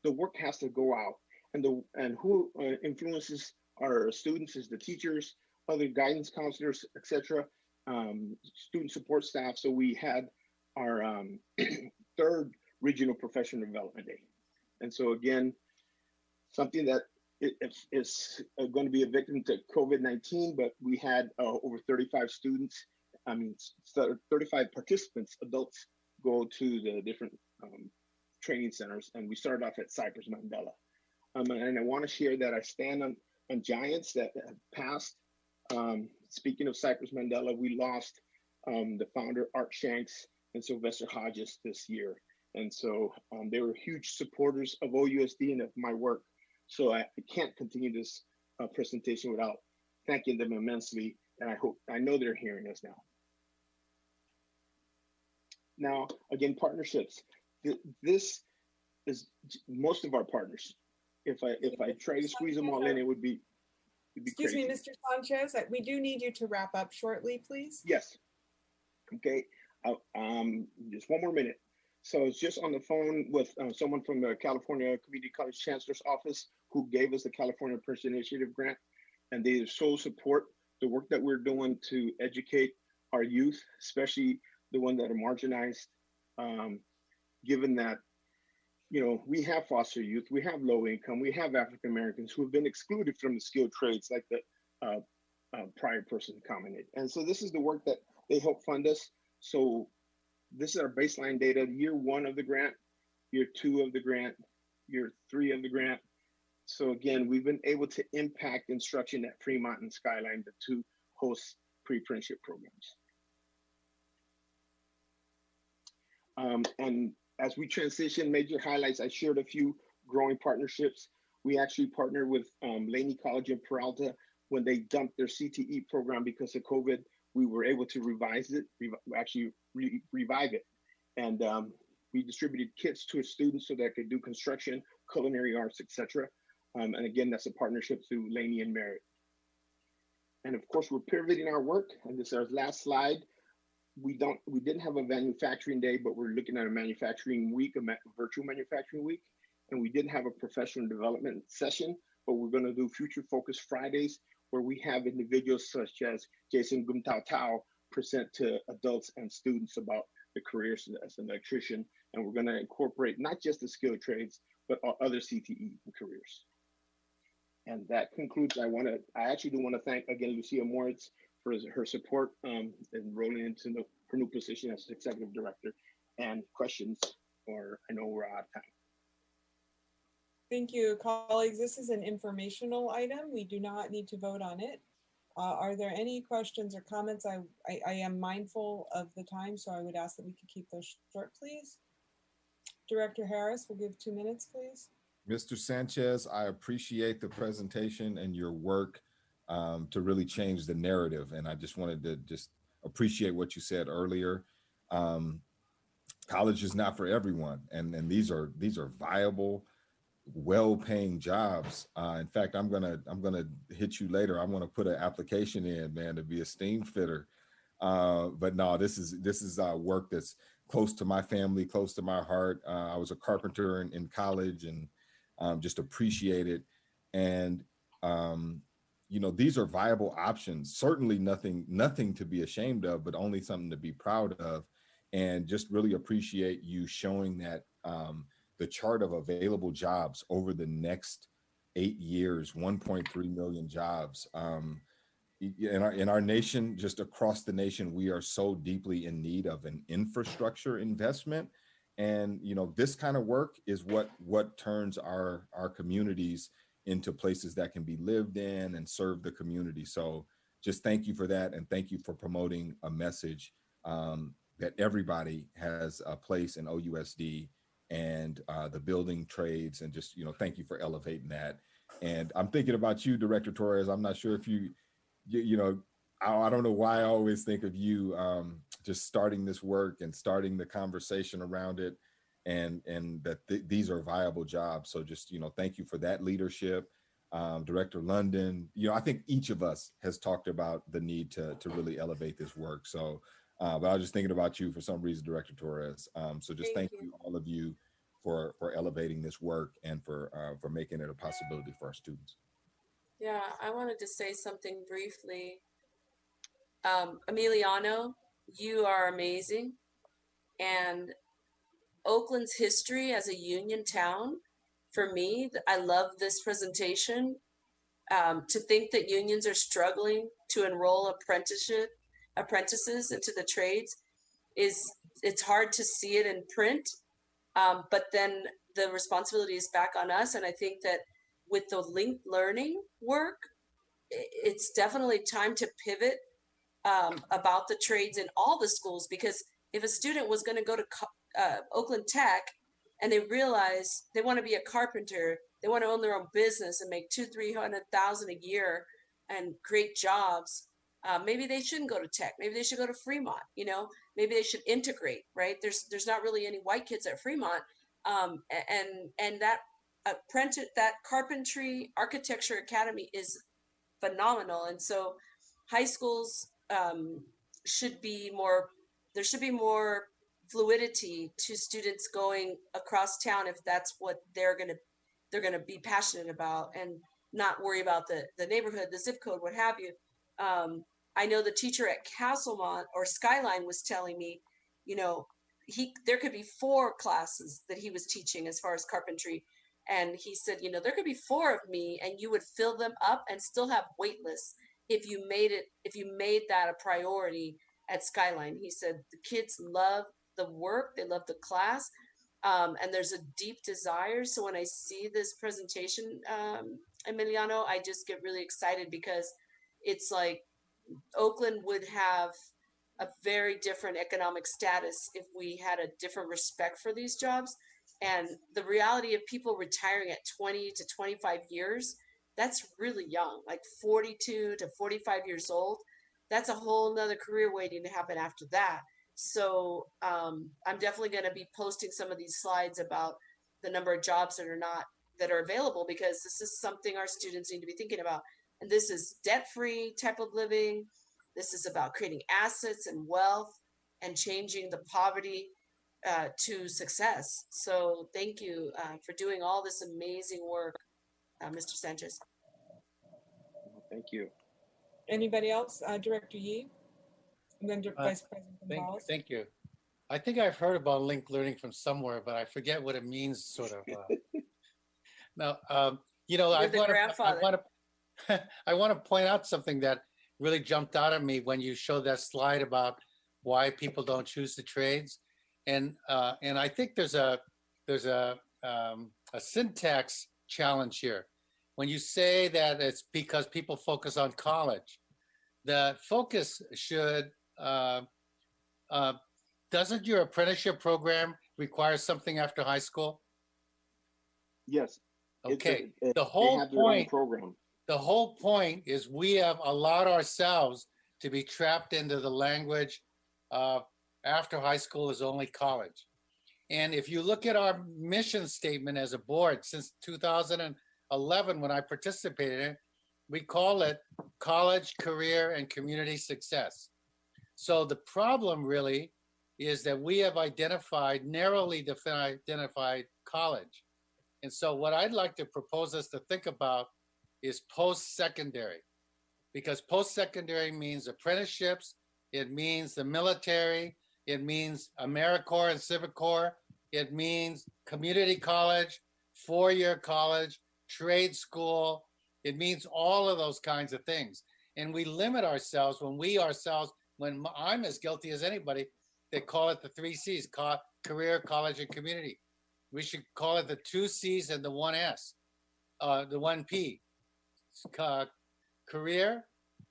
The work has to go out, and who influences our students is the teachers, other guidance counselors, etc., student support staff. So we had our third regional professional development day. And so again, something that is going to be a victim to COVID-19, but we had over 35 students, 35 participants, adults, go to the different training centers. And we started off at Cypress Mandela. And I want to share that I stand on giants that have passed. Speaking of Cypress Mandela, we lost the founder, Art Shanks, and Sylvester Hodges this year. And so they were huge supporters of OUSD and of my work. So I can't continue this presentation without thanking them immensely. And I know they're hearing us now. Now, again, partnerships. This is most of our partners. If I try to squeeze them all in, it would be Excuse crazy. me, Mr. Sanchez, we do need you to wrap up shortly, please. Yes. Okay. Just one more minute. So I was just on the phone with someone from the California Community College Chancellor's Office who gave us the California Person Initiative grant, and they so support the work that we're doing to educate our youth, especially the ones that are marginalized, given that, you know, we have foster youth, we have low income, we have African Americans who have been excluded from the skilled trades, like the prior person commented. And so this is the work that they help fund us. So this is our baseline data, year 1 of the grant, year 2 of the grant, year 3 of the grant. So again, we've been able to impact instruction at Fremont and Skyline, the 2 host pre-apprenticeship programs. And as we transition major highlights, I shared a few growing partnerships. We actually partnered with Laney College in Peralta. When they dumped their CTE program because of COVID, we were able to revive it. And we distributed kits to students so that they could do construction, culinary arts, etc. And again, that's a partnership through Laney and Merritt. And of course, we're pivoting our work. And this is our last slide. We didn't have a manufacturing day, but we're looking at a manufacturing week, a virtual manufacturing week. And we didn't have a professional development session, but we're going to do Future Focus Fridays, where we have individuals such as Jason Gumtao Tao present to adults and students about the careers as an electrician. And we're going to incorporate not just the skilled trades, but other CTE careers. And that concludes. I actually do want to thank again Lucia Moritz for her support enrolling into her new position as executive director. And questions, or I know we're out of time. Thank you, colleagues. This is an informational item. We do not need to vote on it. Are there any questions or comments? I am mindful of the time, so I would ask that we could keep those short, please. Director Harris, we'll give 2 minutes, please. Mr. Sanchez, I appreciate the presentation and your work to really change the narrative. And I just wanted to just appreciate what you said earlier. College is not for everyone. And these are viable, well-paying jobs. In fact, I'm gonna hit you later. I'm gonna put an application in, man, to be a steam fitter. But no, this is work that's close to my family, close to my heart. I was a carpenter in college, and just appreciate it. And you know, these are viable options. Certainly nothing to be ashamed of, but only something to be proud of. And just really appreciate you showing that the chart of available jobs over the next 8 years, 1.3 million jobs. In our nation, just across the nation, we are so deeply in need of an infrastructure investment. And you know, this kind of work is what turns our communities into places that can be lived in and serve the community. So just thank you for that, and thank you for promoting a message that everybody has a place in OUSD and the building trades, and just, you know, thank you for elevating that. And I'm thinking about you, Director Torres. I'm not sure if you know, I don't know why I always think of you just starting this work and starting the conversation around it, and that these are viable jobs. So just, you know, thank you for that leadership. Director London, you know, I think each of us has talked about the need to really elevate this work. So, but I was just thinking about you for some reason, Director Torres. So just thank you, all of you, for elevating this work and for making it a possibility for our students. Yeah, I wanted to say something briefly. Emiliano, you are amazing. And Oakland's history as a union town, for me, I love this presentation. To think that unions are struggling to enroll apprentices into the trades it's hard to see it in print. But then the responsibility is back on us. And I think that with the linked learning work, it's definitely time to pivot about the trades in all the schools, because if a student was going to go to Oakland Tech and they realize they want to be a carpenter, they want to own their own business and make $200,000-300,000 a year and create jobs, maybe they shouldn't go to Tech. Maybe they should go to Fremont. Maybe they should integrate. Right? There's not really any white kids at Fremont, and that carpentry architecture academy is phenomenal. And so high schools should be more. There should be more fluidity to students going across town if that's what they're gonna be passionate about, and not worry about the neighborhood, the zip code, what have you. I know the teacher at Castlemont or Skyline was telling me, there could be 4 classes that he was teaching as far as carpentry. And he said, there could be 4 of me and you would fill them up and still have wait lists if you made that a priority at Skyline. He said the kids love the work, they love the class, and there's a deep desire. So when I see this presentation, Emiliano, I just get really excited, because it's like Oakland would have a very different economic status if we had a different respect for these jobs. And the reality of people retiring at 20 to 25 years, that's really young, like 42 to 45 years old. That's a whole nother career waiting to happen after that. So I'm definitely going to be posting some of these slides about the number of jobs that are available, because this is something our students need to be thinking about. And this is debt-free type of living. This is about creating assets and wealth and changing the poverty to success. So thank you for doing all this amazing work, Mr. Sanchez. Thank you. Anybody else? Director Yee? And then Vice President Gonzalez. Thank you. I think I've heard about linked learning from somewhere, but I forget what it means, sort of. Now, I want to point out something that really jumped out at me when you showed that slide about why people don't choose the trades, and I think there's a syntax challenge here. When you say that it's because people focus on college, the focus should doesn't your apprenticeship program require something after high school? Yes. Okay. The whole point is we have allowed ourselves to be trapped into the language after high school is only college. And if you look at our mission statement as a board since 2011, when I participated in it, we call it college, career, and community success. So the problem really is that we have narrowly identified college. And so what I'd like to propose us to think about is post-secondary, because post-secondary means apprenticeships, it means the military, it means AmeriCorps and Civic Corps, it means community college, 4-year college, trade school, it means all of those kinds of things. And we limit ourselves when I'm as guilty as anybody, they call it the 3 C's, career, college, and community. We should call it the 2 C's and the 1 S, the 1 P. Career,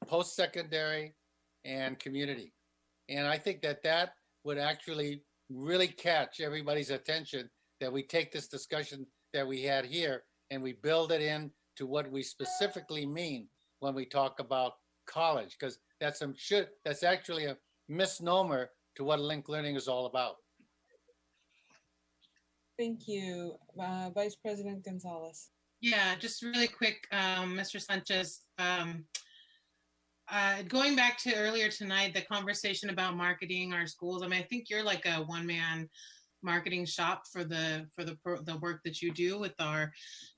post-secondary, and community. And I think that would actually really catch everybody's attention, that we take this discussion that we had here and we build it in to what we specifically mean when we talk about college, because that's actually a misnomer to what linked learning is all about. Thank you. Vice President Gonzalez. Yeah, just really quick, Mr. Sanchez. Going back to earlier tonight, the conversation about marketing our schools. I mean, I think you're like a one-man marketing shop for the work that you do with our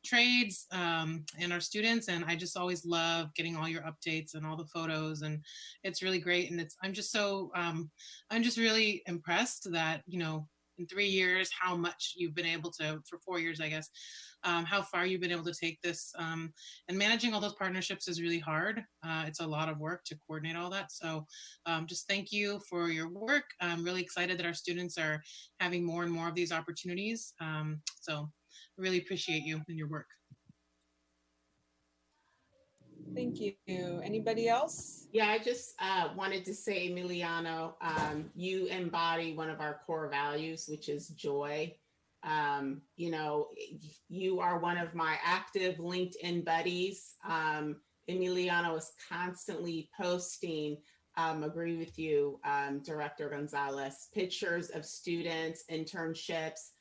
trades and our students. And I just always love getting all your updates and all the photos, and it's really great. And I'm just really impressed that, you know, in 3 years, how much you've been able to, for 4 years, I guess, how far you've been able to take this. And managing all those partnerships is really hard. It's a lot of work to coordinate all that. So just thank you for your work. I'm really excited that our students are having more and more of these opportunities. So really appreciate you and your work. Thank you. Anybody else? Yeah, I just wanted to say, Emiliano, you embody one of our core values, which is joy. You know, you are one of my active LinkedIn buddies. Emiliano is constantly posting, agree with you, Director Gonzalez, pictures of students, internships.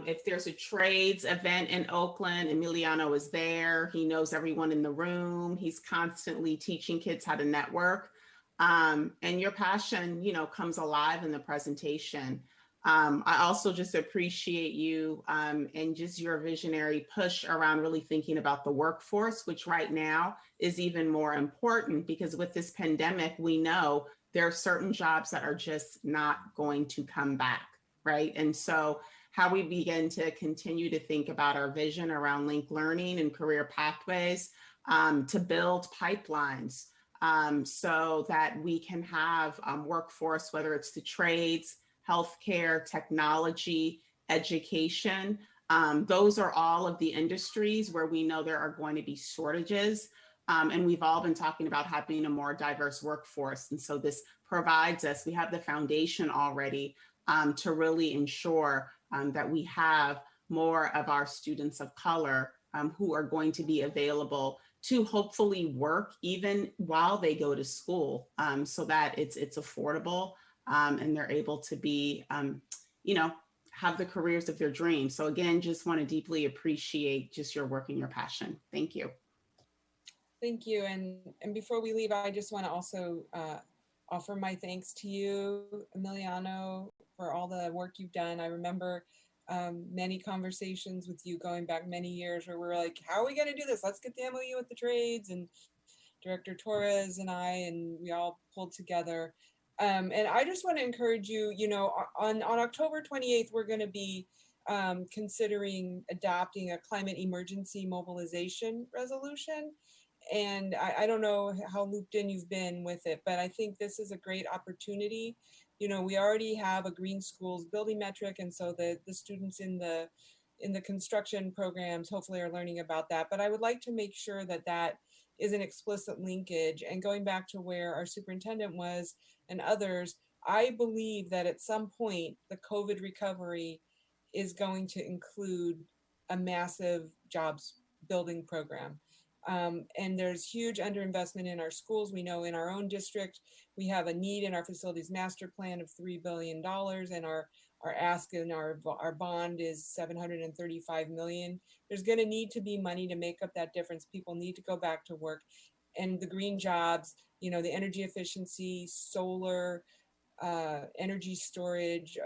If there's a trades event in Oakland, Emiliano is there. He knows everyone in the room. He's constantly teaching kids how to network. And your passion, you know, comes alive in the presentation. I also just appreciate you and just your visionary push around really thinking about the workforce, which right now is even more important because with this pandemic, we know there are certain jobs that are just not going to come back, right? And so how we begin to continue to think about our vision around linked learning and career pathways to build pipelines so that we can have workforce, whether it's the trades, healthcare, technology, education. Those are all of the industries where we know there are going to be shortages. And we've all been talking about having a more diverse workforce. And so this provides us, we have the foundation already to really ensure that we have more of our students of color who are going to be available to hopefully work even while they go to school so that it's affordable and they're able to be, you know, have the careers of their dreams. So again, just want to deeply appreciate just your work and your passion. Thank you. Thank you. And before we leave, I just want to also offer my thanks to you, Emiliano, for all the work you've done. I remember many conversations with you going back many years where we're like, how are we going to do this? Let's get the MOU with the trades, and Director Torres and we all pulled together. And I just want to encourage you, you know, on October 28th, we're going to be considering adopting a climate emergency mobilization resolution. And I don't know how looped in you've been with it, but I think this is a great opportunity. You know, we already have a green schools building metric, and so the students in the construction programs hopefully are learning about that. But I would like to make sure that that is an explicit linkage. And going back to where our superintendent was and others, I believe that at some point the COVID recovery is going to include a massive jobs building program. And there's huge underinvestment in our schools. We know in our own district, we have a need in our facilities master plan of $3 billion, and our ask in our bond is $735 million. There's going to need to be money to make up that difference. People need to go back to work, and the green jobs, you know, the energy efficiency, solar, energy storage,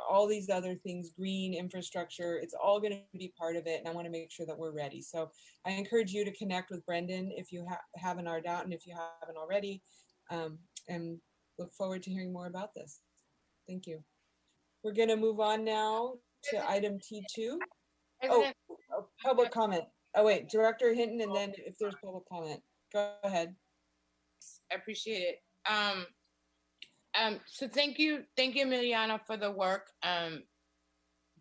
all these other things, green infrastructure, it's all going to be part of it. And I want to make sure that we're ready. So I encourage you to connect with Brendan if you haven't already, and if you haven't already, and look forward to hearing more about this. Thank you. We're going to move on now to item T2. Oh, public comment. Oh, wait, Director Hinton, and then if there's public comment, go ahead. I appreciate it. So thank you, Emiliano, for the work.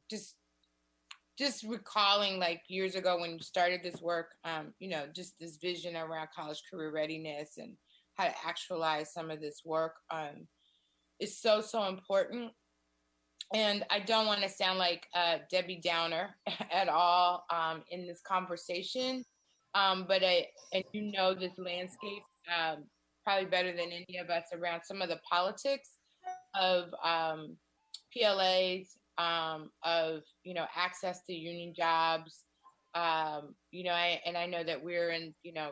Just recalling like years ago when you started this work, you know, just this vision around college career readiness and how to actualize some of this work is so important. And I don't want to sound like Debbie Downer at all in this conversation, but you know this landscape probably better than any of us around some of the politics of PLAs, of, you know, access to union jobs, you know, and I know that we're in, you know,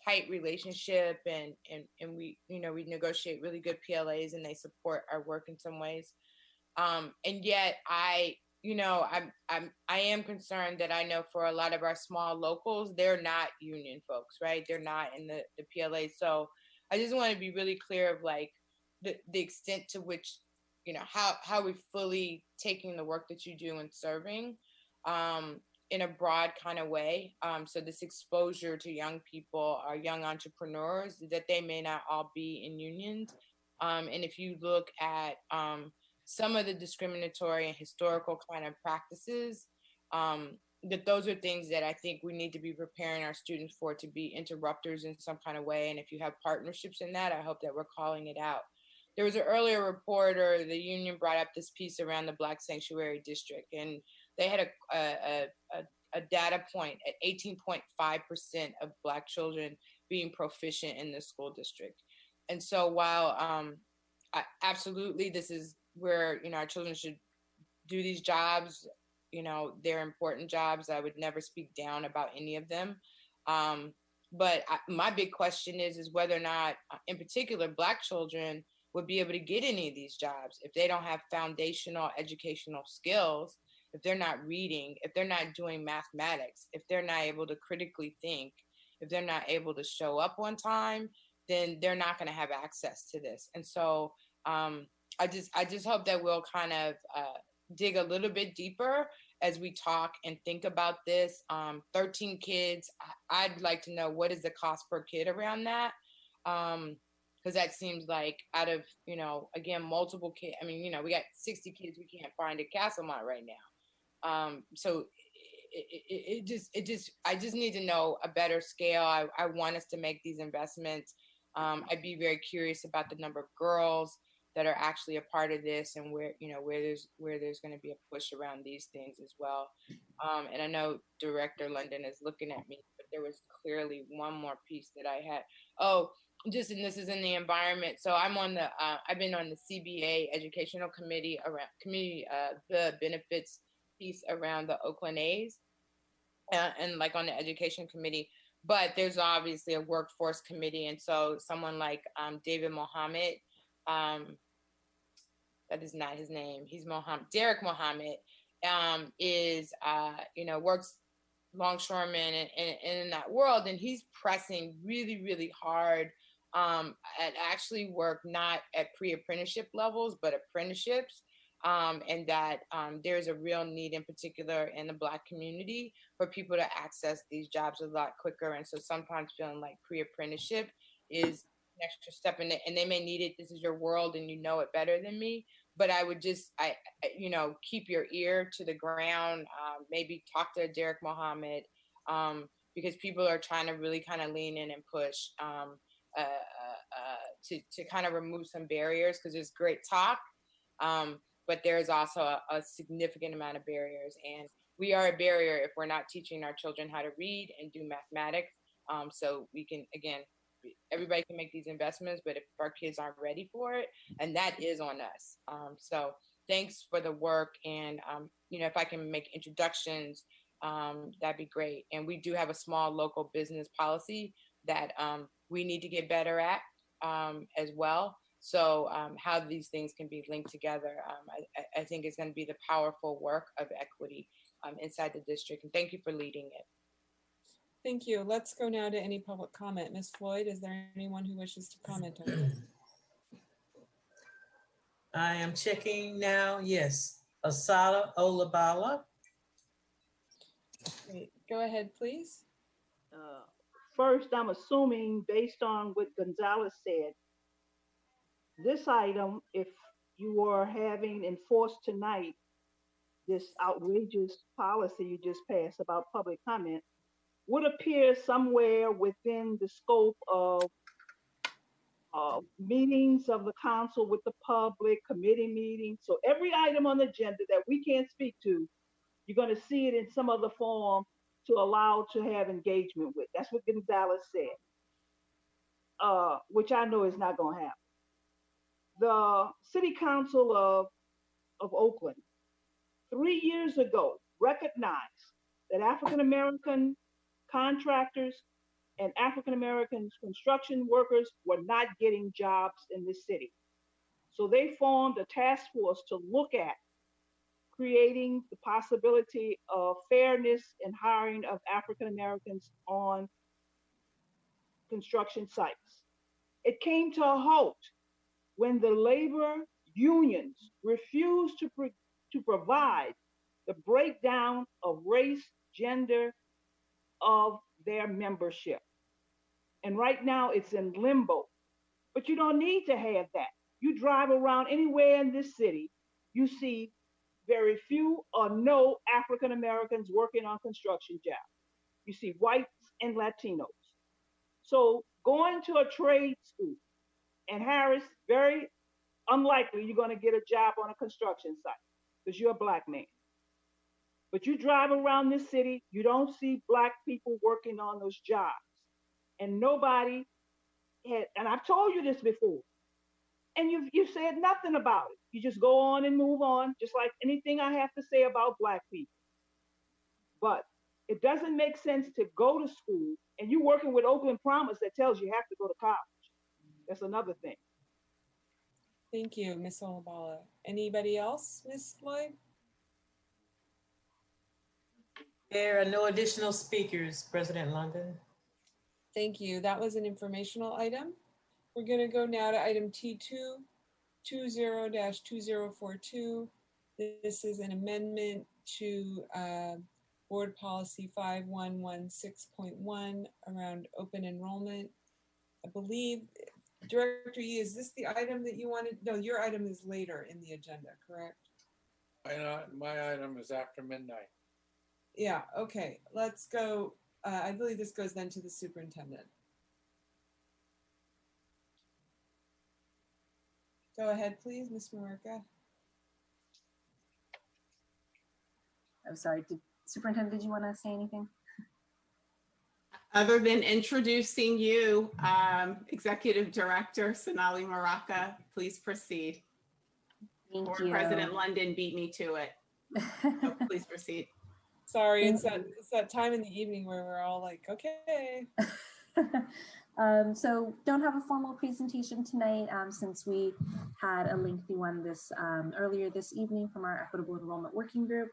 tight relationship and we, you know, we negotiate really good PLAs and they support our work in some ways. And yet I am concerned that I know for a lot of our small locals, they're not union folks, right? They're not in the PLA. So I just want to be really clear of like the extent to which, how we fully taking the work that you do and serving in a broad kind of way. So this exposure to young people or young entrepreneurs, that they may not all be in unions. And if you look at some of the discriminatory and historical kind of practices, that those are things that I think we need to be preparing our students for, to be interrupters in some kind of way. And if you have partnerships in that, I hope that we're calling it out. There was an earlier report, or the union brought up this piece around the Black Sanctuary District, and they had a data point at 18.5% of Black children being proficient in the school district. And so while absolutely this is where, our children should do these jobs, they're important jobs. I would never speak down about any of them. But my big question is whether or not, in particular, Black children would be able to get any of these jobs if they don't have foundational educational skills, if they're not reading, if they're not doing mathematics, if they're not able to critically think, if they're not able to show up on time, then they're not going to have access to this. And so I just hope that we'll kind of dig a little bit deeper as we talk and think about this. 13 kids, I'd like to know what is the cost per kid around that. Because that seems like out of, again, multiple kids. I mean, we got 60 kids we can't find at Castlemont right now. So I just need to know a better scale. I want us to make these investments. I'd be very curious about the number of girls that are actually a part of this, and where there's going to be a push around these things as well. And I know Director London is looking at me, but there was clearly one more piece that I had. Oh, and this is in the environment. So I'm on the, I've been on the CBA educational committee around the benefits piece around the Oakland A's, and like on the education committee. But there's obviously a workforce committee, and so someone like David Mohammed, that is not his name. He's Derek Mohammed, is works longshoreman and in that world, and he's pressing really, really hard at actually work not at pre-apprenticeship levels, but apprenticeships. And that there's a real need, in particular in the Black community, for people to access these jobs a lot quicker. And so sometimes feeling like pre-apprenticeship is an extra step in it, and they may need it. This is your world, and you know it better than me. But I would just, keep your ear to the ground. Maybe talk to Derek Mohammed, because people are trying to really kind of lean in and push to kind of remove some barriers, because there's great talk. But there is also a significant amount of barriers, and we are a barrier if we're not teaching our children how to read and do mathematics. So we can, again, everybody can make these investments, but if our kids aren't ready for it, and that is on us. So thanks for the work, and if I can make introductions, that'd be great. And we do have a small local business policy that we need to get better at as well. So how these things can be linked together, I think is going to be the powerful work of equity inside the district. And thank you for leading it. Thank you. Let's go now to any public comment. Ms. Floyd, is there anyone who wishes to comment on this? I am checking now. Yes. Asada Olabala. Great. Go ahead, please. First, I'm assuming, based on what Gonzalez said, this item, if you are having enforced tonight this outrageous policy you just passed about public comment, would appear somewhere within the scope of meetings of the council with the public, committee meetings. So every item on the agenda that we can't speak to, you're going to see it in some other form to allow to have engagement with. That's what Gonzalez said, which I know is not going to happen. The City Council of Oakland 3 years ago recognized that African-American contractors and African-American construction workers were not getting jobs in this city. So they formed a task force to look at creating the possibility of fairness in hiring of African Americans on construction sites. It came to a halt when the labor unions refused to provide the breakdown of race, gender of their membership. And right now it's in limbo. But you don't need to have that. You drive around anywhere in this city, you see very few or no African Americans working on construction jobs. You see whites and Latinos. So going to a trade school, and Harris, very unlikely you're going to get a job on a construction site because you're a black man. But you drive around this city, you don't see black people working on those jobs. And nobody had, and I've told you this before, and you've said nothing about it. You just go on and move on, just like anything I have to say about black people. But it doesn't make sense to go to school and you're working with Oakland Promise that tells you have to go to college. That's another thing. Thank you, Ms. Olabala. Anybody else, Ms. Floyd? There are no additional speakers, President London. Thank you. That was an informational item. We're going to go now to item T2, 20-2042. This is an amendment to Board Policy 5116.1 around open enrollment. I believe, Director Yee, is this the item that you wanted? No, your item is later in the agenda, correct? My item is after midnight. Yeah, okay. Let's go. I believe this goes then to the superintendent. Go ahead, please, Ms. Morica. I'm sorry, Superintendent, did you want to say anything? Other than introducing you, Executive Director Sonali Maraca, please proceed. Thank Board you. President London beat me to it. So please proceed. Sorry, it's that time in the evening where we're all like, okay. So don't have a formal presentation tonight since we had a lengthy one earlier this evening from our Equitable Enrollment Working Group.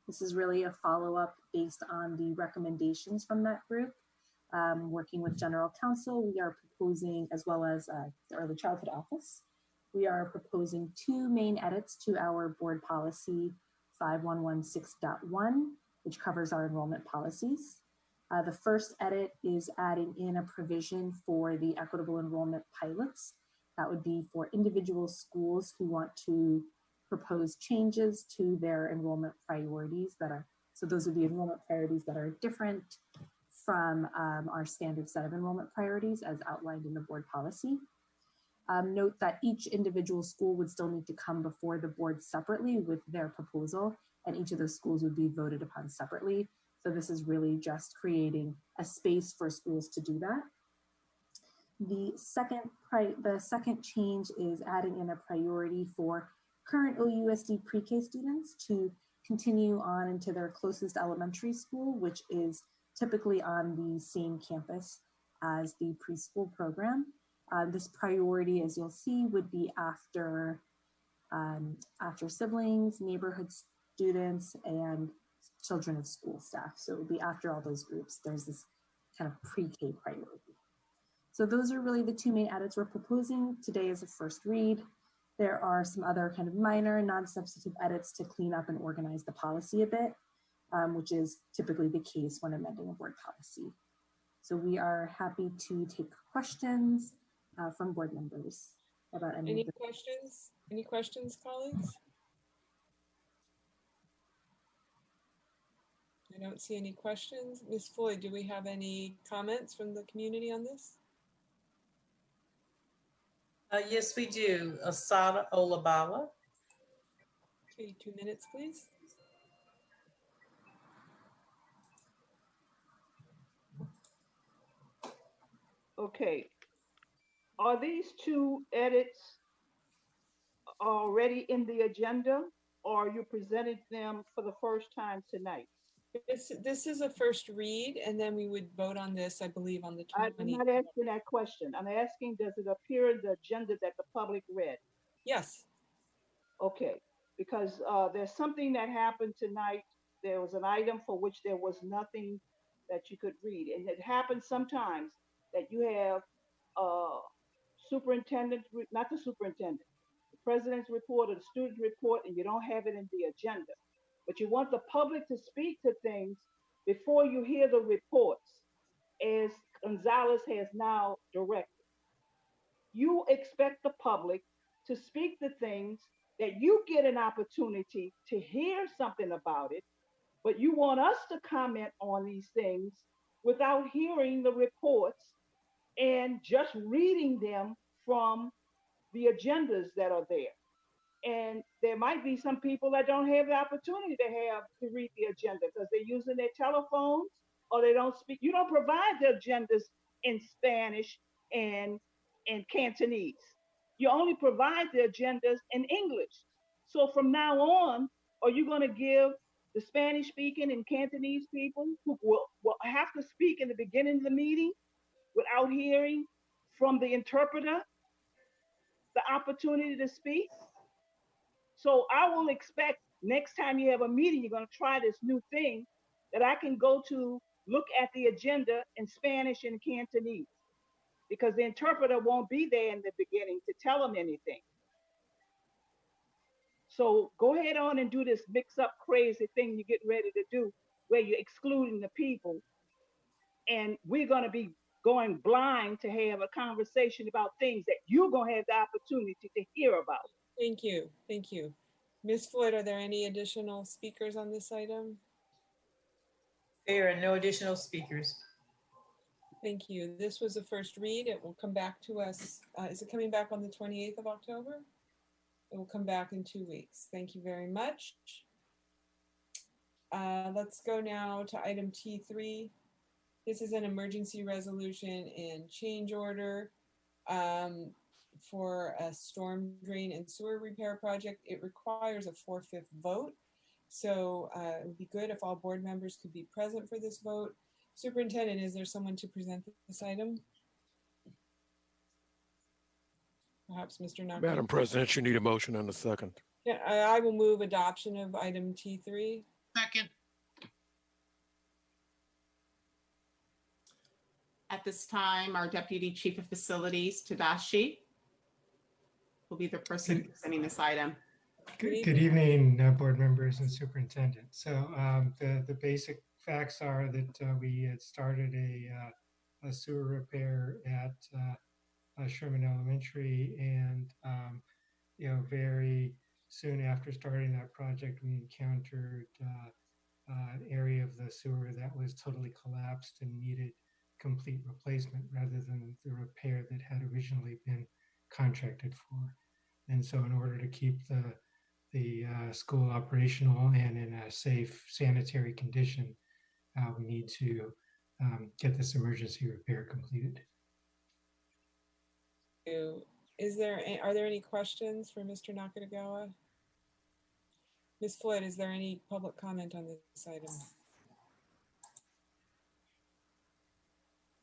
This is really a follow-up based on the recommendations from that group. Working with General Counsel, we are proposing, as well as the Early Childhood Office, we are proposing two main edits to our board policy 5116.1, which covers our enrollment policies. The first edit is adding in a provision for the equitable enrollment pilots. That would be for individual schools who want to propose changes to their enrollment priorities so those would be enrollment priorities that are different from our standard set of enrollment priorities as outlined in the board policy. Note that each individual school would still need to come before the board separately with their proposal, and each of those schools would be voted upon separately. So this is really just creating a space for schools to do that. The second change is adding in a priority for current OUSD pre-K students to continue on into their closest elementary school, which is typically on the same campus as the preschool program. This priority, as you'll see, would be after siblings, neighborhood students, and children of school staff. So it will be after all those groups. There's this kind of pre-K priority. So those are really the two main edits we're proposing today as a first read. There are some other kind of minor non-substantive edits to clean up and organize the policy a bit, which is typically the case when amending a board policy. So we are happy to take questions from board members about any questions? Any questions, colleagues? I don't see any questions. Ms. Floyd, do we have any comments from the community on this? Yes, we do. Asada Olabala. Okay, 2 minutes, please. Okay. Are these two edits already in the agenda, or you presented them for the first time tonight? This is a first read, and then we would vote on this, I believe, on the 20th. I'm not asking that question. I'm asking, does it appear in the agenda that the public read? Yes. Okay, because there's something that happened tonight. There was an item for which there was nothing that you could read. And it happens sometimes that you have superintendent, not the superintendent, the president's report or the student report, and you don't have it in the agenda. But you want the public to speak to things before you hear the reports, as Gonzalez has now directed. You expect the public to speak to things that you get an opportunity to hear something about it, but you want us to comment on these things without hearing the reports and just reading them from the agendas that are there. And there might be some people that don't have the opportunity to read the agenda because they're using their telephones or they don't speak. You don't provide the agendas in Spanish and Cantonese. You only provide the agendas in English. So from now on, are you going to give the Spanish speaking and Cantonese people who will have to speak in the beginning of the meeting without hearing from the interpreter the opportunity to speak? So I will expect next time you have a meeting, you're going to try this new thing that I can go to look at the agenda in Spanish and Cantonese because the interpreter won't be there in the beginning to tell them anything. So go ahead on and do this mix up crazy thing you're getting ready to do where you're excluding the people. And we're going to be going blind to have a conversation about things that you're going to have the opportunity to hear about. Thank you. Thank you. Ms. Floyd, are there any additional speakers on this item? There are no additional speakers. Thank you. This was the first read. It will come back to us. Is it coming back on the 28th of October? It will come back in 2 weeks. Thank you very much. Let's go now to item T3. This is an emergency resolution and change order for a storm drain and sewer repair project. It requires a 4/5 vote. So it would be good if all board members could be present for this vote. Superintendent, is there someone to present this item? Perhaps Mr. Knocker. Madam President, you need a motion and a second. Yeah, I will move adoption of item T3. Second. At this time, our Deputy Chief of Facilities, Tadashi, will be the person presenting this item. Good evening, board members and superintendent. So the basic facts are that we had started a sewer repair at Sherman Elementary, and very soon after starting that project, we encountered an area of the sewer that was totally collapsed and needed complete replacement rather than the repair that had originally been contracted for. And so in order to keep the school operational and in a safe sanitary condition, we need to get this emergency repair completed. Are there any questions for Mr. Nakagawa? Ms. Floyd, is there any public comment on this item?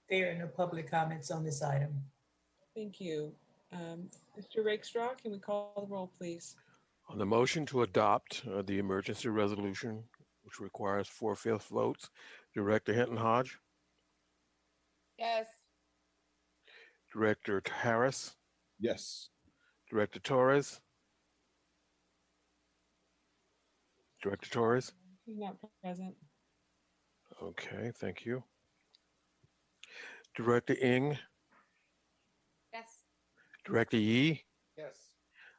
There are no public comments on this item. Thank you. Mr. Rakestraw, can we call the roll, please? On the motion to adopt the emergency resolution, which requires 4/5 votes, Director Hinton Hodge, Yes. Director Harris, Yes. Director Torres, Director Torres. He's not present. Okay, thank you. Director Ng, Yes. Director Yee, Yes.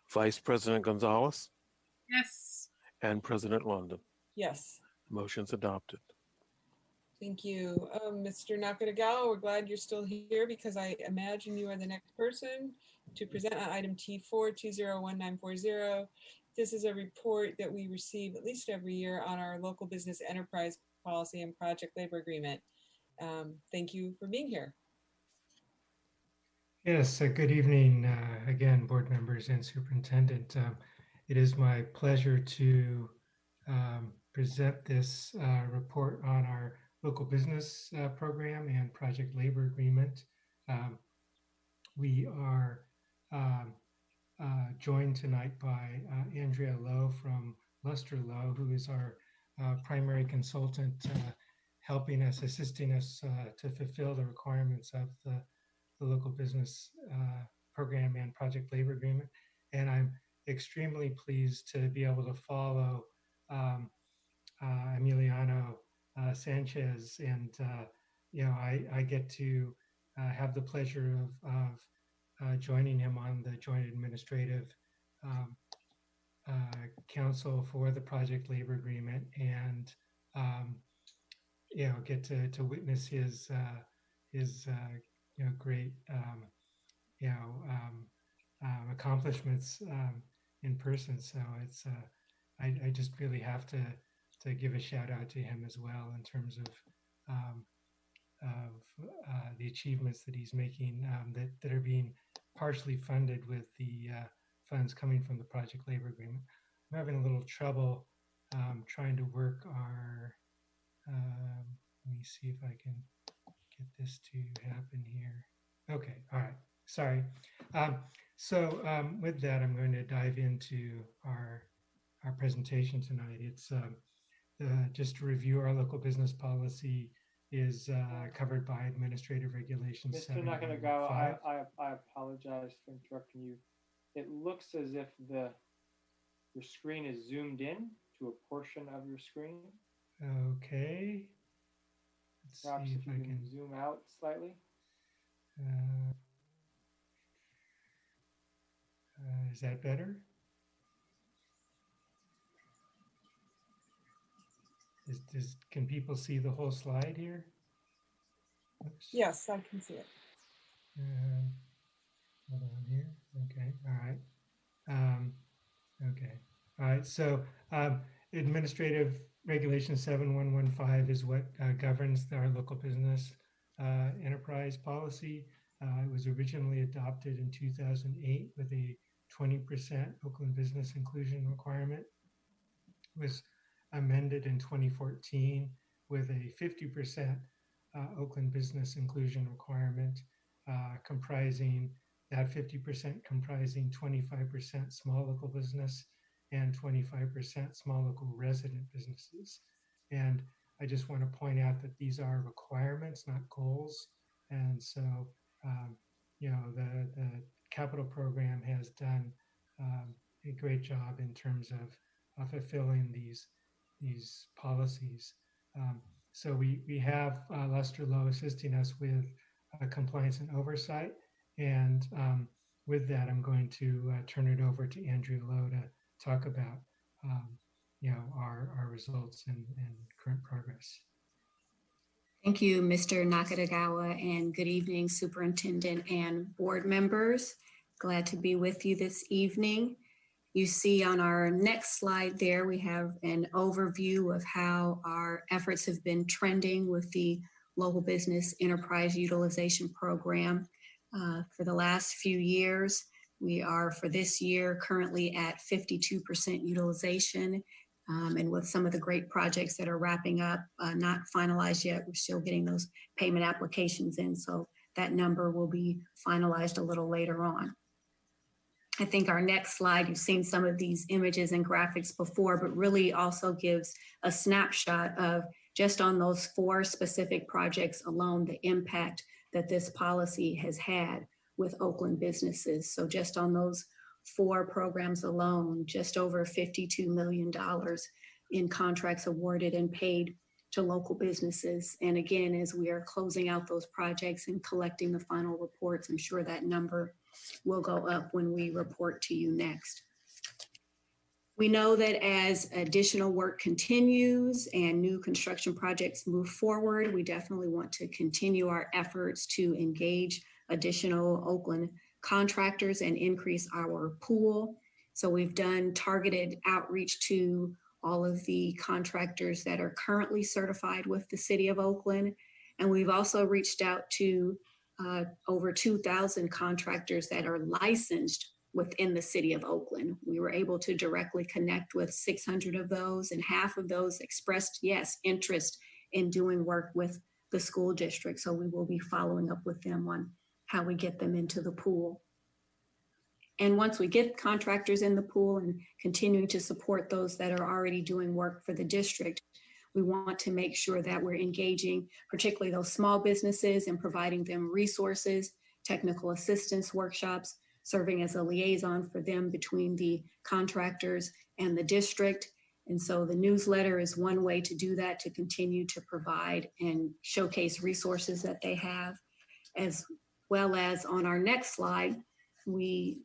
Vice President Gonzalez, Yes. and President London. Yes. Motion's adopted. Thank you. Mr. Nakagawa, we're glad you're still here because I imagine you are the next person to present on item T4 201940. This is a report that we receive at least every year on our local business enterprise policy and project labor agreement. Thank you for being here. Yes, good evening again, board members and superintendent. It is my pleasure to present this report on our local business program and project labor agreement. We are joined tonight by Andrea Lowe from Luster Lowe, who is our primary consultant, helping us, assisting us to fulfill the requirements of the local business program and project labor agreement. And I'm extremely pleased to be able to follow Emiliano Sanchez, and I get to have the pleasure of joining him on the Joint Administrative Council for the Project Labor Agreement, and get to witness his great accomplishments in person. So it's I just really have to give a shout out to him as well in terms of the achievements that he's making that are being partially funded with the funds coming from the Project Labor Agreement. I'm having a little trouble trying to work our, let me see if I can get this to happen here. Okay, all right, sorry. So with that, I'm going to dive into our presentation tonight. It's just to review our local business policy is covered by Administrative Regulations. Mr. Nakagawa, I apologize for interrupting you. It looks as if your screen is zoomed in to a portion of your screen. Okay. Let's Perhaps see if you can zoom out slightly. Is that better? Can people see the whole slide here? Oops. Yes, I can see it. Hold on here. Okay. All right. Okay. All right. So Administrative Regulation 7115 is what governs our local business enterprise policy. It was originally adopted in 2008 with a 20% Oakland business inclusion requirement. It was amended in 2014 with a 50% Oakland business inclusion requirement, comprising that 50% comprising 25% small local business and 25% small local resident businesses. And I just want to point out that these are requirements, not goals. And so, the capital program has done a great job in terms of fulfilling these policies. So we have Lester Lowe assisting us with compliance and oversight. And with that, I'm going to turn it over to Andrew Lowe to talk about our results and current progress. Thank you, Mr. Nakagawa, and good evening, Superintendent and board members. Glad to be with you this evening. You see on our next slide there, we have an overview of how our efforts have been trending with the Local Business Enterprise Utilization Program for the last few years. We are, for this year, currently at 52% utilization. And with some of the great projects that are wrapping up, not finalized yet, we're still getting those payment applications in. So that number will be finalized a little later on. I think our next slide, you've seen some of these images and graphics before, but really also gives a snapshot of just on those 4 specific projects alone, the impact that this policy has had with Oakland businesses. So just on those 4 programs alone, just over $52 million in contracts awarded and paid to local businesses. And again, as we are closing out those projects and collecting the final reports, I'm sure that number will go up when we report to you next. We know that as additional work continues and new construction projects move forward, we definitely want to continue our efforts to engage additional Oakland contractors and increase our pool. So we've done targeted outreach to all of the contractors that are currently certified with the City of Oakland. And we've also reached out to over 2,000 contractors that are licensed within the City of Oakland. We were able to directly connect with 600 of those, and half of those expressed, yes, interest in doing work with the school district. So we will be following up with them on how we get them into the pool. And once we get contractors in the pool and continuing to support those that are already doing work for the district, we want to make sure that we're engaging particularly those small businesses and providing them resources, technical assistance workshops, serving as a liaison for them between the contractors and the district. And so the newsletter is one way to do that, to continue to provide and showcase resources that they have, as well as on our next slide, we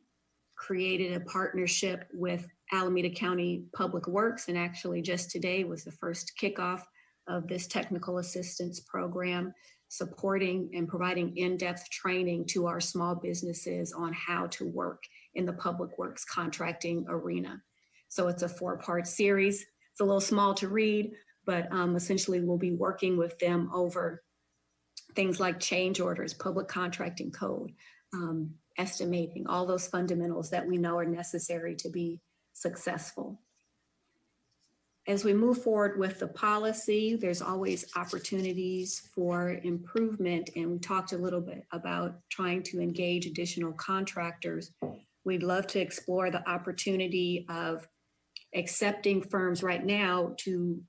created a partnership with Alameda County Public Works, and actually just today was the first kickoff of this technical assistance program, supporting and providing in-depth training to our small businesses on how to work in the public works contracting arena. So it's a 4-part series. It's a little small to read, but essentially we'll be working with them over things like change orders, public contracting code, estimating, all those fundamentals that we know are necessary to be successful. As we move forward with the policy, there's always opportunities for improvement. And we talked a little bit about trying to engage additional contractors. We'd love to explore the opportunity of accepting firms right now to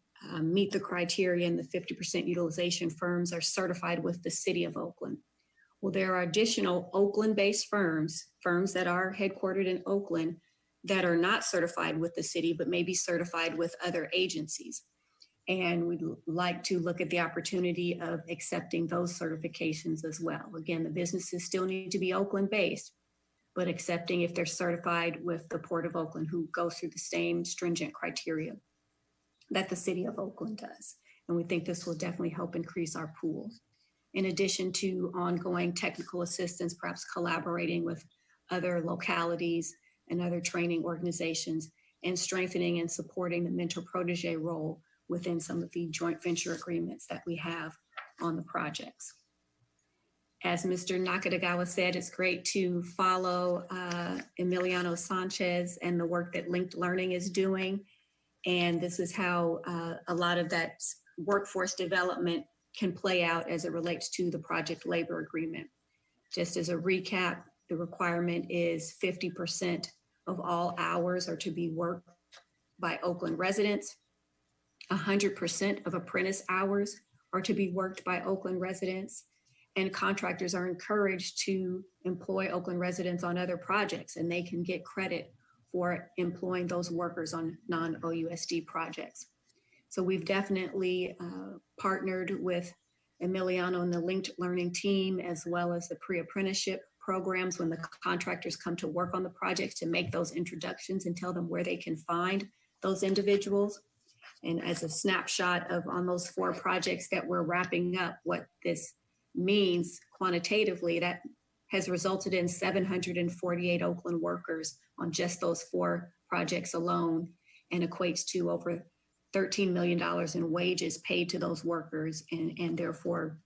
meet the criteria, and the 50% utilization firms are certified with the City of Oakland. Well, there are additional Oakland-based firms that are headquartered in Oakland that are not certified with the city, but may be certified with other agencies. And we'd like to look at the opportunity of accepting those certifications as well. Again, the businesses still need to be Oakland-based, but accepting if they're certified with the Port of Oakland, who goes through the same stringent criteria that the City of Oakland does. And we think this will definitely help increase our pool. In addition to ongoing technical assistance, perhaps collaborating with other localities and other training organizations, and strengthening and supporting the mentor-protege role within some of the joint venture agreements that we have on the projects. As Mr. Nakatagawa said, it's great to follow Emiliano Sanchez and the work that Linked Learning is doing. And this is how a lot of that workforce development can play out as it relates to the project labor agreement. Just as a recap, the requirement is 50% of all hours are to be worked by Oakland residents. 100% of apprentice hours are to be worked by Oakland residents. And contractors are encouraged to employ Oakland residents on other projects, and they can get credit for employing those workers on non-OUSD projects. So we've definitely partnered with Emiliano and the Linked Learning team, as well as the pre-apprenticeship programs when the contractors come to work on the projects, to make those introductions and tell them where they can find those individuals. And as a snapshot of on those 4 projects that we're wrapping up, what this means quantitatively, that has resulted in 748 Oakland workers on just those 4 projects alone, and equates to over $13 million in wages paid to those workers, and therefore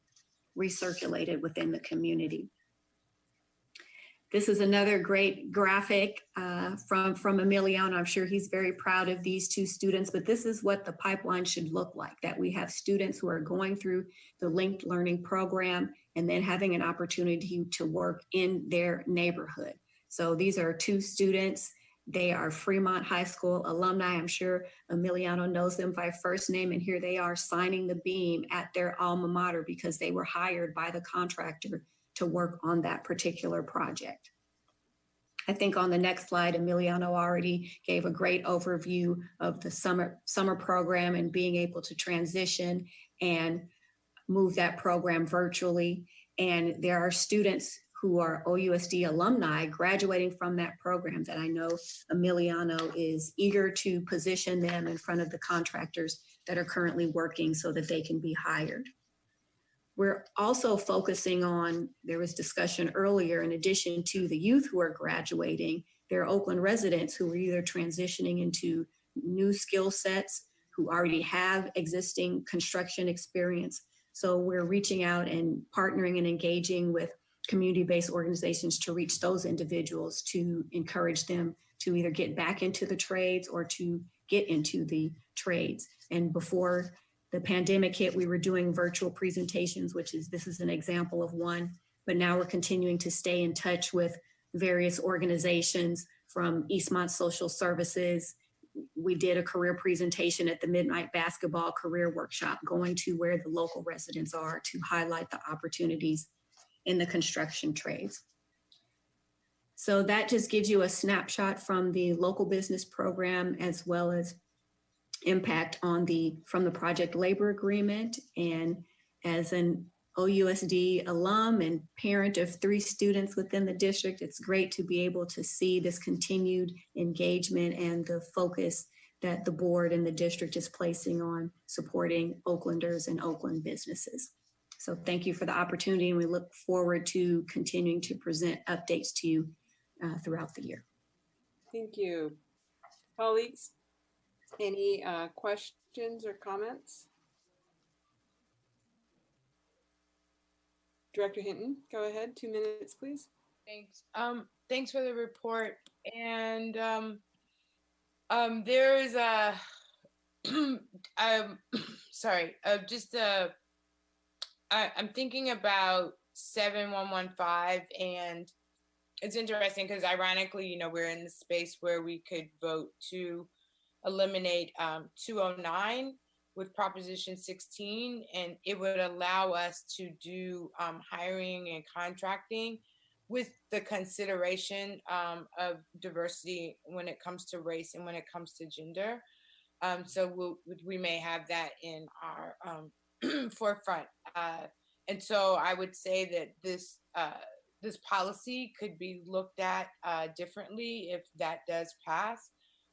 recirculated within the community. This is another great graphic from Emiliano. I'm sure he's very proud of these 2 students, but this is what the pipeline should look like, that we have students who are going through the Linked Learning program and then having an opportunity to work in their neighborhood. So these are 2 students. They are Fremont High School alumni. I'm sure Emiliano knows them by first name, and here they are signing the beam at their alma mater because they were hired by the contractor to work on that particular project. I think on the next slide, Emiliano already gave a great overview of the summer program and being able to transition and move that program virtually. And there are students who are OUSD alumni graduating from that program that I know Emiliano is eager to position them in front of the contractors that are currently working so that they can be hired. We're also focusing on, there was discussion earlier, in addition to the youth who are graduating, there are Oakland residents who are either transitioning into new skill sets, who already have existing construction experience. So we're reaching out and partnering and engaging with community-based organizations to reach those individuals, to encourage them to either get back into the trades or to get into the trades. And before the pandemic hit, we were doing virtual presentations, this is an example of one, but now we're continuing to stay in touch with various organizations from Eastmont Social Services. We did a career presentation at the Midnight Basketball Career Workshop, going to where the local residents are to highlight the opportunities in the construction trades. So that just gives you a snapshot from the local business program, as well as impact on from the project labor agreement. And as an OUSD alum and parent of 3 students within the district, it's great to be able to see this continued engagement and the focus that the board and the district is placing on supporting Oaklanders and Oakland businesses. So thank you for the opportunity, and we look forward to continuing to present updates to you throughout the year. Thank you. Colleagues, any questions or comments? Director Hinton, go ahead. 2 minutes, please. Thanks. Thanks for the report. And there is a sorry, I'm thinking about 7115, and it's interesting because ironically, you know, we're in the space where we could vote to eliminate 209 with Proposition 16, and it would allow us to do hiring and contracting with the consideration of diversity when it comes to race and when it comes to gender. So we may have that in our forefront. And so I would say that this policy could be looked at differently if that does pass.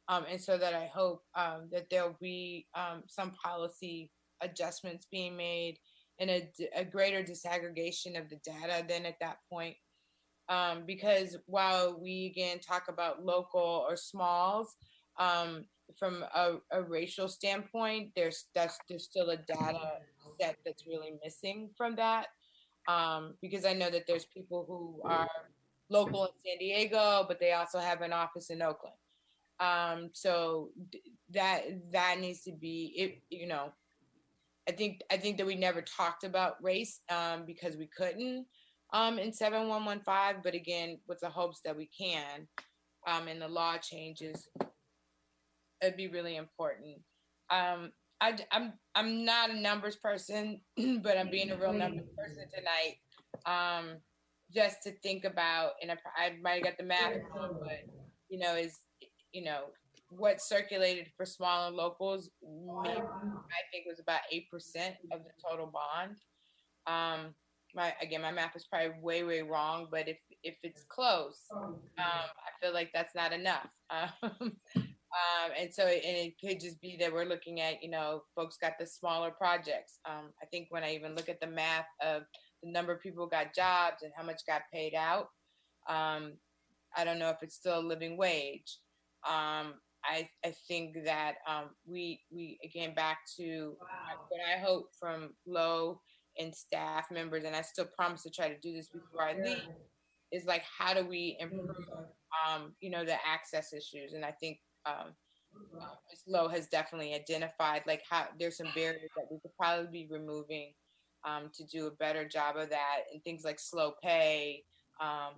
And so that I hope that there'll be some policy adjustments being made and a greater disaggregation of the data then at that point. Because while we again talk about local or smalls, from a racial standpoint, there's still a data set that's really missing from that. Because I know that there's people who are local in San Diego, but they also have an office in Oakland. So that needs to be it. You know, I think that we never talked about race because we couldn't in 7115, but again, with the hopes that we can, and the law changes, it'd be really important. I'm not a numbers person, but I'm being a real numbers person tonight. Just to think about, and I might have got the math wrong, but what circulated for smaller locals, maybe, I think was about 8% of the total bond. My math is probably way wrong, but if it's close, I feel like that's not enough. And so it could just be that we're looking at, folks got the smaller projects. I think when I even look at the math of the number of people who got jobs and how much got paid out, I don't know if it's still a living wage. I think that we again, back to what I hope from Lo and staff members, and I still promise to try to do this before I leave, is like, how do we improve, the access issues? And I think Ms. Lo has definitely identified like how there's some barriers that we could probably be removing to do a better job of that, and things like slow pay.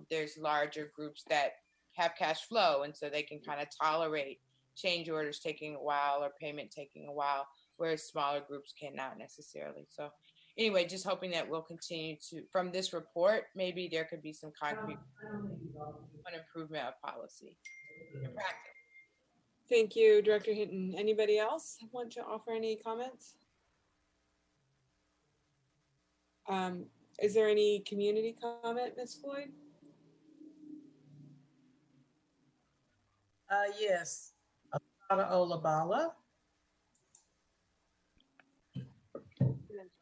There's larger groups that have cash flow, and so they can kind of tolerate change orders taking a while or payment taking a while, whereas smaller groups cannot necessarily. So anyway, just hoping that we'll continue to, from this report, maybe there could be some concrete on improvement of policy and practice. Thank you, Director Hinton. Anybody else want to offer any comments? Is there any community comment, Ms. Floyd? Yes. Olabala.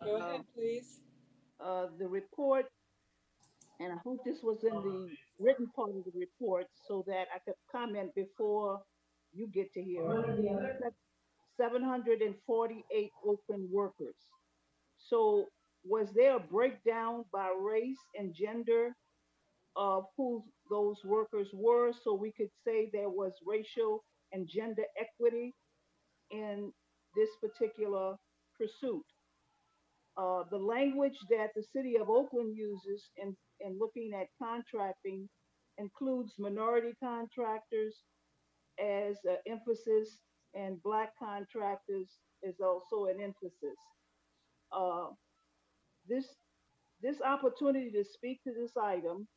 Go ahead, please. The report, and I hope this was in the written part of the report so that I could comment before you get to here. 748 Oakland workers. So was there a breakdown by race and gender of who those workers were, so we could say there was racial and gender equity in this particular pursuit? The language that the city of Oakland uses in looking at contracting includes minority contractors as an emphasis, and Black contractors is also an emphasis. Uh, this this opportunity to speak to this item,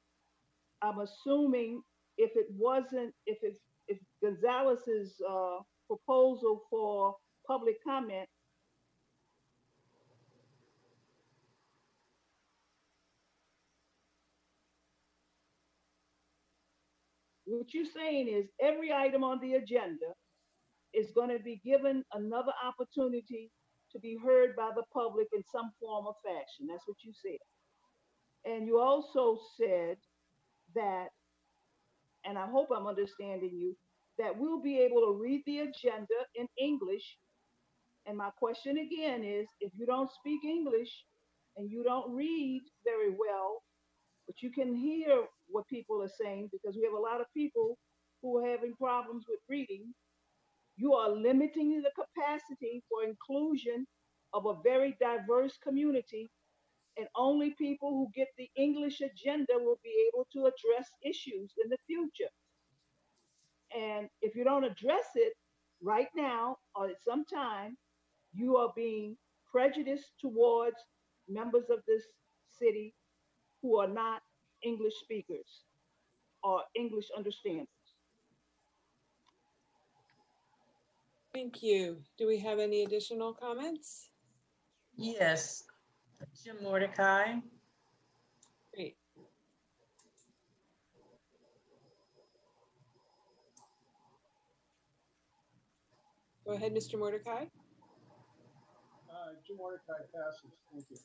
I'm assuming if Gonzalez's proposal for public comment, what you're saying is every item on the agenda is going to be given another opportunity to be heard by the public in some form or fashion. That's what you said. And you also said that, and I hope I'm understanding you, that we'll be able to read the agenda in English. And my question again is, if you don't speak English and you don't read very well, but you can hear what people are saying, because we have a lot of people who are having problems with reading, you are limiting the capacity for inclusion of a very diverse community, and only people who get the English agenda will be able to address issues in the future. And if you don't address it right now or at some time, you are being prejudiced towards members of this city who are not English speakers or English understanders. Thank you. Do we have any additional comments? Yes, Jim Mordecai. Great. Go ahead, Mr. Mordecai. Jim Mordecai passes. Thank you.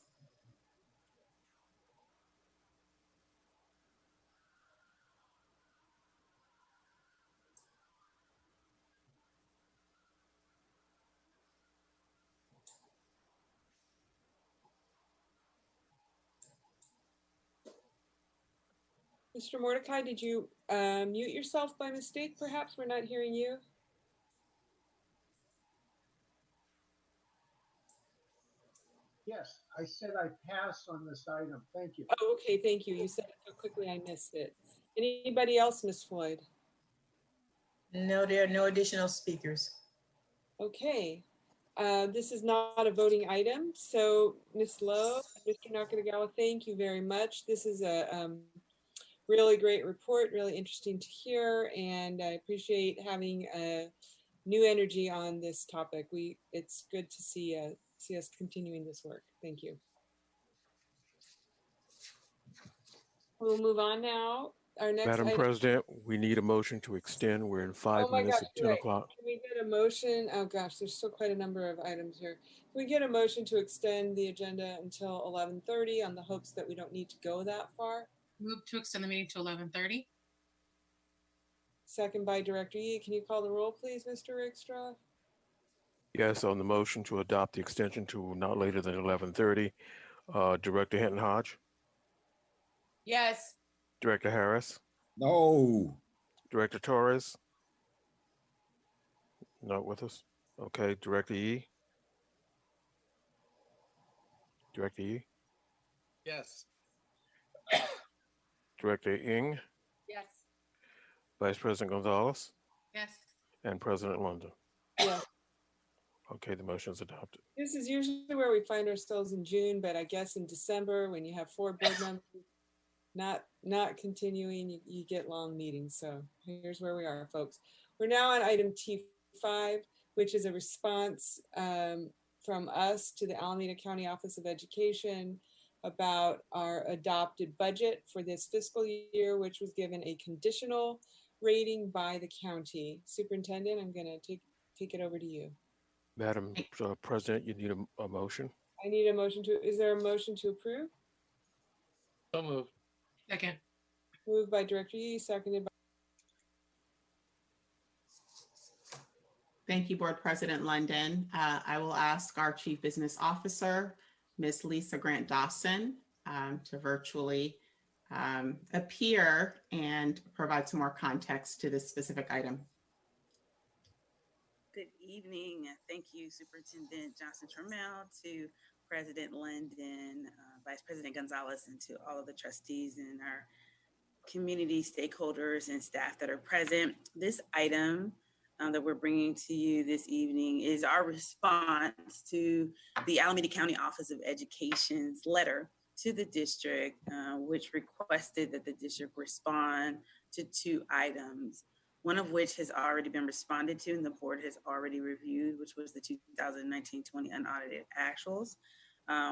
Mr. Mordecai, did you mute yourself by mistake? Perhaps we're not hearing you. Yes, I said I pass on this item. Thank you. Oh, okay, thank you. You said it so quickly I missed it. Anybody else, Ms. Floyd? No, there are no additional speakers. Okay. This is not a voting item. So Ms. Lowe, Mr. Nakagawa, thank you very much. This is a really great report, really interesting to hear, and I appreciate having new energy on this topic. It's good to see us continuing this work. Thank you. We'll move on now. Our next Madam item. President, we need a motion to extend. We're in 5 minutes at 10 o'clock. Can we get a motion? Oh gosh, there's still quite a number of items here. Can we get a motion to extend the agenda until 11:30 on the hopes that we don't need to go that far? Move to extend the meeting to 11:30. Second by Director Yee. Can you call the roll, please, Mr. Rickstra? Yes, on the motion to adopt the extension to not later than 11:30. Director Hinton Hodge, Yes. Director Harris, No. Director Torres, not with us. Okay, Director Yee. Director Yee. Yes. Director Ng, Yes. Vice President Gonzalez, Yes. and President London. Yeah. Okay, the motion is adopted. This is usually where we find ourselves in June, but I guess in December, when you have 4 board members not continuing, you get long meetings. So here's where we are, folks. We're now on item T5, which is a response from us to the Alameda County Office of Education about our adopted budget for this fiscal year, which was given a conditional rating by the county. Superintendent, I'm going to take it over to you. Madam President, you need a motion. I need a motion to, is there a motion to approve? So moved. Second. Moved by Director Yee, seconded by. Thank you, Board President London. I will ask our Chief Business Officer, Ms. Lisa Grant Dawson, to virtually appear and provide some more context to this specific item. Good evening. Thank you, Superintendent Johnson Trammell, to President London, Vice President Gonzalez, and to all of the trustees and our community stakeholders and staff that are present. This item that we're bringing to you this evening is our response to the Alameda County Office of Education's letter to the district, which requested that the district respond to 2 items, one of which has already been responded to and the board has already reviewed, which was the 2019-20 unaudited actuals,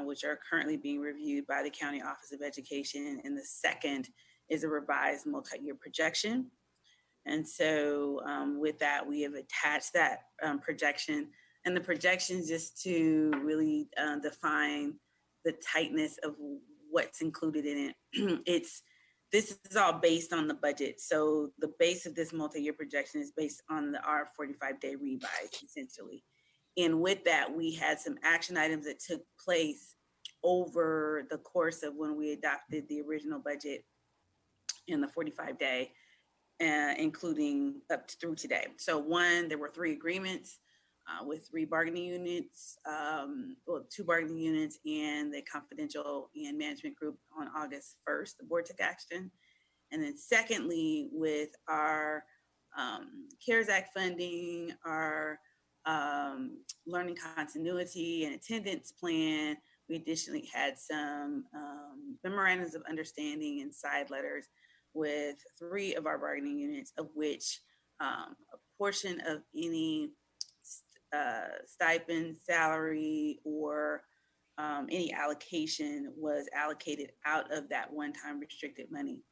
which are currently being reviewed by the County Office of Education. And the second is a revised multi-year projection. And so with that, we have attached that projection, and the projection just to really define the tightness of what's included in it. This is all based on the budget. So the base of this multi-year projection is based on our 45-day revise, essentially. And with that, we had some action items that took place over the course of when we adopted the original budget in the 45-day, including up through today. So 1, there were 3 agreements with 3 bargaining units, 2 bargaining units and the confidential and management group on August 1st, the board took action. And then secondly, with our CARES Act funding, our learning continuity and attendance plan, we additionally had some memorandums of understanding and side letters with 3 of our bargaining units, of which a portion of any stipend, salary, or any allocation was allocated out of that one-time restricted money.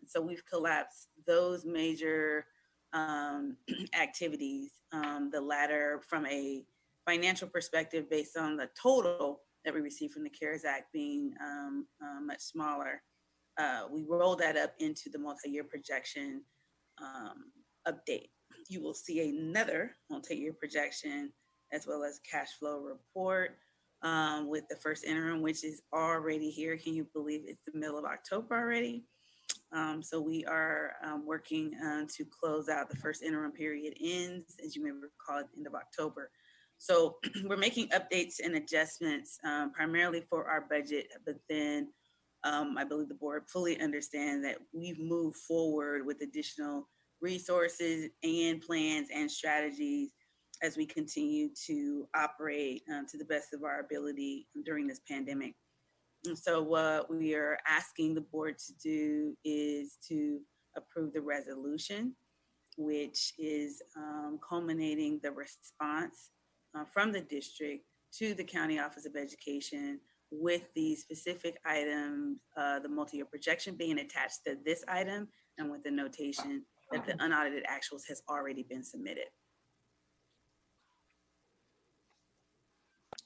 And so we've collapsed those major activities, the latter from a financial perspective based on the total that we received from the CARES Act being much smaller. We rolled that up into the multi-year projection update. You will see another multi-year projection as well as cash flow report with the first interim, which is already here. Can you believe it's the middle of October already? So we are working to close out. The first interim period ends, as you may recall, at the end of October. So we're making updates and adjustments primarily for our budget, but then I believe the board fully understands that we've moved forward with additional resources and plans and strategies as we continue to operate to the best of our ability during this pandemic. And so what we are asking the board to do is to approve the resolution, which is culminating the response from the district to the County Office of Education with the specific items, the multi-year projection being attached to this item, and with the notation that the unaudited actuals has already been submitted.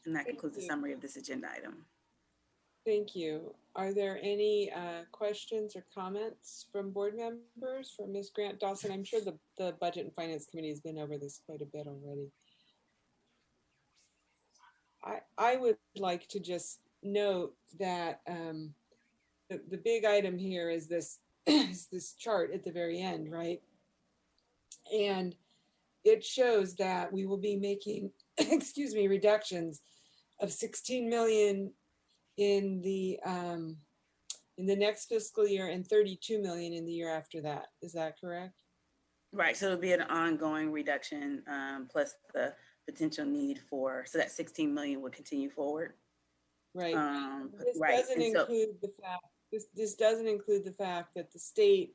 And that concludes the summary of this agenda item. Thank you. Are there any questions or comments from board members for Ms. Grant Dawson? I'm sure the Budget and Finance Committee has been over this quite a bit already. I would like to just note that the big item here is this this chart at the very end, right? And it shows that we will be making, excuse me, reductions of 16 million in the next fiscal year and 32 million in the year after that. Is that correct? Right. So it'll be an ongoing reduction plus the potential need for, so that 16 million would continue forward. Right. This right. doesn't include the fact. This doesn't include the fact that the state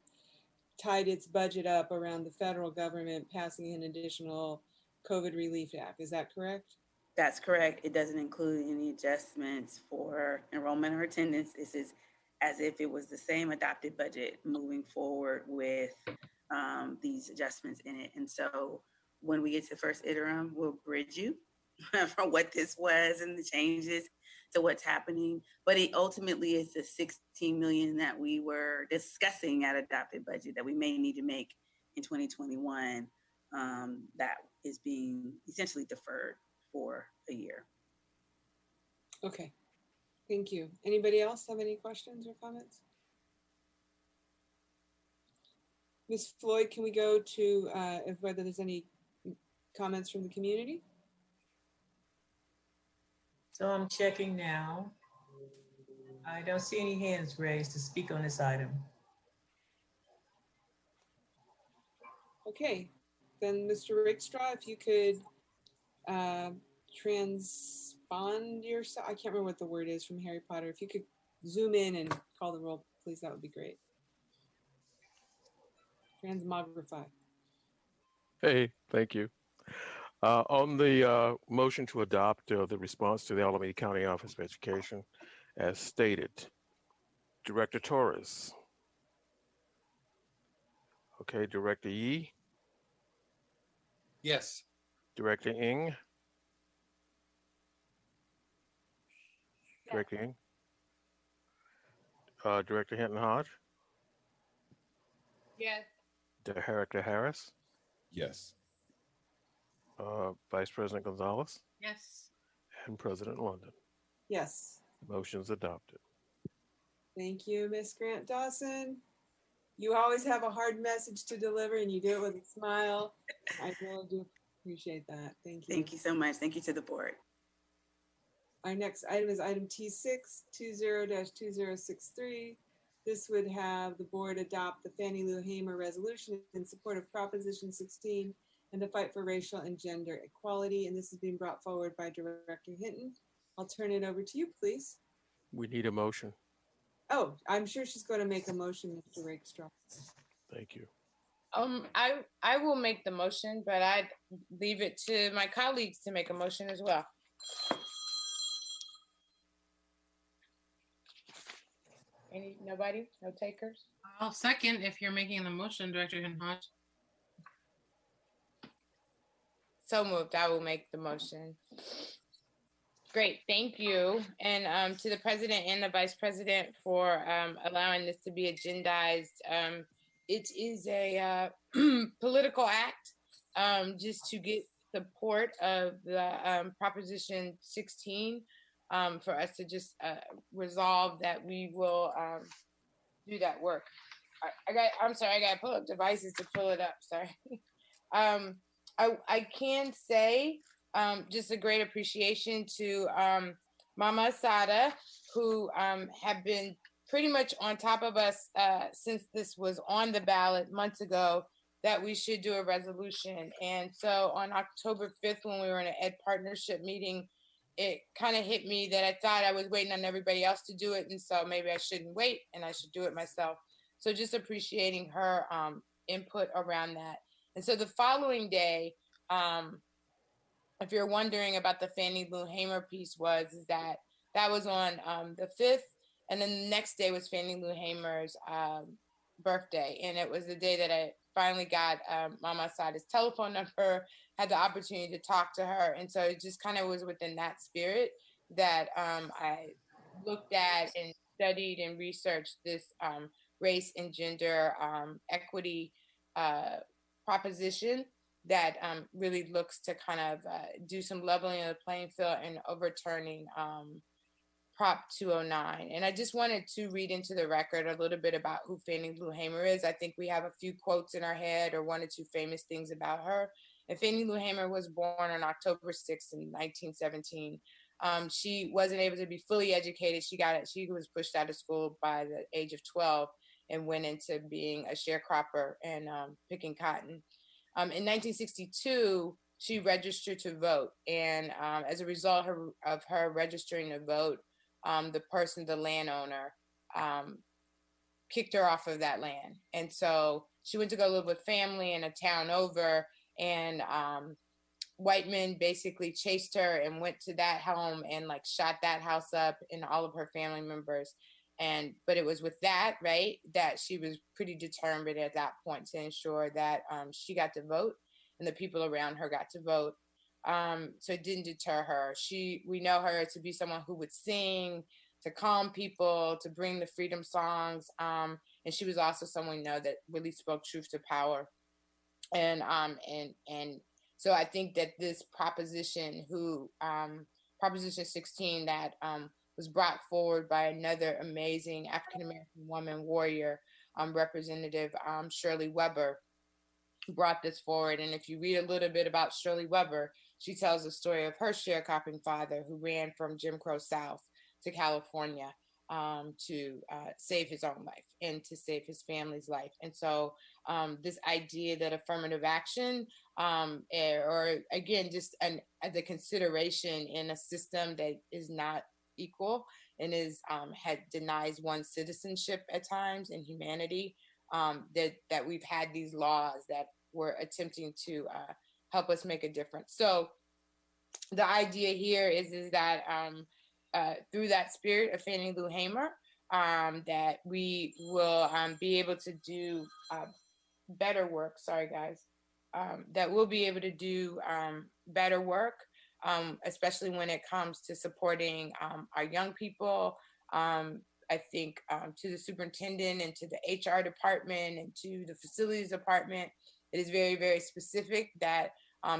tied its budget up around the federal government passing an additional COVID Relief Act. Is that correct? That's correct. It doesn't include any adjustments for enrollment or attendance. This is as if it was the same adopted budget moving forward with these adjustments in it. And so when we get to the first interim, we'll bridge you from what this was and the changes to what's happening. But it ultimately is the 16 million that we were discussing at adopted budget that we may need to make in 2021 that is being essentially deferred for a year. Okay, thank you. Anybody else have any questions or comments? Ms. Floyd, can we go to whether there's any comments from the community? So I'm checking now. I don't see any hands raised to speak on this item. Okay, then Mr. Rakestraw, if you could transpond yourself. I can't remember what the word is from Harry Potter. If you could zoom in and call the roll, please, that would be great. Transmogrify. Hey, thank you. On the motion to adopt the response to the Alameda County Office of Education, as stated, Director Torres. Okay, Director Yee. Yes. Director Ng. Director Ng. Director Hinton Hodge. Yes. Director Harris. Yes. Vice President Gonzalez. Yes. And President London. Yes. Motion's adopted. Thank you, Ms. Grant Dawson. You always have a hard message to deliver and you do it with a smile. I really do appreciate that. Thank you. Thank you so much. Thank you to the board. Our next item is item T6 20-2063. This would have the board adopt the Fannie Lou Hamer resolution in support of Proposition 16 and to fight for racial and gender equality. And this is being brought forward by Director Hinton. I'll turn it over to you, please. We need a motion. Oh, I'm sure she's going to make a motion, Mr. Rakestraw. Thank you. I will make the motion, but I'd leave it to my colleagues to make a motion as well. Nobody? No takers? I'll second if you're making the motion, Director Hinton-Hodge. So moved. I will make the motion. Great, thank you. And to the president and the vice president for allowing this to be agendized. It is a political act just to get support of the Proposition 16 for us to just resolve that we will do that work. I'm sorry, I got to pull up devices to pull it up, sorry. I can say just a great appreciation to Mama Asada, who have been pretty much on top of us since this was on the ballot months ago, that we should do a resolution. And so on October 5th, when we were in an Ed partnership meeting, it kind of hit me that I thought I was waiting on everybody else to do it. And so maybe I shouldn't wait and I should do it myself. So just appreciating her input around that. And so the following day, if you're wondering about the Fannie Lou Hamer piece, is that was on the 5th, and then the next day was Fannie Lou Hamer's birthday, and it was the day that I finally got Mama Asada's telephone number, had the opportunity to talk to her, and so it just kind of was within that spirit that I looked at and studied and researched this race and gender equity proposition that really looks to kind of do some leveling of the playing field and overturning Prop 209. And I just wanted to read into the record a little bit about who Fannie Lou Hamer is. I think we have a few quotes in our head or one or two famous things about her. And Fannie Lou Hamer was born on October 6th in 1917. She wasn't able to be fully educated. She was pushed out of school by the age of 12 and went into being a sharecropper and picking cotton. In 1962, she registered to vote. And as a result of her registering to vote, the landowner, kicked her off of that land. And so she went to go live with family in a town over, and white men basically chased her and went to that home and like shot that house up and all of her family members. But it was with that, right, that she was pretty determined at that point to ensure that she got to vote and the people around her got to vote. So it didn't deter her. We know her to be someone who would sing, to calm people, to bring the freedom songs. And she was also someone we know that really spoke truth to power. And so I think that this proposition, Proposition 16, that was brought forward by another amazing African-American woman warrior, Representative Shirley Weber, brought this forward. And if you read a little bit about Shirley Weber, she tells the story of her sharecropping father who ran from Jim Crow South to California. to save his own life and to save his family's life. And so this idea that affirmative action, or again, just the consideration in a system that is not equal and denies one's citizenship at times and humanity, that we've had these laws that were attempting to help us make a difference. So the idea here is that through that spirit of Fannie Lou Hamer, that we will be able to do better work. Sorry, guys. That we'll be able to do better work, especially when it comes to supporting our young people. I think to the superintendent and to the HR department and to the facilities department, it is very, very specific that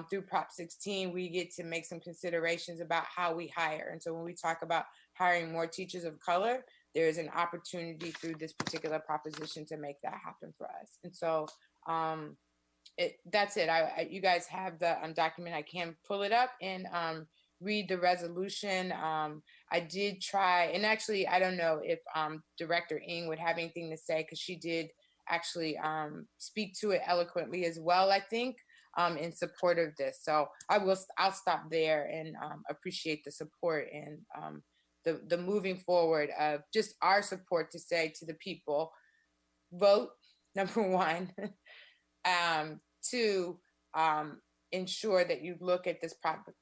through Prop 16, we get to make some considerations about how we hire. And so when we talk about hiring more teachers of color, there is an opportunity through this particular proposition to make that happen for us. And so that's it. You guys have the document. I can pull it up and read the resolution. I did try, and actually, I don't know if Director Ng would have anything to say, because she did actually speak to it eloquently as well, I think, in support of this. So I'll stop there and appreciate the support and the moving forward of just our support to say to the people, vote, number one, to ensure that you look at this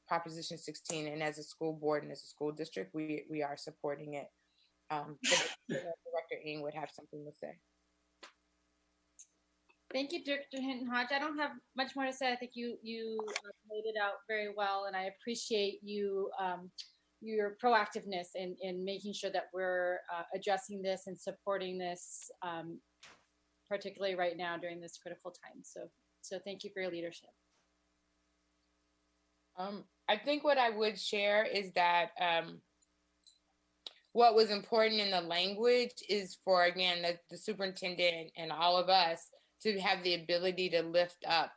Proposition 16, and as a school board and as a school district, we are supporting it. Director Ng would have something to say. Thank you, Director Hinton-Hodge. I don't have much more to say. I think you laid it out very well, and I appreciate your proactiveness in making sure that we're addressing this and supporting this, particularly right now during this critical time. So thank you for your leadership. I think what I would share is that what was important in the language is for, again, the superintendent and all of us to have the ability to lift up,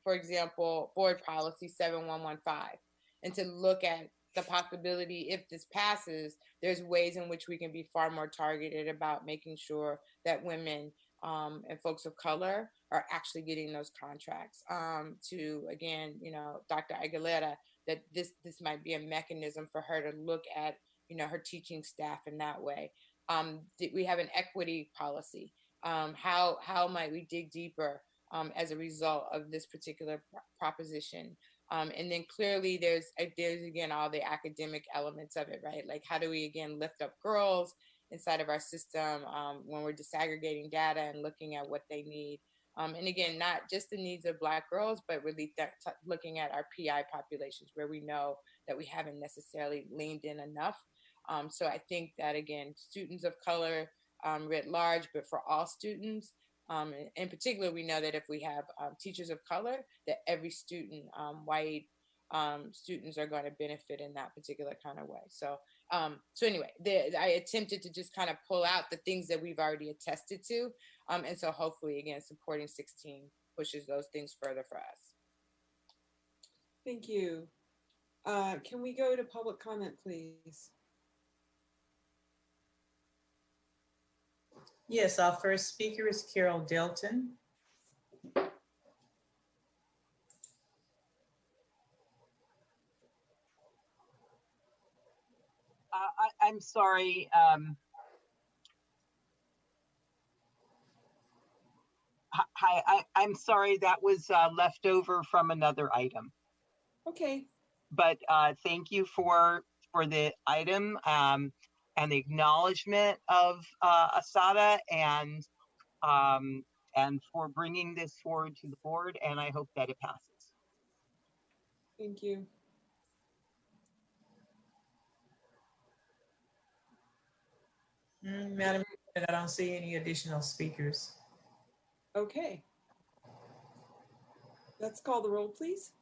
for example, board policy 7115, and to look at the possibility, if this passes, there's ways in which we can be far more targeted about making sure that women and folks of color are actually getting those contracts. To, again, Dr. Aguilera, that this might be a mechanism for her to look at, her teaching staff in that way. We have an equity policy. How might we dig deeper as a result of this particular proposition? And then clearly there's again all the academic elements of it, right? Like, how do we again lift up girls inside of our system when we're disaggregating data and looking at what they need? And again, not just the needs of Black girls, but really looking at our PI populations where we know that we haven't necessarily leaned in enough. So I think that, again, students of color writ large, but for all students, in particular, we know that if we have teachers of color, that every student, white students, are going to benefit in that particular kind of way. So anyway, I attempted to just kind of pull out the things that we've already attested to. And so hopefully, again, supporting 16 pushes those things further for us. Thank you. Can we go to public comment, please? Yes, our first speaker is Carol Delton. I'm sorry. Hi, I'm sorry, that was left over from another item. Okay. But thank you for the item and the acknowledgement of Asada and for bringing this forward to the board. And I hope that it passes. Thank you. Madam President, I don't see any additional speakers. Okay. Let's call the roll, please.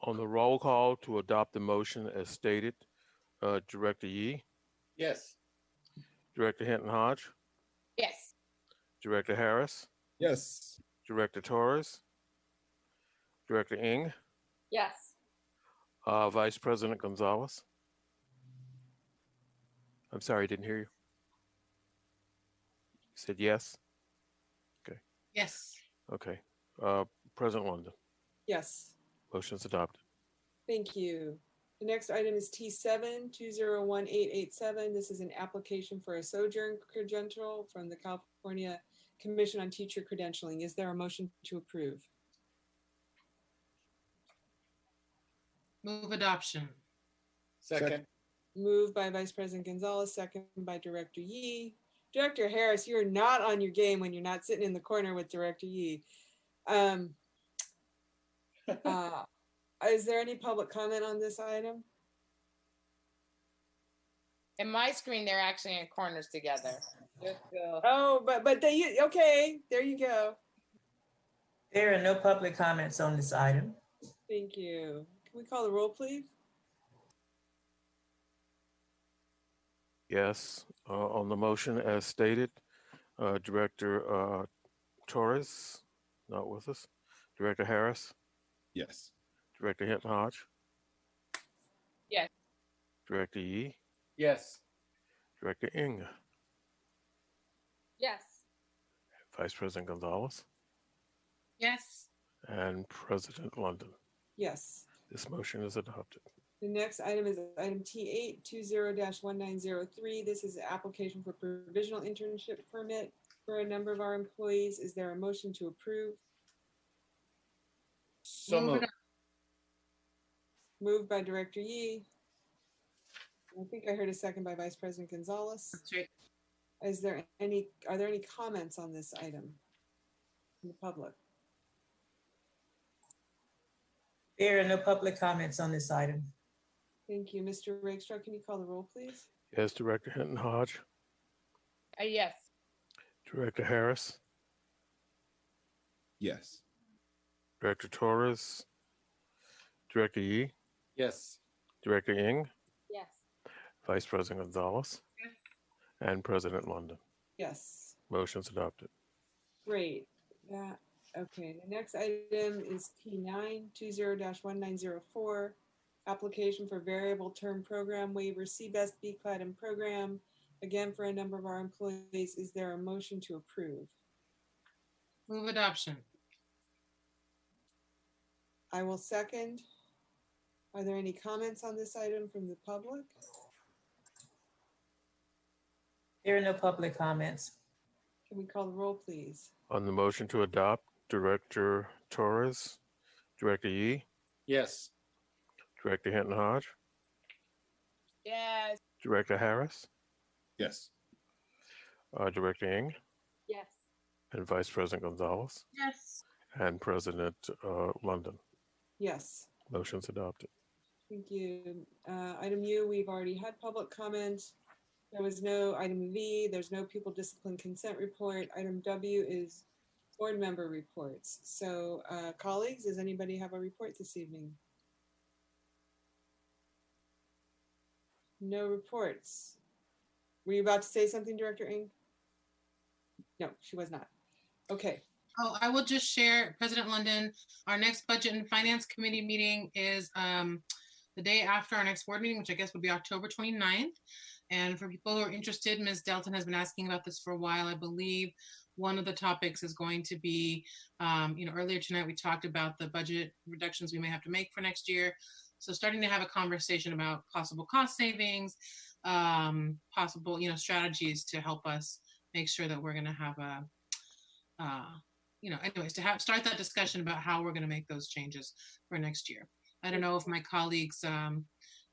On the roll call to adopt the motion as stated, Director Yee, Yes. Director Hinton-Hodge, Yes. Director Harris, Yes. Director Torres, Director Ng, Yes. Vice President Gonzalez. I'm sorry, I didn't hear you. You said yes? Okay. Yes. Okay. President London, Yes. motion's adopted. Thank you. The next item is T7 201887. This is an application for a sojourn credential from the California Commission on Teacher Credentialing. Is there a motion to approve? Move adoption. Second. Moved by Vice President Gonzalez, second by Director Yee. Director Harris, you're not on your game when you're not sitting in the corner with Director Yee. Is there any public comment on this item? In my screen, they're actually in corners together. Oh, but they, okay, there you go. There are no public comments on this item. Thank you. Can we call the roll, please? Yes, on the motion as stated, Director Torres, not with us. Director Harris, Yes. Director Hinton Hodge, Yes. Director Yee, Yes. Director Ng, Yes. Vice President Gonzalez, Yes. and President London. Yes. This motion is adopted. The next item is item T8 20-1903. This is an application for provisional internship permit for a number of our employees. Is there a motion to approve? So moved. Moved by Director Yee. I think I heard a second by Vice President Gonzalez. That's right. Are there any comments on this item from the public? There are no public comments on this item. Thank you. Mr. Rakestraw, can you call the roll, please? Yes, Director Hinton Hodge, Yes. Director Harris, Yes. Director Torres, Director Yee, Yes. Director Ng, Yes. Vice President Gonzalez, and President London. Yes. Motion's adopted. Great. Okay. The next item is T9 20-1904. Application for variable term program waiver, CBEST, BCLAD, and program. Again, for a number of our employees. Is there a motion to approve? Move adoption. I will second. Are there any comments on this item from the public? There are no public comments. Can we call the roll, please? On the motion to adopt, Director Torres, Director Yee, Yes. Director Hinton Hodge, Yes. Director Harris, Yes. Director Ng, Yes. and Vice President Gonzalez, Yes. and President London. Yes. Motion's adopted. Thank you. Item U, we've already had public comment. There was no item V, there's no pupil discipline consent report. Item W is board member reports. So colleagues, does anybody have a report this evening? No reports. Were you about to say something, Director Ng? No, she was not. Okay. Oh, I will just share, President London, our next Budget and Finance Committee meeting is the day after our next board meeting, which I guess would be October 29th. And for people who are interested, Ms. Delton has been asking about this for a while. I believe one of the topics is going to be, earlier tonight we talked about the budget reductions we may have to make for next year. So starting to have a conversation about possible cost savings, possible, strategies to help us make sure that we're going to have start that discussion about how we're going to make those changes for next year. I don't know if my colleagues,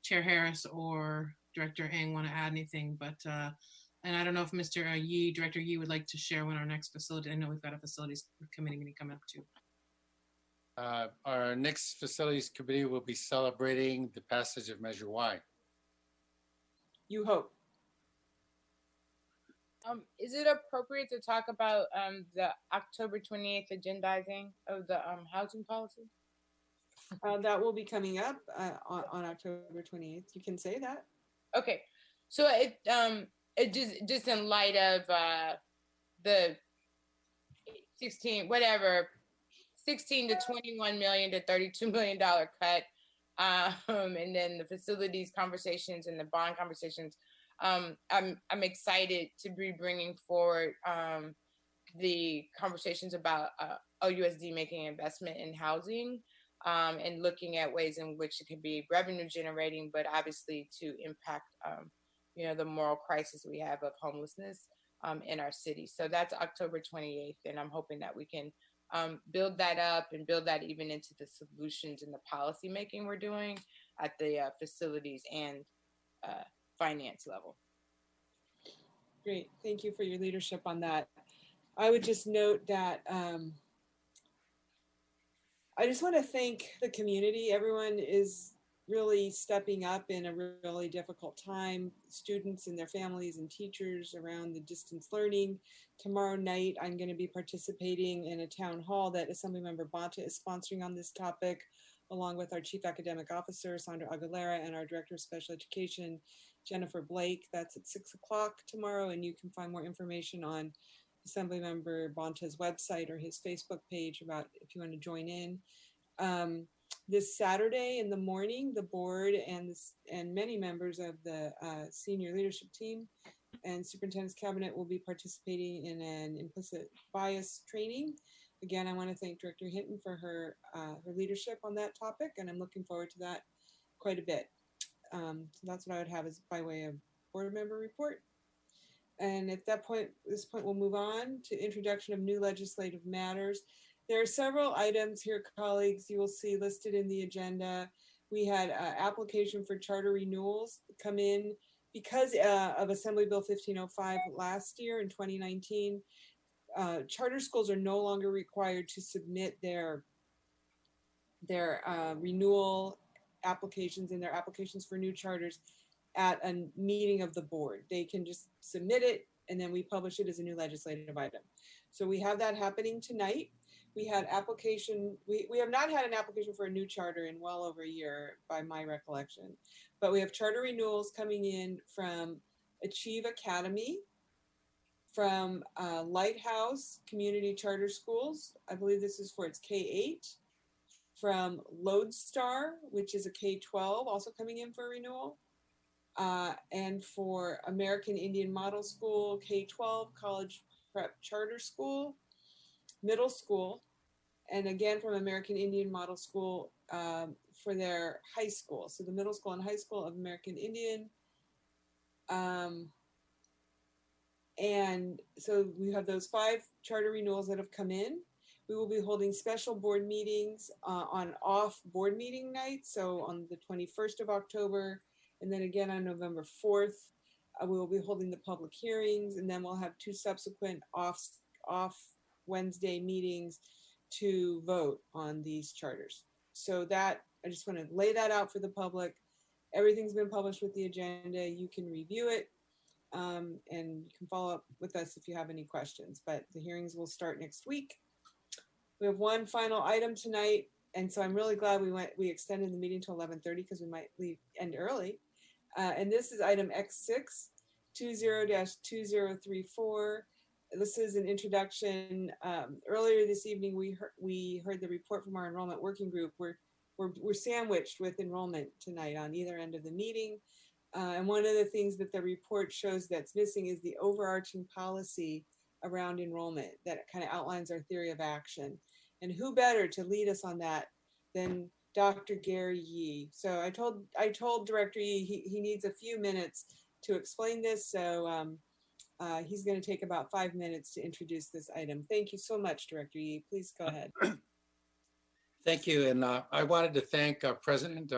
Chair Harris or Director Ng, want to add anything, but and I don't know if Mr. Yee, Director Yee, would like to share when our next facility. I know we've got a facilities committee meeting coming up too. Our next facilities committee will be celebrating the passage of Measure Y. You hope. Is it appropriate to talk about the October 28th agendizing of the housing policy? That will be coming up on October 28th. You can say that. Okay, so it just in light of the 16 to 21 million to $32 million cut, and then the facilities conversations and the bond conversations. I'm excited to be bringing forward the conversations about OUSD making investment in housing and looking at ways in which it can be revenue generating, but obviously to impact, the moral crisis we have of homelessness in our city. So that's October 28th, and I'm hoping that we can build that up and build that even into the solutions and the policy making we're doing at the facilities and finance level. Great, thank you for your leadership on that. I would just note that I just want to thank the community. Everyone is really stepping up in a really difficult time. Students and their families and teachers around the distance learning. Tomorrow night, I'm going to be participating in a town hall that Assemblymember Bonta is sponsoring on this topic, along with our Chief Academic Officer, Sandra Aguilera, and our Director of Special Education, Jennifer Blake. That's at 6 o'clock tomorrow, and you can find more information on Assemblymember Bonta's website or his Facebook page about if you want to join in. This Saturday in the morning, the board and many members of the senior leadership team and superintendent's cabinet will be participating in an implicit bias training. Again, I want to thank Director Hinton for her leadership on that topic, and I'm looking forward to that quite a bit. So that's what I would have as by way of board member report. And at this point, we'll move on to introduction of new legislative matters. There are several items here, colleagues, you will see listed in the agenda. We had application for charter renewals come in because of Assembly Bill 1505 last year in 2019. Charter schools are no longer required to submit their renewal applications and their applications for new charters at a meeting of the board. They can just submit it and then we publish it as a new legislative item. So we have that happening tonight. We had application, we have not had an application for a new charter in well over a year by my recollection, but we have charter renewals coming in from Achieve Academy, from Lighthouse Community Charter Schools. I believe this is for its K-8, from Lodestar, which is a K-12 also coming in for renewal. And for American Indian Model School, K-12, College Prep Charter School, Middle School, and again from American Indian Model School for their high school. So the middle school and high school of American Indian. And so we have those 5 charter renewals that have come in. We will be holding special board meetings on off board meeting nights. So on the 21st of October, and then again on November 4th, we will be holding the public hearings, and then we'll have 2 subsequent off Wednesday meetings to vote on these charters. So that, I just want to lay that out for the public. Everything's been published with the agenda. You can review it and you can follow up with us if you have any questions, but the hearings will start next week. We have one final item tonight, and so I'm really glad we extended the meeting to 11:30 because we might end early. And this is item X6, 20-2034. This is an introduction. Earlier this evening, we heard the report from our enrollment working group. We're sandwiched with enrollment tonight on either end of the meeting. And one of the things that the report shows that's missing is the overarching policy around enrollment that kind of outlines our theory of action. And who better to lead us on that than Dr. Gary Yee. So I told Director Yee he needs a few minutes to explain this. So he's going to take about 5 minutes to introduce this item. Thank you so much, Director Yee. Please go ahead. Thank you. And I wanted to thank President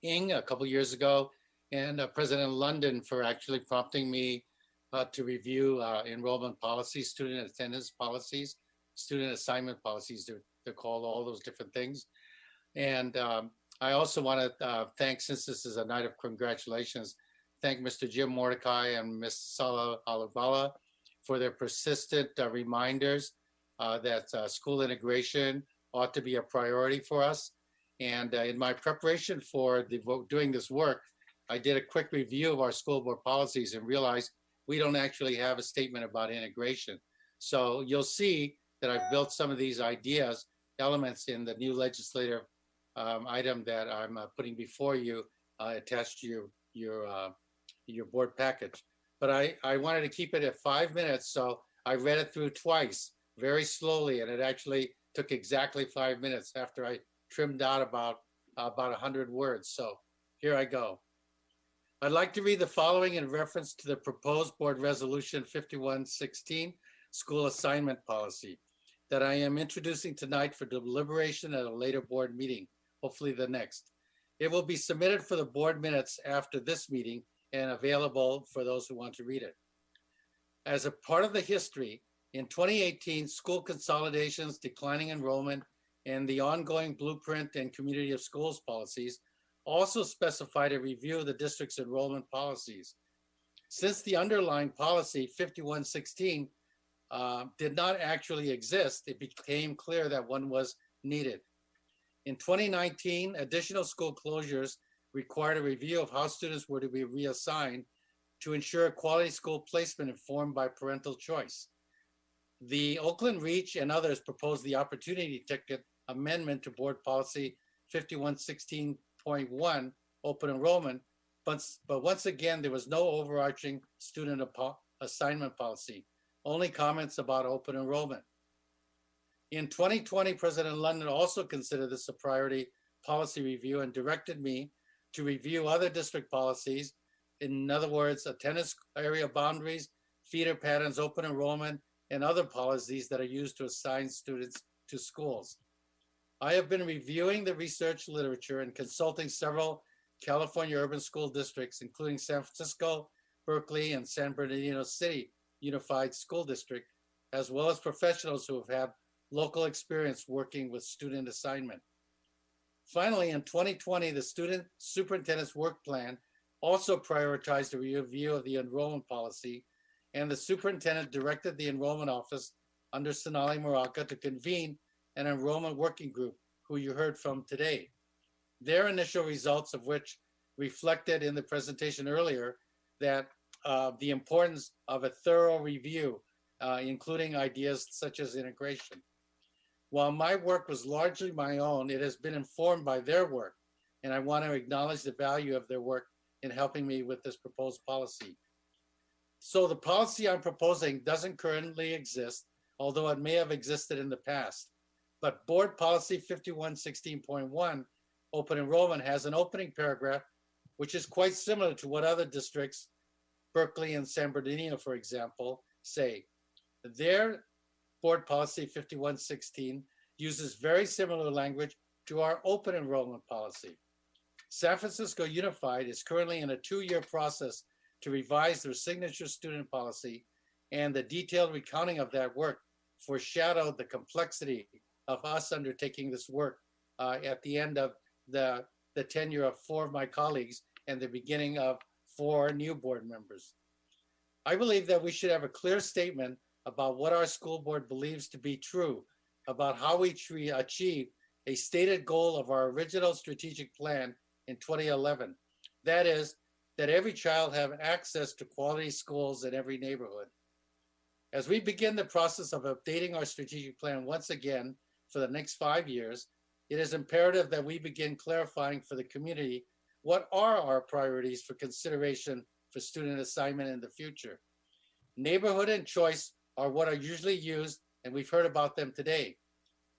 Ng a couple years ago and President London for actually prompting me to review enrollment policies, student attendance policies, student assignment policies. They're called all those different things. And I also want to thank, since this is a night of congratulations, thank Mr. Jim Mordecai and Ms. Sala Alavala for their persistent reminders that school integration ought to be a priority for us. And in my preparation for doing this work, I did a quick review of our school board policies and realized we don't actually have a statement about integration. So you'll see that I've built some of these ideas, elements in the new legislative item that I'm putting before you, attached to your your board package. But I wanted to keep it at 5 minutes, so I read it through twice, very slowly, and it actually took exactly 5 minutes after I trimmed out about 100 words. So here I go. I'd like to read the following in reference to the proposed board resolution 5116, school assignment policy, that I am introducing tonight for deliberation at a later board meeting, hopefully the next. It will be submitted for the board minutes after this meeting and available for those who want to read it. As a part of the history, in 2018, school consolidations, declining enrollment, and the ongoing blueprint and community of schools policies also specified a review of the district's enrollment policies. Since the underlying policy 5116 did not actually exist, it became clear that one was needed. In 2019, additional school closures required a review of how students were to be reassigned to ensure quality school placement informed by parental choice. The Oakland Reach and others proposed the opportunity ticket amendment to board policy 5116.1, open enrollment, but once again, there was no overarching student assignment policy, only comments about open enrollment. In 2020, President London also considered this a priority policy review and directed me to review other district policies. In other words, attendance area boundaries, feeder patterns, open enrollment, and other policies that are used to assign students to schools. I have been reviewing the research literature and consulting several California urban school districts, including San Francisco, Berkeley, and San Bernardino City Unified School District, as well as professionals who have had local experience working with student assignment. Finally, in 2020, the student superintendent's work plan also prioritized a review of the enrollment policy, and the superintendent directed the enrollment office under Sonali Moraka to convene an enrollment working group, who you heard from today. Their initial results of which reflected in the presentation earlier that the importance of a thorough review, including ideas such as integration. While my work was largely my own, it has been informed by their work, and I want to acknowledge the value of their work in helping me with this proposed policy. So the policy I'm proposing doesn't currently exist, although it may have existed in the past. But Board Policy 5116.1, open enrollment, has an opening paragraph, which is quite similar to what other districts, Berkeley and San Bernardino, for example, say. Their Board Policy 5116 uses very similar language to our open enrollment policy. San Francisco Unified is currently in a 2-year process to revise their signature student policy, and the detailed recounting of that work foreshadowed the complexity of us undertaking this work at the end of the tenure of 4 of my colleagues and the beginning of 4 new board members. I believe that we should have a clear statement about what our school board believes to be true about how we achieve a stated goal of our original strategic plan in 2011. That is, that every child have access to quality schools in every neighborhood. As we begin the process of updating our strategic plan once again for the next 5 years, it is imperative that we begin clarifying for the community what are our priorities for consideration for student assignment in the future. Neighborhood and choice are what are usually used, and we've heard about them today.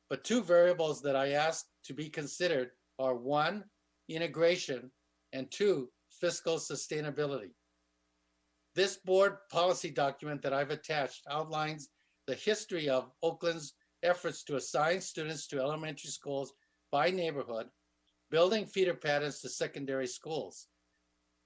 But 2 variables that I ask to be considered are 1, integration, and 2, fiscal sustainability. This board policy document that I've attached outlines the history of Oakland's efforts to assign students to elementary schools by neighborhood, building feeder patterns to secondary schools.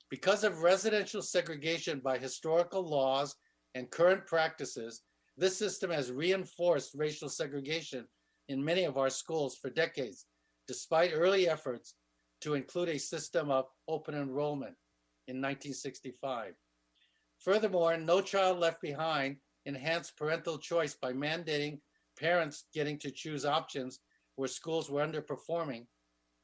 Because of residential segregation by historical laws and current practices, this system has reinforced racial segregation in many of our schools for decades, despite early efforts to include a system of open enrollment in 1965. Furthermore, No Child Left Behind enhanced parental choice by mandating parents getting to choose options where schools were underperforming,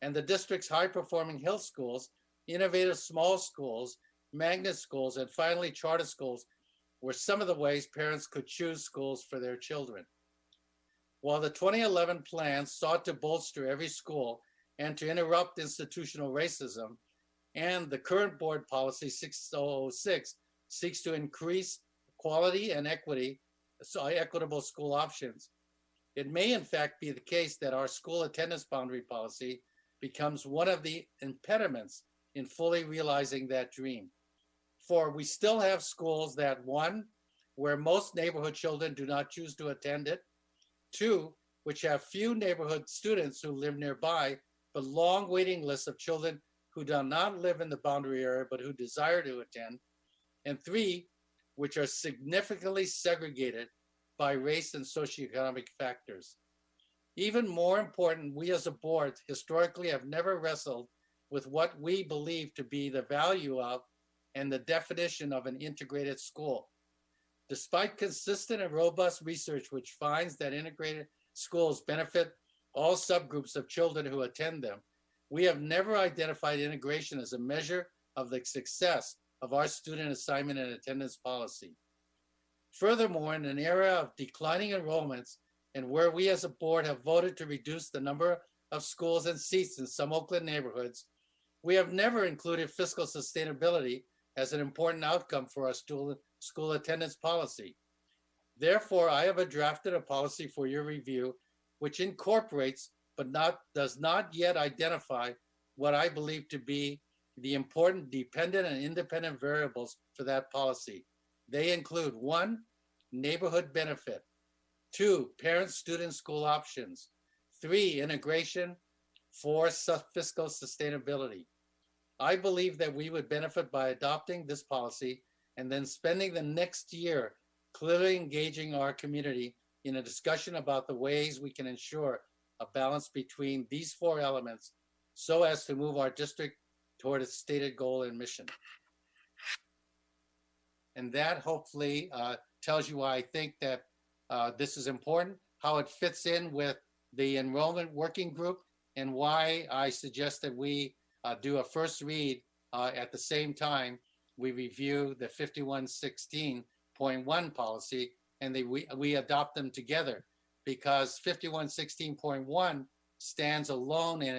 and the district's high-performing Hill schools, innovative small schools, magnet schools, and finally charter schools were some of the ways parents could choose schools for their children. While the 2011 plan sought to bolster every school and to interrupt institutional racism, and the current board policy 6006 seeks to increase quality and equity, so equitable school options. It may in fact be the case that our school attendance boundary policy becomes one of the impediments in fully realizing that dream. For we still have schools that, one, where most neighborhood children do not choose to attend it, two, which have few neighborhood students who live nearby, but long waiting lists of children who do not live in the boundary area but who desire to attend, and three, which are significantly segregated by race and socioeconomic factors. Even more important, we as a board historically have never wrestled with what we believe to be the value of and the definition of an integrated school. Despite consistent and robust research which finds that integrated schools benefit all subgroups of children who attend them, we have never identified integration as a measure of the success of our student assignment and attendance policy. Furthermore, in an era of declining enrollments and where we as a board have voted to reduce the number of schools and seats in some Oakland neighborhoods, we have never included fiscal sustainability as an important outcome for our school attendance policy. Therefore, I have drafted a policy for your review, which incorporates but does not yet identify what I believe to be the important dependent and independent variables for that policy. They include: one, neighborhood benefit; two, parent student school options; three, integration; four, fiscal sustainability. I believe that we would benefit by adopting this policy and then spending the next year clearly engaging our community in a discussion about the ways we can ensure a balance between these four elements so as to move our district toward its stated goal and mission. And that hopefully tells you why I think that this is important, how it fits in with the enrollment working group, and why I suggest that we do a first read at the same time we review the 5116.1 policy, and we adopt them together, because 5116.1 stands alone in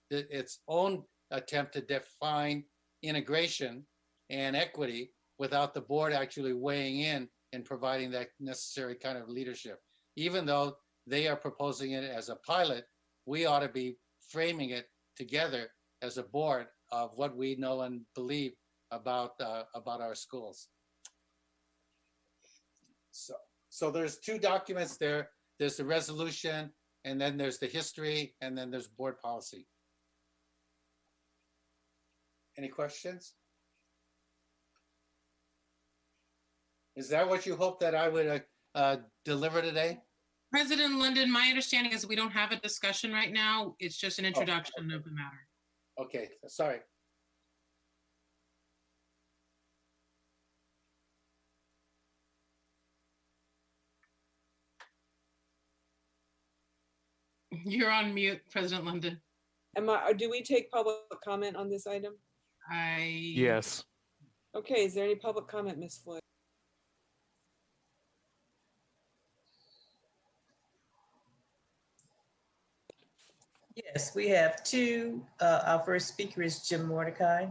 its own attempt to define integration and equity without the board actually weighing in and providing that necessary kind of leadership. Even though they are proposing it as a pilot, we ought to be framing it together as a board of what we know and believe about our schools. So there's two documents there. There's the resolution, and then there's the history, and then there's board policy. Any questions? Is that what you hope that I would deliver today? President London, my understanding is we don't have a discussion right now. It's just an introduction of the matter. Okay, sorry. You're on mute, President London. Do we take public comment on this item? Yes. Okay, is there any public comment, Ms. Floyd? Yes, we have two. Our first speaker is Jim Mordecai.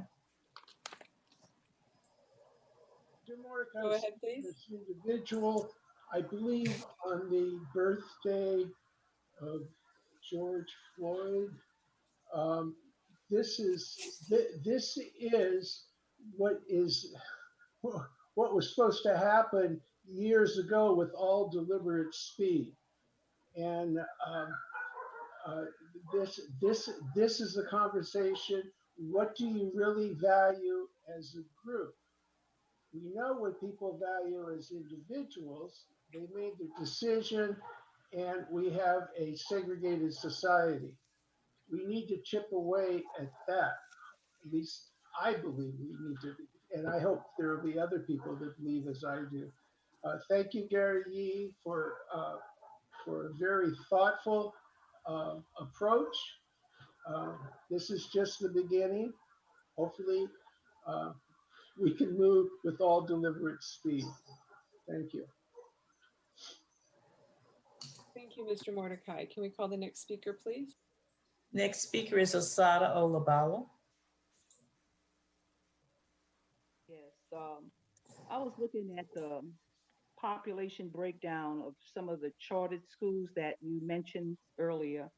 Jim Mordecai, go ahead, please. This individual, I believe, on the birthday of George Floyd. This is what was supposed to happen years ago with all deliberate speed, and this is the conversation. What do you really value as a group? We know what people value as individuals. They made the decision, and we have a segregated society. We need to chip away at that. At least I believe we need to, and I hope there will be other people that believe as I do. Thank you, Gary Yee, for a very thoughtful approach. This is just the beginning. Hopefully, we can move with all deliberate speed. Thank you. Thank you, Mr. Mordecai. Can we call the next speaker, please? Next speaker is Asada Olabala. I was looking at the population breakdown of some of the chartered schools that you mentioned earlier.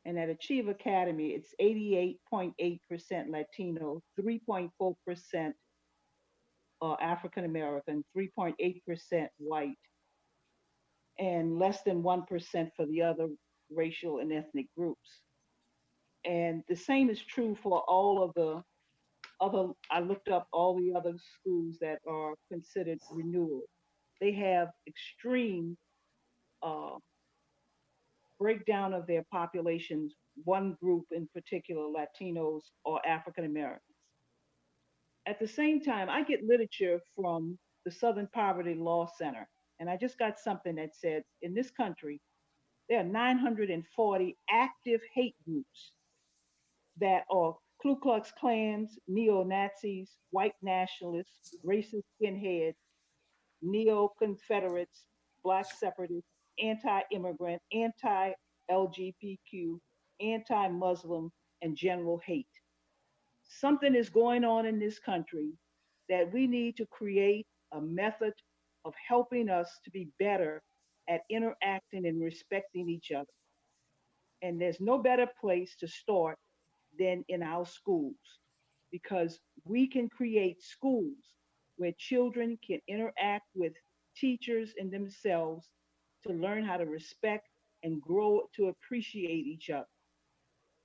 And at Achieve Academy, it's 88.8% Latino, 3.4% African American, 3.8% white, and less than 1% for the other racial and ethnic groups. And the same is true for all of the other, I looked up all the other schools that are considered renewal. They have extreme breakdown of their populations, one group in particular, Latinos or African Americans. At the same time, I get literature from the Southern Poverty Law Center, and I just got something that said in this country, there are 940 active hate groups that are Ku Klux Klans, neo-Nazis, white nationalists, racist skinheads, neo-Confederates, Black separatists, anti-immigrant, anti-LGBTQ, anti-Muslim, and general hate. Something is going on in this country that we need to create a method of helping us to be better at interacting and respecting each other. And there's no better place to start than in our schools, because we can create schools where children can interact with teachers and themselves to learn how to respect and grow to appreciate each other.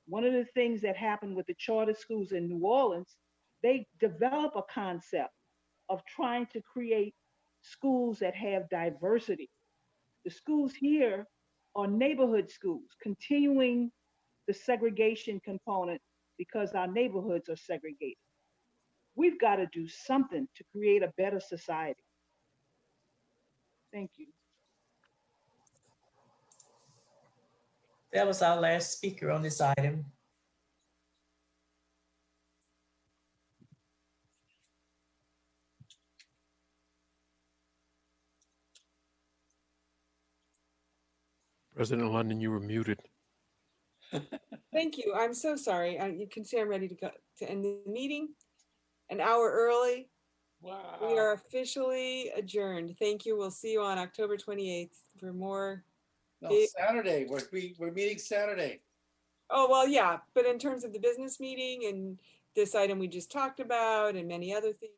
One of the things that happened with the charter schools in New Orleans, they develop a concept of trying to create schools that have diversity. The schools here are neighborhood schools, continuing the segregation component because our neighborhoods are segregated. We've got to do something to create a better society. Thank you. That was our last speaker on this item. President London, you were muted. Thank you. I'm so sorry. You can see I'm ready to go to end the meeting. An hour early. Wow. We are officially adjourned. Thank you. We'll see you on October 28th for more. No, Saturday. We're meeting Saturday. Oh, well, yeah. But in terms of the business meeting and this item we just talked about and many other things.